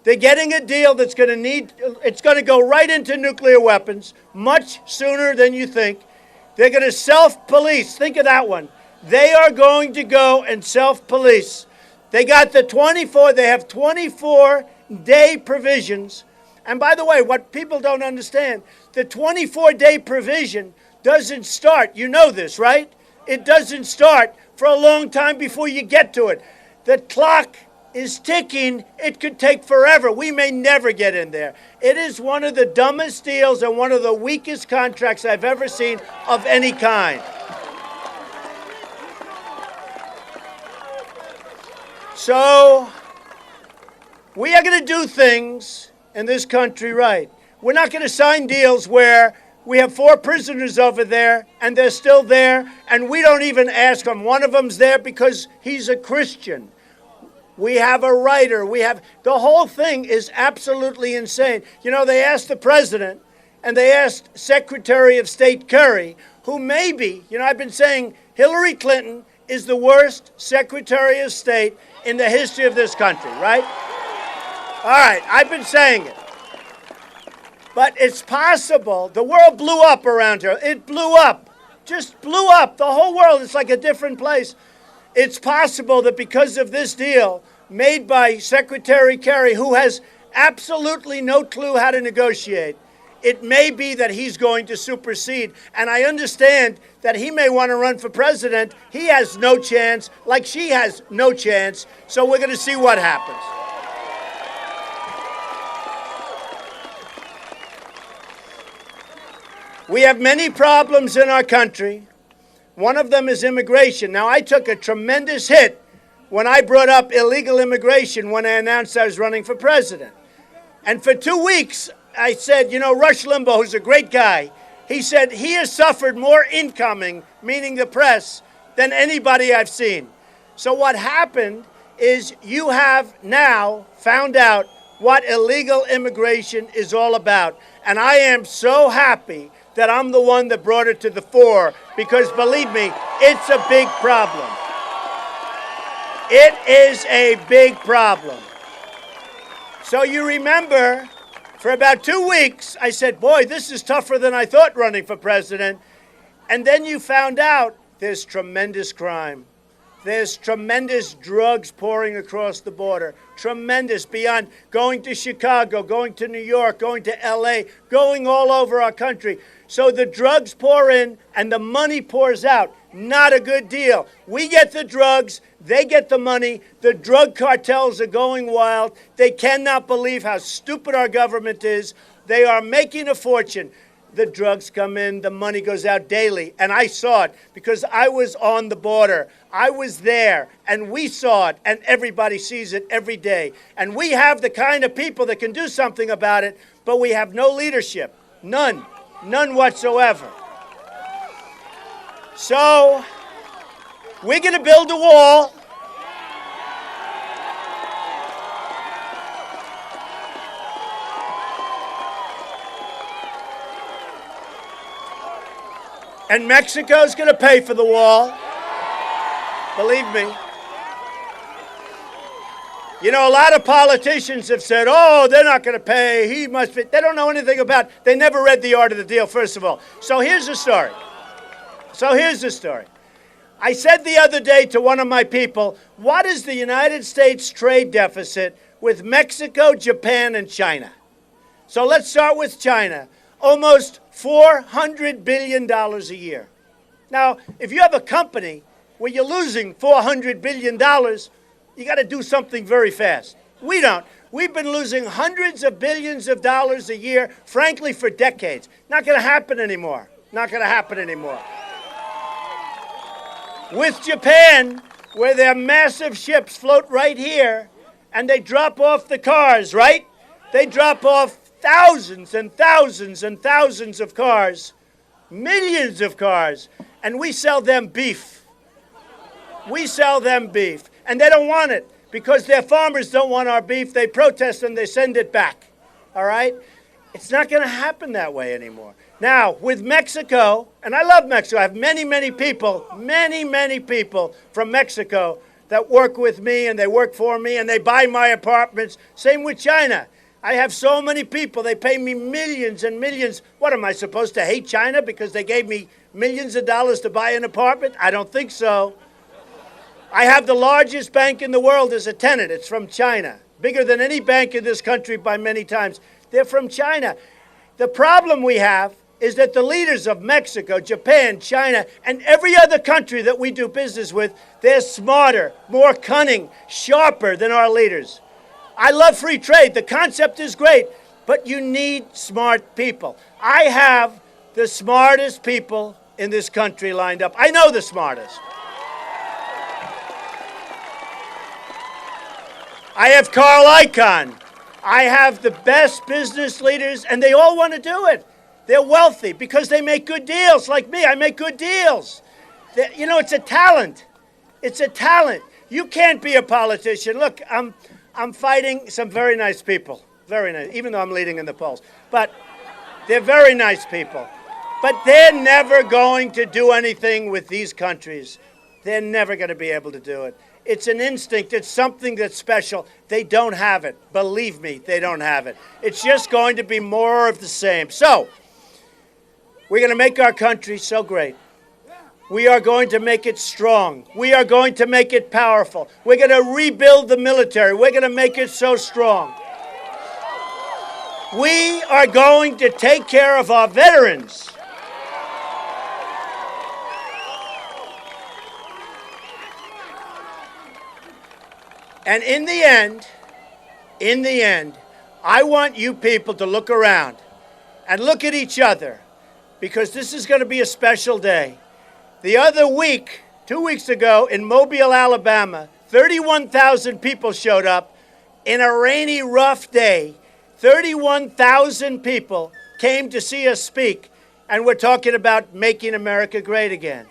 Speaker 16: They're getting a deal that's going to go right into nuclear weapons much sooner than you think. They're going to self-police. Think of that one. They are going to go and self-police. They got they have 24-day provisions. And by the way, what people don't understand, the 24-day provision doesn't start. You know this, right? It doesn't start for a long time before you get to it. The clock is ticking. It could take forever. We may never get in there. It is one of the dumbest deals and one of the weakest contracts I've ever seen of any kind. So we are going to do things in this country right. We're not going to sign deals where we have 4 prisoners over there and they're still there and we don't even ask them. One of them's there because he's a Christian. We have a writer. The whole thing is absolutely insane. You know, they asked the president and they asked Secretary of State Kerry, who maybe, I've been saying Hillary Clinton is the worst Secretary of State in the history of this country, right? All right, I've been saying it. But it's possible. The world blew up around her. It blew up. Just blew up. The whole world is like a different place. It's possible that because of this deal made by Secretary Kerry, who has absolutely no clue how to negotiate, it may be that he's going to supersede. And I understand that he may want to run for president. He has no chance, like she has no chance. So we're going to see what happens. We have many problems in our country. One of them is immigration. Now, I took a tremendous hit when I brought up illegal immigration when I announced I was running for president. And for 2 weeks, I said, Rush Limbaugh, who's a great guy, he said he has suffered more incoming, meaning the press, than anybody I've seen. So what happened is you have now found out what illegal immigration is all about. And I am so happy that I'm the one that brought it to the fore, because believe me, it's a big problem. It is a big problem. So you remember, for about 2 weeks, I said, boy, this is tougher than I thought running for president. And then you found out there's tremendous crime. There's tremendous drugs pouring across the border. Tremendous, beyond going to Chicago, going to New York, going to LA, going all over our country. So the drugs pour in and the money pours out. Not a good deal. We get the drugs, they get the money. The drug cartels are going wild. They cannot believe how stupid our government is. They are making a fortune. The drugs come in, the money goes out daily. And I saw it because I was on the border. I was there, and we saw it, and everybody sees it every day. And we have the kind of people that can do something about it, but we have no leadership. None. None whatsoever. So, we're going to build a wall. And Mexico's going to pay for the wall. Believe me. You know, a lot of politicians have said, oh, they're not going to pay. He must be. They don't know anything about it. They never read the art of the deal, first of all. So here's the story. I said the other day to one of my people, what is the United States trade deficit with Mexico, Japan, and China? So let's start with China. Almost $400 billion a year. Now, if you have a company where you're losing $400 billion, you got to do something very fast. We don't. We've been losing hundreds of billions of dollars a year, frankly, for decades. Not going to happen anymore. Not going to happen anymore. With Japan, where their massive ships float right here, and they drop off the cars, right? They drop off thousands and thousands and thousands of cars, millions of cars, and we sell them beef. We sell them beef, and they don't want it because their farmers don't want our beef. They protest and they send it back, all right? It's not going to happen that way anymore. Now, with Mexico, and I love Mexico. I have many, many people from Mexico that work with me and they work for me and they buy my apartments. Same with China. I have so many people, they pay me millions and millions. What, am I supposed to hate China because they gave me millions of dollars to buy an apartment? I don't think so. I have the largest bank in the world as a tenant. It's from China. Bigger than any bank in this country by many times. They're from China. The problem we have is that the leaders of Mexico, Japan, China, and every other country that we do business with, they're smarter, more cunning, sharper than our leaders. I love free trade. The concept is great, but you need smart people. I have the smartest people in this country lined up. I know the smartest. I have Carl Icahn. I have the best business leaders, and they all want to do it. They're wealthy because they make good deals. Like me, I make good deals. You know, it's a talent. It's a talent. You can't be a politician. Look, I'm fighting some very nice people, very nice, even though I'm leading in the polls. But they're very nice people. But they're never going to do anything with these countries. They're never going to be able to do it. It's an instinct. It's something that's special. They don't have it. Believe me, they don't have it. It's just going to be more of the same. So, we're going to make our country so great. We are going to make it strong. We are going to make it powerful. We're going to rebuild the military. We're going to make it so strong. We are going to take care of our veterans. And in the end, I want you people to look around and look at each other, because this is going to be a special day. The other week, 2 weeks ago, in Mobile, Alabama, 31,000 people showed up in a rainy, rough day. 31,000 people came to see us speak, and we're talking about making America great again.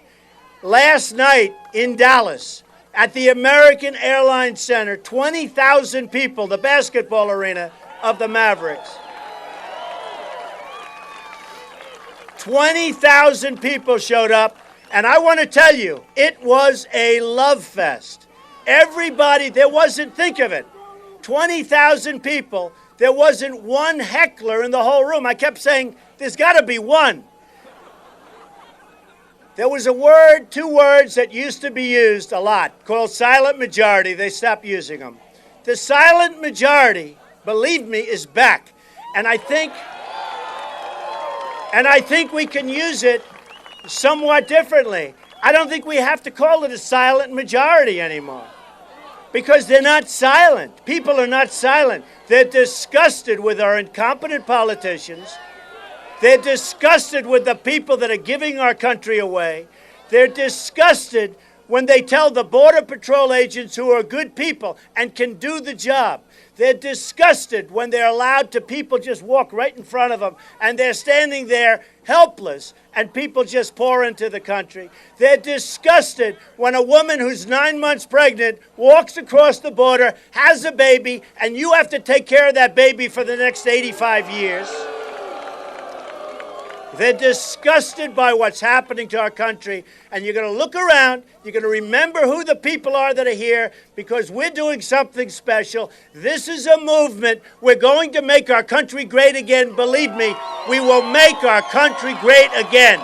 Speaker 16: Last night in Dallas, at the American Airlines Center, 20,000 people, the basketball arena of the Mavericks. 20,000 people showed up, and I want to tell you, it was a love fest. Everybody, think of it, 20,000 people, there wasn't one heckler in the whole room. I kept saying, there's got to be one. There was a word, 2 words that used to be used a lot, called silent majority. They stopped using them. The silent majority, believe me, is back. And I think we can use it somewhat differently. I don't think we have to call it a silent majority anymore, because they're not silent. People are not silent. They're disgusted with our incompetent politicians. They're disgusted with the people that are giving our country away. They're disgusted when they tell the Border Patrol agents, who are good people and can do the job. They're disgusted when they're allowed to, people just walk right in front of them and they're standing there helpless and people just pour into the country. They're disgusted when a woman who's 9 months pregnant walks across the border, has a baby, and you have to take care of that baby for the next 85 years. They're disgusted by what's happening to our country, and you're going to look around, you're going to remember who the people are that are here, because we're doing something special. This is a movement. We're going to make our country great again. Believe me, we will make our country great again.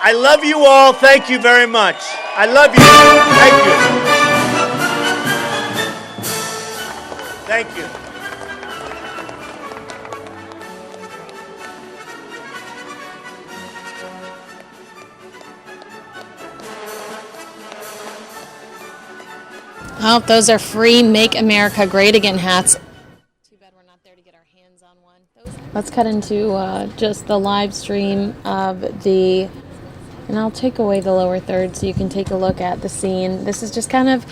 Speaker 16: I love you all. Thank you very much. I love you. Thank you. Thank you.
Speaker 27: Oh, those are free Make America Great Again hats. Too bad we're not there to get our hands on one. Let's cut into just the live stream of the, and I'll take away the lower third so you can take a look at the scene. This is just kind of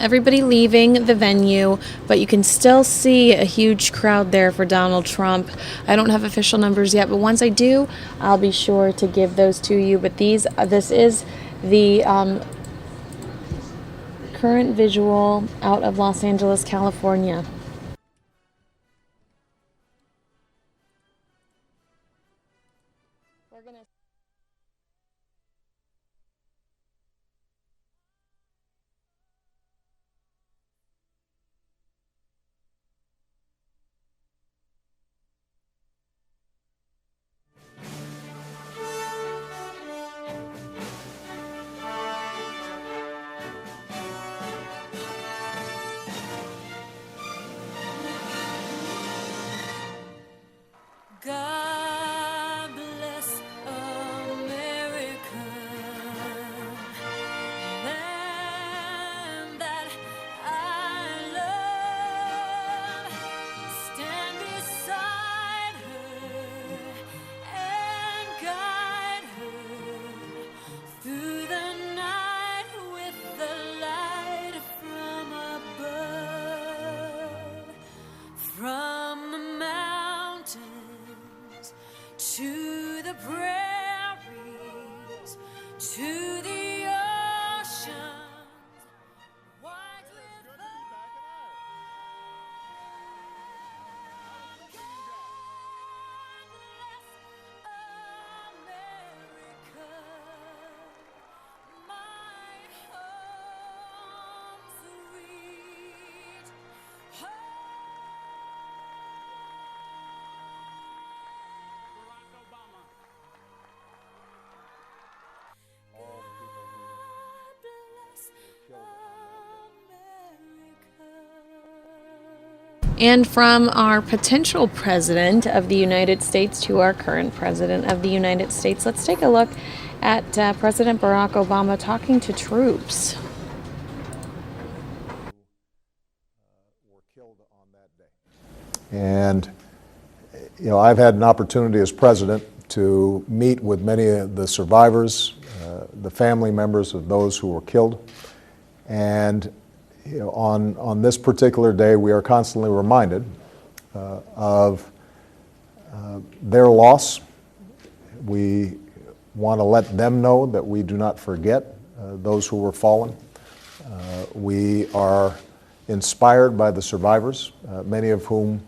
Speaker 27: everybody leaving the venue, but you can still see a huge crowd there for Donald Trump. I don't have official numbers yet, but once I do, I'll be sure to give those to you. But this is the current visual out of Los Angeles, California.
Speaker 6: God bless America, land that I love. Stand beside her and guide her through the night with the light from above, from the mountains to the prairies, to the oceans, wide with America, my home sweet home.
Speaker 27: And from our potential president of the United States to our current president of the United States, let's take a look at President Barack Obama talking to troops.
Speaker 13: And, you know, I've had an opportunity as president to meet with many of the survivors, the family members of those who were killed. And, you know, on this particular day, we are constantly reminded of their loss. We want to let them know that we do not forget those who were fallen. We are inspired by the survivors, many of whom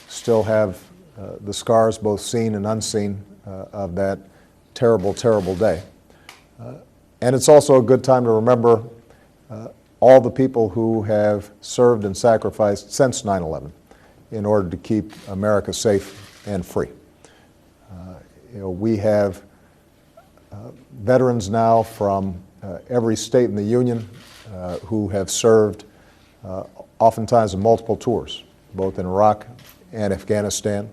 Speaker 13: still have the scars, both seen and unseen, of that terrible, terrible day. And it's also a good time to remember all the people who have served and sacrificed since 9/11 in order to keep America safe and free. We have veterans now from every state in the Union who have served oftentimes in multiple tours, both in Iraq and Afghanistan.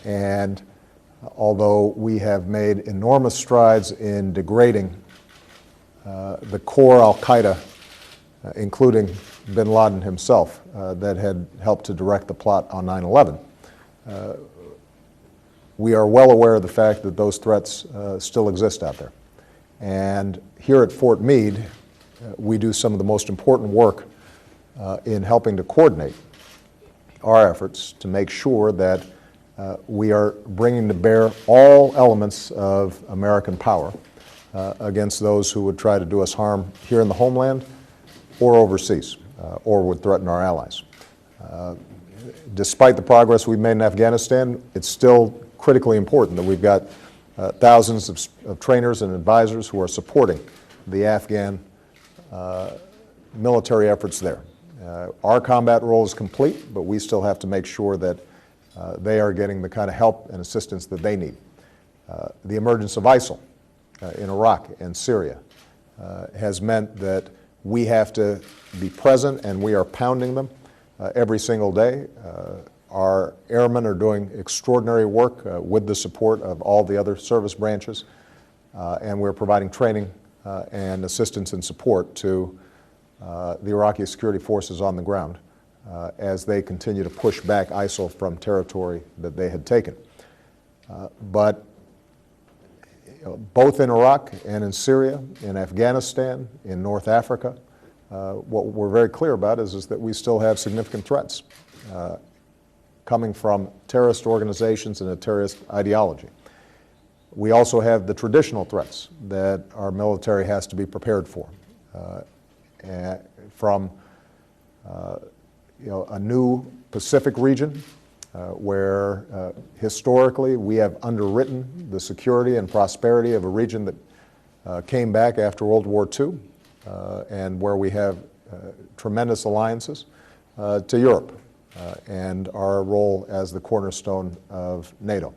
Speaker 13: And although we have made enormous strides in degrading the core al-Qaeda, including bin Laden himself, that had helped to direct the plot on 9/11, we are well aware of the fact that those threats still exist out there. And here at Fort Meade, we do some of the most important work in helping to coordinate our efforts to make sure that we are bringing to bear all elements of American power against those who would try to do us harm here in the homeland or overseas, or would threaten our allies. Despite the progress we've made in Afghanistan, it's still critically important that we've got thousands of trainers and advisors who are supporting the Afghan military efforts there. Our combat role is complete, but we still have to make sure that they are getting the kind of help and assistance that they need. The emergence of ISIL in Iraq and Syria has meant that we have to be present, and we are pounding them every single day. Our airmen are doing extraordinary work with the support of all the other service branches, and we're providing training and assistance and support to the Iraqi security forces on the ground as they continue to push back ISIL from territory that they had taken. But both in Iraq and in Syria, in Afghanistan, in North Africa, what we're very clear about is that we still have significant threats coming from terrorist organizations and a terrorist ideology. We also have the traditional threats that our military has to be prepared for, from a new Pacific region where historically we have underwritten the security and prosperity of a region that came back after World War II, and where we have tremendous alliances, to Europe and our role as the cornerstone of NATO.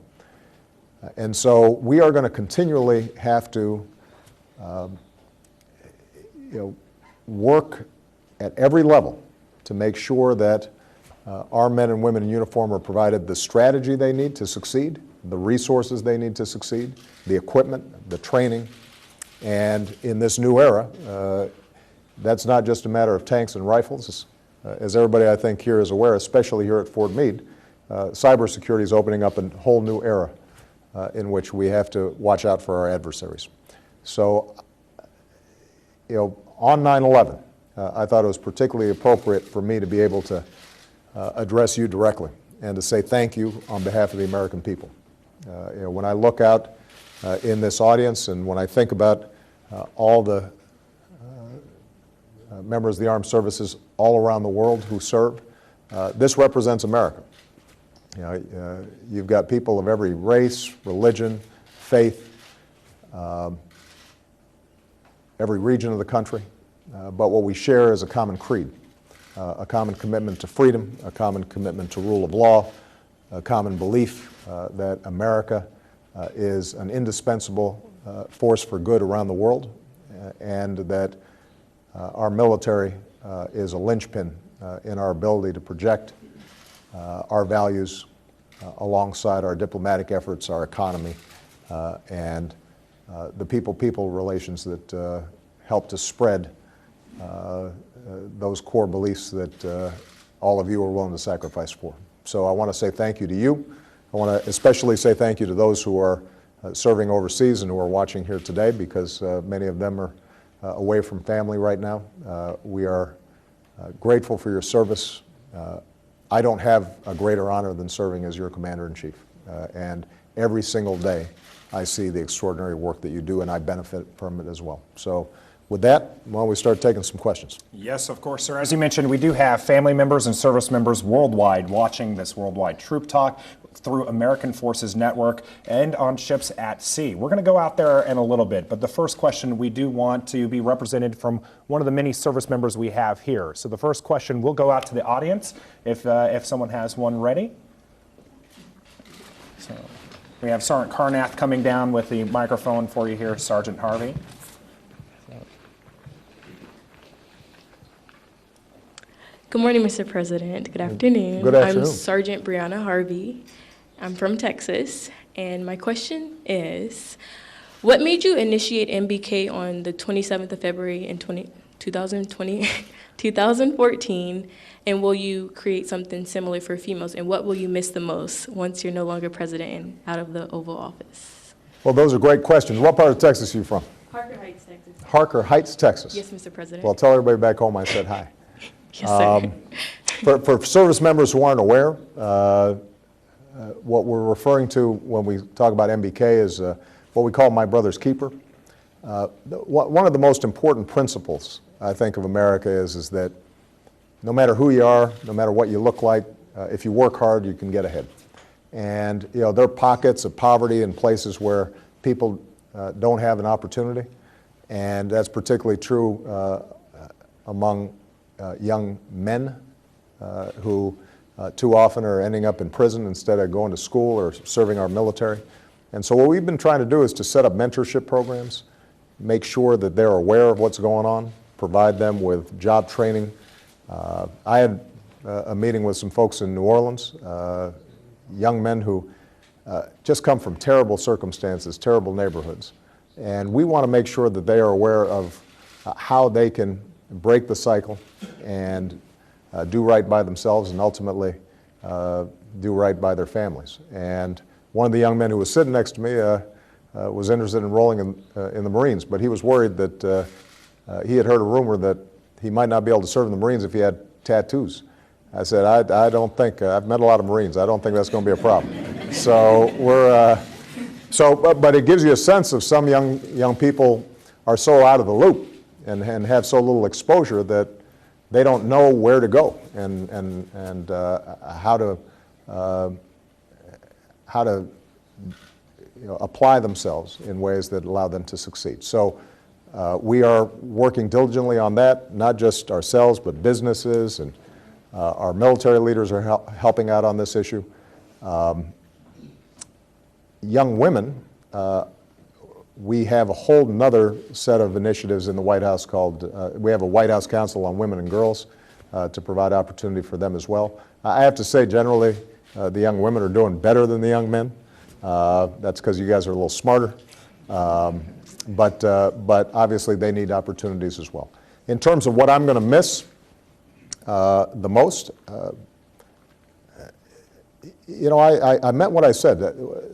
Speaker 13: And so we are going to continually have to work at every level to make sure that our men and women in uniform are provided the strategy they need to succeed, the resources they need to succeed, the equipment, the training. And in this new era, that's not just a matter of tanks and rifles. As everybody I think here is aware, especially here at Fort Meade, cybersecurity is opening up a whole new era in which we have to watch out for our adversaries. So, on 9/11, I thought it was particularly appropriate for me to be able to address you directly and to say thank you on behalf of the American people. When I look out in this audience and when I think about all the members of the armed services all around the world who serve, this represents America. You've got people of every race, religion, faith, every region of the country, but what we share is a common creed, a common commitment to freedom, a common commitment to rule of law, a common belief that America is an indispensable force for good around the world, and that our military is a linchpin in our ability to project our values alongside our diplomatic efforts, our economy, and the people-people relations that help to spread those core beliefs that all of you are willing to sacrifice for. So I want to say thank you to you. I want to especially say thank you to those who are serving overseas and who are watching here today, because many of them are away from family right now. We are grateful for your service. I don't have a greater honor than serving as your Commander-in-Chief. And every single day I see the extraordinary work that you do, and I benefit from it as well. So with that, why don't we start taking some questions?
Speaker 14: Yes, of course, sir. As you mentioned, we do have family members and service members worldwide watching this worldwide troop talk through American Forces Network and on ships at sea. We're going to go out there in a little bit, but the first question, we do want to be represented from one of the many service members we have here. So the first question will go out to the audience if someone has one ready. So we have Sergeant Carnath coming down with the microphone for you here, Sergeant Harvey.
Speaker 15: Good morning, Mr. President. Good afternoon.
Speaker 13: Good afternoon.
Speaker 15: I'm Sergeant Brianna Harvey. I'm from Texas, and my question is, what made you initiate MBK on the 27th of February in 2014, and will you create something similar for females, and what will you miss the most once you're no longer president and out of the Oval Office?
Speaker 13: Well, those are great questions. What part of Texas are you from?
Speaker 15: Harker Heights, Texas.
Speaker 13: Harker Heights, Texas.
Speaker 15: Yes, Mr. President.
Speaker 13: Well, tell everybody back home I said hi.
Speaker 15: Yes, sir.
Speaker 13: For service members who aren't aware, what we're referring to when we talk about MBK is what we call my brother's keeper. One of the most important principles, I think, of America is that no matter who you are, no matter what you look like, if you work hard, you can get ahead. And there are pockets of poverty in places where people don't have an opportunity, and that's particularly true among young men who too often are ending up in prison instead of going to school or serving our military. And so what we've been trying to do is to set up mentorship programs, make sure that they're aware of what's going on, provide them with job training. I had a meeting with some folks in New Orleans, young men who just come from terrible circumstances, terrible neighborhoods. And we want to make sure that they are aware of how they can break the cycle and do right by themselves and ultimately do right by their families. And one of the young men who was sitting next to me was interested in enrolling in the Marines, but he was worried that he had heard a rumor that he might not be able to serve in the Marines if he had tattoos. I said, I don't think, I've met a lot of Marines, I don't think that's going to be a problem. So but it gives you a sense of some young people are so out of the loop and have so little exposure that they don't know where to go and how to apply themselves in ways that allow them to succeed. So we are working diligently on that, not just ourselves, but businesses, and our military leaders are helping out on this issue. Young women, we have a whole nother set of initiatives in the White House called, we have a White House Council on Women and Girls to provide opportunity for them as well. I have to say, generally, the young women are doing better than the young men. That's because you guys are a little smarter. But obviously they need opportunities as well. In terms of what I'm going to miss the most, I meant what I said.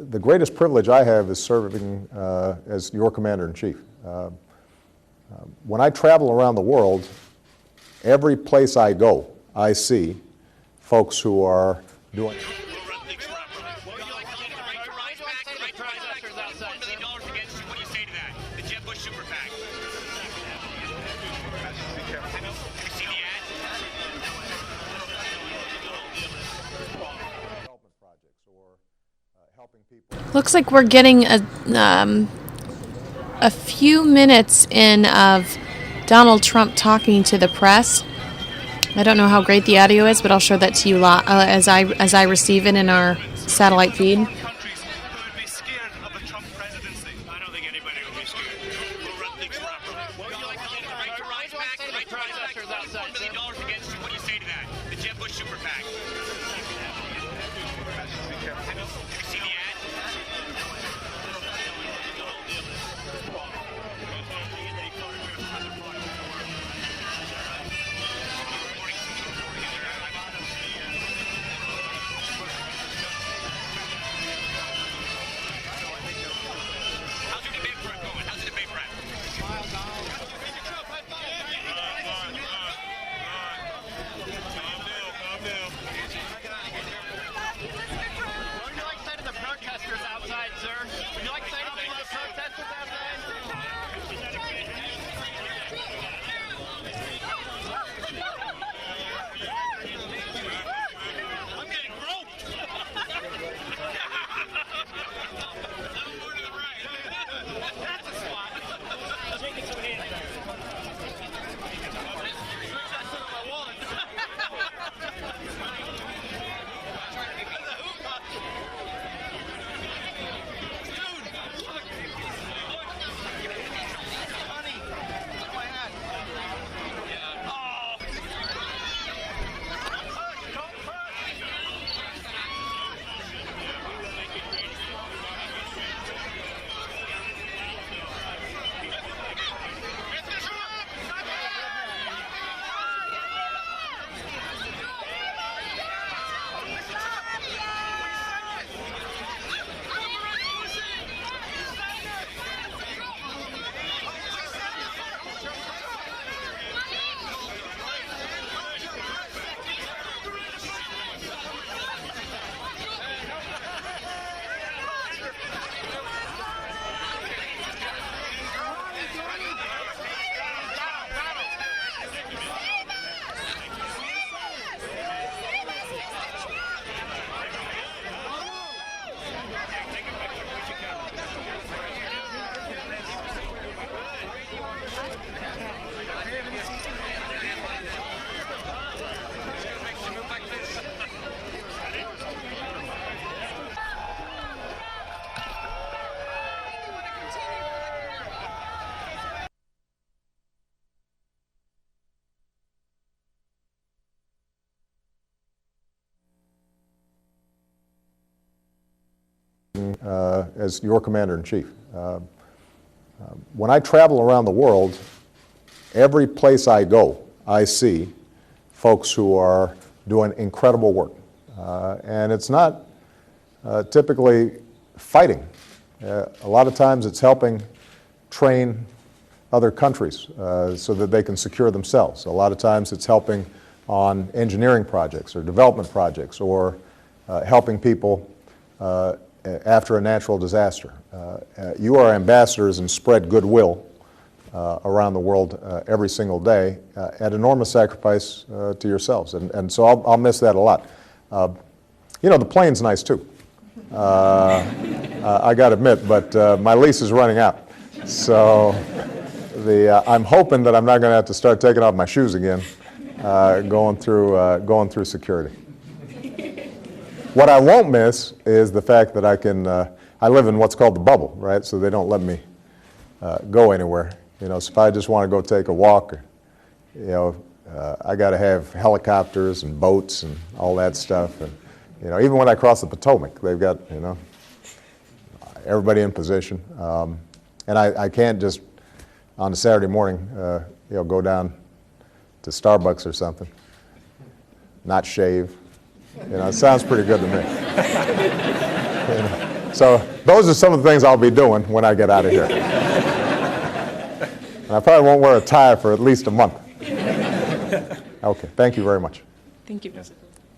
Speaker 13: The greatest privilege I have is serving as your commander-in-chief. When I travel around the world, every place I go, I see folks who are doing.
Speaker 27: Looks like we're getting a few minutes in of Donald Trump talking to the press. I don't know how great the audio is, but I'll show that to you as I receive it in our satellite feed.
Speaker 13: as your commander-in-chief. When I travel around the world, every place I go, I see folks who are doing incredible work. And it's not typically fighting. A lot of times it's helping train other countries so that they can secure themselves. A lot of times it's helping on engineering projects or development projects or helping people after a natural disaster. You are ambassadors and spread goodwill around the world every single day at enormous sacrifice to yourselves. And so I'll miss that a lot. You know, the plane's nice too. I got to admit, but my lease is running out. So I'm hoping that I'm not going to have to start taking off my shoes again going through security. What I won't miss is the fact that I live in what's called the bubble, right? So they don't let me go anywhere. You know, so if I just want to go take a walk, you know, I got to have helicopters and boats and all that stuff. And, you know, even when I cross the Potomac, they've got, you know, everybody in position. And I can't just, on a Saturday morning, you know, go down to Starbucks or something, not shave. You know, it sounds pretty good to me. You know, so those are some of the things I'll be doing when I get out of here. And I probably won't wear a tie for at least a month. Okay, thank you very much.
Speaker 15: Thank you.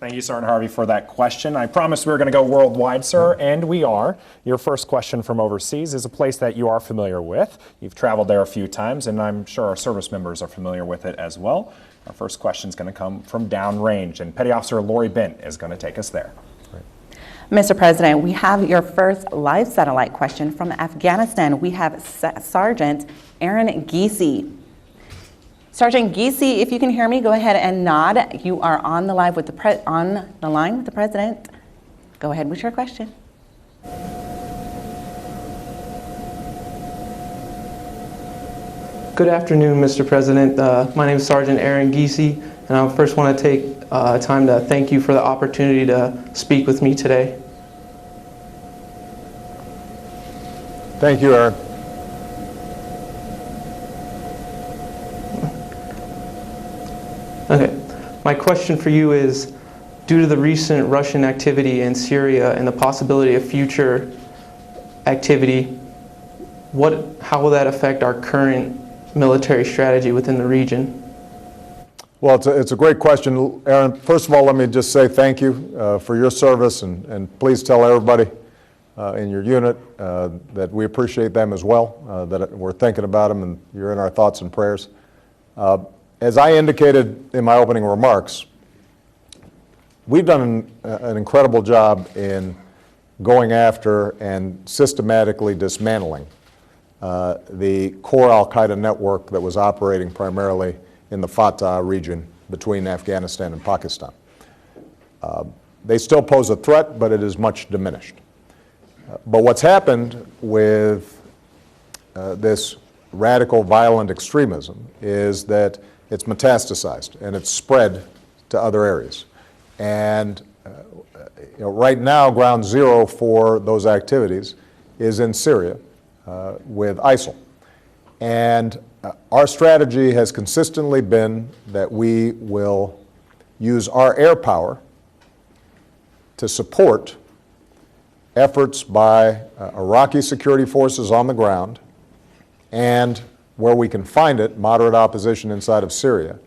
Speaker 14: Thank you, Sergeant Harvey, for that question. I promised we were going to go worldwide, sir, and we are. Your first question from overseas is a place that you are familiar with. You've traveled there a few times, and I'm sure our service members are familiar with it as well. Our first question is going to come from downrange, and Petty Officer Lori Bent is going to take us there.
Speaker 9: Mr. President, we have your first live satellite question from Afghanistan. We have Sergeant Aaron Giese. Sergeant Giese, if you can hear me, go ahead and nod. You are on the line with the President. Go ahead with your question.
Speaker 17: Good afternoon, Mr. President. My name is Sergeant Aaron Giese, and I first want to take time to thank you for the opportunity to speak with me today.
Speaker 13: Thank you, Aaron.
Speaker 17: Okay. My question for you is, due to the recent Russian activity in Syria and the possibility of future activity, how will that affect our current military strategy within the region?
Speaker 13: Well, it's a great question, Aaron. First of all, let me just say thank you for your service, and please tell everybody in your unit that we appreciate them as well, that we're thinking about them, and you're in our thoughts and prayers. As I indicated in my opening remarks, we've done an incredible job in going after and systematically dismantling the core al-Qaeda network that was operating primarily in the Fatah region between Afghanistan and Pakistan. They still pose a threat, but it is much diminished. But what's happened with this radical violent extremism is that it's metastasized and it's spread to other areas. And you know, right now, ground zero for those activities is in Syria with ISIL. And our strategy has consistently been that we will use our air power to support efforts by Iraqi security forces on the ground and, where we can find it, moderate opposition inside of Syria,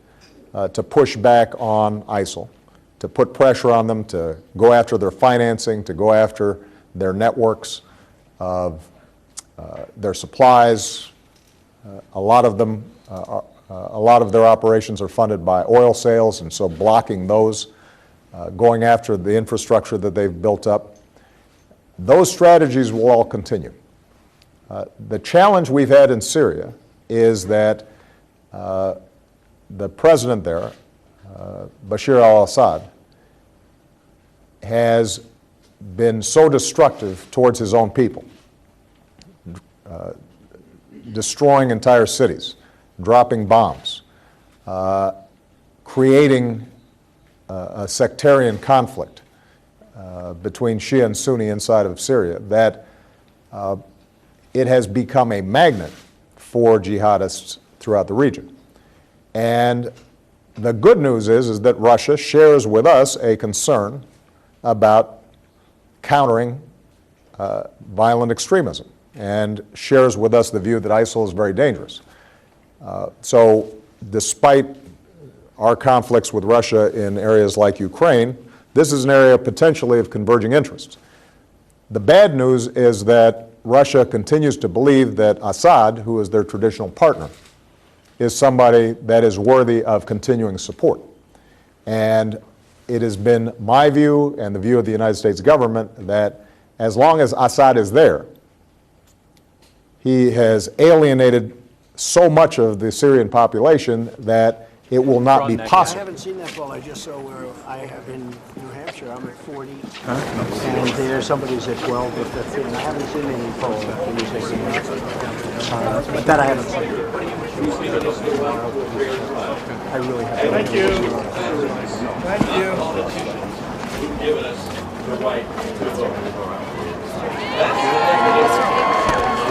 Speaker 13: to push back on ISIL, to put pressure on them, to go after their financing, to go after their networks of their supplies. A lot of their operations are funded by oil sales, and so blocking those, going after the infrastructure that they've built up. Those strategies will all continue. The challenge we've had in Syria is that the president there, Bashar al-Assad, has been so destructive towards his own people, destroying entire cities, dropping bombs, creating a sectarian conflict, between Shia and Sunni inside of Syria, that it has become a magnet for jihadists throughout the region. And the good news is that Russia shares with us a concern about countering violent extremism and shares with us the view that ISIL is very dangerous. So despite our conflicts with Russia in areas like Ukraine, this is an area potentially of converging interests. The bad news is that Russia continues to believe that Assad, who is their traditional partner, is somebody that is worthy of continuing support. And it has been my view and the view of the United States government that as long as Assad is there, he has alienated so much of the Syrian population that it will not be
Speaker 18: I
Speaker 13: possible.
Speaker 18: haven't seen that ball. I just saw where I have in New Hampshire. I'm at 40, and there somebody's at 12 or 15. I haven't seen any polls but that I haven't seen. I really haven't.
Speaker 6: Thank you.
Speaker 18: Thank you.
Speaker 6: Giving us the right to vote.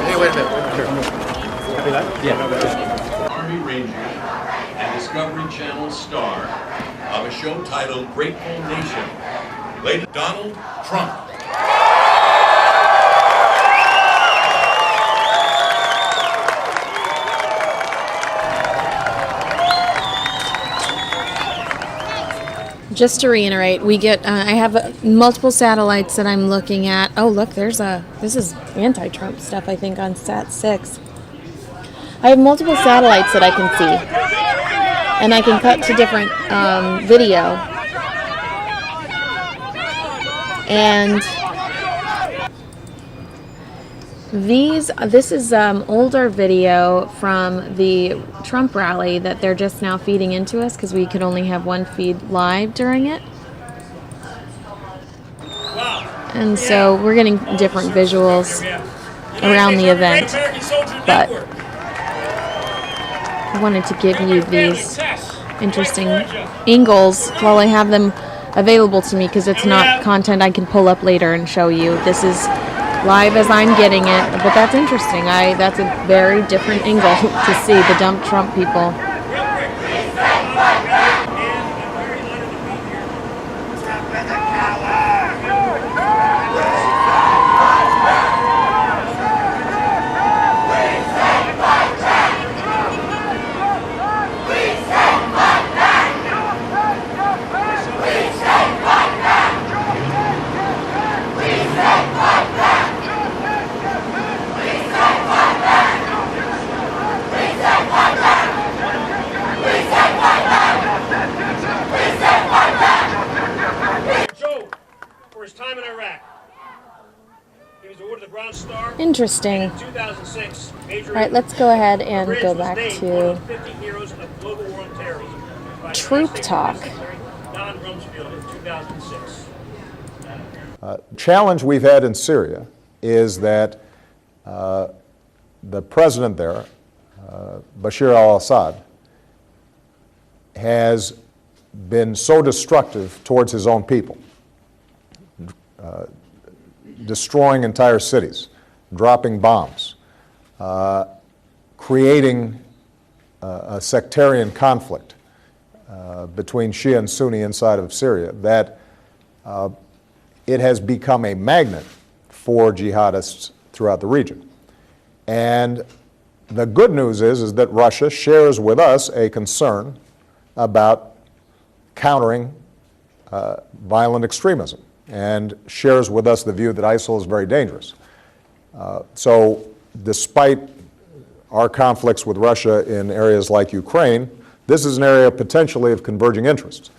Speaker 8: Hey, wait a minute. Copy that?
Speaker 3: Yeah. Army Ranger and Discovery Channel star of a show titled Grateful Nation, Lady Donald Trump.
Speaker 27: Just to reiterate, we get, I have multiple satellites that I'm looking at. Oh, look, this is anti-Trump stuff, I think, on Sat 6. I have multiple satellites that I can see, and I can cut to different video. And this is older video from the Trump rally that they're just now feeding into us because we could only have one feed live during it. And so we're getting different visuals around the event, but I wanted to give you these interesting angles while I have them available to me because it's not content I can pull up later and show you. This is live as I'm getting it, but that's interesting. That's a very different angle to see the dump Trump people. Interesting. All right, let's go ahead and go back to Troop Talk.
Speaker 13: Challenge we've had in Syria is that the president there, Bashar al-Assad, has been so destructive towards his own people, destroying entire cities, dropping bombs, creating a sectarian conflict between Shia and Sunni inside of Syria, that it has become a magnet for jihadists throughout the region. And the good news is that Russia shares with us a concern about countering violent extremism and shares with us the view that ISIL is very dangerous. So despite our conflicts with Russia in areas like Ukraine, this is an area potentially of converging interests.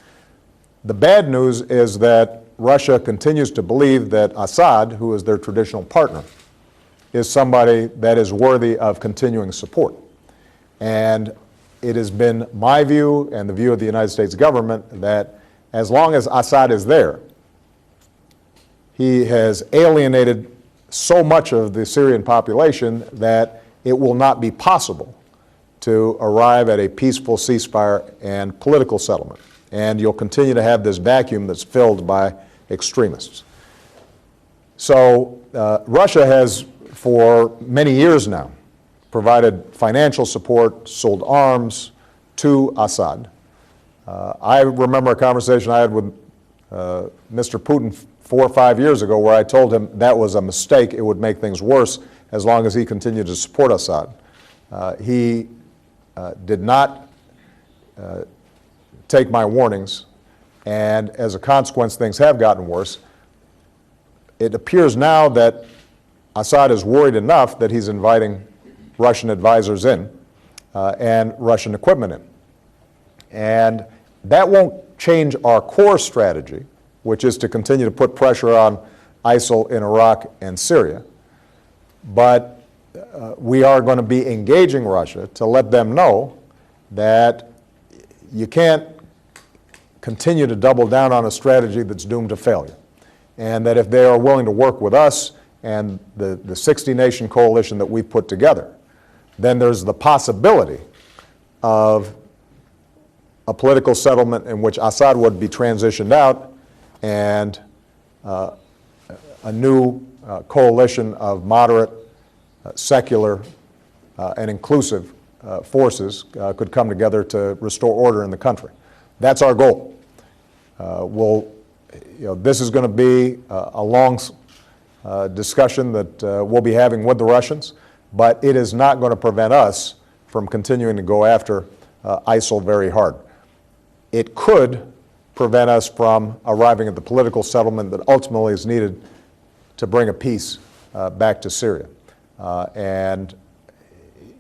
Speaker 13: The bad news is that Russia continues to believe that Assad, who is their traditional partner, is somebody that is worthy of continuing support. And it has been my view and the view of the United States government that as long as Assad is there, he has alienated so much of the Syrian population that it will not be possible to arrive at a peaceful ceasefire and political settlement. And you'll continue to have this vacuum that's filled by extremists. So Russia has, for many years now, provided financial support, sold arms to Assad. I remember a conversation I had with Mr. Putin 4 or 5 years ago where I told him that was a mistake. It would make things worse as long as he continued to support Assad. He did not take my warnings, and as a consequence, things have gotten worse. It appears now that Assad is worried enough that he's inviting Russian advisors in and Russian equipment in. And that won't change our core strategy, which is to continue to put pressure on ISIL in Iraq and Syria. But we are going to be engaging Russia to let them know that you can't continue to double down on a strategy that's doomed to failure. And that if they are willing to work with us and the 60-nation coalition that we've put together, then there's the possibility of a political settlement in which Assad would be transitioned out and a new coalition of moderate, secular, and inclusive forces could come together to restore order in the country. That's our goal. This is going to be a long discussion that we'll be having with the Russians, but it is not going to prevent us from continuing to go after ISIL very hard. It could prevent us from arriving at the political settlement that ultimately is needed to bring a peace back to Syria.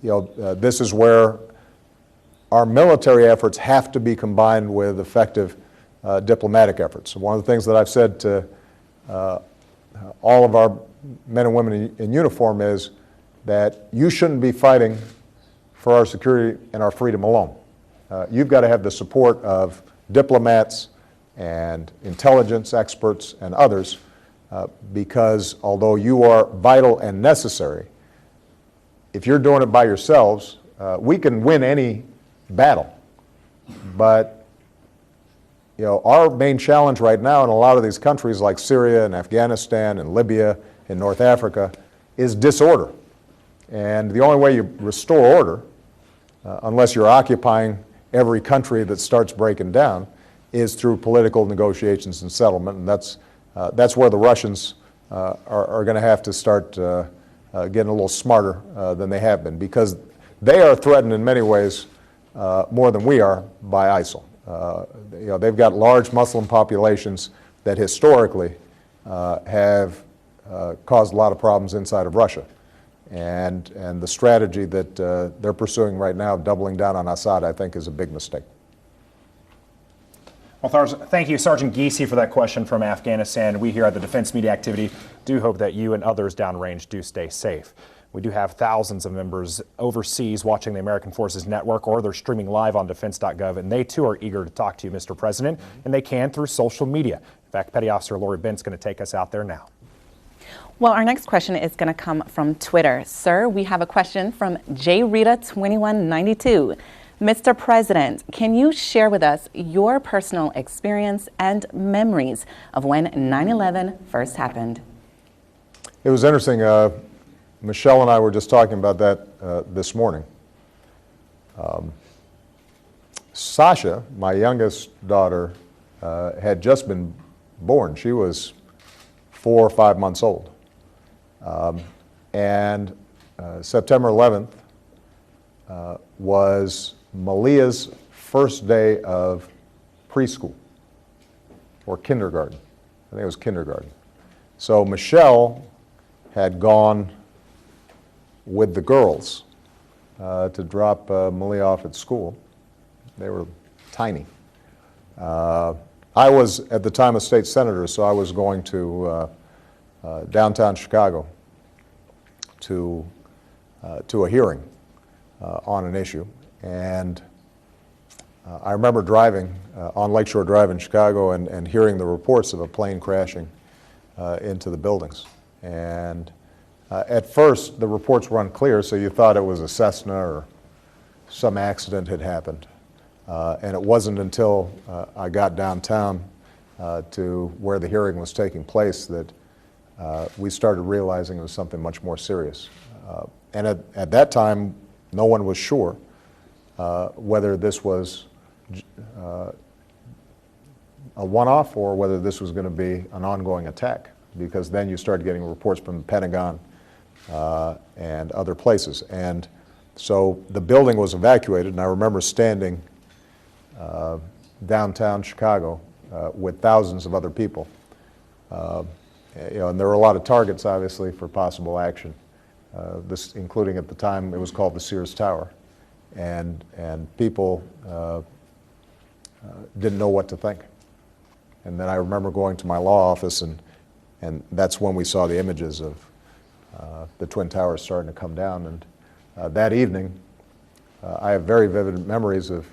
Speaker 13: This is where our military efforts have to be combined with effective diplomatic efforts. One of the things that I've said to all of our men and women in uniform is that you shouldn't be fighting for our security and our freedom alone. You've got to have the support of diplomats and intelligence experts and others because although you are vital and necessary, if you're doing it by yourselves, we can win any battle. But our main challenge right now in a lot of these countries like Syria and Afghanistan and Libya and North Africa is disorder. And the only way you restore order, unless you're occupying every country that starts breaking down, is through political negotiations and settlement. And that's where the Russians are going to have to start getting a little smarter than they have been, because they are threatened in many ways more than we are by ISIL. They've got large Muslim populations that historically have caused a lot of problems inside of Russia. And the strategy that they're pursuing right now, doubling down on Assad, I think is a big mistake.
Speaker 14: Well, thank you, Sergeant Giese, for that question from Afghanistan. We here at the Defense Media Activity do hope that you and others downrange do stay safe. We do have thousands of members overseas watching the American Forces Network, or they're streaming live on defense.gov, and they too are eager to talk to you, Mr. President, and they can through social media. In fact, Petty Officer Lori Bent's going to take us out there now.
Speaker 9: Well, our next question is going to come from Twitter. Sir, we have a question from JRita2192. Mr. President, can you share with us your personal experience and memories of when 9/11 first happened?
Speaker 13: It was interesting. Michelle and I were just talking about that this morning. Sasha, my youngest daughter, had just been born. She was 4 or 5 months old. And September 11th was Malia's first day of preschool or kindergarten. I think it was kindergarten. So Michelle had gone with the girls to drop Malia off at school. They were tiny. I was, at the time, a state senator, so I was going to downtown Chicago to a hearing on an issue. And I remember driving on Lakeshore Drive in Chicago and hearing the reports of a plane crashing into the buildings. And at first, the reports were unclear, so you thought it was a Cessna or some accident had happened. And it wasn't until I got downtown to where the hearing was taking place that we started realizing it was something much more serious. And at that time, no one was sure whether this was a one-off or whether this was going to be an ongoing attack, because then you started getting reports from the Pentagon and other places. And so the building was evacuated, and I remember standing downtown Chicago with thousands of other people. And there were a lot of targets, obviously, for possible action. This, including at the time, it was called the Sears Tower, and people didn't know what to think. And then I remember going to my law office, and that's when we saw the images of the Twin Towers starting to come down. And that evening, I have very vivid memories of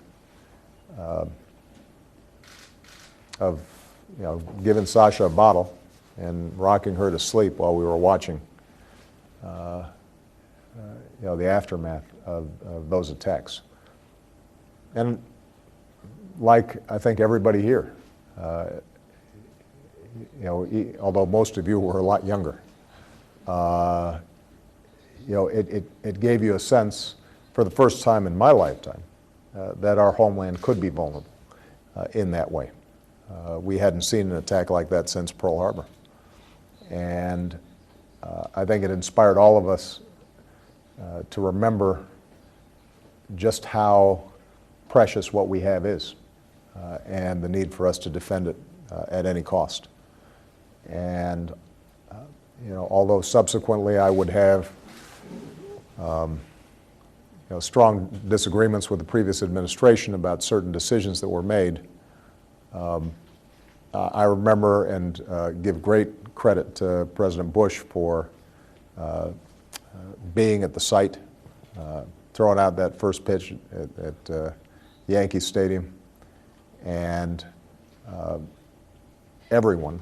Speaker 13: giving Sasha a bottle and rocking her to sleep while we were watching the aftermath of those attacks. And like I think everybody here, although most of you were a lot younger, it gave you a sense for the first time in my lifetime that our homeland could be vulnerable in that way. We hadn't seen an attack like that since Pearl Harbor. And I think it inspired all of us to remember just how precious what we have is, and the need for us to defend it at any cost. And although subsequently I would have strong disagreements with the previous administration about certain decisions that were made, I remember and give great credit to President Bush for being at the site, throwing out that first pitch at Yankee Stadium, and everyone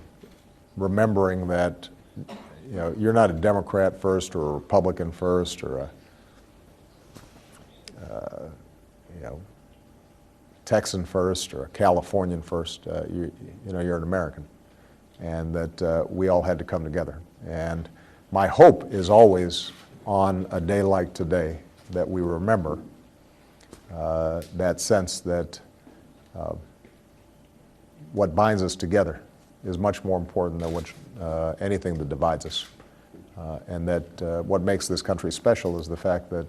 Speaker 13: remembering that you're not a Democrat first or a Republican first or a Texan first or a Californian first. You're an American, and that we all had to come together. And my hope is always on a day like today that we remember that sense that what binds us together is much more important than anything that divides us. And that what makes this country special is the fact that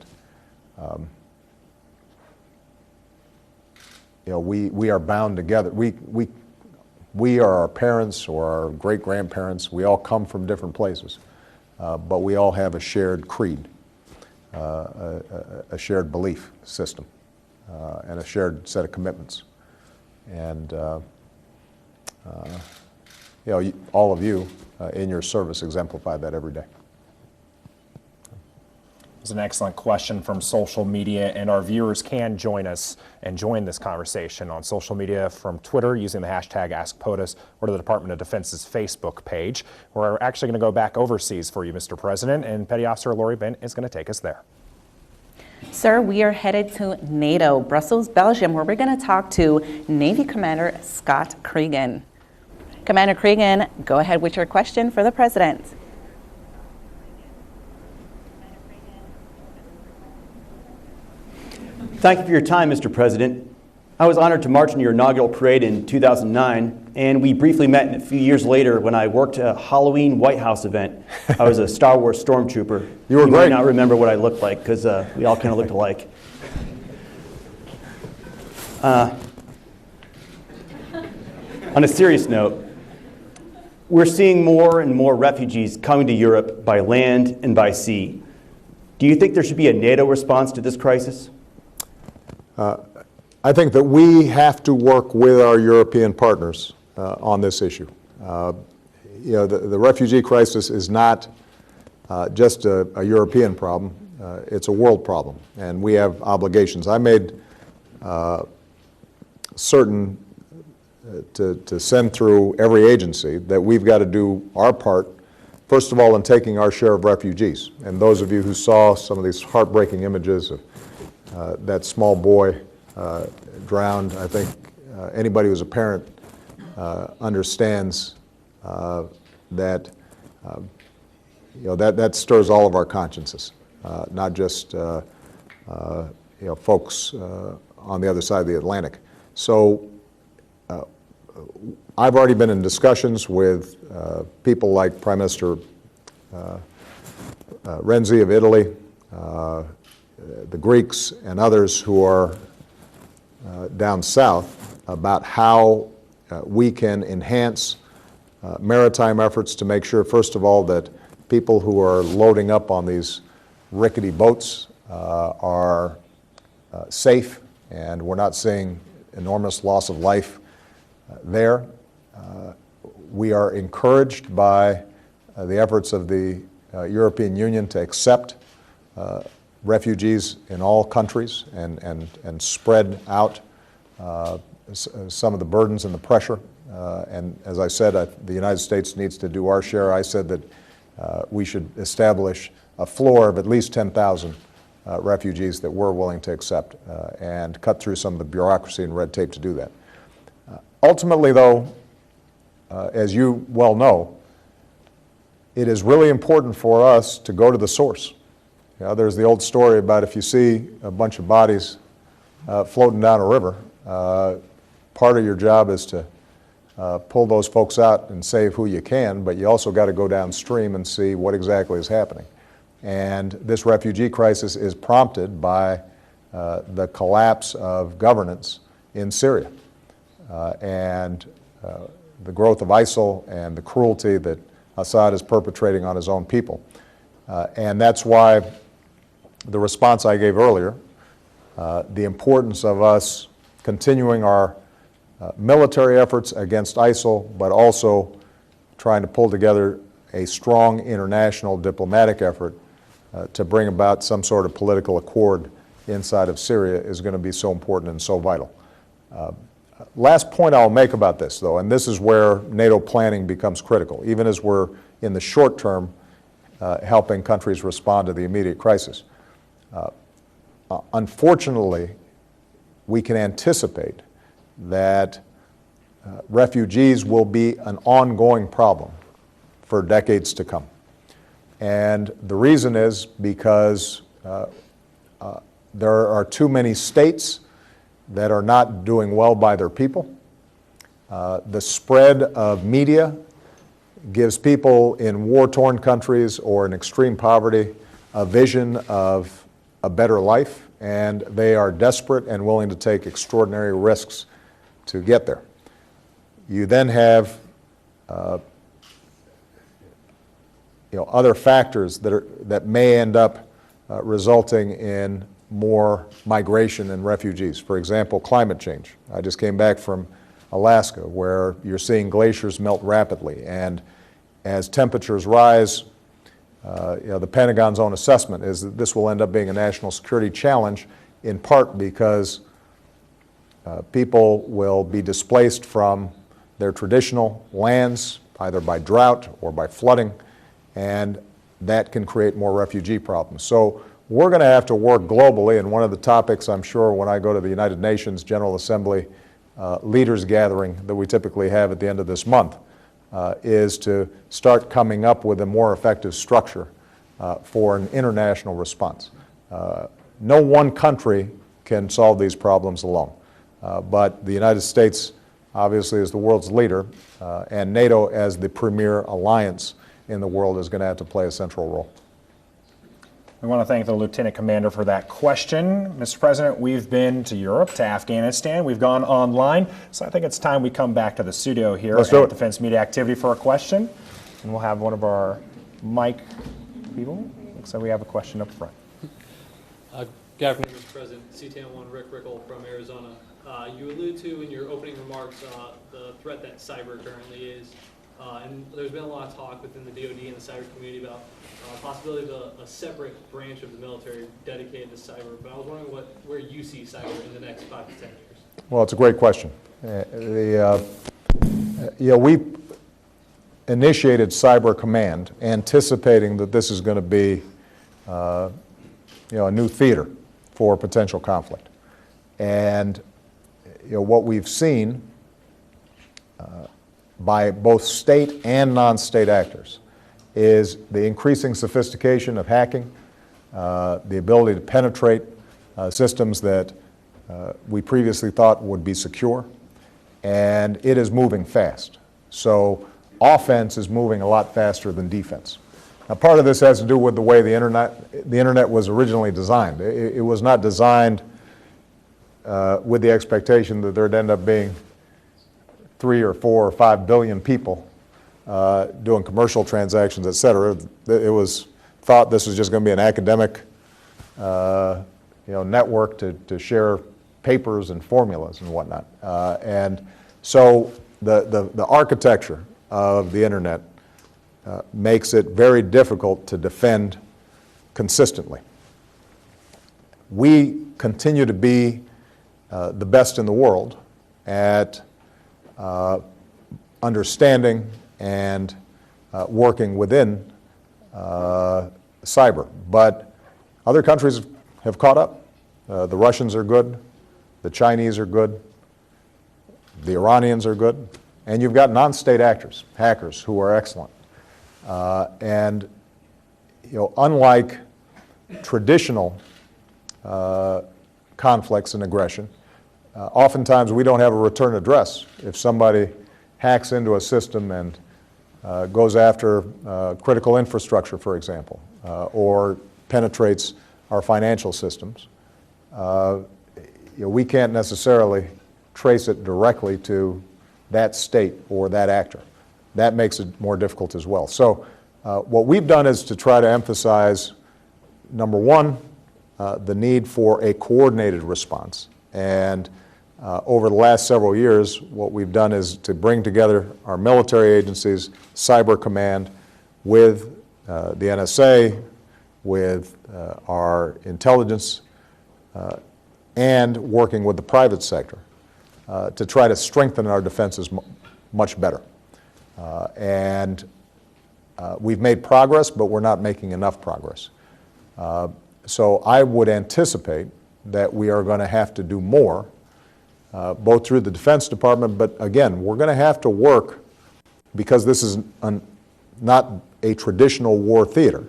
Speaker 13: we are bound together. We are our parents or our great-grandparents. We all come from different places, but we all have a shared creed, a shared belief system, and a shared set of commitments. And all of you in your service exemplify that every day.
Speaker 14: It's an excellent question from social media, and our viewers can join us and join this conversation on social media from Twitter using the hashtag AskPOTUS or to the Department of Defense's Facebook page. We're actually going to go back overseas for you, Mr. President, and Petty Officer Lori Bent is going to take us there.
Speaker 9: Sir, we are headed to NATO, Brussels, Belgium, where we're going to talk to Navy Commander Scott Cregan. Commander Cregan, go ahead with your question for the President.
Speaker 1: Thank you for your time, Mr. President. I was honored to march in your inaugural parade in 2009, and we briefly met a few years later when I worked a Halloween White House event. I was a Star Wars stormtrooper.
Speaker 13: You were great.
Speaker 1: might not remember what I looked like because we all kind of looked alike. On a serious note, we're seeing more and more refugees coming to Europe by land and by sea. Do you think there should be a NATO response to this crisis?
Speaker 13: I think that we have to work with our European partners on this issue. The refugee crisis is not just a European problem, it's a world problem, and we have obligations. I made certain to send through every agency that we've got to do our part, first of all, in taking our share of refugees. And those of you who saw some of these heartbreaking images of that small boy drowned, I think anybody who's a parent understands that that stirs all of our consciences, not just folks on the other side of the Atlantic. So I've already been in discussions with people like Prime Minister Renzi of Italy, the Greeks, and others who are down south about how we can enhance maritime efforts to make sure, first of all, that people who are loading up on these rickety boats are safe, and we're not seeing enormous loss of life there. We are encouraged by the efforts of the European Union to accept refugees in all countries and spread out some of the burdens and the pressure. And as I said, the United States needs to do our share. I said that we should establish a floor of at least 10,000 refugees that we're willing to accept and cut through some of the bureaucracy and red tape to do that. Ultimately, though, as you well know, it is really important for us to go to the source. There's the old story about if you see a bunch of bodies floating down a river, part of your job is to pull those folks out and save who you can, but you also got to go downstream and see what exactly is happening. And this refugee crisis is prompted by the collapse of governance in Syria and the growth of ISIL and the cruelty that Assad is perpetrating on his own people. And that's why the response I gave earlier, the importance of us continuing our military efforts against ISIL, but also trying to pull together a strong international diplomatic effort to bring about some sort of political accord inside of Syria is going to be so important and so vital. Last point I'll make about this, though, and this is where NATO planning becomes critical, even as we're in the short term helping countries respond to the immediate crisis. Unfortunately, we can anticipate that refugees will be an ongoing problem for decades to come. And the reason is because there are too many states that are not doing well by their people. The spread of media gives people in war-torn countries or in extreme poverty a vision of a better life, and they are desperate and willing to take extraordinary risks to get there. You then have other factors that may end up resulting in more migration and refugees. For example, climate change. I just came back from Alaska, where you're seeing glaciers melt rapidly, and as temperatures rise, the Pentagon's own assessment is that this will end up being a national security challenge, in part because people will be displaced from their traditional lands, either by drought or by flooding, and that can create more refugee problems. So we're going to have to work globally, and one of the topics, I'm sure, when I go to the United Nations General Assembly leaders gathering that we typically have at the end of this month, is to start coming up with a more effective structure for an international response. No one country can solve these problems alone, but the United States obviously is the world's leader, and NATO as the premier alliance in the world is going to have to play a central role.
Speaker 14: We want to thank the Lieutenant Commander for that question. Mr. President, we've been to Europe, to Afghanistan. We've gone online. So I think it's time we come back to the studio here at Defense Media Activity for a question. And we'll have one of our mic people. Looks like we have a question up front.
Speaker 5: Good afternoon, Mr. President. CTN1 Rick Rickle from Arizona. You allude to in your opening remarks the threat that cyber currently is. And there's been a lot of talk within the DoD and the cyber community about possibility of a separate branch of the military dedicated to cyber. But I was wondering where you see cyber in the next 5 to 10 years.
Speaker 13: Well, it's a great question. We initiated Cyber Command anticipating that this is going to be a new theater for potential conflict. And what we've seen by both state and non-state actors is the increasing sophistication of hacking, the ability to penetrate systems that we previously thought would be secure, and it is moving fast. So offense is moving a lot faster than defense. Now, part of this has to do with the way the internet was originally designed. It was not designed with the expectation that there'd end up being 3 or 4 or 5 billion people doing commercial transactions, et cetera. It was thought this was just going to be an academic network to share papers and formulas and whatnot. And so the architecture of the internet makes it very difficult to defend consistently. We continue to be the best in the world at understanding and working within cyber. But other countries have caught up. The Russians are good, the Chinese are good, the Iranians are good, and you've got non-state actors, hackers, who are excellent. And unlike traditional conflicts and aggression, oftentimes we don't have a return address. If somebody hacks into a system and goes after critical infrastructure, for example, or penetrates our financial systems, we can't necessarily trace it directly to that state or that actor. That makes it more difficult as well. So what we've done is to try to emphasize, number one, the need for a coordinated response. And over the last several years, what we've done is to bring together our military agencies, Cyber Command, with the NSA, with our intelligence, and working with the private sector to try to strengthen our defenses much better. And we've made progress, but we're not making enough progress. So I would anticipate that we are going to have to do more, both through the Defense Department, but again, we're going to have to work, because this is not a traditional war theater.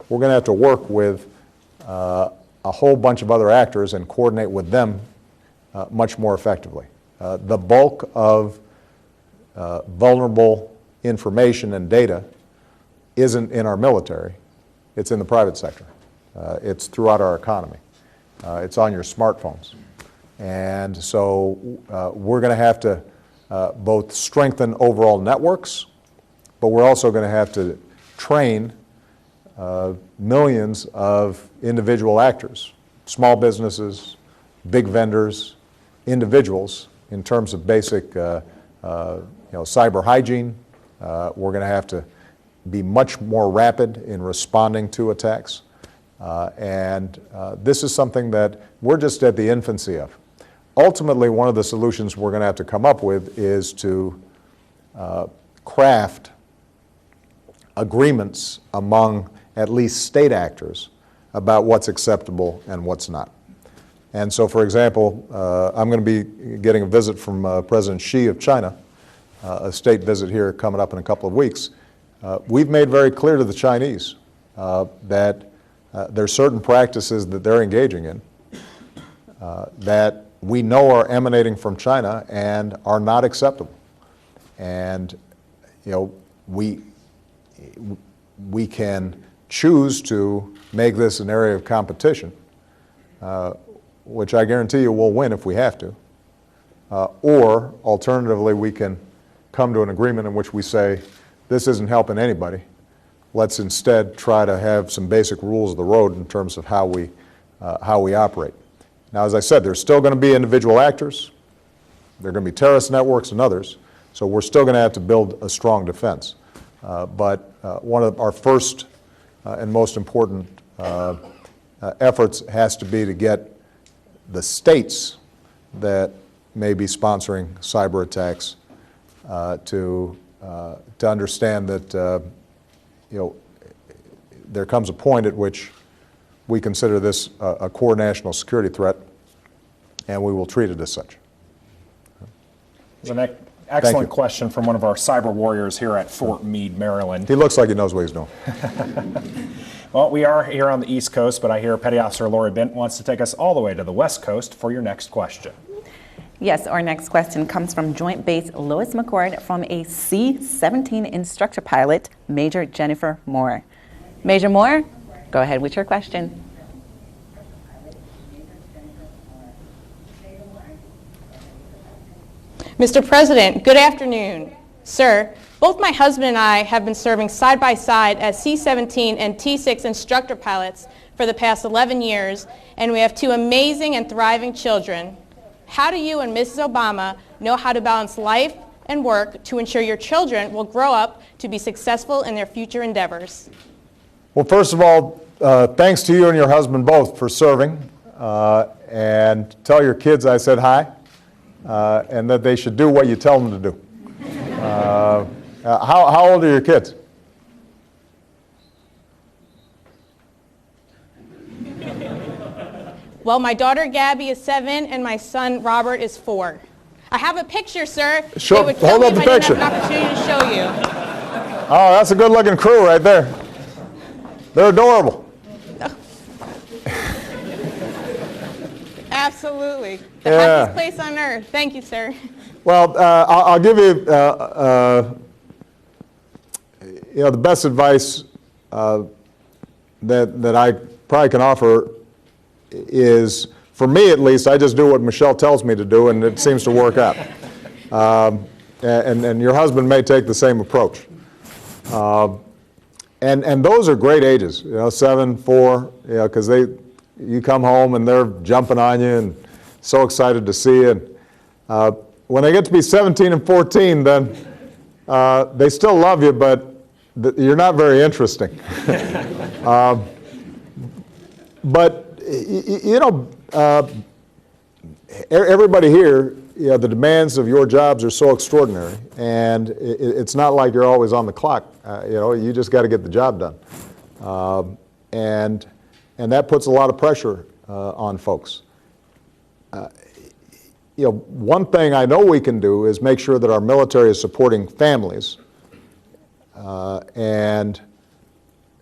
Speaker 13: We're going to have to work with a whole bunch of other actors and coordinate with them much more effectively. The bulk of vulnerable information and data isn't in our military, it's in the private sector. It's throughout our economy. It's on your smartphones. And so we're going to have to both strengthen overall networks, but we're also going to have to train millions of individual actors, small businesses, big vendors, individuals, in terms of basic cyber hygiene. We're going to have to be much more rapid in responding to attacks. And this is something that we're just at the infancy of. Ultimately, one of the solutions we're going to have to come up with is to craft agreements among at least state actors about what's acceptable and what's not. And so, for example, I'm going to be getting a visit from President Xi of China, a state visit here coming up in a couple of weeks. We've made very clear to the Chinese that there are certain practices that they're engaging in that we know are emanating from China and are not acceptable. And we can choose to make this an area of competition, which I guarantee you we'll win if we have to. Or alternatively, we can come to an agreement in which we say, this isn't helping anybody. Let's instead try to have some basic rules of the road in terms of how we operate. Now, as I said, there's still going to be individual actors. There are going to be terrorist networks and others. So we're still going to have to build a strong defense. But one of our first and most important efforts has to be to get the states that may be sponsoring cyber attacks to understand that there comes a point at which we consider this a core national security threat, and we will treat it as such.
Speaker 14: The Excellent question from one of our cyber warriors here at Fort Meade, Maryland.
Speaker 13: He looks like he knows what he's doing.
Speaker 14: Well, we are here on the East Coast, but I hear Petty Officer Lori Bent wants to take us all the way to the West Coast for your next question.
Speaker 9: Yes, our next question comes from Joint Base Lois McCord from a C-17 instructor pilot, Major Jennifer Moore. Major Moore, go ahead with your question.
Speaker 19: Mr. President, good afternoon. Sir, both my husband and I have been serving side by side as C-17 and T-6 instructor pilots for the past 11 years, and we have two amazing and thriving children. How do you and Mrs. Obama know how to balance life and work to ensure your children will grow up to be successful in their future endeavors?
Speaker 13: Well, first of all, thanks to you and your husband both for serving. And tell your kids I said hi, and that they should do what you tell them to do. How old are your kids?
Speaker 19: Well, my daughter Gabby is 7 and my son Robert is 4. I have a picture, sir.
Speaker 13: Sure.
Speaker 19: It would kill
Speaker 13: Hold
Speaker 19: me
Speaker 13: up the
Speaker 19: if I didn't
Speaker 13: picture.
Speaker 19: have an opportunity to show you.
Speaker 13: Oh, that's a good-looking crew right there. They're adorable.
Speaker 19: Absolutely. The
Speaker 13: Yeah.
Speaker 19: happiest place on earth. Thank you, sir.
Speaker 13: Well, I'll give you, the best advice that I probably can offer is, for me at least, I just do what Michelle tells me to do, and it seems to work out. And your husband may take the same approach. And those are great ages, 7, 4, because you come home and they're jumping on you and so excited to see you. And, when they get to be 17 and 14, then they still love you, but you're not very interesting. But everybody here, the demands of your jobs are so extraordinary, and it's not like you're always on the clock. You just got to get the job done, and that puts a lot of pressure on folks. One thing I know we can do is make sure that our military is supporting families, and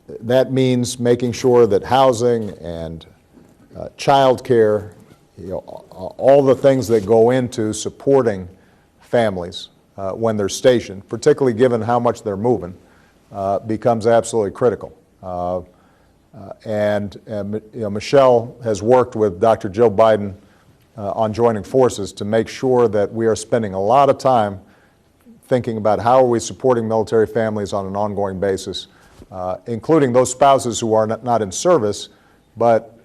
Speaker 13: that means making sure that housing and child care, all the things that go into supporting families when they're stationed, particularly given how much they're moving, becomes absolutely critical. Michelle has worked with Dr. Joe Biden on joining forces to make sure that we are spending a lot of time thinking about how are we supporting military families on an ongoing basis, including those spouses who are not in service, but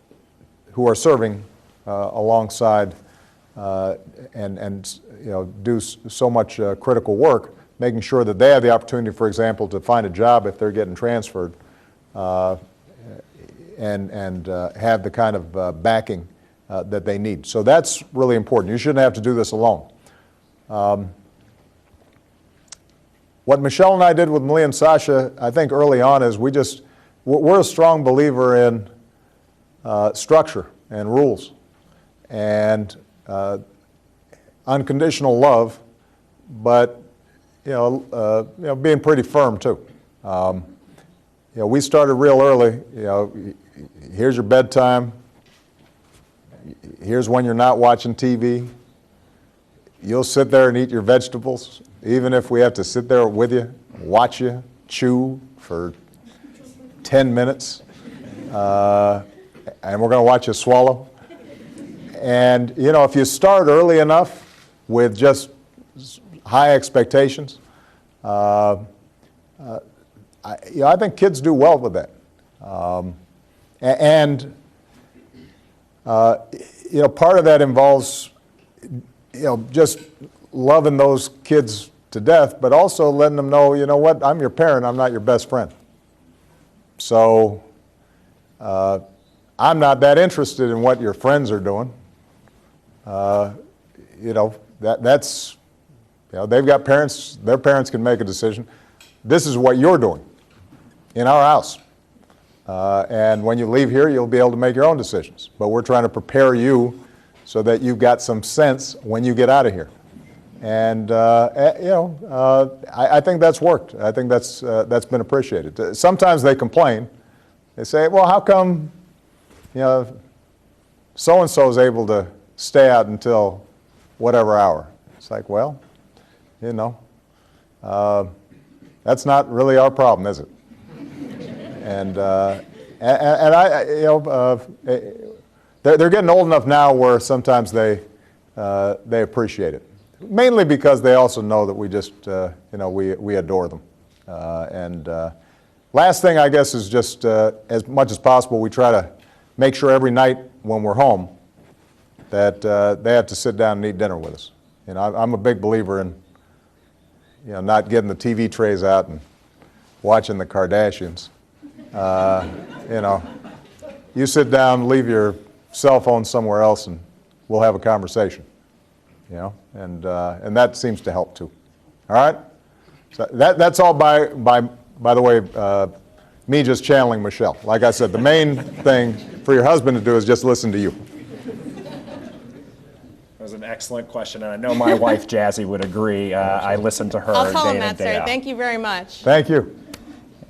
Speaker 13: who are serving alongside and do so much critical work, making sure that they have the opportunity, for example, to find a job if they're getting transferred, and have the kind of backing that they need. So that's really important. You shouldn't have to do this alone. What Michelle and I did with Malia and Sasha, I think early on, is we're a strong believer in structure and rules and unconditional love, but being pretty firm too. We started real early. Here's your bedtime. Here's when you're not watching TV. You'll sit there and eat your vegetables, even if we have to sit there with you, watch you chew for 10 minutes, and we're going to watch you swallow. And, if you start early enough with just high expectations, I think kids do well with that. Part of that involves, just loving those kids to death, but also letting them know, what, I'm your parent, I'm not your best friend. So I'm not that interested in what your friends are doing. That's they've got parents, their parents can make a decision. This is what you're doing in our house. And when you leave here, you'll be able to make your own decisions. But we're trying to prepare you so that you've got some sense when you get out of here. And I think that's worked. I think that's been appreciated. Sometimes they complain. They say, well, how come, so-and-so is able to stay out until whatever hour? It's like, well, that's not really our problem, is it? And they're getting old enough now where sometimes they appreciate it. Mainly because they also know that we just, we adore them. Last thing, I guess, is just as much as possible, we try to make sure every night when we're home that they have to sit down and eat dinner with us. I'm a big believer in, not getting the TV trays out and watching the Kardashians. You sit down, leave your cell phone somewhere else, and we'll have a conversation. And that seems to help too. All right? So that's all by the way, me just channeling Michelle. Like I said, the main thing for your husband to do is just listen to you.
Speaker 14: That was an excellent question, and I know my wife Jazzy would agree. I listen to her
Speaker 19: I'll tell
Speaker 14: day
Speaker 19: him
Speaker 14: in
Speaker 19: that,
Speaker 14: and day
Speaker 19: sir.
Speaker 14: out.
Speaker 19: Thank you very much.
Speaker 13: Thank you.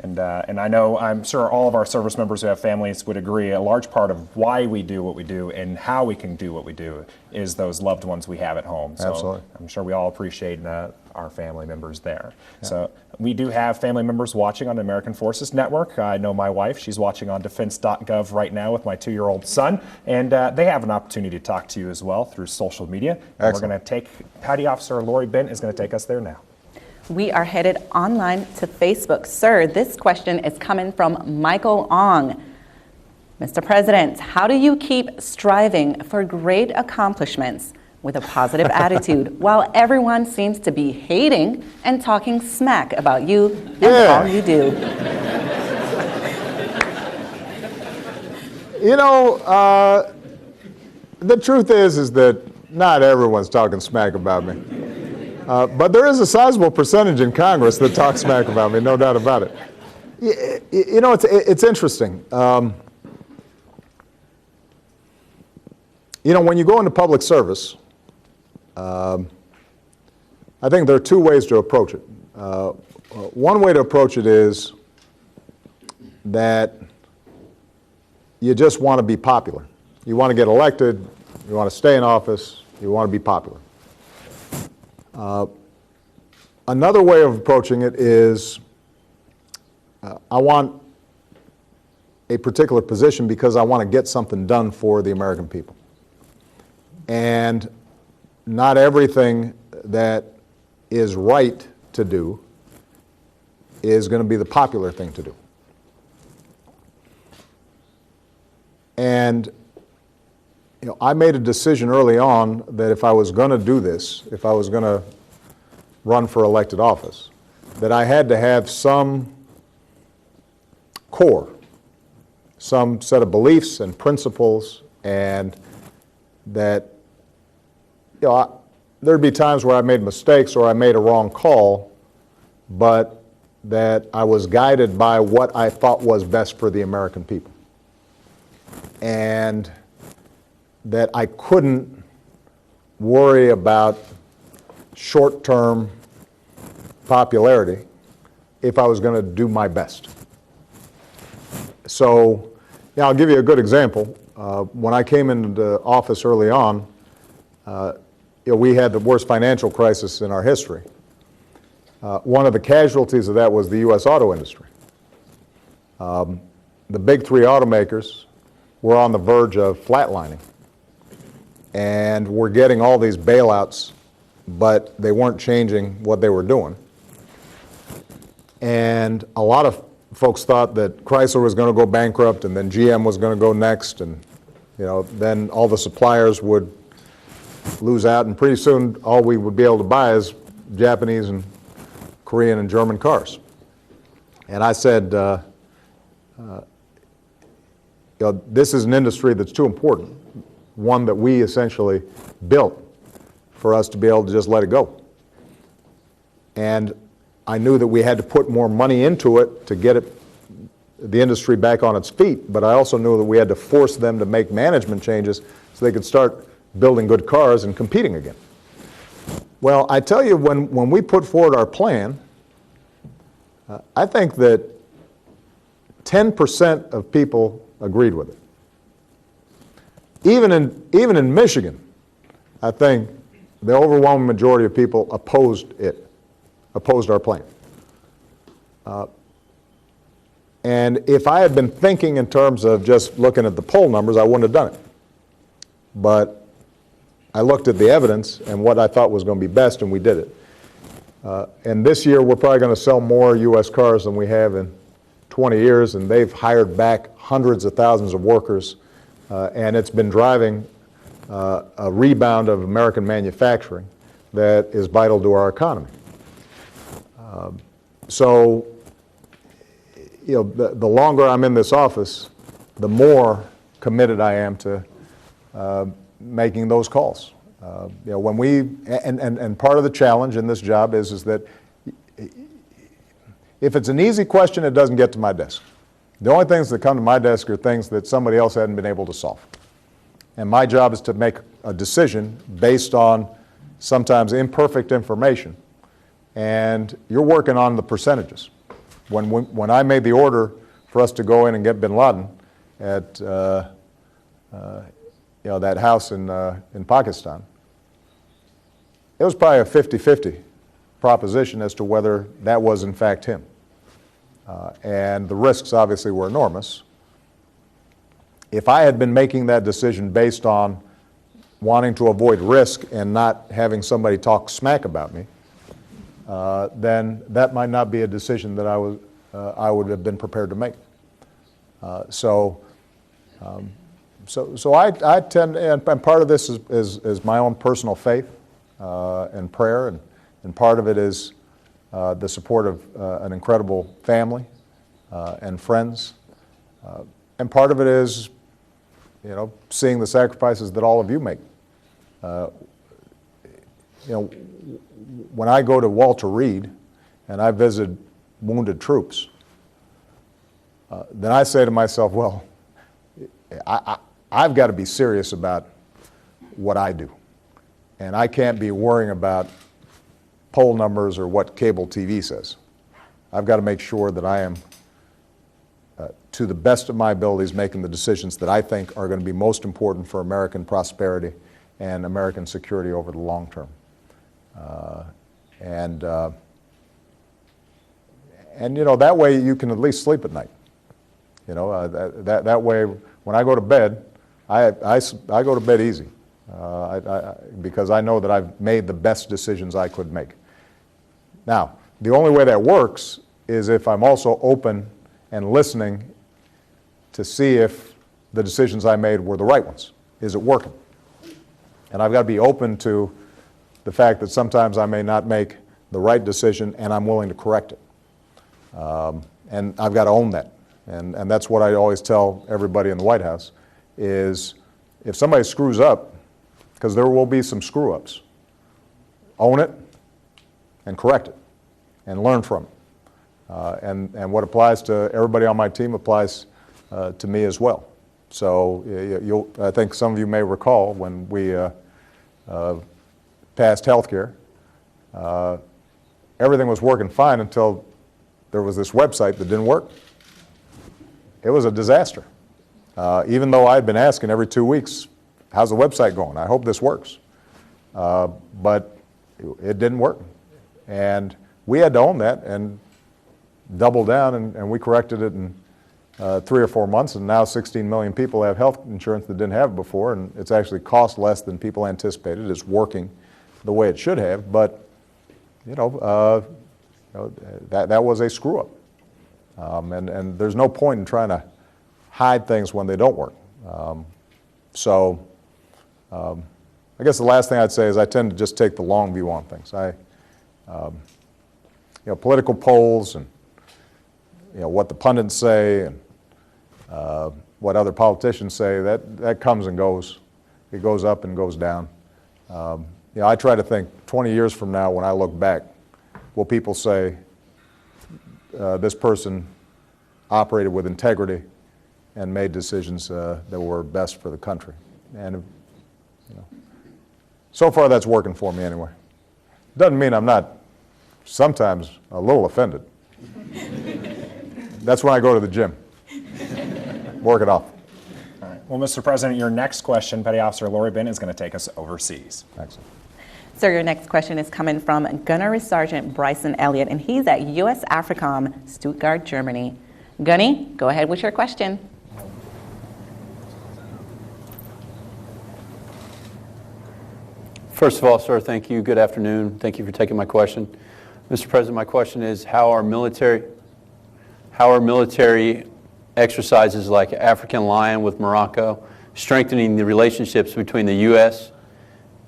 Speaker 14: And I know, I'm sure all of our service members who have families would agree, a large part of why we do what we do and how we can do what we do is those loved ones we have at home. So
Speaker 13: Absolutely.
Speaker 14: I'm sure we all appreciate our family members there. Yeah. So we do have family members watching on the American Forces Network. I know my wife, she's watching on defense.gov right now with my 2-year-old son, and they have an opportunity to talk to you as well through social media. And we're going to take, Petty Officer Lori Bent is going to take us there now.
Speaker 9: We are headed online to Facebook. Sir, this question is coming from Michael Ong. Mr. President, how do you keep striving for great accomplishments with a positive attitude while everyone seems to be hating and talking smack about you and all you do?
Speaker 13: The truth is that not everyone's talking smack about me. But there is a sizable percentage in Congress that talks smack about me, no doubt about it. It's interesting. When you go into public service, I think there are two ways to approach it. One way to approach it is that you just want to be popular. You want to get elected, you want to stay in office, you want to be popular. Another way of approaching it is I want a particular position because I want to get something done for the American people. And not everything that is right to do is going to be the popular thing to do. And I made a decision early on that if I was going to do this, if I was going to run for elected office, that I had to have some core, some set of beliefs and principles, and that there'd be times where I made mistakes or I made a wrong call, but that I was guided by what I thought was best for the American people. And that I couldn't worry about short-term popularity if I was going to do my best. So, I'll give you a good example. When I came into office early on, we had the worst financial crisis in our history. One of the casualties of that was the U.S. auto industry. The big three automakers were on the verge of flatlining. And we're getting all these bailouts, but they weren't changing what they were doing. And a lot of folks thought that Chrysler was going to go bankrupt, and then GM was going to go next, and then all the suppliers would lose out, and pretty soon all we would be able to buy is Japanese and Korean and German cars. And I said, this is an industry that's too important, one that we essentially built for us to be able to just let it go. And I knew that we had to put more money into it to get the industry back on its feet, but I also knew that we had to force them to make management changes so they could start building good cars and competing again. Well, I tell you, when we put forward our plan, I think that 10% of people agreed with it. Even in Michigan, I think the overwhelming majority of people opposed our plan. And if I had been thinking in terms of just looking at the poll numbers, I wouldn't have done it. But I looked at the evidence and what I thought was going to be best, and we did it. And this year, we're probably going to sell more U.S. cars than we have in 20 years, and they've hired back hundreds of thousands of workers, and it's been driving a rebound of American manufacturing that is vital to our economy. So, the longer I'm in this office, the more committed I am to making those calls. When we, and part of the challenge in this job is that if it's an easy question, it doesn't get to my desk. The only things that come to my desk are things that somebody else hadn't been able to solve. And my job is to make a decision based on sometimes imperfect information. And you're working on the percentages. When I made the order for us to go in and get bin Laden at that house in Pakistan, it was probably a 50-50 proposition as to whether that was in fact him. And the risks obviously were enormous. If I had been making that decision based on wanting to avoid risk and not having somebody talk smack about me, then that might not be a decision that I would have been prepared to make. So I tend, and part of this is my own personal faith and prayer, and part of it is the support of an incredible family and friends, and part of it is, seeing the sacrifices that all of you make. When I go to Walter Reed and I visit wounded troops, then I say to myself, well, I've got to be serious about what I do. And I can't be worrying about poll numbers or what cable TV says. I've got to make sure that I am, to the best of my abilities, making the decisions that I think are going to be most important for American prosperity and American security over the long term. That way you can at least sleep at night. That way, when I go to bed, I go to bed easy because I know that I've made the best decisions I could make. Now, the only way that works is if I'm also open and listening to see if the decisions I made were the right ones. Is it working? And I've got to be open to the fact that sometimes I may not make the right decision and I'm willing to correct it. And I've got to own that. And that's what I always tell everybody in the White House is if somebody screws up, because there will be some screw-ups, own it and correct it and learn from it. And what applies to everybody on my team applies to me as well. So I think some of you may recall when we passed health care, everything was working fine until there was this website that didn't work. It was a disaster. Even though I'd been asking every 2 weeks, how's the website going? I hope this works. But it didn't work. And we had to own that and double down, and we corrected it in 3 or 4 months, and now 16 million people have health insurance that didn't have it before, and it's actually cost less than people anticipated. It's working the way it should have, but that was a screw-up. And there's no point in trying to hide things when they don't work. I guess the last thing I'd say is I tend to just take the long view on things. Political polls and what the pundits say and what other politicians say, that comes and goes. It goes up and goes down. I try to think 20 years from now when I look back, will people say this person operated with integrity and made decisions that were best for the country? And so far that's working for me anyway. Doesn't mean I'm not sometimes a little offended. That's when I go to the gym. Work it off.
Speaker 14: All right. Well, Mr. President, your next question, Petty Officer Lori Bent, is going to take us overseas.
Speaker 13: Excellent.
Speaker 9: Sir, your next question is coming from Gunnery Sergeant Bryson Elliott, and he's at U.S. AFRICOM, Stuttgart, Germany. Gunny, go ahead with your question.
Speaker 7: First of all, sir, thank you. Good afternoon. Thank you for taking my question. Mr. President, my question is how are military exercises like African Lion with Morocco strengthening the relationships between the U.S.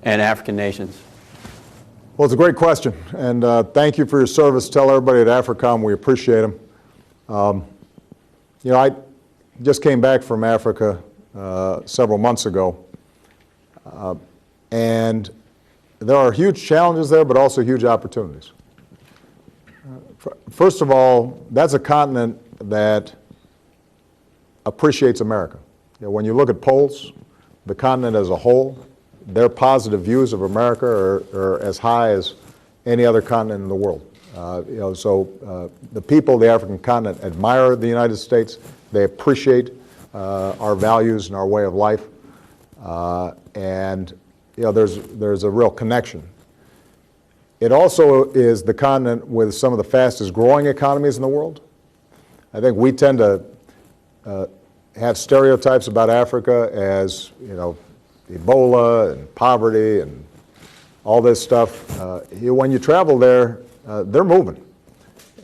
Speaker 7: and African nations?
Speaker 13: Well, it's a great question, and thank you for your service. Tell everybody at AFRICOM we appreciate them. You know, I just came back from Africa several months ago, and there are huge challenges there, but also huge opportunities. First of all, that's a continent that appreciates America. You know, when you look at polls, the continent as a whole, their positive views of America are as high as any other continent in the world. You know, so the people of the African continent admire the United States. They appreciate our values and our way of life, and you know, there's a real connection. It also is the continent with some of the fastest growing economies in the world. I think we tend to have stereotypes about Africa as, you know, Ebola and poverty and all this stuff. When you travel there, they're moving.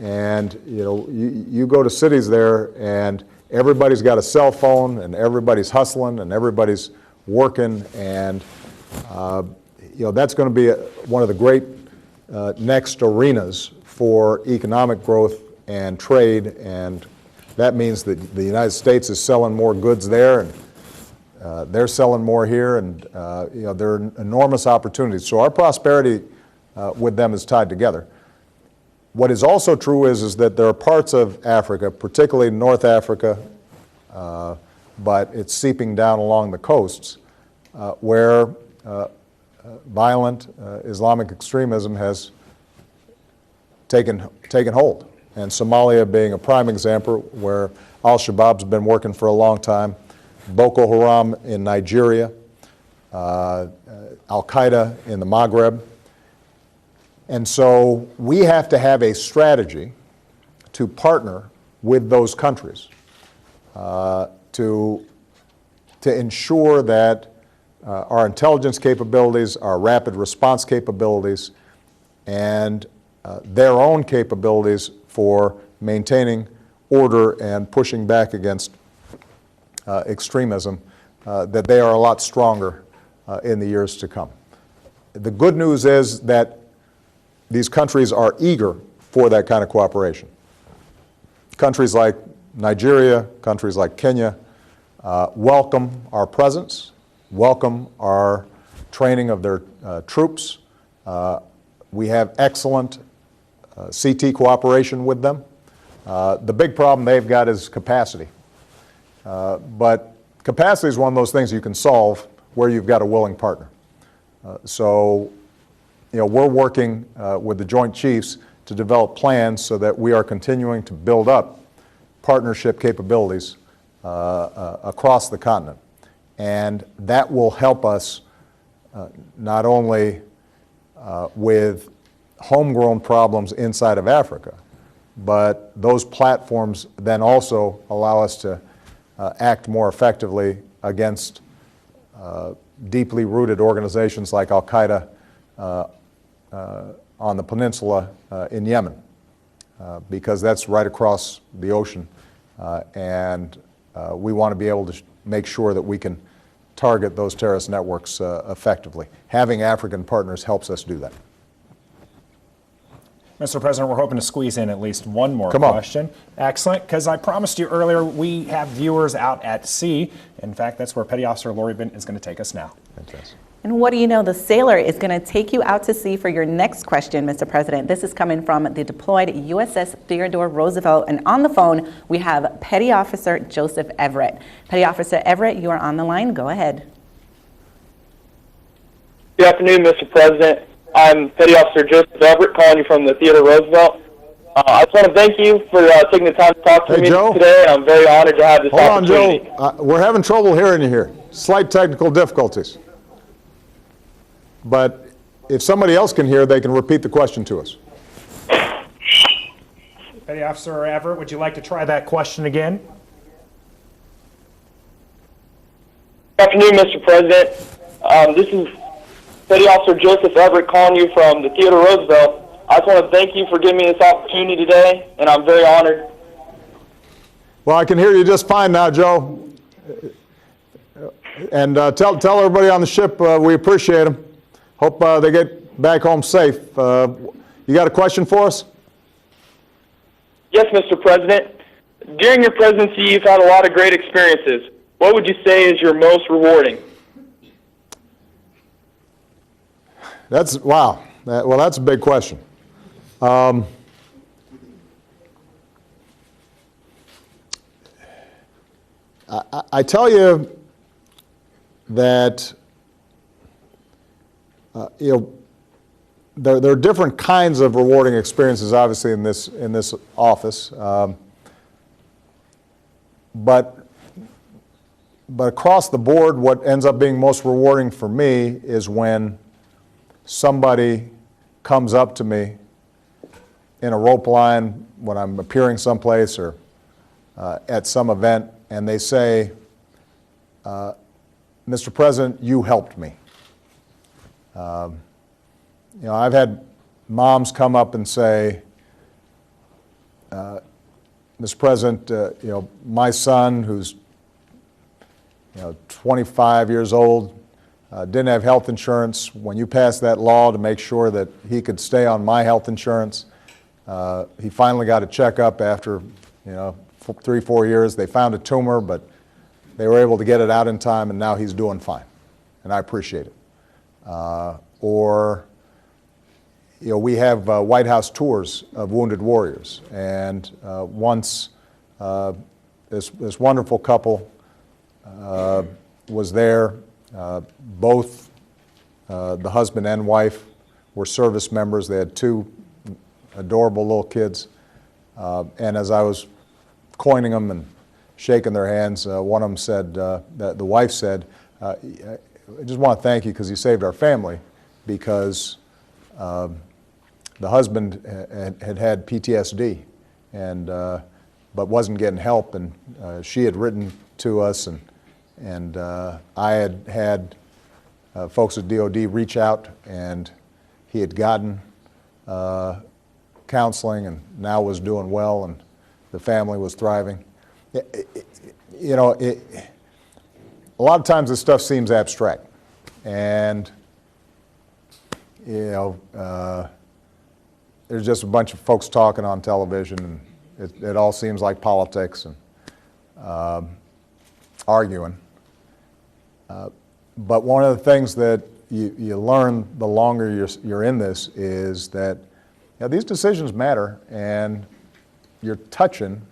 Speaker 13: And you know, you go to cities there and everybody's got a cell phone and everybody's hustling and everybody's working, and you know, that's going to be one of the great next arenas for economic growth and trade, and that means that the United States is selling more goods there, and they're selling more here, and you know, there are enormous opportunities. So our prosperity with them is tied together. What is also true is that there are parts of Africa, particularly North Africa, but it's seeping down along the coasts, where violent Islamic extremism has taken hold. And Somalia being a prime example, where Al-Shabaab's been working for a long time, Boko Haram in Nigeria, Al-Qaeda in the Maghreb. And so we have to have a strategy to partner with those countries to ensure that our intelligence capabilities, our rapid response capabilities, and their own capabilities for maintaining order and pushing back against extremism, that they are a lot stronger in the years to come. The good news is that these countries are eager for that kind of cooperation. Countries like Nigeria, countries like Kenya, welcome our presence, welcome our training of their troops. We have excellent CT cooperation with them. The big problem they've got is capacity. But capacity is one of those things you can solve where you've got a willing partner. So, you know, we're working with the Joint Chiefs to develop plans so that we are continuing to build up partnership capabilities across the continent. And that will help us not only with homegrown problems inside of Africa, but those platforms then also allow us to act more effectively against deeply rooted organizations like Al-Qaeda on the peninsula in Yemen, because that's right across the ocean, and we want to be able to make sure that we can target those terrorist networks effectively. Having African partners helps us do that.
Speaker 14: Mr. President, we're hoping to squeeze in at least one more question. Excellent, because I promised you earlier we have viewers out at sea. In fact, that's where Petty Officer Lori Bent is going to take us now.
Speaker 13: Fantastic.
Speaker 9: And what do you know, the sailor is going to take you out to sea for your next question, Mr. President. This is coming from the deployed USS Theodore Roosevelt. And on the phone, we have Petty Officer Joseph Everett. Petty Officer Everett, you are on the line. Go ahead.
Speaker 20: Good afternoon, Mr. President. I'm Petty Officer Joseph Everett, calling you from the Theodore Roosevelt. I just want to thank you for taking the time to talk to me today, and I'm very honored to have this opportunity.
Speaker 13: Hold on, Joe. We're having trouble hearing you here. Slight technical difficulties. But if somebody else can hear, they can repeat the question to us.
Speaker 14: Petty Officer Everett, would you like to try that question again?
Speaker 20: Good afternoon, Mr. President. This is Petty Officer Joseph Everett calling you from the Theodore Roosevelt. I just want to thank you for giving me this opportunity today, and I'm very honored.
Speaker 13: Well, I can hear you just fine now, Joe. And tell everybody on the ship we appreciate them. Hope they get back home safe. You got a question for us?
Speaker 20: Yes, Mr. President. During your presidency, you've had a lot of great experiences. What would you say is your most rewarding?
Speaker 13: Wow. Well, that's a big question. I tell you that there are different kinds of rewarding experiences, obviously, in this office, but across the board, what ends up being most rewarding for me is when somebody comes up to me in a rope line when I'm appearing someplace or at some event, and they say, Mr. President, you helped me. I've had moms come up and say, Mr. President, my son, who's 25 years old, didn't have health insurance. When you passed that law to make sure that he could stay on my health insurance, he finally got a checkup after 3-4 years. They found a tumor, but they were able to get it out in time, and now he's doing fine, and I appreciate it. Or we have White House tours of wounded warriors, and once this wonderful couple was there. Both the husband and wife were service members. They had 2 adorable little kids. And as I was coining them and shaking their hands, one of them said, the wife said, I just want to thank you because you saved our family, because the husband had PTSD and but wasn't getting help, and she had written to us, and I had folks at DOD reach out, and he had gotten counseling and now was doing well, and the family was thriving. A lot of times this stuff seems abstract, and there's just a bunch of folks talking on television, and it all seems like politics and arguing. But one of the things that you learn the longer you're in this is that these decisions matter, and you're touching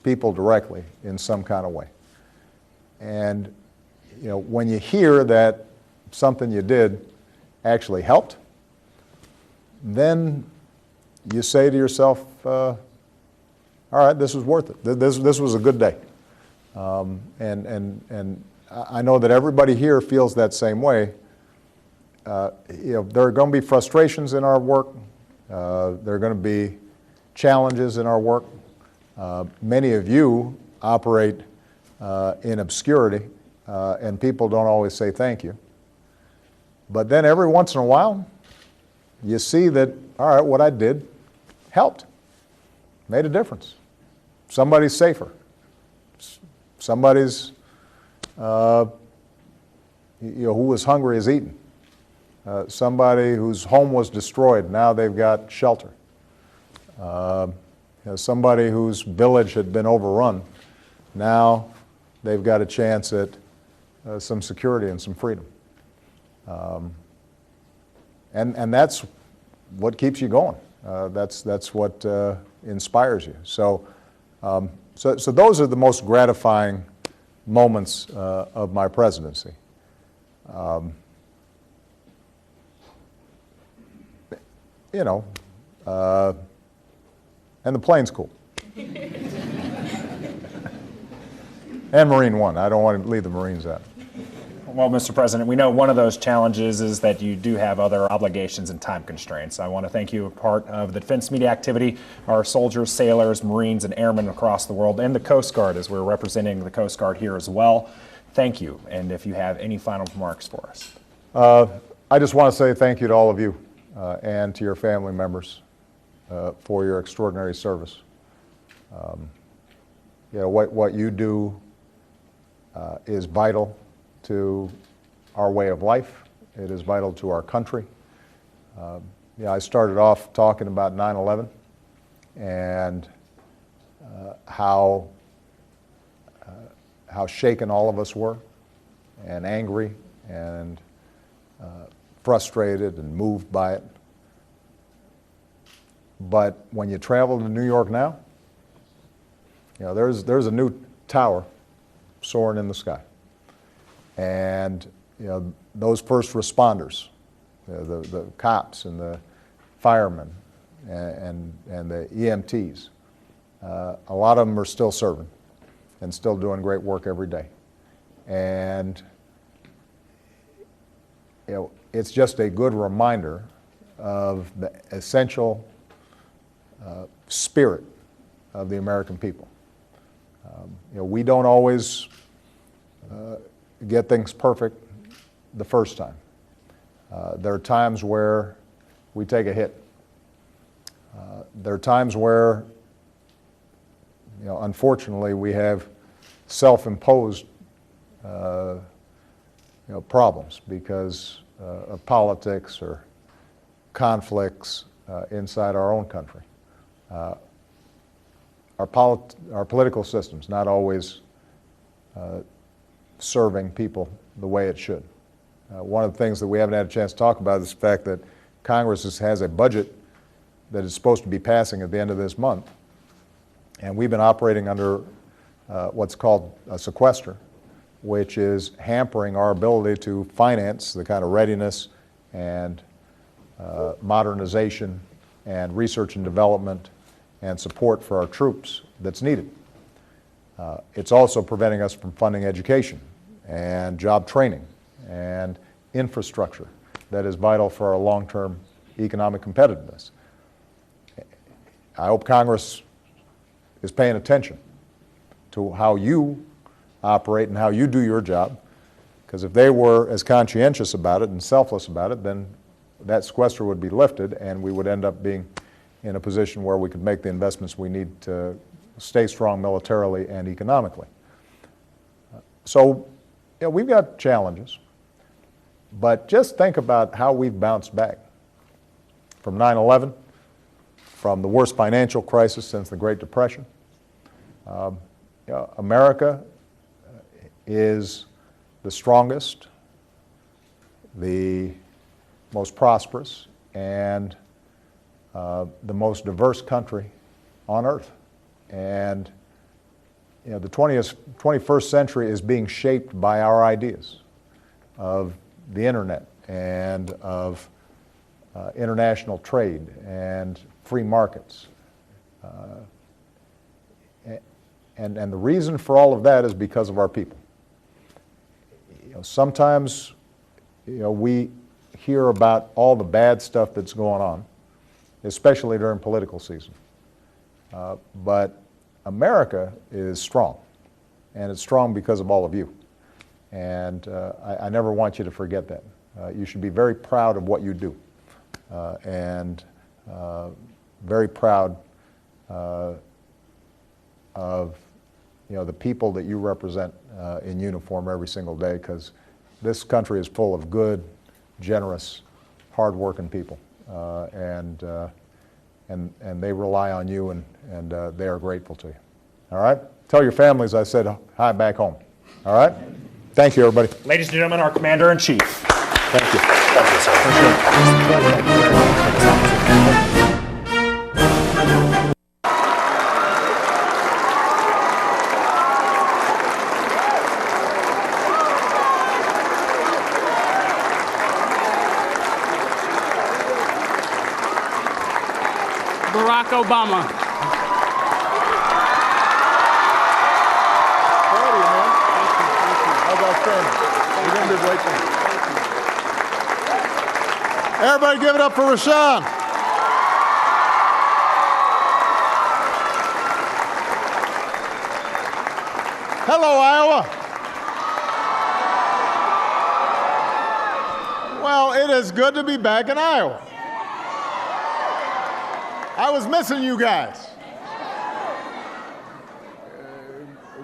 Speaker 13: people directly in some kind of way. And when you hear that something you did actually helped, then you say to yourself, all right, this was worth it. This was a good day. And I know that everybody here feels that same way. There are going to be frustrations in our work. There are going to be challenges in our work. Many of you operate in obscurity, and people don't always say thank you. But then every once in a while, you see that, all right, what I did helped, made a difference. Somebody's safer. Somebody's who was hungry is eaten. Somebody whose home was destroyed, now they've got shelter. Somebody whose village had been overrun, now they've got a chance at some security and some freedom. And that's what keeps you going. That's what inspires you. So those are the most gratifying moments of my presidency. you know, and the plane's cool. And Marine One. I don't want to leave the Marines out.
Speaker 14: Well, Mr. President, we know one of those challenges is that you do have other obligations and time constraints. I want to thank you, a part of the defense media activity, our soldiers, sailors, Marines, and airmen across the world, and the Coast Guard, as we're representing the Coast Guard here as well. Thank you. And if you have any final remarks for us.
Speaker 13: I just want to say thank you to all of you and to your family members for your extraordinary service. You know, what you do is vital to our way of life. It is vital to our country. Yeah, I started off talking about 9/11 and how shaken all of us were, and angry, and frustrated and moved by it. But when you travel to New York now, you know, there's a new tower soaring in the sky. And you know, those first responders, the cops and the firemen and the EMTs, a lot of them are still serving and still doing great work every day. And you know, it's just a good reminder of the essential spirit of the American people. You know, we don't always get things perfect the first time. There are times where we take a hit. There are times where, you know, unfortunately, we have self-imposed you know, problems because of politics or conflicts inside our own country. Our political system's not always serving people the way it should. One of the things that we haven't had a chance to talk about is the fact that Congress has a budget that is supposed to be passing at the end of this month, and we've been operating under what's called a sequester, which is hampering our ability to finance the kind of readiness and modernization and research and development and support for our troops that's needed. It's also preventing us from funding education and job training and infrastructure that is vital for our long-term economic competitiveness. I hope Congress is paying attention to how you operate and how you do your job, because if they were as conscientious about it and selfless about it, then that sequester would be lifted and we would end up being in a position where we could make the investments we need to stay strong militarily and economically. So, you know, we've got challenges, but just think about how we've bounced back from 9/11, from the worst financial crisis since the Great Depression. You know, America is the strongest, the most prosperous, and the most diverse country on earth. And you know, the 21st century is being shaped by our ideas of the internet and of international trade and free markets. And the reason for all of that is because of our people. You know, sometimes, you know, we hear about all the bad stuff that's going on, especially during political season. But America is strong, and it's strong because of all of you. And I never want you to forget that. You should be very proud of what you do, and very proud of, you know, the people that you represent in uniform every single day, because this country is full of good, generous, hard-working people, and they rely on you, and they are grateful to you. All right? Tell your families I said hi back home. All right? Thank you, everybody.
Speaker 14: Ladies and gentlemen, our Commander-in-Chief.
Speaker 13: Thank you.
Speaker 14: Thank you, sir.
Speaker 10: Barack Obama.
Speaker 13: Proud of you, man. How's that standing? You're going to do a great thing. Everybody give it up for Rashawn. Hello, Iowa. Well, it is good to be back in Iowa. I was missing you guys.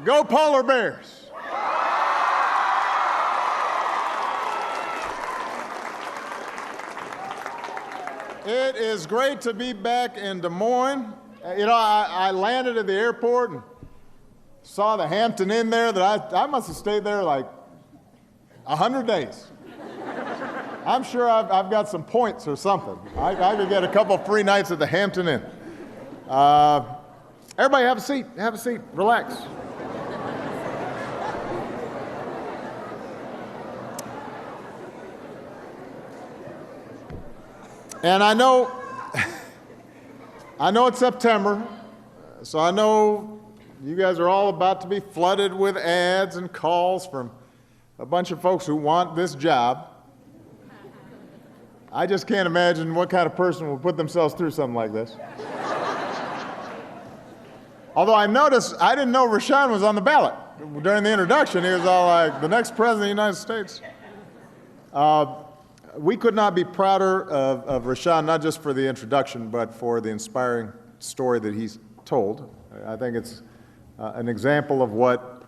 Speaker 13: Go Polar Bears. It is great to be back in Des Moines. You know, I landed at the airport and saw the Hampton Inn there that I must have stayed there like 100 days. I'm sure I've got some points or something. I could get a couple free nights at the Hampton Inn. Everybody have a seat. Have a seat. Relax. And I know it's September, so I know you guys are all about to be flooded with ads and calls from a bunch of folks who want this job. I just can't imagine what kind of person will put themselves through something like this. Although I noticed, I didn't know Rashawn was on the ballot. During the introduction, he was all like, the next president of the United States. We could not be prouder of Rashawn, not just for the introduction, but for the inspiring story that he's told. I think it's an example of what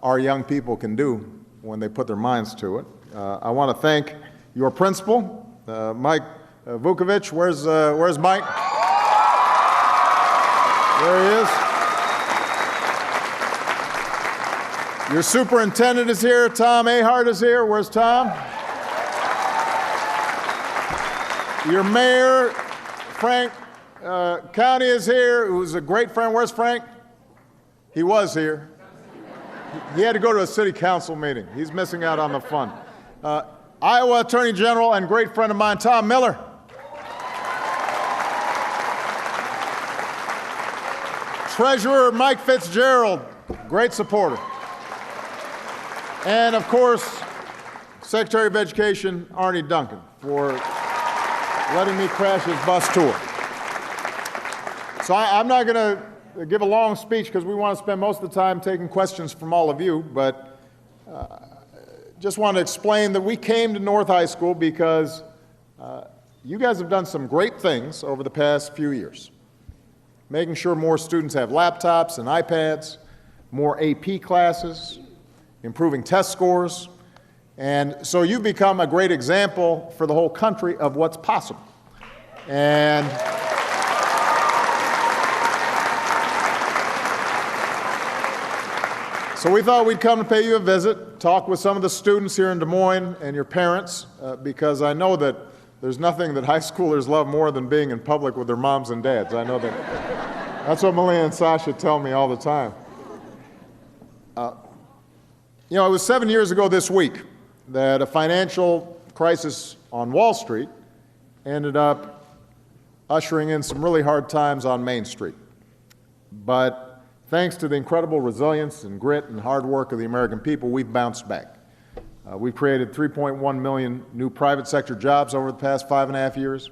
Speaker 13: our young people can do when they put their minds to it. I want to thank your principal, Mike Vukovic. Where's Mike? There he is. Your superintendent is here. Tom Ahart is here. Where's Tom? Your mayor, Frank County, is here, who's a great friend. Where's Frank? He was here. He had to go to a city council meeting. He's missing out on the fun. Iowa Attorney General and great friend of mine, Tom Miller. Treasurer Mike Fitzgerald, great supporter. And of course, Secretary of Education Arnie Duncan for letting me crash his bus tour. So I'm not going to give a long speech because we want to spend most of the time taking questions from all of you, but just want to explain that we came to North High School because you guys have done some great things over the past few years. Making sure more students have laptops and iPads, more AP classes, improving test scores, and so you've become a great example for the whole country of what's possible. And so we thought we'd come to pay you a visit, talk with some of the students here in Des Moines and your parents, because I know that there's nothing that high schoolers love more than being in public with their moms and dads. I know that. That's what Malia and Sasha tell me all the time. You know, it was 7 years ago this week that a financial crisis on Wall Street ended up ushering in some really hard times on Main Street. But thanks to the incredible resilience and grit and hard work of the American people, we've bounced back. We've created 3.1 million new private sector jobs over the past 5.5 years.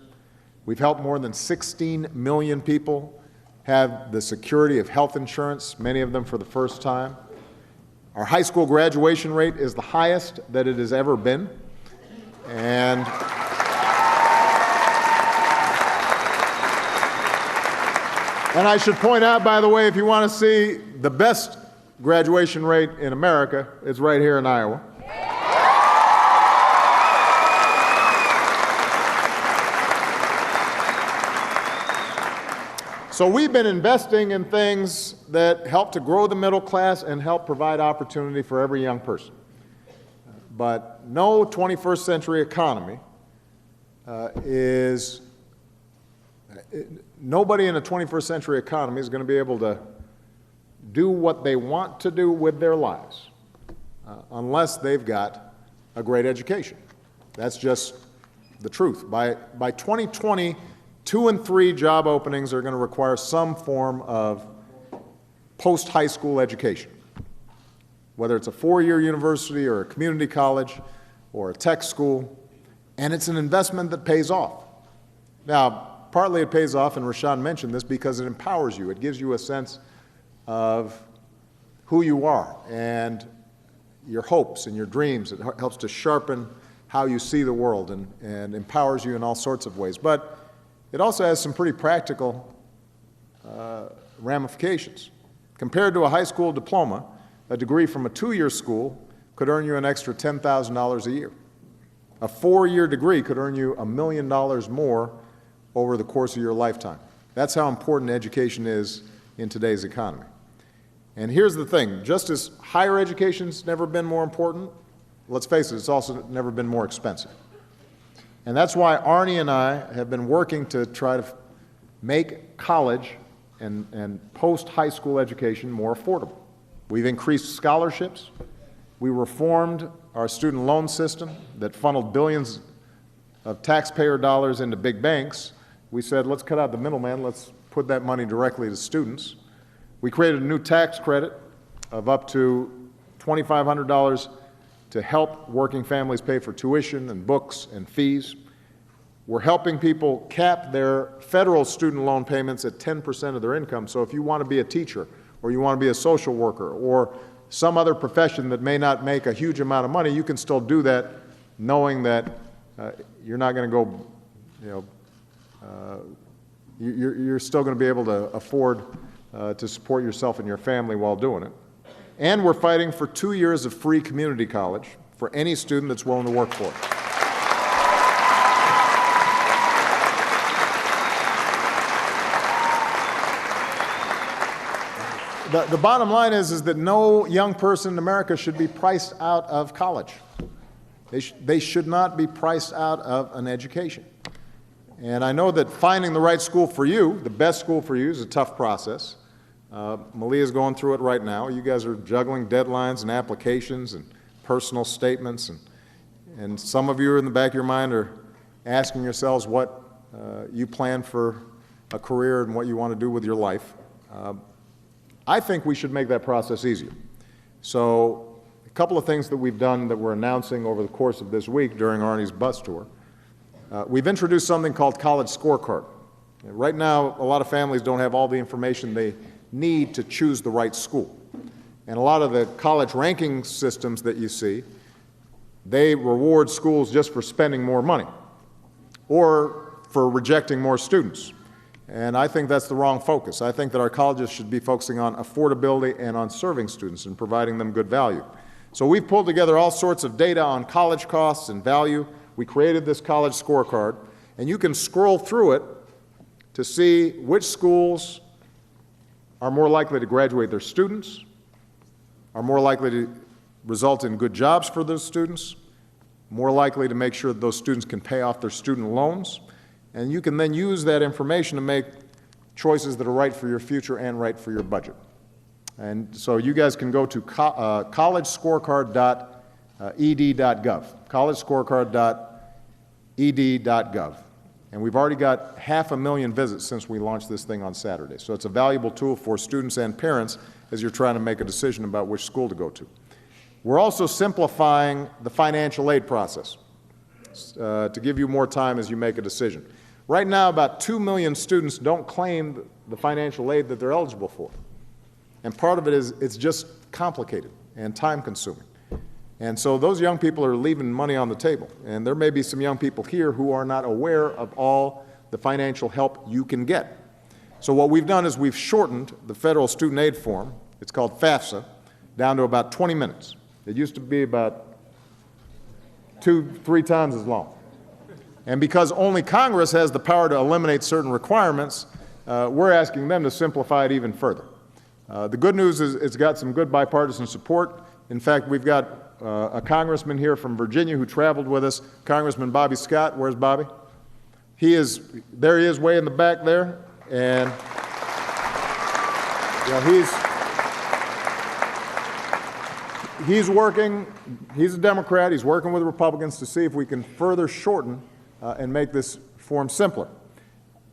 Speaker 13: We've helped more than 16 million people have the security of health insurance, many of them for the first time. Our high school graduation rate is the highest that it has ever been. And I should point out, by the way, if you want to see the best graduation rate in America, it's right here in Iowa. So we've been investing in things that help to grow the middle class and help provide opportunity for every young person. But no 21st century economy nobody in a 21st century economy is going to be able to do what they want to do with their lives unless they've got a great education. That's just the truth. By 2020, 2 in 3 job openings are going to require some form of post-high school education, whether it's a 4-year university or a community college or a tech school, and it's an investment that pays off. Now, partly it pays off, and Rashawn mentioned this, because it empowers you. It gives you a sense of who you are and your hopes and your dreams. It helps to sharpen how you see the world and empowers you in all sorts of ways. But it also has some pretty practical ramifications. Compared to a high school diploma, a degree from a 2-year school could earn you an extra $10,000 a year. A 4-year degree could earn you $1 million more over the course of your lifetime. That's how important education is in today's economy. And here's the thing, just as higher education's never been more important, let's face it, it's also never been more expensive. And that's why Arnie and I have been working to try to make college and post-high school education more affordable. We've increased scholarships. We reformed our student loan system that funneled billions of taxpayer dollars into big banks. We said, let's cut out the middleman, let's put that money directly to students. We created a new tax credit of up to $2,500 to help working families pay for tuition and books and fees. We're helping people cap their federal student loan payments at 10% of their income. So if you want to be a teacher, or you want to be a social worker, or some other profession that may not make a huge amount of money, you can still do that knowing that you're not going to go, you're still going to be able to afford to support yourself and your family while doing it. And we're fighting for 2 years of free community college for any student that's willing to work for it. The bottom line is that no young person in America should be priced out of college. They should not be priced out of an education. And I know that finding the right school for you, the best school for you, is a tough process. Malia's going through it right now. You guys are juggling deadlines and applications and personal statements, and some of you in the back of your mind are asking yourselves what you plan for a career and what you want to do with your life. I think we should make that process easier. So a couple of things that we've done that we're announcing over the course of this week during Arnie's bus tour. We've introduced something called College Scorecard. Right now, a lot of families don't have all the information they need to choose the right school. And a lot of the college ranking systems that you see, they reward schools just for spending more money or for rejecting more students. And I think that's the wrong focus. I think that our colleges should be focusing on affordability and on serving students and providing them good value. So we've pulled together all sorts of data on college costs and value. We created this college scorecard, and you can scroll through it to see which schools are more likely to graduate their students, are more likely to result in good jobs for those students, more likely to make sure that those students can pay off their student loans. And you can then use that information to make choices that are right for your future and right for your budget. And so you guys can go to collegescorecard.ed.gov, collegescorecard.ed.gov. And we've already got 500,000 visits since we launched this thing on Saturday. So it's a valuable tool for students and parents as you're trying to make a decision about which school to go to. We're also simplifying the financial aid process to give you more time as you make a decision. Right now, about 2 million students don't claim the financial aid that they're eligible for. And part of it is it's just complicated and time-consuming. And so those young people are leaving money on the table. And there may be some young people here who are not aware of all the financial help you can get. So what we've done is we've shortened the federal student aid form, it's called FAFSA, down to about 20 minutes. It used to be about 2-3 times as long. And because only Congress has the power to eliminate certain requirements, we're asking them to simplify it even further. The good news is it's got some good bipartisan support. In fact, we've got a congressman here from Virginia who traveled with us, Congressman Bobby Scott. Where's Bobby? There he is way in the back there. And he's working, he's a Democrat, he's working with Republicans to see if we can further shorten and make this form simpler.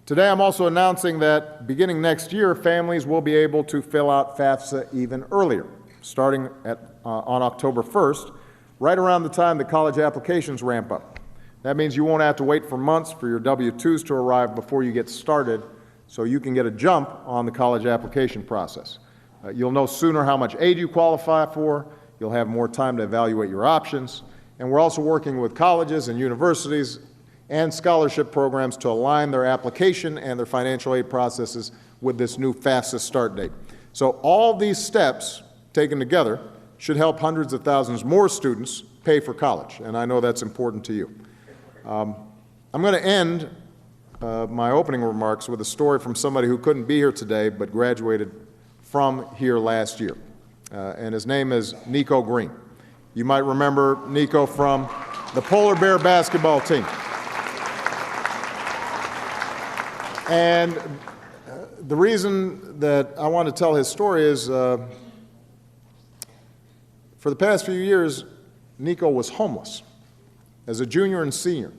Speaker 13: Today I'm also announcing that beginning next year, families will be able to fill out FAFSA even earlier, starting on October 1st, right around the time the college applications ramp up. That means you won't have to wait for months for your W-2s to arrive before you get started, so you can get a jump on the college application process. You'll know sooner how much aid you qualify for, you'll have more time to evaluate your options, and we're also working with colleges and universities and scholarship programs to align their application and their financial aid processes with this new FAFSA start date. So all these steps taken together should help hundreds of thousands more students pay for college, and I know that's important to you. I'm going to end my opening remarks with a story from somebody who couldn't be here today but graduated from here last year, and his name is Nico Green. You might remember Nico from the Polar Bear basketball team. And the reason that I want to tell his story is for the past few years, Nico was homeless as a junior and senior.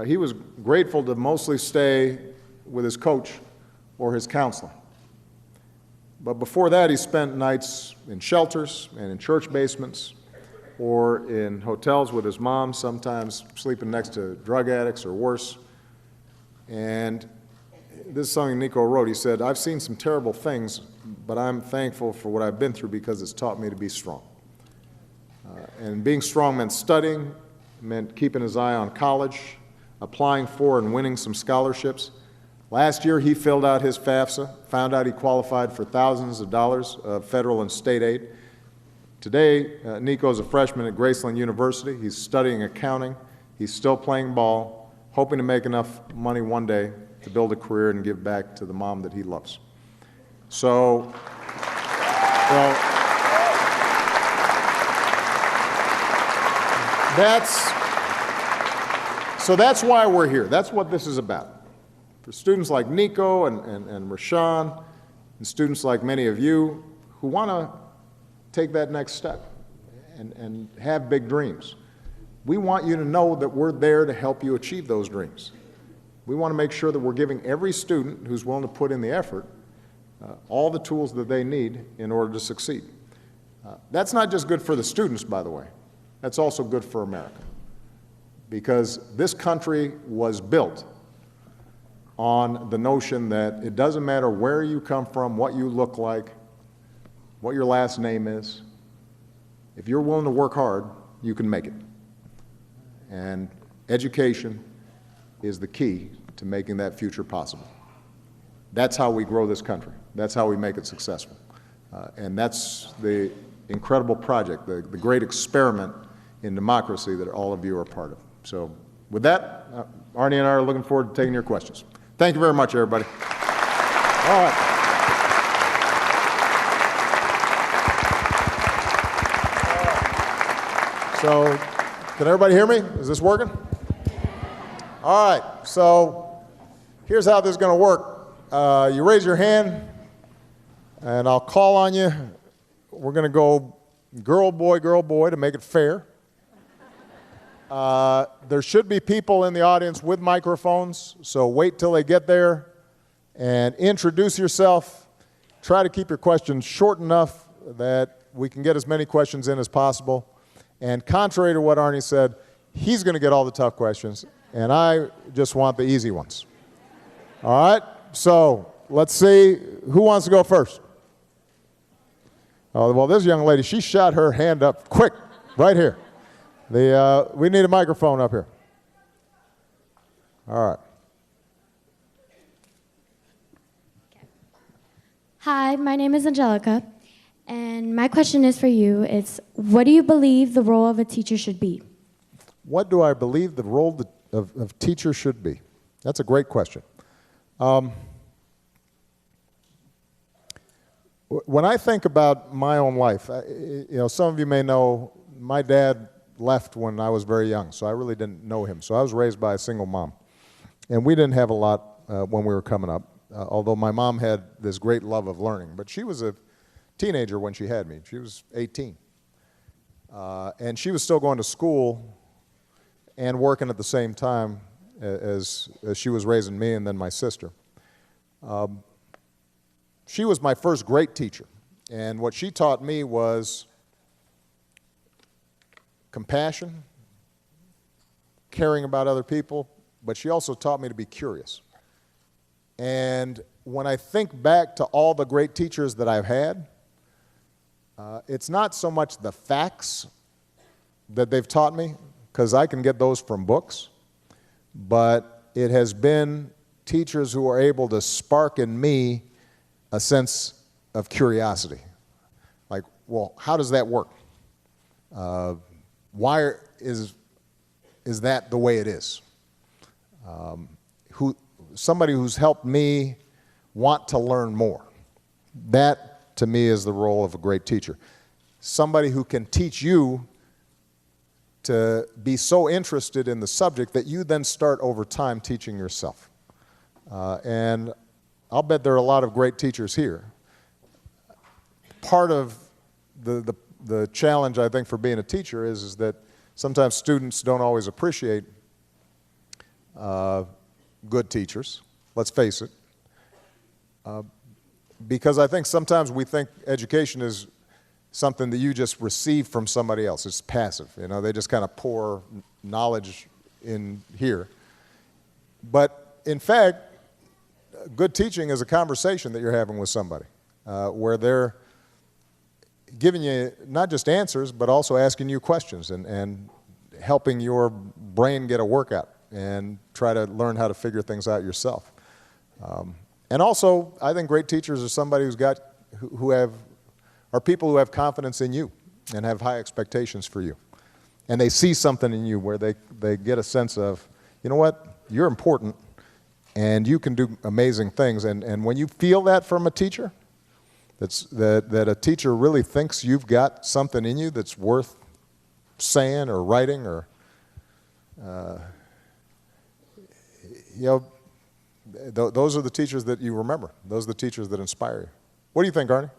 Speaker 13: He was grateful to mostly stay with his coach or his counselor. But before that, he spent nights in shelters and in church basements or in hotels with his mom, sometimes sleeping next to drug addicts or worse. And this is something Nico wrote. He said, "I've seen some terrible things, but I'm thankful for what I've been through because it's taught me to be strong." And being strong meant studying, meant keeping his eye on college, applying for and winning some scholarships. Last year, he filled out his FAFSA, found out he qualified for thousands of dollars of federal and state aid. Today, Nico is a freshman at Graceland University. He's studying accounting. He's still playing ball, hoping to make enough money one day to build a career and give back to the mom that he loves. So, well, that's why we're here. That's what this is about. For students like Nico and Rashawn, and students like many of you who want to take that next step and have big dreams, we want you to know that we're there to help you achieve those dreams. We want to make sure that we're giving every student who's willing to put in the effort all the tools that they need in order to succeed. That's not just good for the students, by the way. That's also good for America. Because this country was built on the notion that it doesn't matter where you come from, what you look like, what your last name is. If you're willing to work hard, you can make it. And education is the key to making that future possible. That's how we grow this country. That's how we make it successful. And that's the incredible project, the great experiment in democracy that all of you are a part of. So with that, Arnie and I are looking forward to taking your questions. Thank you very much, everybody. All right. So, can everybody hear me? Is this working? All right, so here's how this is going to work. You raise your hand, and I'll call on you. We're going to go girl, boy, to make it fair. There should be people in the audience with microphones, so wait till they get there and introduce yourself. Try to keep your questions short enough that we can get as many questions in as possible. And contrary to what Arnie said, he's going to get all the tough questions, and I just want the easy ones. All right? So let's see. Who wants to go first? Oh, well, this young lady, she shot her hand up quick, right here. We need a microphone up here. All right.
Speaker 10: Hi, my name is Angelica, and my question is for you. It's, what do you believe the role of a teacher should be?
Speaker 13: What do I believe the role of teacher should be? That's a great question. When I think about my own life, some of you may know my dad left when I was very young, so I really didn't know him. So I was raised by a single mom. And we didn't have a lot when we were coming up, although my mom had this great love of learning. But she was a teenager when she had me. She was 18. And she was still going to school and working at the same time as she was raising me and then my sister. She was my first great teacher, and what she taught me was compassion, caring about other people, but she also taught me to be curious. And when I think back to all the great teachers that I've had, it's not so much the facts that they've taught me, because I can get those from books, but it has been teachers who are able to spark in me a sense of curiosity. Like, well, how does that work? Why is that the way it is? Somebody who's helped me want to learn more. That, to me, is the role of a great teacher. Somebody who can teach you to be so interested in the subject that you then start over time teaching yourself. And I'll bet there are a lot of great teachers here. Part of the challenge, I think, for being a teacher is that sometimes students don't always appreciate good teachers, let's face it. Because I think sometimes we think education is something that you just receive from somebody else. It's passive. You know, they just kind of pour knowledge in here. But in fact, good teaching is a conversation that you're having with somebody where they're giving you not just answers, but also asking you questions and helping your brain get a workout and try to learn how to figure things out yourself. And also, I think great teachers are somebody are people who have confidence in you and have high expectations for you. And they see something in you where they get a sense of, you know what, you're important and you can do amazing things. And when you feel that from a teacher, that a teacher really thinks you've got something in you that's worth saying or writing or, those are the teachers that you remember. Those are the teachers that inspire you. What do you think, Arnie?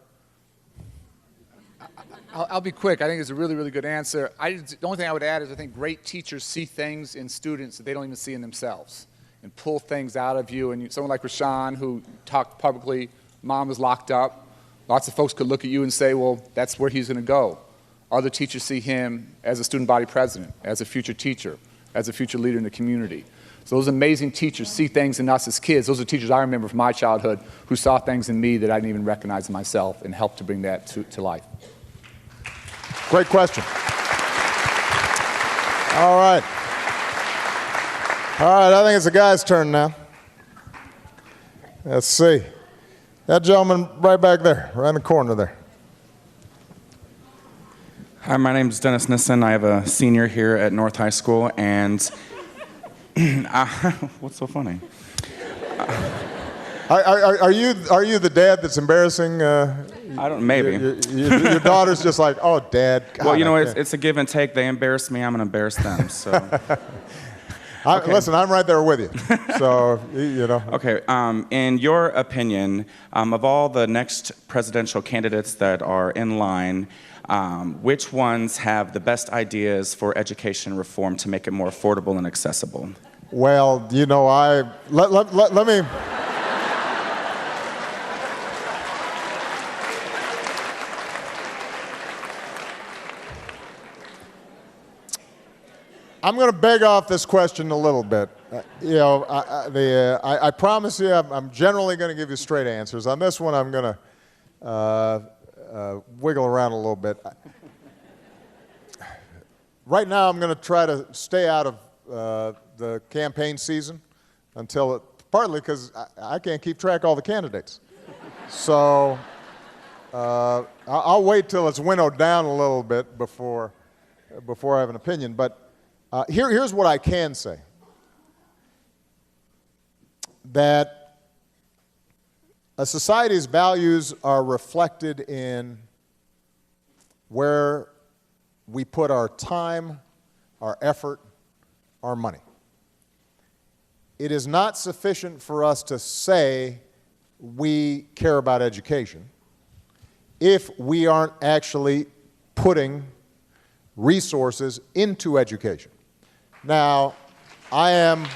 Speaker 8: I'll be quick. I think it's a really, really good answer. The only thing I would add is I think great teachers see things in students that they don't even see in themselves and pull things out of you. And someone like Rashawn, who talked publicly, mom was locked up. Lots of folks could look at you and say, well, that's where he's going to go. Other teachers see him as a student body president, as a future teacher, as a future leader in the community. So those amazing teachers see things in us as kids. Those are teachers I remember from my childhood who saw things in me that I didn't even recognize in myself and helped to bring that to life.
Speaker 13: Great question. All right. All right, I think it's the guy's turn now. Let's see. That gentleman right back there, right in the corner there.
Speaker 2: Hi, my name is Dennis Nissen. I have a senior here at North High School, and what's so funny?
Speaker 13: Are you the dad that's embarrassing?
Speaker 2: I don't. Maybe
Speaker 13: your daughter's just like, oh, Dad. God,
Speaker 2: well, you know, it's a give and take. They embarrass me, I'm going to embarrass them. So. Okay.
Speaker 13: Listen, I'm right there with you. So, you know.
Speaker 2: Okay. In your opinion, of all the next presidential candidates that are in line, which ones have the best ideas for education reform to make it more affordable and accessible?
Speaker 13: Well, you know, let me. I'm going to beg off this question a little bit. I promise you I'm generally going to give you straight answers. On this one, I'm going to wiggle around a little bit. Right now, I'm going to try to stay out of the campaign season partly because I can't keep track of all the candidates. So I'll wait till it's winnowed down a little bit before I have an opinion. But here's what I can say. That a society's values are reflected in where we put our time, our effort, our money. It is not sufficient for us to say we care about education if we aren't actually putting resources into education. Now, I am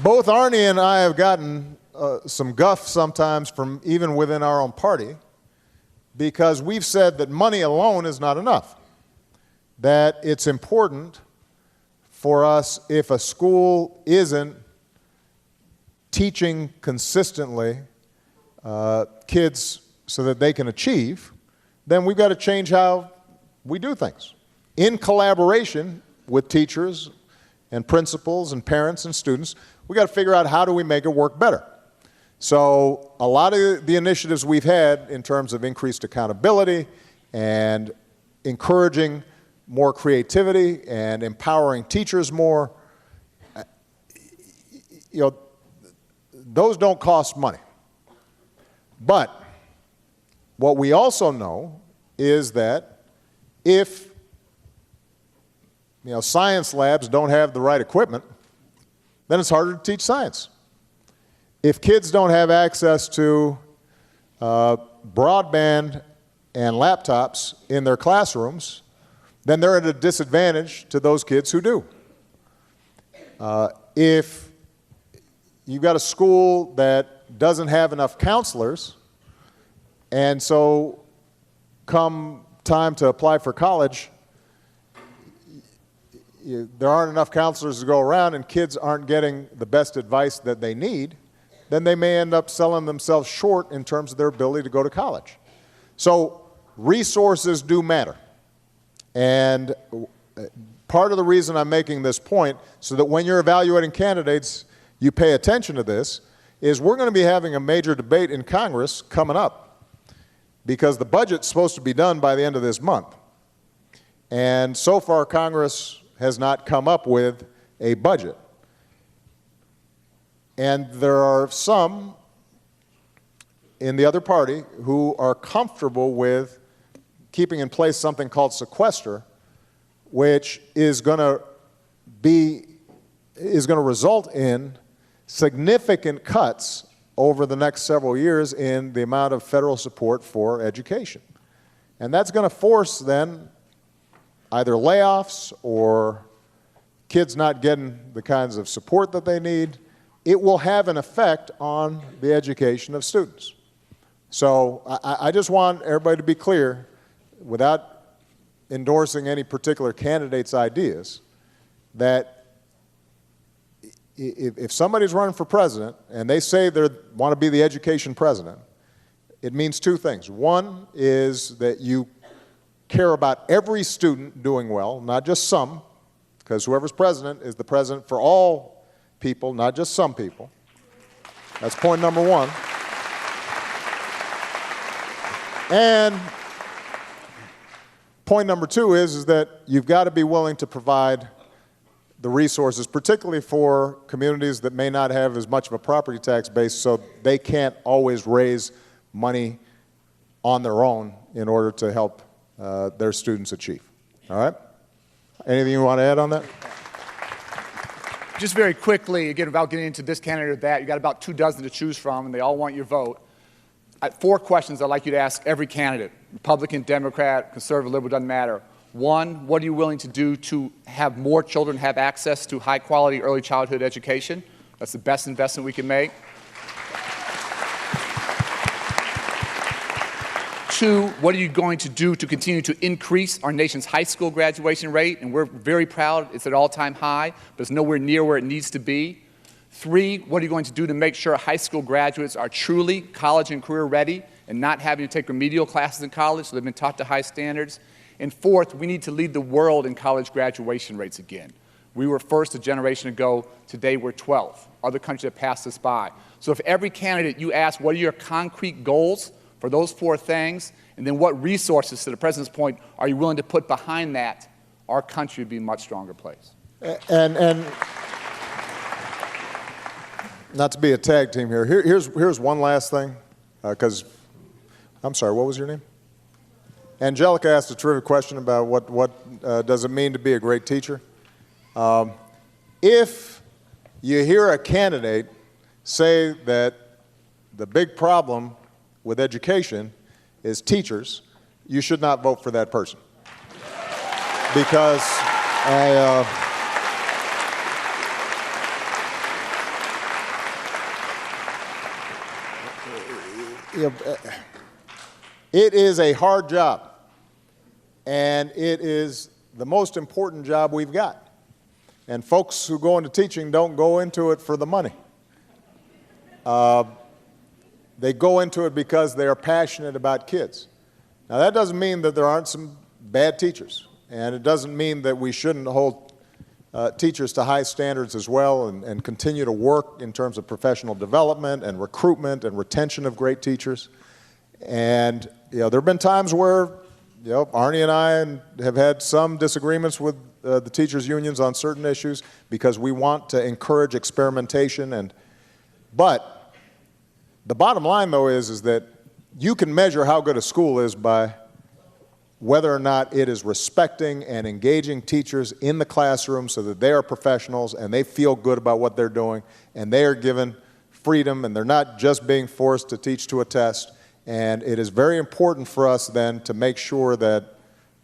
Speaker 13: both Arnie and I have gotten some guff sometimes from even within our own party, because we've said that money alone is not enough, that it's important for us, if a school isn't teaching consistently kids so that they can achieve, then we've got to change how we do things in collaboration with teachers and principals and parents and students. We've got to figure out, how do we make it work better? So a lot of the initiatives we've had in terms of increased accountability and encouraging more creativity and empowering teachers more, those don't cost money. But what we also know is that if science labs don't have the right equipment, then it's harder to teach science. If kids don't have access to broadband and laptops in their classrooms, then they're at a disadvantage to those kids who do. If you've got a school that doesn't have enough counselors, and so come time to apply for college, there aren't enough counselors to go around and kids aren't getting the best advice that they need, then they may end up selling themselves short in terms of their ability to go to college. So resources do matter. And part of the reason I'm making this point, so that when you're evaluating candidates, you pay attention to this, is we're going to be having a major debate in Congress coming up, because the budget's supposed to be done by the end of this month. And so far, Congress has not come up with a budget. And there are some in the other party who are comfortable with keeping in place something called sequester, which is going to result in significant cuts over the next several years in the amount of federal support for education. And that's going to force then either layoffs or kids not getting the kinds of support that they need. It will have an effect on the education of students. So I just want everybody to be clear, without endorsing any particular candidate's ideas, that if somebody's running for president and they say they want to be the education president, it means two things. One is that you care about every student doing well, not just some, because whoever's president is the president for all people, not just some people. That's point number one. And point number two is that you've got to be willing to provide the resources, particularly for communities that may not have as much of a property tax base, so they can't always raise money on their own in order to help their students achieve. All right? Anything you want to add on that?
Speaker 8: Just very quickly, again, without getting into this candidate or that, you got about 24 to choose from, and they all want your vote. 4 questions I'd like you to ask every candidate: Republican, Democrat, conservative, liberal, doesn't matter. 1, what are you willing to do to have more children have access to high-quality early childhood education? That's the best investment we can make. 2, what are you going to do to continue to increase our nation's high school graduation rate? And we're very proud it's at all-time high, but it's nowhere near where it needs to be. 3, what are you going to do to make sure high school graduates are truly college and career ready and not having to take remedial classes in college so they've been taught to high standards? And 4th, we need to lead the world in college graduation rates again. We were first a generation ago. Today we're 12th. Other countries have passed us by. So if every candidate you ask, what are your concrete goals for those 4 things, and then what resources, to the President's point, are you willing to put behind that, our country would be a much stronger place.
Speaker 13: And not to be a tag team here, here's one last thing, because, I'm sorry, what was your name? Angelica asked a terrific question about what does it mean to be a great teacher. If you hear a candidate say that the big problem with education is teachers, you should not vote for that person. it is a hard job, and it is the most important job we've got. And folks who go into teaching don't go into it for the money. They go into it because they are passionate about kids. Now, that doesn't mean that there aren't some bad teachers, and it doesn't mean that we shouldn't hold teachers to high standards as well and continue to work in terms of professional development and recruitment and retention of great teachers. And there have been times where Arnie and I have had some disagreements with the teachers' unions on certain issues because we want to encourage experimentation. But the bottom line, though, is that you can measure how good a school is by whether or not it is respecting and engaging teachers in the classroom so that they are professionals and they feel good about what they're doing and they are given freedom and they're not just being forced to teach to a test. And it is very important for us then to make sure that,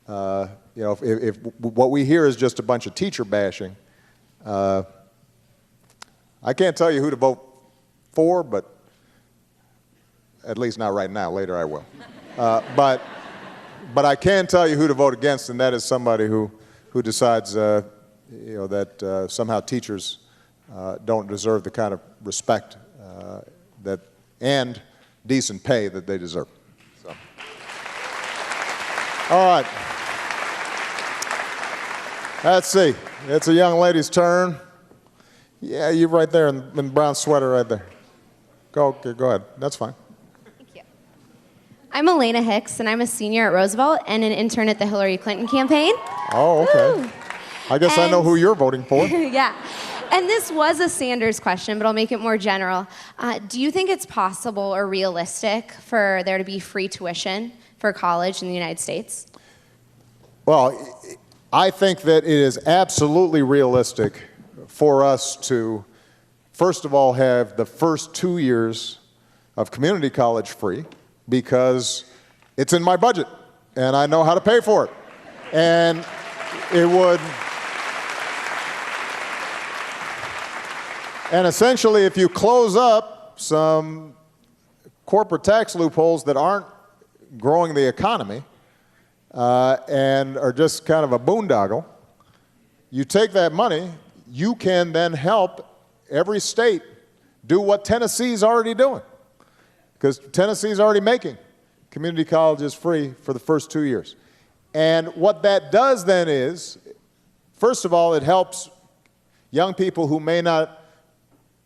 Speaker 13: if what we hear is just a bunch of teacher bashing, I can't tell you who to vote for, but at least not right now. Later I will. But I can tell you who to vote against, and that is somebody who decides, that somehow teachers don't deserve the kind of respect and decent pay that they deserve. So. All right. Let's see. It's a young lady's turn. Yeah, you right there in the brown sweater right there. Go ahead. That's fine.
Speaker 11: I'm Elena Hicks, and I'm a senior at Roosevelt and an intern at the Hillary Clinton campaign.
Speaker 13: Oh, okay. Woo. I guess I know who you're voting for.
Speaker 11: Yeah. And this was a Sanders question, but I'll make it more general. Do you think it's possible or realistic for there to be free tuition for college in the United States?
Speaker 13: Well, I think that it is absolutely realistic for us to, first of all, have the first 2 years of community college free, because it's in my budget, and I know how to pay for it. And it would... And essentially, if you close up some corporate tax loopholes that aren't growing the economy and are just kind of a boondoggle, you take that money, you can then help every state do what Tennessee's already doing. Because Tennessee's already making community colleges free for the first 2 years. And what that does then is, first of all, it helps young people who may not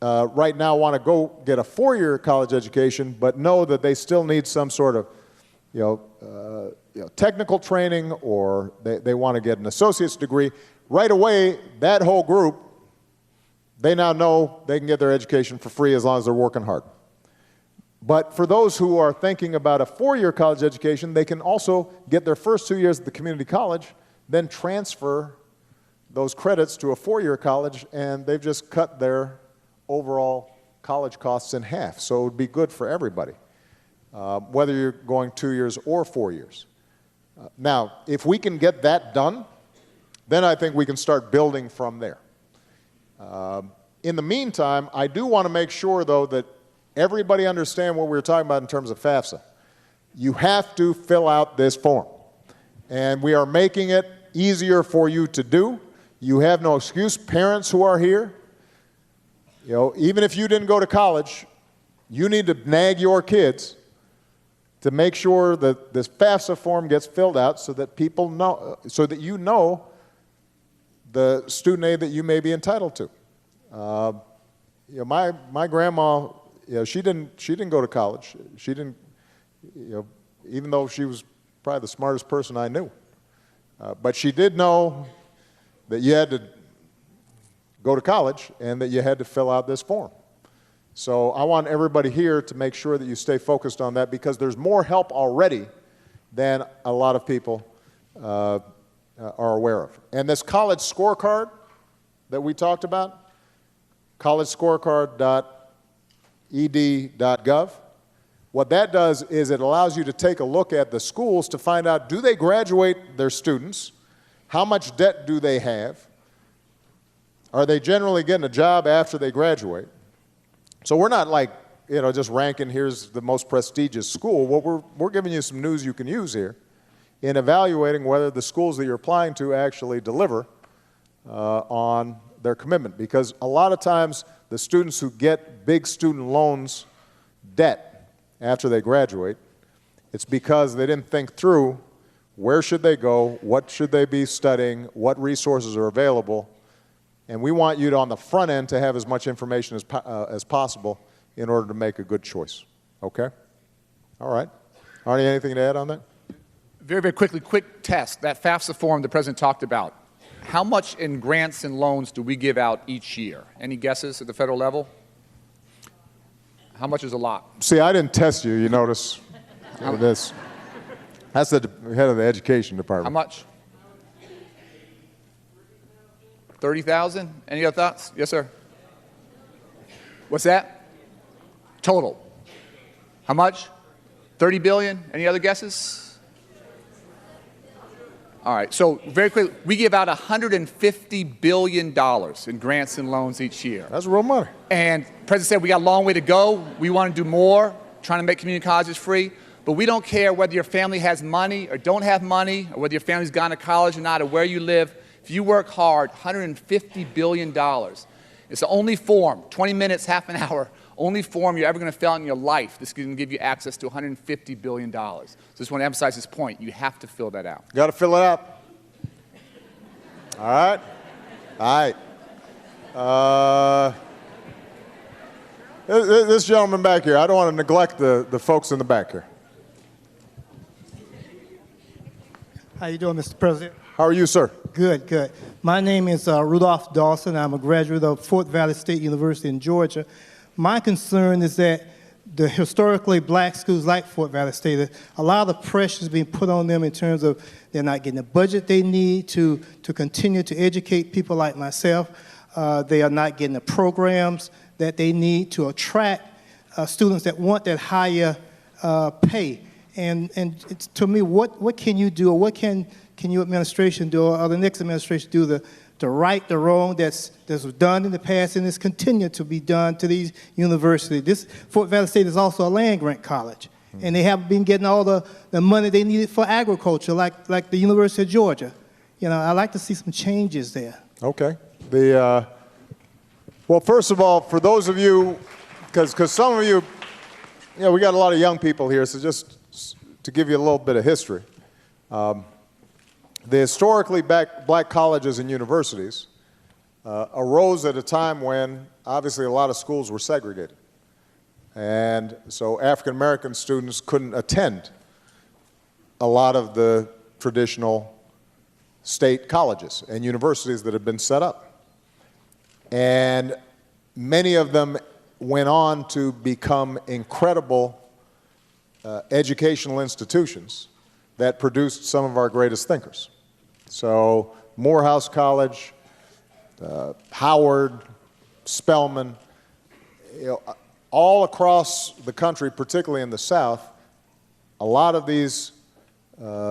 Speaker 13: right now want to go get a 4-year college education, but know that they still need some sort of technical training, or they want to get an associate's degree. Right away, that whole group, they now know they can get their education for free as long as they're working hard. But for those who are thinking about a 4-year college education, they can also get their first 2 years at the community college, then transfer those credits to a 4-year college, and they've just cut their overall college costs in half. So it would be good for everybody, whether you're going 2 years or 4 years. Now, if we can get that done, then I think we can start building from there. In the meantime, I do want to make sure, though, that everybody understand what we were talking about in terms of FAFSA. You have to fill out this form, and we are making it easier for you to do. You have no excuse. Parents who are here, even if you didn't go to college, you need to nag your kids to make sure that this FAFSA form gets filled out so that people know, so that you know the student aid that you may be entitled to. My grandma, she didn't go to college. She didn't, even though she was probably the smartest person I knew. But she did know that you had to go to college and that you had to fill out this form. So I want everybody here to make sure that you stay focused on that, because there's more help already than a lot of people are aware of. And this college scorecard that we talked about, collegescorecard.ed.gov, what that does is it allows you to take a look at the schools to find out, do they graduate their students? How much debt do they have? Are they generally getting a job after they graduate? So we're not like just ranking here's the most prestigious school. Well, we're giving you some news you can use here in evaluating whether the schools that you're applying to actually deliver on their commitment. Because a lot of times the students who get big student loans debt after they graduate, it's because they didn't think through where should they go, what should they be studying, what resources are available. And we want you to, on the front end, to have as much information as possible in order to make a good choice. Okay? All right. Arnie, anything to add on that?
Speaker 8: Very, very quickly, quick test. That FAFSA form the President talked about. How much in grants and loans do we give out each year? Any guesses at the federal level? How much is a lot?
Speaker 13: See, I didn't test you, you notice, with this. That's the head of the education department.
Speaker 8: How much? 30,000? Any other thoughts? Yes, sir. What's that? Total. How much? 30 billion? Any other guesses? All right, so very quickly, we give out $150 billion in grants and loans each year.
Speaker 13: That's real money.
Speaker 8: And the President said we got a long way to go. We want to do more, trying to make community colleges free. But we don't care whether your family has money or don't have money, or whether your family's gone to college or not, or where you live. If you work hard, $150 billion. It's the only form, 20 minutes, half an hour, only form you're ever going to fill out in your life that's going to give you access to $150 billion. So just want to emphasize this point. You have to fill that out.
Speaker 13: Got to fill it out. All right? All right. This gentleman back here, I don't want to neglect the folks in the back here.
Speaker 12: How you doing, Mr. President?
Speaker 13: How are you, sir?
Speaker 12: Good, good. My name is Rudolph Dawson. I'm a graduate of Fort Valley State University in Georgia. My concern is that the historically black schools like Fort Valley State, a lot of the pressure is being put on them in terms of they're not getting the budget they need to continue to educate people like myself. They are not getting the programs that they need to attract students that want that higher pay. And it's, to me, what can you do, or what can your administration do, or the next administration do to right the wrong that's done in the past and is continued to be done to these universities? This Fort Valley State is also a land-grant college, and they haven't been getting all the money they needed for agriculture, like the University of Georgia. You know, I'd like to see some changes there.
Speaker 13: Okay. Well, first of all, for those of you, because some of you, we got a lot of young people here, so just to give you a little bit of history. The historically black colleges and universities arose at a time when obviously a lot of schools were segregated. And so African American students couldn't attend a lot of the traditional state colleges and universities that had been set up. And many of them went on to become incredible educational institutions that produced some of our greatest thinkers. So Morehouse College, Howard, Spelman, all across the country, particularly in the South, a lot of these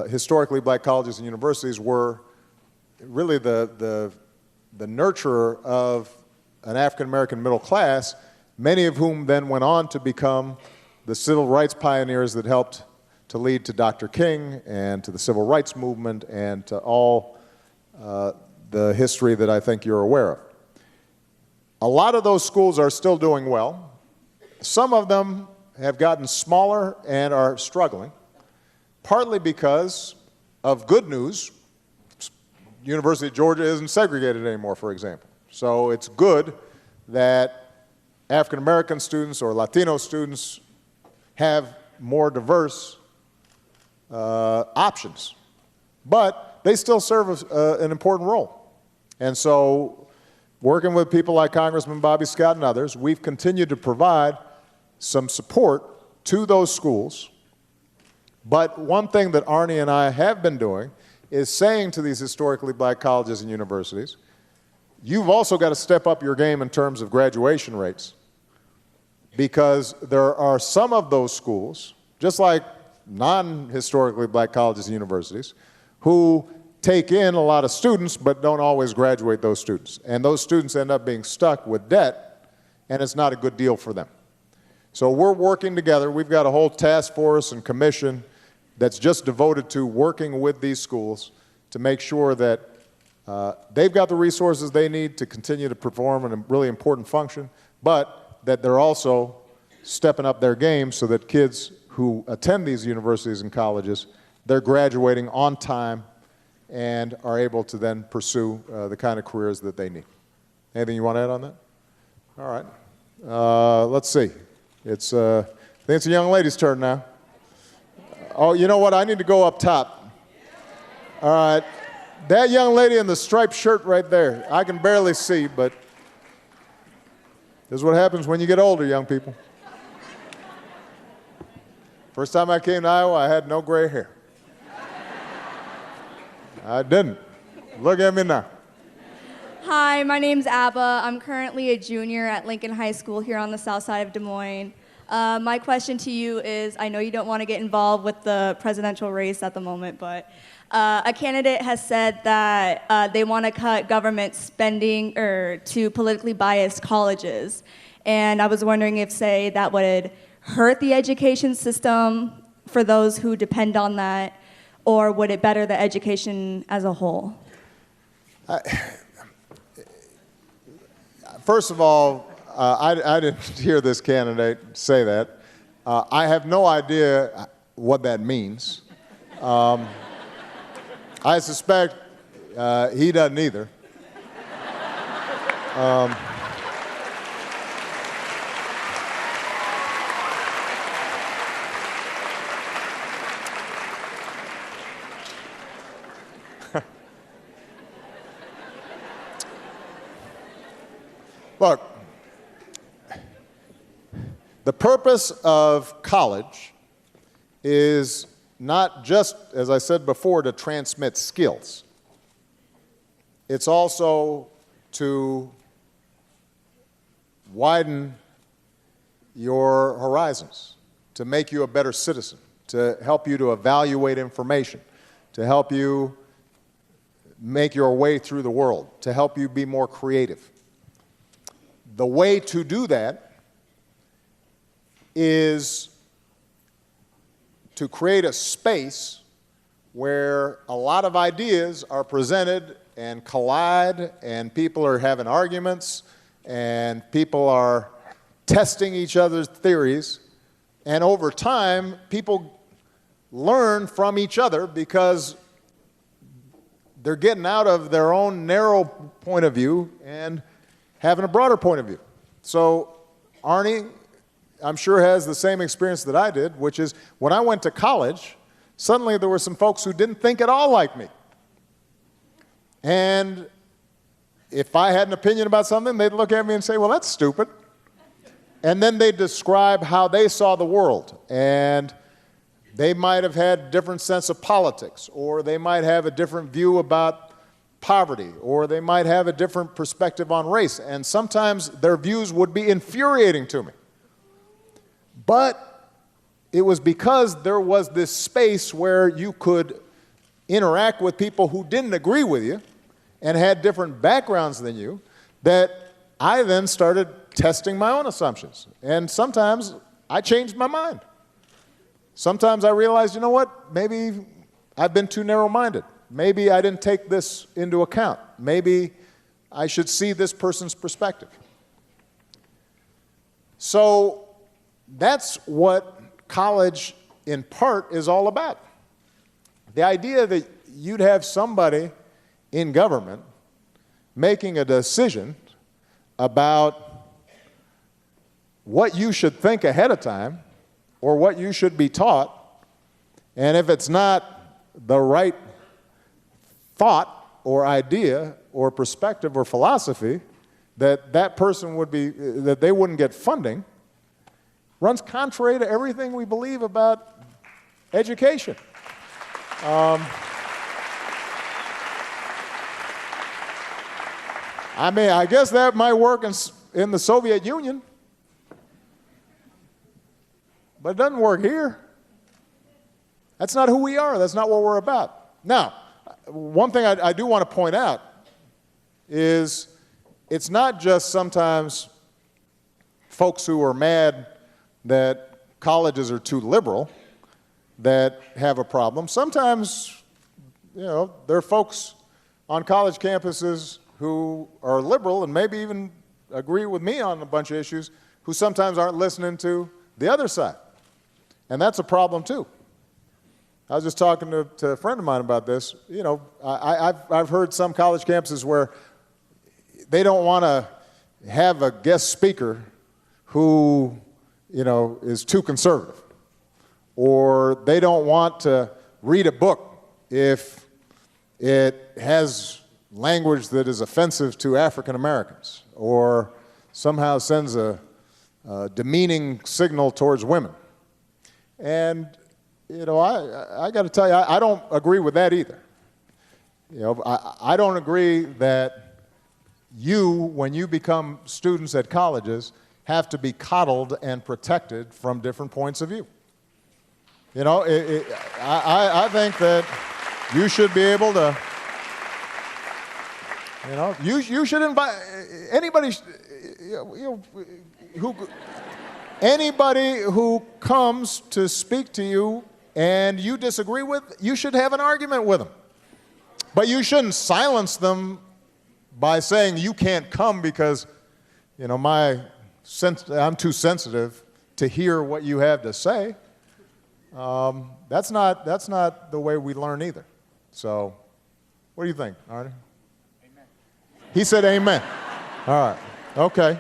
Speaker 13: historically black colleges and universities were really the nurturer of an African-American middle class, many of whom then went on to become the civil rights pioneers that helped to lead to Dr. King and to the civil rights movement and to all the history that I think you're aware of. A lot of those schools are still doing well. Some of them have gotten smaller and are struggling, partly because of good news. University of Georgia isn't segregated anymore, for example. So it's good that African American students or Latino students have more diverse options. But they still serve an important role. And so working with people like Congressman Bobby Scott and others, we've continued to provide some support to those schools. But one thing that Arnie and I have been doing is saying to these historically black colleges and universities, you've also got to step up your game in terms of graduation rates, because there are some of those schools, just like non-historically black colleges and universities, who take in a lot of students but don't always graduate those students. And those students end up being stuck with debt, and it's not a good deal for them. So we're working together. We've got a whole task force and commission that's just devoted to working with these schools to make sure that they've got the resources they need to continue to perform a really important function, but that they're also stepping up their game so that kids who attend these universities and colleges, they're graduating on time and are able to then pursue the kind of careers that they need. Anything you want to add on that? All right. Let's see. I think it's a young lady's turn now. Oh, you know what? I need to go up top. All right. That young lady in the striped shirt right there, I can barely see, but this is what happens when you get older, young people. First time I came to Iowa, I had no gray hair. I didn't. Look at me now.
Speaker 4: Hi, my name's Abba. I'm currently a junior at Lincoln High School here on the south side of Des Moines. My question to you is, I know you don't want to get involved with the presidential race at the moment, but a candidate has said that they want to cut government spending to politically biased colleges. And I was wondering if, say, that would hurt the education system for those who depend on that, or would it better the education as a whole?
Speaker 13: First of all, I didn't hear this candidate say that. I have no idea what that means. I suspect he doesn't either. Look, the purpose of college is not just, as I said before, to transmit skills. It's also to widen your horizons, to make you a better citizen, to help you to evaluate information, to help you make your way through the world, to help you be more creative. The way to do that is to create a space where a lot of ideas are presented and collide, and people are having arguments, and people are testing each other's theories, and over time, people learn from each other because they're getting out of their own narrow point of view and having a broader point of view. So Arnie, I'm sure, has the same experience that I did, which is when I went to college, suddenly there were some folks who didn't think at all like me. And if I had an opinion about something, they'd look at me and say, well, that's stupid. And then they'd describe how they saw the world. And they might have had a different sense of politics, or they might have a different view about poverty, or they might have a different perspective on race, and sometimes their views would be infuriating to me. But it was because there was this space where you could interact with people who didn't agree with you and had different backgrounds than you that I then started testing my own assumptions. And sometimes I changed my mind. Sometimes I realized, you know what, maybe I've been too narrow-minded. Maybe I didn't take this into account. Maybe I should see this person's perspective. So that's what college, in part, is all about. The idea that you'd have somebody in government making a decision about what you should think ahead of time or what you should be taught, and if it's not the right thought or idea or perspective or philosophy, that person would be, that they wouldn't get funding, runs contrary to everything we believe about education. I mean, I guess that might work in the Soviet Union, but it doesn't work here. That's not who we are. That's not what we're about. Now, one thing I do want to point out is it's not just sometimes folks who are mad that colleges are too liberal that have a problem. Sometimes, there are folks on college campuses who are liberal and maybe even agree with me on a bunch of issues who sometimes aren't listening to the other side. And that's a problem too. I was just talking to a friend of mine about this. I've heard some college campuses where they don't want to have a guest speaker who, is too conservative. Or they don't want to read a book if it has language that is offensive to African Americans or somehow sends a demeaning signal towards women. And, I got to tell you, I don't agree with that either. I don't agree that when you become students at colleges, have to be coddled and protected from different points of view. I think that you should be able to, you should invite anybody, anybody who comes to speak to you and you disagree with, you should have an argument with them. But you shouldn't silence them by saying you can't come because, I'm too sensitive to hear what you have to say. That's not the way we learn either. So, what do you think, Arnie? Amen. He said amen. All right. Okay.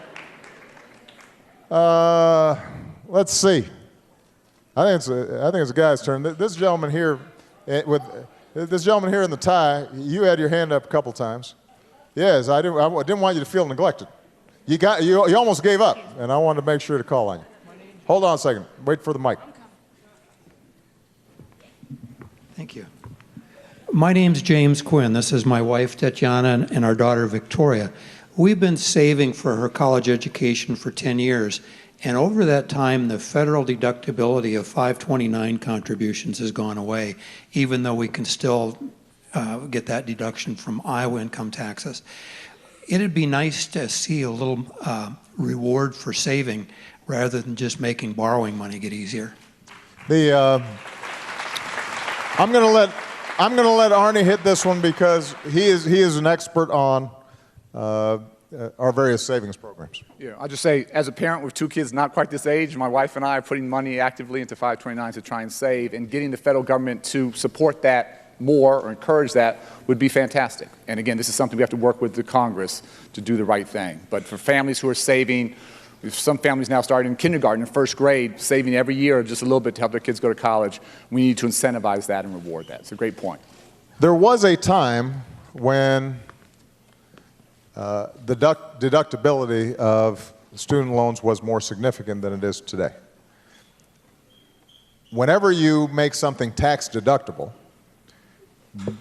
Speaker 13: Let's see. I think it's a guy's turn. This gentleman here, this gentleman here in the tie, you had your hand up a couple times. Yes, I didn't want you to feel neglected. You almost gave up, and I wanted to make sure to call on you. Hold on a second. Wait for the mic.
Speaker 16: Thank you. My name's James Quinn. This is my wife, Tatiana, and our daughter, Victoria. We've been saving for her college education for 10 years, and over that time, the federal deductibility of 529 contributions has gone away, even though we can still get that deduction from Iowa income taxes. It'd be nice to see a little reward for saving rather than just making borrowing money get easier.
Speaker 13: I'm going to let Arnie hit this one because he is an expert on our various savings programs.
Speaker 8: Yeah, I'll just say, as a parent with two kids not quite this age, my wife and I are putting money actively into 529 to try and save, and getting the federal government to support that more or encourage that would be fantastic. And again, this is something we have to work with the Congress to do the right thing. But for families who are saving, some families now start in kindergarten and first grade, saving every year just a little bit to help their kids go to college. We need to incentivize that and reward that. It's a great point.
Speaker 13: There was a time when the deductibility of student loans was more significant than it is today. Whenever you make something tax deductible,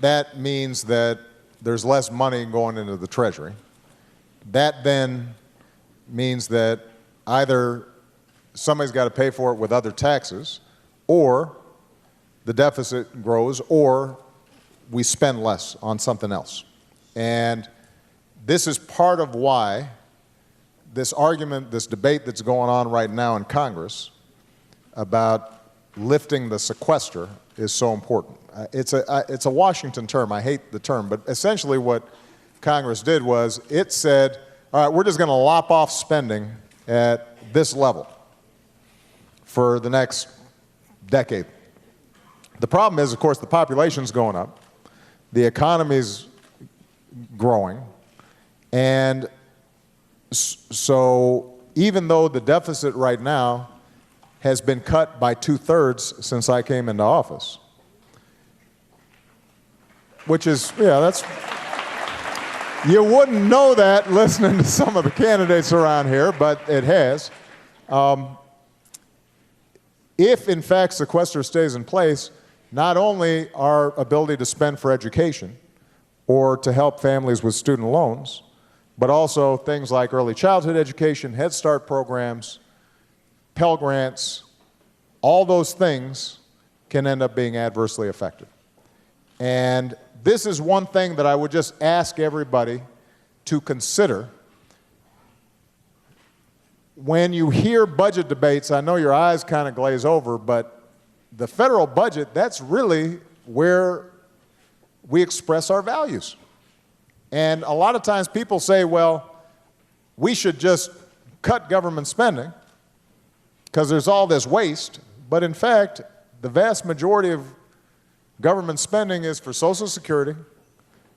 Speaker 13: that means that there's less money going into the Treasury. That then means that either somebody's got to pay for it with other taxes, or the deficit grows, or we spend less on something else. And this is part of why this argument, this debate that's going on right now in Congress about lifting the sequester is so important. It's a Washington term. I hate the term, but essentially what Congress did was it said, all right, we're just going to lop off spending at this level for the next decade. The problem is, of course, the population's going up, the economy's growing, and so even though the deficit right now has been cut by 2/3 since I came into office, which is, that's, you wouldn't know that listening to some of the candidates around here, but it has. If, in fact, sequester stays in place, not only our ability to spend for education or to help families with student loans, but also things like early childhood education, Head Start programs, Pell Grants, all those things can end up being adversely affected. And this is one thing that I would just ask everybody to consider when you hear budget debates, I know your eyes kind of glaze over, but the federal budget, that's really where we express our values. And a lot of times people say, well, we should just cut government spending because there's all this waste. But in fact, the vast majority of government spending is for Social Security,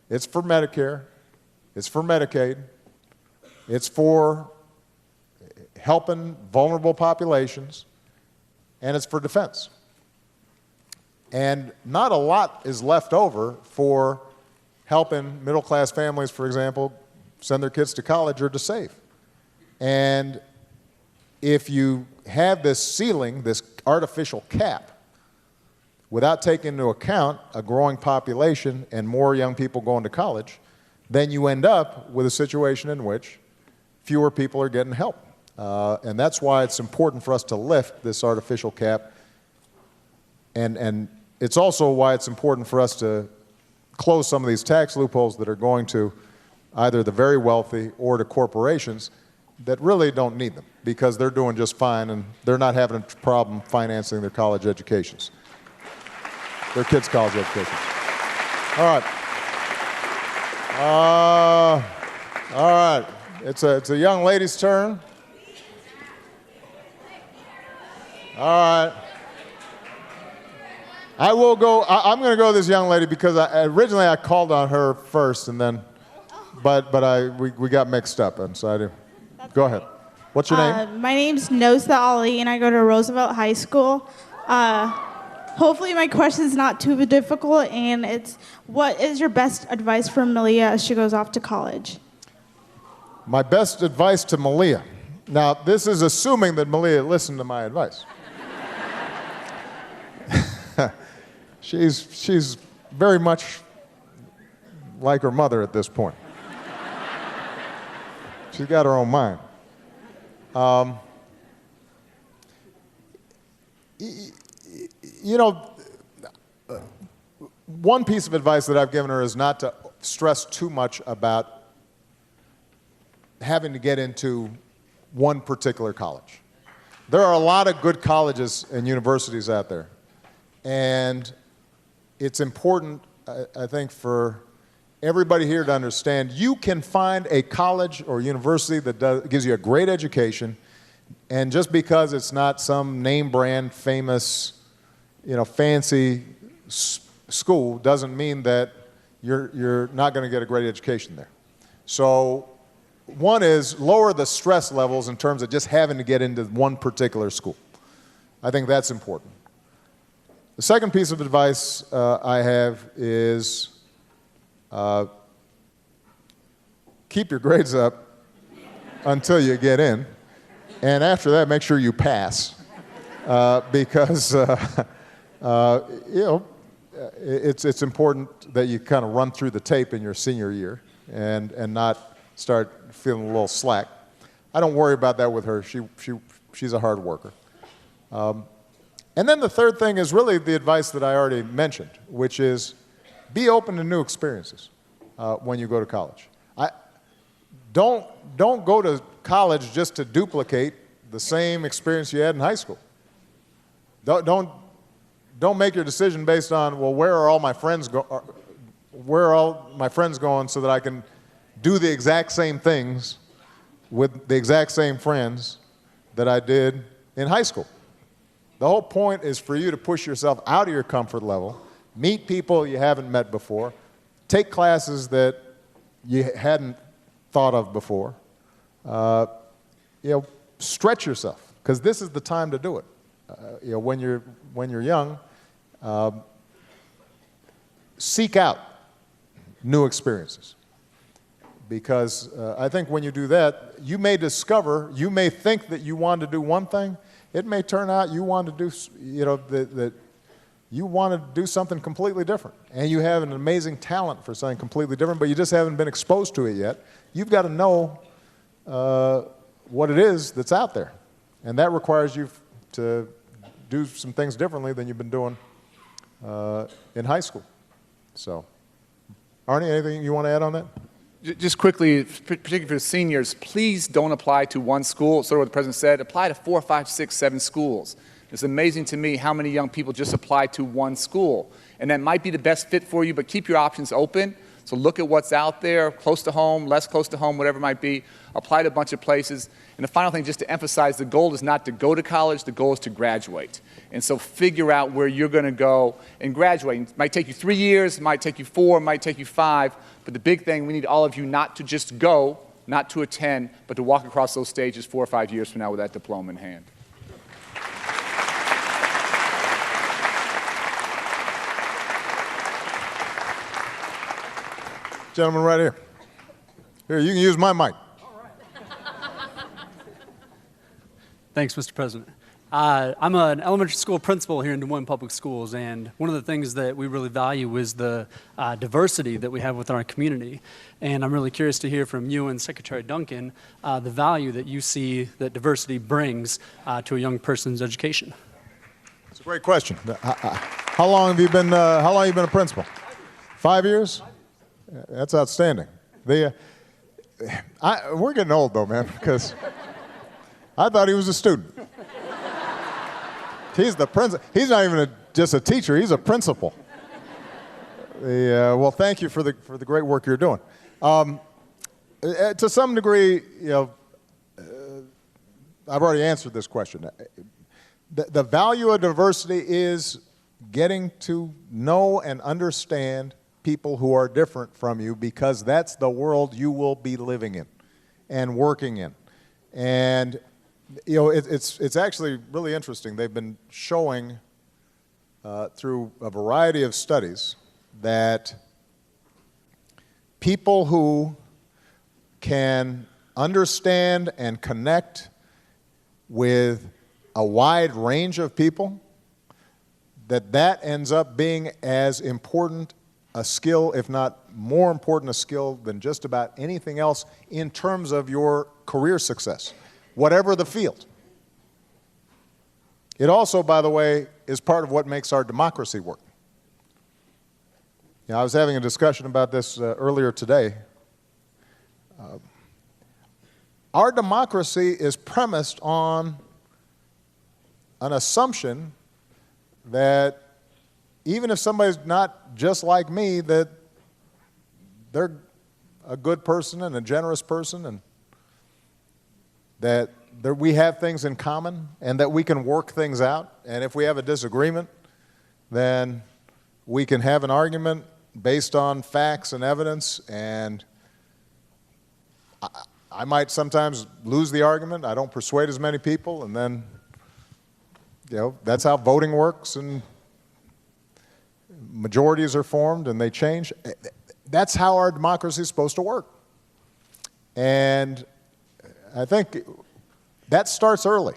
Speaker 13: it's for Medicare, it's for Medicaid, it's for helping vulnerable populations, and it's for defense. And not a lot is left over for helping middle-class families, for example, send their kids to college or to save. And if you have this ceiling, this artificial cap, without taking into account a growing population and more young people going to college, then you end up with a situation in which fewer people are getting help. And that's why it's important for us to lift this artificial cap. And it's also why it's important for us to close some of these tax loopholes that are going to either the very wealthy or to corporations that really don't need them because they're doing just fine and they're not having a problem financing their college educations, their kids' college educations. All right. All right. It's a young lady's turn. All right. I will go. I'm going to go with this young lady because originally I called on her first, and then, but we got mixed up, and so I do. Go ahead. What's your name?
Speaker 15: My name's Nosa Ali, and I go to Roosevelt High School. Hopefully my question is not too difficult, and it's, what is your best advice for Malia as she goes off to college?
Speaker 13: My best advice to Malia. Now, this is assuming that Malia listened to my advice. She's very much like her mother at this point. She's got her own mind. You know, one piece of advice that I've given her is not to stress too much about having to get into one particular college. There are a lot of good colleges and universities out there. And it's important, I think, for everybody here to understand you can find a college or university that gives you a great education, and just because it's not some name brand famous, fancy school doesn't mean that you're not going to get a great education there. So one is lower the stress levels in terms of just having to get into one particular school. I think that's important. The second piece of advice I have is keep your grades up until you get in, and after that, make sure you pass, because it's important that you kind of run through the tape in your senior year and not start feeling a little slack. I don't worry about that with her. She's a hard worker. And then the third thing is really the advice that I already mentioned, which is be open to new experiences when you go to college. Don't go to college just to duplicate the same experience you had in high school. Don't make your decision based on, well, where are all my friends going so that I can do the exact same things with the exact same friends that I did in high school. The whole point is for you to push yourself out of your comfort level, meet people you haven't met before, take classes that you hadn't thought of before. Stretch yourself, because this is the time to do it. When you're young, seek out new experiences. Because I think when you do that, you may think that you want to do one thing. It may turn out you want to do, that you want to do something completely different. And you have an amazing talent for something completely different, but you just haven't been exposed to it yet. You've got to know what it is that's out there. And that requires you to do some things differently than you've been doing in high school. So, Arnie, anything you want to add on that?
Speaker 8: Just quickly, particularly for seniors, please don't apply to one school. Sort of what the president said, apply to 4, 5, 6, 7 schools. It's amazing to me how many young people just apply to one school. And that might be the best fit for you, but keep your options open. So look at what's out there, close to home, less close to home, whatever it might be. Apply to a bunch of places. And the final thing, just to emphasize, the goal is not to go to college, the goal is to graduate. And so figure out where you're going to go and graduate. It might take you 3 years, it might take you 4, it might take you 5. But the big thing, we need all of you not to just go, not to attend, but to walk across those stages 4 or 5 years from now with that diploma in hand.
Speaker 17: Gentleman right here. Here, you can use my mic.
Speaker 21: Thanks, Mr. President. I'm an elementary school principal here in Des Moines Public Schools, and one of the things that we really value is the diversity that we have within our community. And I'm really curious to hear from you and Secretary Duncan the value that you see that diversity brings to a young person's education.
Speaker 17: It's a great question. How long have you been a principal? 5 years? That's outstanding. We're getting old though, man, because I thought he was a student. He's the principal. He's not even just a teacher. He's a principal. Well, thank you for the great work you're doing. To some degree, I've already answered this question. The value of diversity is getting to know and understand people who are different from you, because that's the world you will be living in and working in. And it's actually really interesting. They've been showing through a variety of studies that people who can understand and connect with a wide range of people, that ends up being as important a skill, if not more important a skill than just about anything else in terms of your career success, whatever the field. It also, by the way, is part of what makes our democracy work. I was having a discussion about this earlier today. Our democracy is premised on an assumption that even if somebody's not just like me, that they're a good person and a generous person, and that we have things in common and that we can work things out. And if we have a disagreement, then we can have an argument based on facts and evidence. And I might sometimes lose the argument. I don't persuade as many people, and then that's how voting works, and majorities are formed and they change. That's how our democracy is supposed to work. And I think that starts early,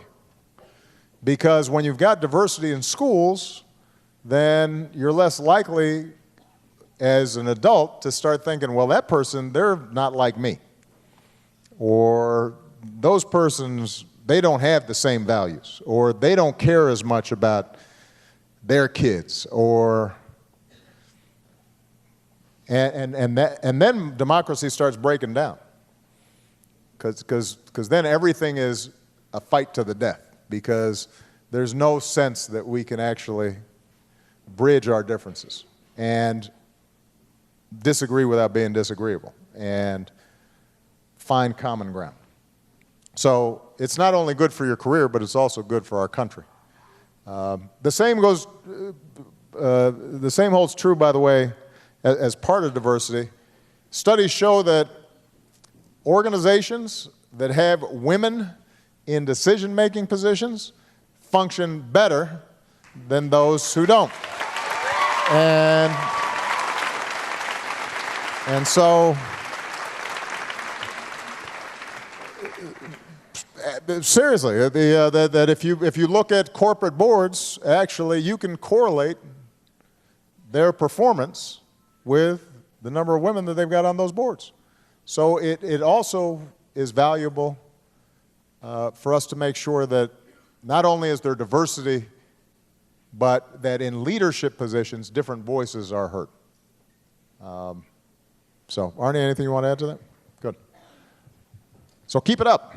Speaker 17: because when you've got diversity in schools, then you're less likely as an adult to start thinking, well, that person, they're not like me. Or those persons, they don't have the same values, or they don't care as much about their kids, and then democracy starts breaking down, because then everything is a fight to the death, because there's no sense that we can actually bridge our differences and disagree without being disagreeable and find common ground. So it's not only good for your career, but it's also good for our country. The same holds true, by the way, as part of diversity. Studies show that organizations that have women in decision-making positions function better than those who don't. And so, seriously, that if you look at corporate boards, actually you can correlate their performance with the number of women that they've got on those boards. So it also is valuable for us to make sure that not only is there diversity, but that in leadership positions, different voices are heard. So, Arnie, anything you want to add to that? Good. So keep it up.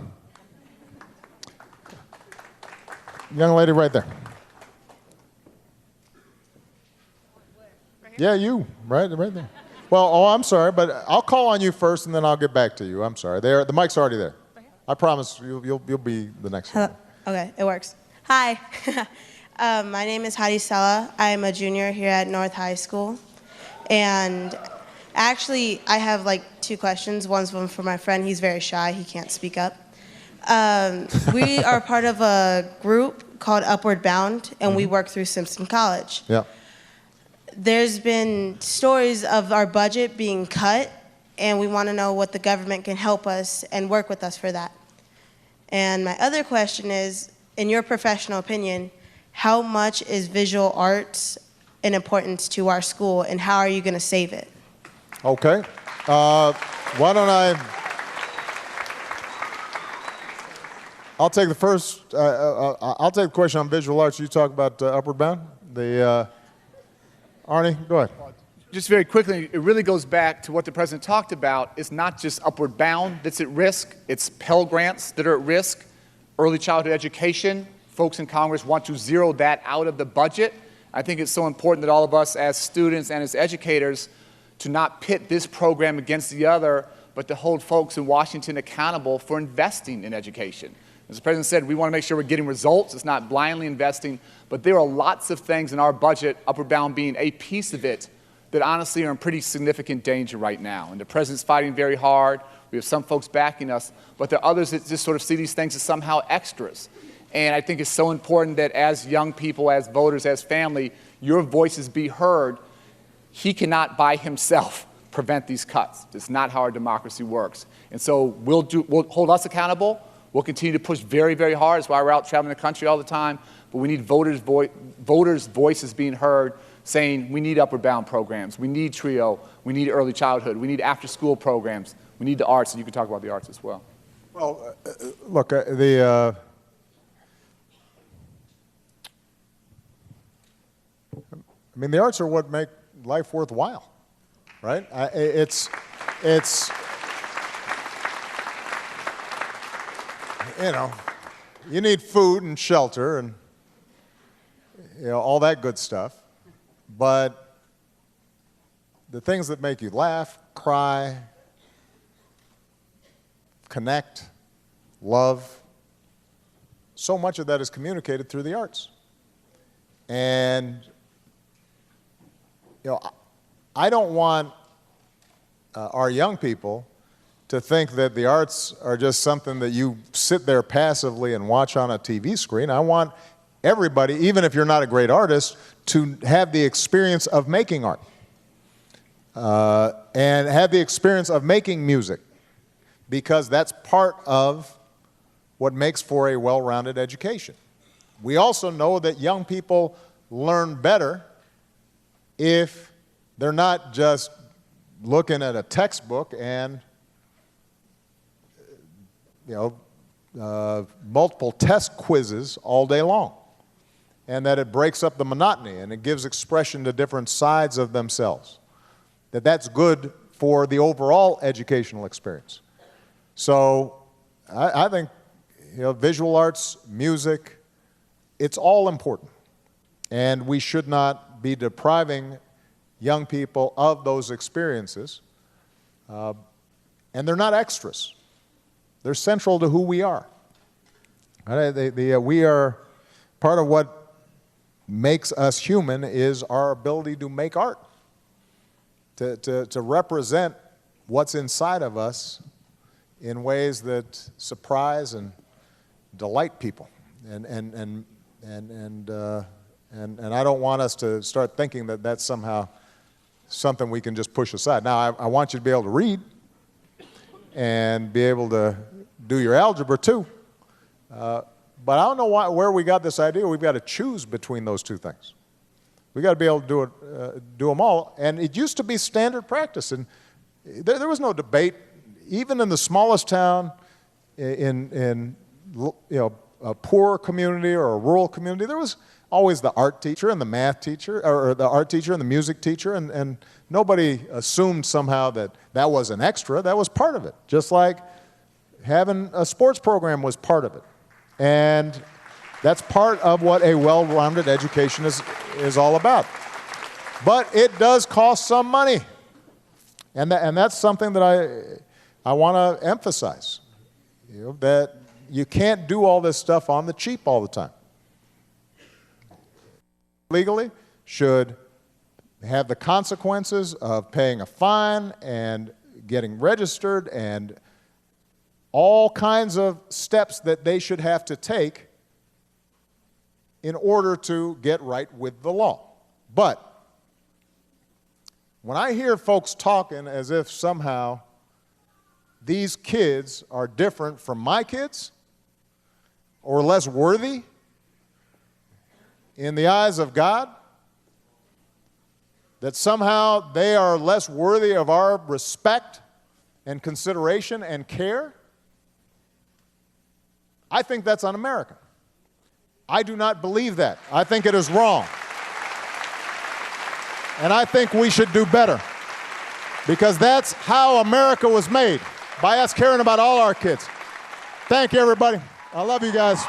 Speaker 17: Young lady right there. Yeah, you, right there. Well, I'm sorry, but I'll call on you first, and then I'll get back to you. I'm sorry. The mic's already there. I promise you'll be the next one.
Speaker 6: Okay, it works. Hi. My name is Hadi Sella. I'm a junior here at North High School. And actually, I have like 2 questions. One's one for my friend. He's very shy. He can't speak up. We are part of a group called Upward Bound, and we work through Simpson College.
Speaker 17: Yeah.
Speaker 6: There's been stories of our budget being cut, and we want to know what the government can help us and work with us for that. And my other question is, in your professional opinion, how much is visual arts an importance to our school, and how are you going to save it?
Speaker 17: Okay. Why don't I'll take the first, I'll take the question on visual arts. You talk about Upward Bound. Arnie, go ahead.
Speaker 8: Just very quickly, it really goes back to what the president talked about. It's not just Upward Bound that's at risk. It's Pell Grants that are at risk. Early childhood education, folks in Congress want to zero that out of the budget. I think it's so important that all of us as students and as educators to not pit this program against the other, but to hold folks in Washington accountable for investing in education. As the president said, we want to make sure we're getting results. It's not blindly investing, but there are lots of things in our budget, Upward Bound being a piece of it, that honestly are in pretty significant danger right now. And the president's fighting very hard. We have some folks backing us, but there are others that just sort of see these things as somehow extras. And I think it's so important that as young people, as voters, as family, your voices be heard. He cannot by himself prevent these cuts. It's not how our democracy works. And so we'll hold us accountable. We'll continue to push very, very hard. That's why we're out traveling the country all the time. But we need voters' voices being heard, saying we need Upward Bound programs, we need TRIO, we need early childhood, we need after-school programs, we need the arts, and you can talk about the arts as well.
Speaker 17: Well, look, I mean, the arts are what make life worthwhile, right? You know, you need food and shelter and, you know, all that good stuff. But the things that make you laugh, cry, connect, love, so much of that is communicated through the arts. And, you know, I don't want our young people to think that the arts are just something that you sit there passively and watch on a TV screen. I want everybody, even if you're not a great artist, to have the experience of making art and have the experience of making music, because that's part of what makes for a well-rounded education. We also know that young people learn better if they're not just looking at a textbook and multiple test quizzes all day long, and that it breaks up the monotony and it gives expression to different sides of themselves, that's good for the overall educational experience. So I think, you know, visual arts, music, it's all important, and we should not be depriving young people of those experiences, and they're not extras. They're central to who we are. We are, part of what makes us human is our ability to make art, to represent what's inside of us in ways that surprise and delight people. And I don't want us to start thinking that that's somehow something we can just push aside. Now, I want you to be able to read and be able to do your algebra too. But I don't know where we got this idea. We've got to choose between those two things. We've got to be able to do them all. And it used to be standard practice. And there was no debate, even in the smallest town, in a poor community or a rural community. There was always the art teacher and the math teacher, or the art teacher and the music teacher, and nobody assumed somehow that that was an extra. That was part of it, just like having a sports program was part of it. And that's part of what a well-rounded education is all about. But it does cost some money. And that's something that I want to emphasize, that you can't do all this stuff on the cheap all the time. Legally, should have the consequences of paying a fine and getting registered and all kinds of steps that they should have to take in order to get right with the law. But when I hear folks talking as if somehow these kids are different from my kids or less worthy in the eyes of God, that somehow they are less worthy of our respect and consideration and care, I think that's un-American. I do not believe that. I think it is wrong. And I think we should do better, because that's how America was made, by us caring about all our kids. Thank you, everybody. I love you guys.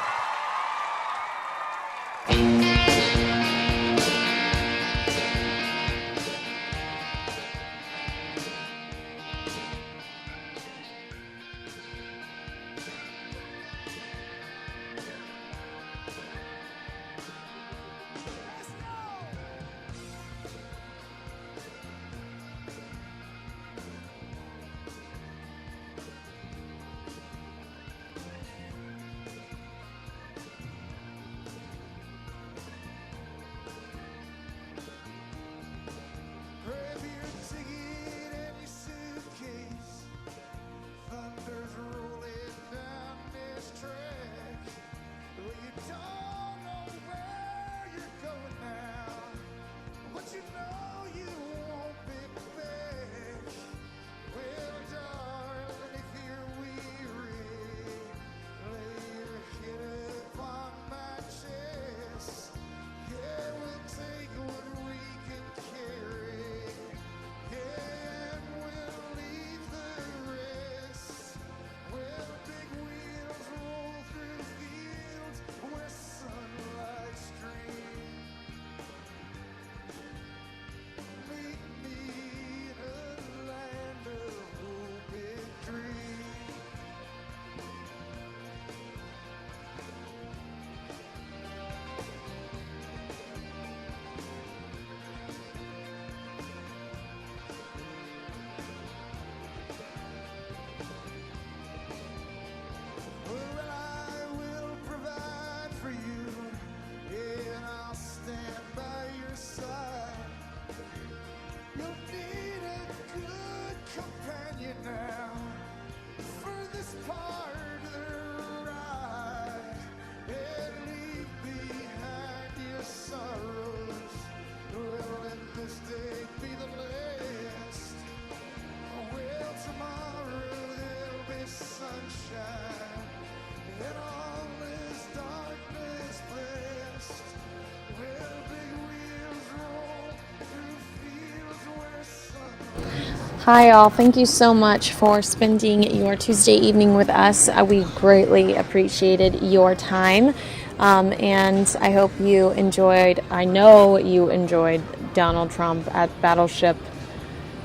Speaker 27: Hi all, thank you so much for spending your Tuesday evening with us. We greatly appreciated your time, and I hope you enjoyed, I know you enjoyed Donald Trump at Battleship.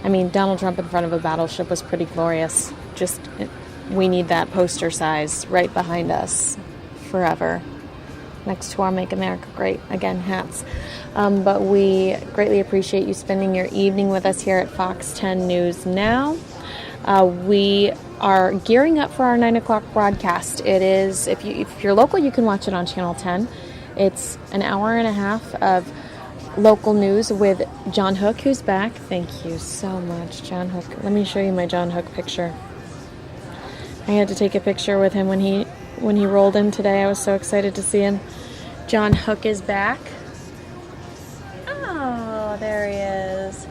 Speaker 27: I mean, Donald Trump in front of a battleship was pretty glorious. Just, we need that poster size right behind us forever, next to our Make America Great Again hats. But we greatly appreciate you spending your evening with us here at FOX10 News Now. We are gearing up for our 9 o'clock broadcast. It is, if you're local, you can watch it on Channel 10. It's an hour and a half of local news with John Hook, who's back. Thank you so much, John Hook. Let me show you my John Hook picture. I had to take a picture with him when he rolled in today. I was so excited to see him. John Hook is back. Oh, there he is.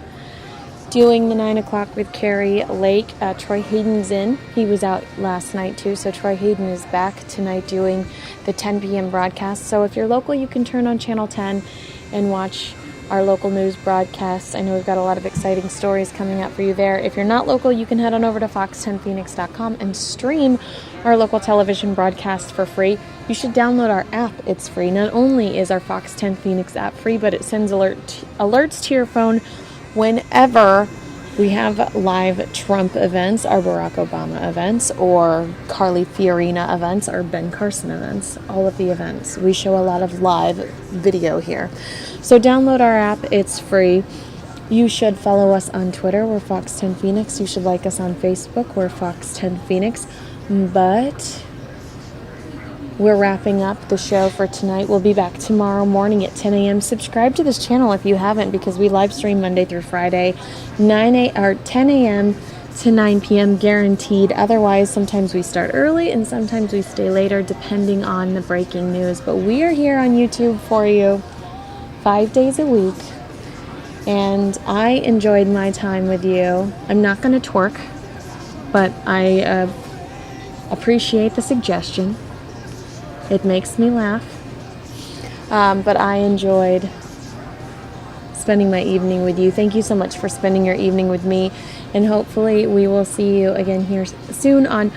Speaker 10: doing the 9 o'clock with Carrie Lake. Troy Hayden's in. He was out last night too, so Troy Hayden is back tonight doing the 10 p.m. broadcast. So if you're local, you can turn on Channel 10 and watch our local news broadcasts. I know we've got a lot of exciting stories coming up for you there. If you're not local, you can head on over to fox10phoenix.com and stream our local television broadcast for free. You should download our app. It's free. Not only is our Fox 10 Phoenix app free, but it sends alerts to your phone whenever we have live Trump events, our Barack Obama events, or Carly Fiorina events, or Ben Carson events. All of the events. We show a lot of live video here. So download our app. It's free. You should follow us on Twitter. We're Fox 10 Phoenix. You should like us on Facebook. We're Fox 10 Phoenix. But we're wrapping up the show for tonight. We'll be back tomorrow morning at 10 a.m. Subscribe to this channel if you haven't, because we live stream Monday through Friday, 10 a.m. to 9 p.m. guaranteed. Otherwise, sometimes we start early and sometimes we stay later depending on the breaking news. But we are here on YouTube for you 5 days a week. And I enjoyed my time with you. I'm not going to twerk, but I appreciate the suggestion. It makes me laugh. But I enjoyed spending my evening with you. Thank you so much for spending your evening with me. And hopefully we will see you again here soon on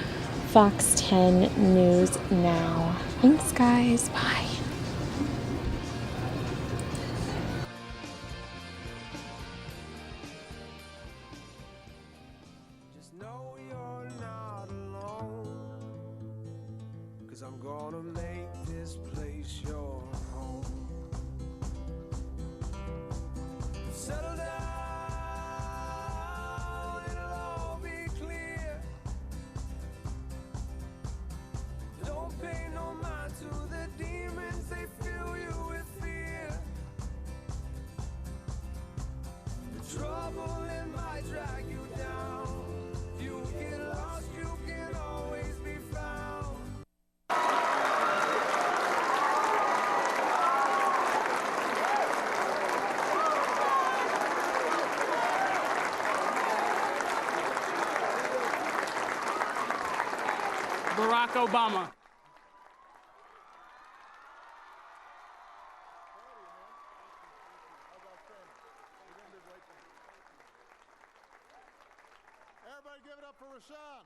Speaker 10: Fox 10 News Now. Thanks, guys. Bye.
Speaker 3: I'm gonna make this place your home. Settle down, it'll all be clear. Don't pay no mind to the demons, they fill you with fear. The trouble it might drag you down. If you get lost, you can always be found.
Speaker 18: Barack Obama.
Speaker 17: Everybody give it up for Rashawn.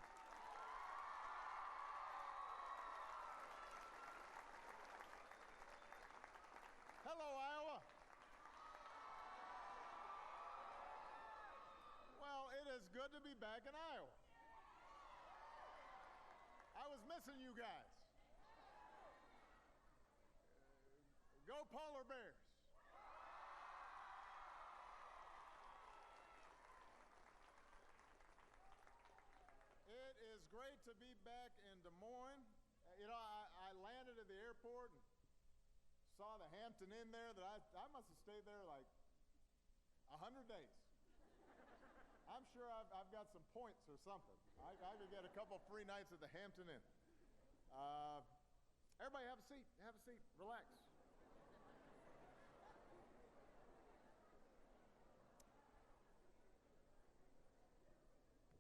Speaker 17: Hello, Iowa. Well, it is good to be back in Iowa. I was missing you guys. Go Polar Bears. It is great to be back in Des Moines. You know, I landed at the airport and saw the Hampton Inn there that I must have stayed there like 100 days. I'm sure I've got some points or something. I could get a couple free nights at the Hampton Inn. Everybody have a seat. Have a seat. Relax.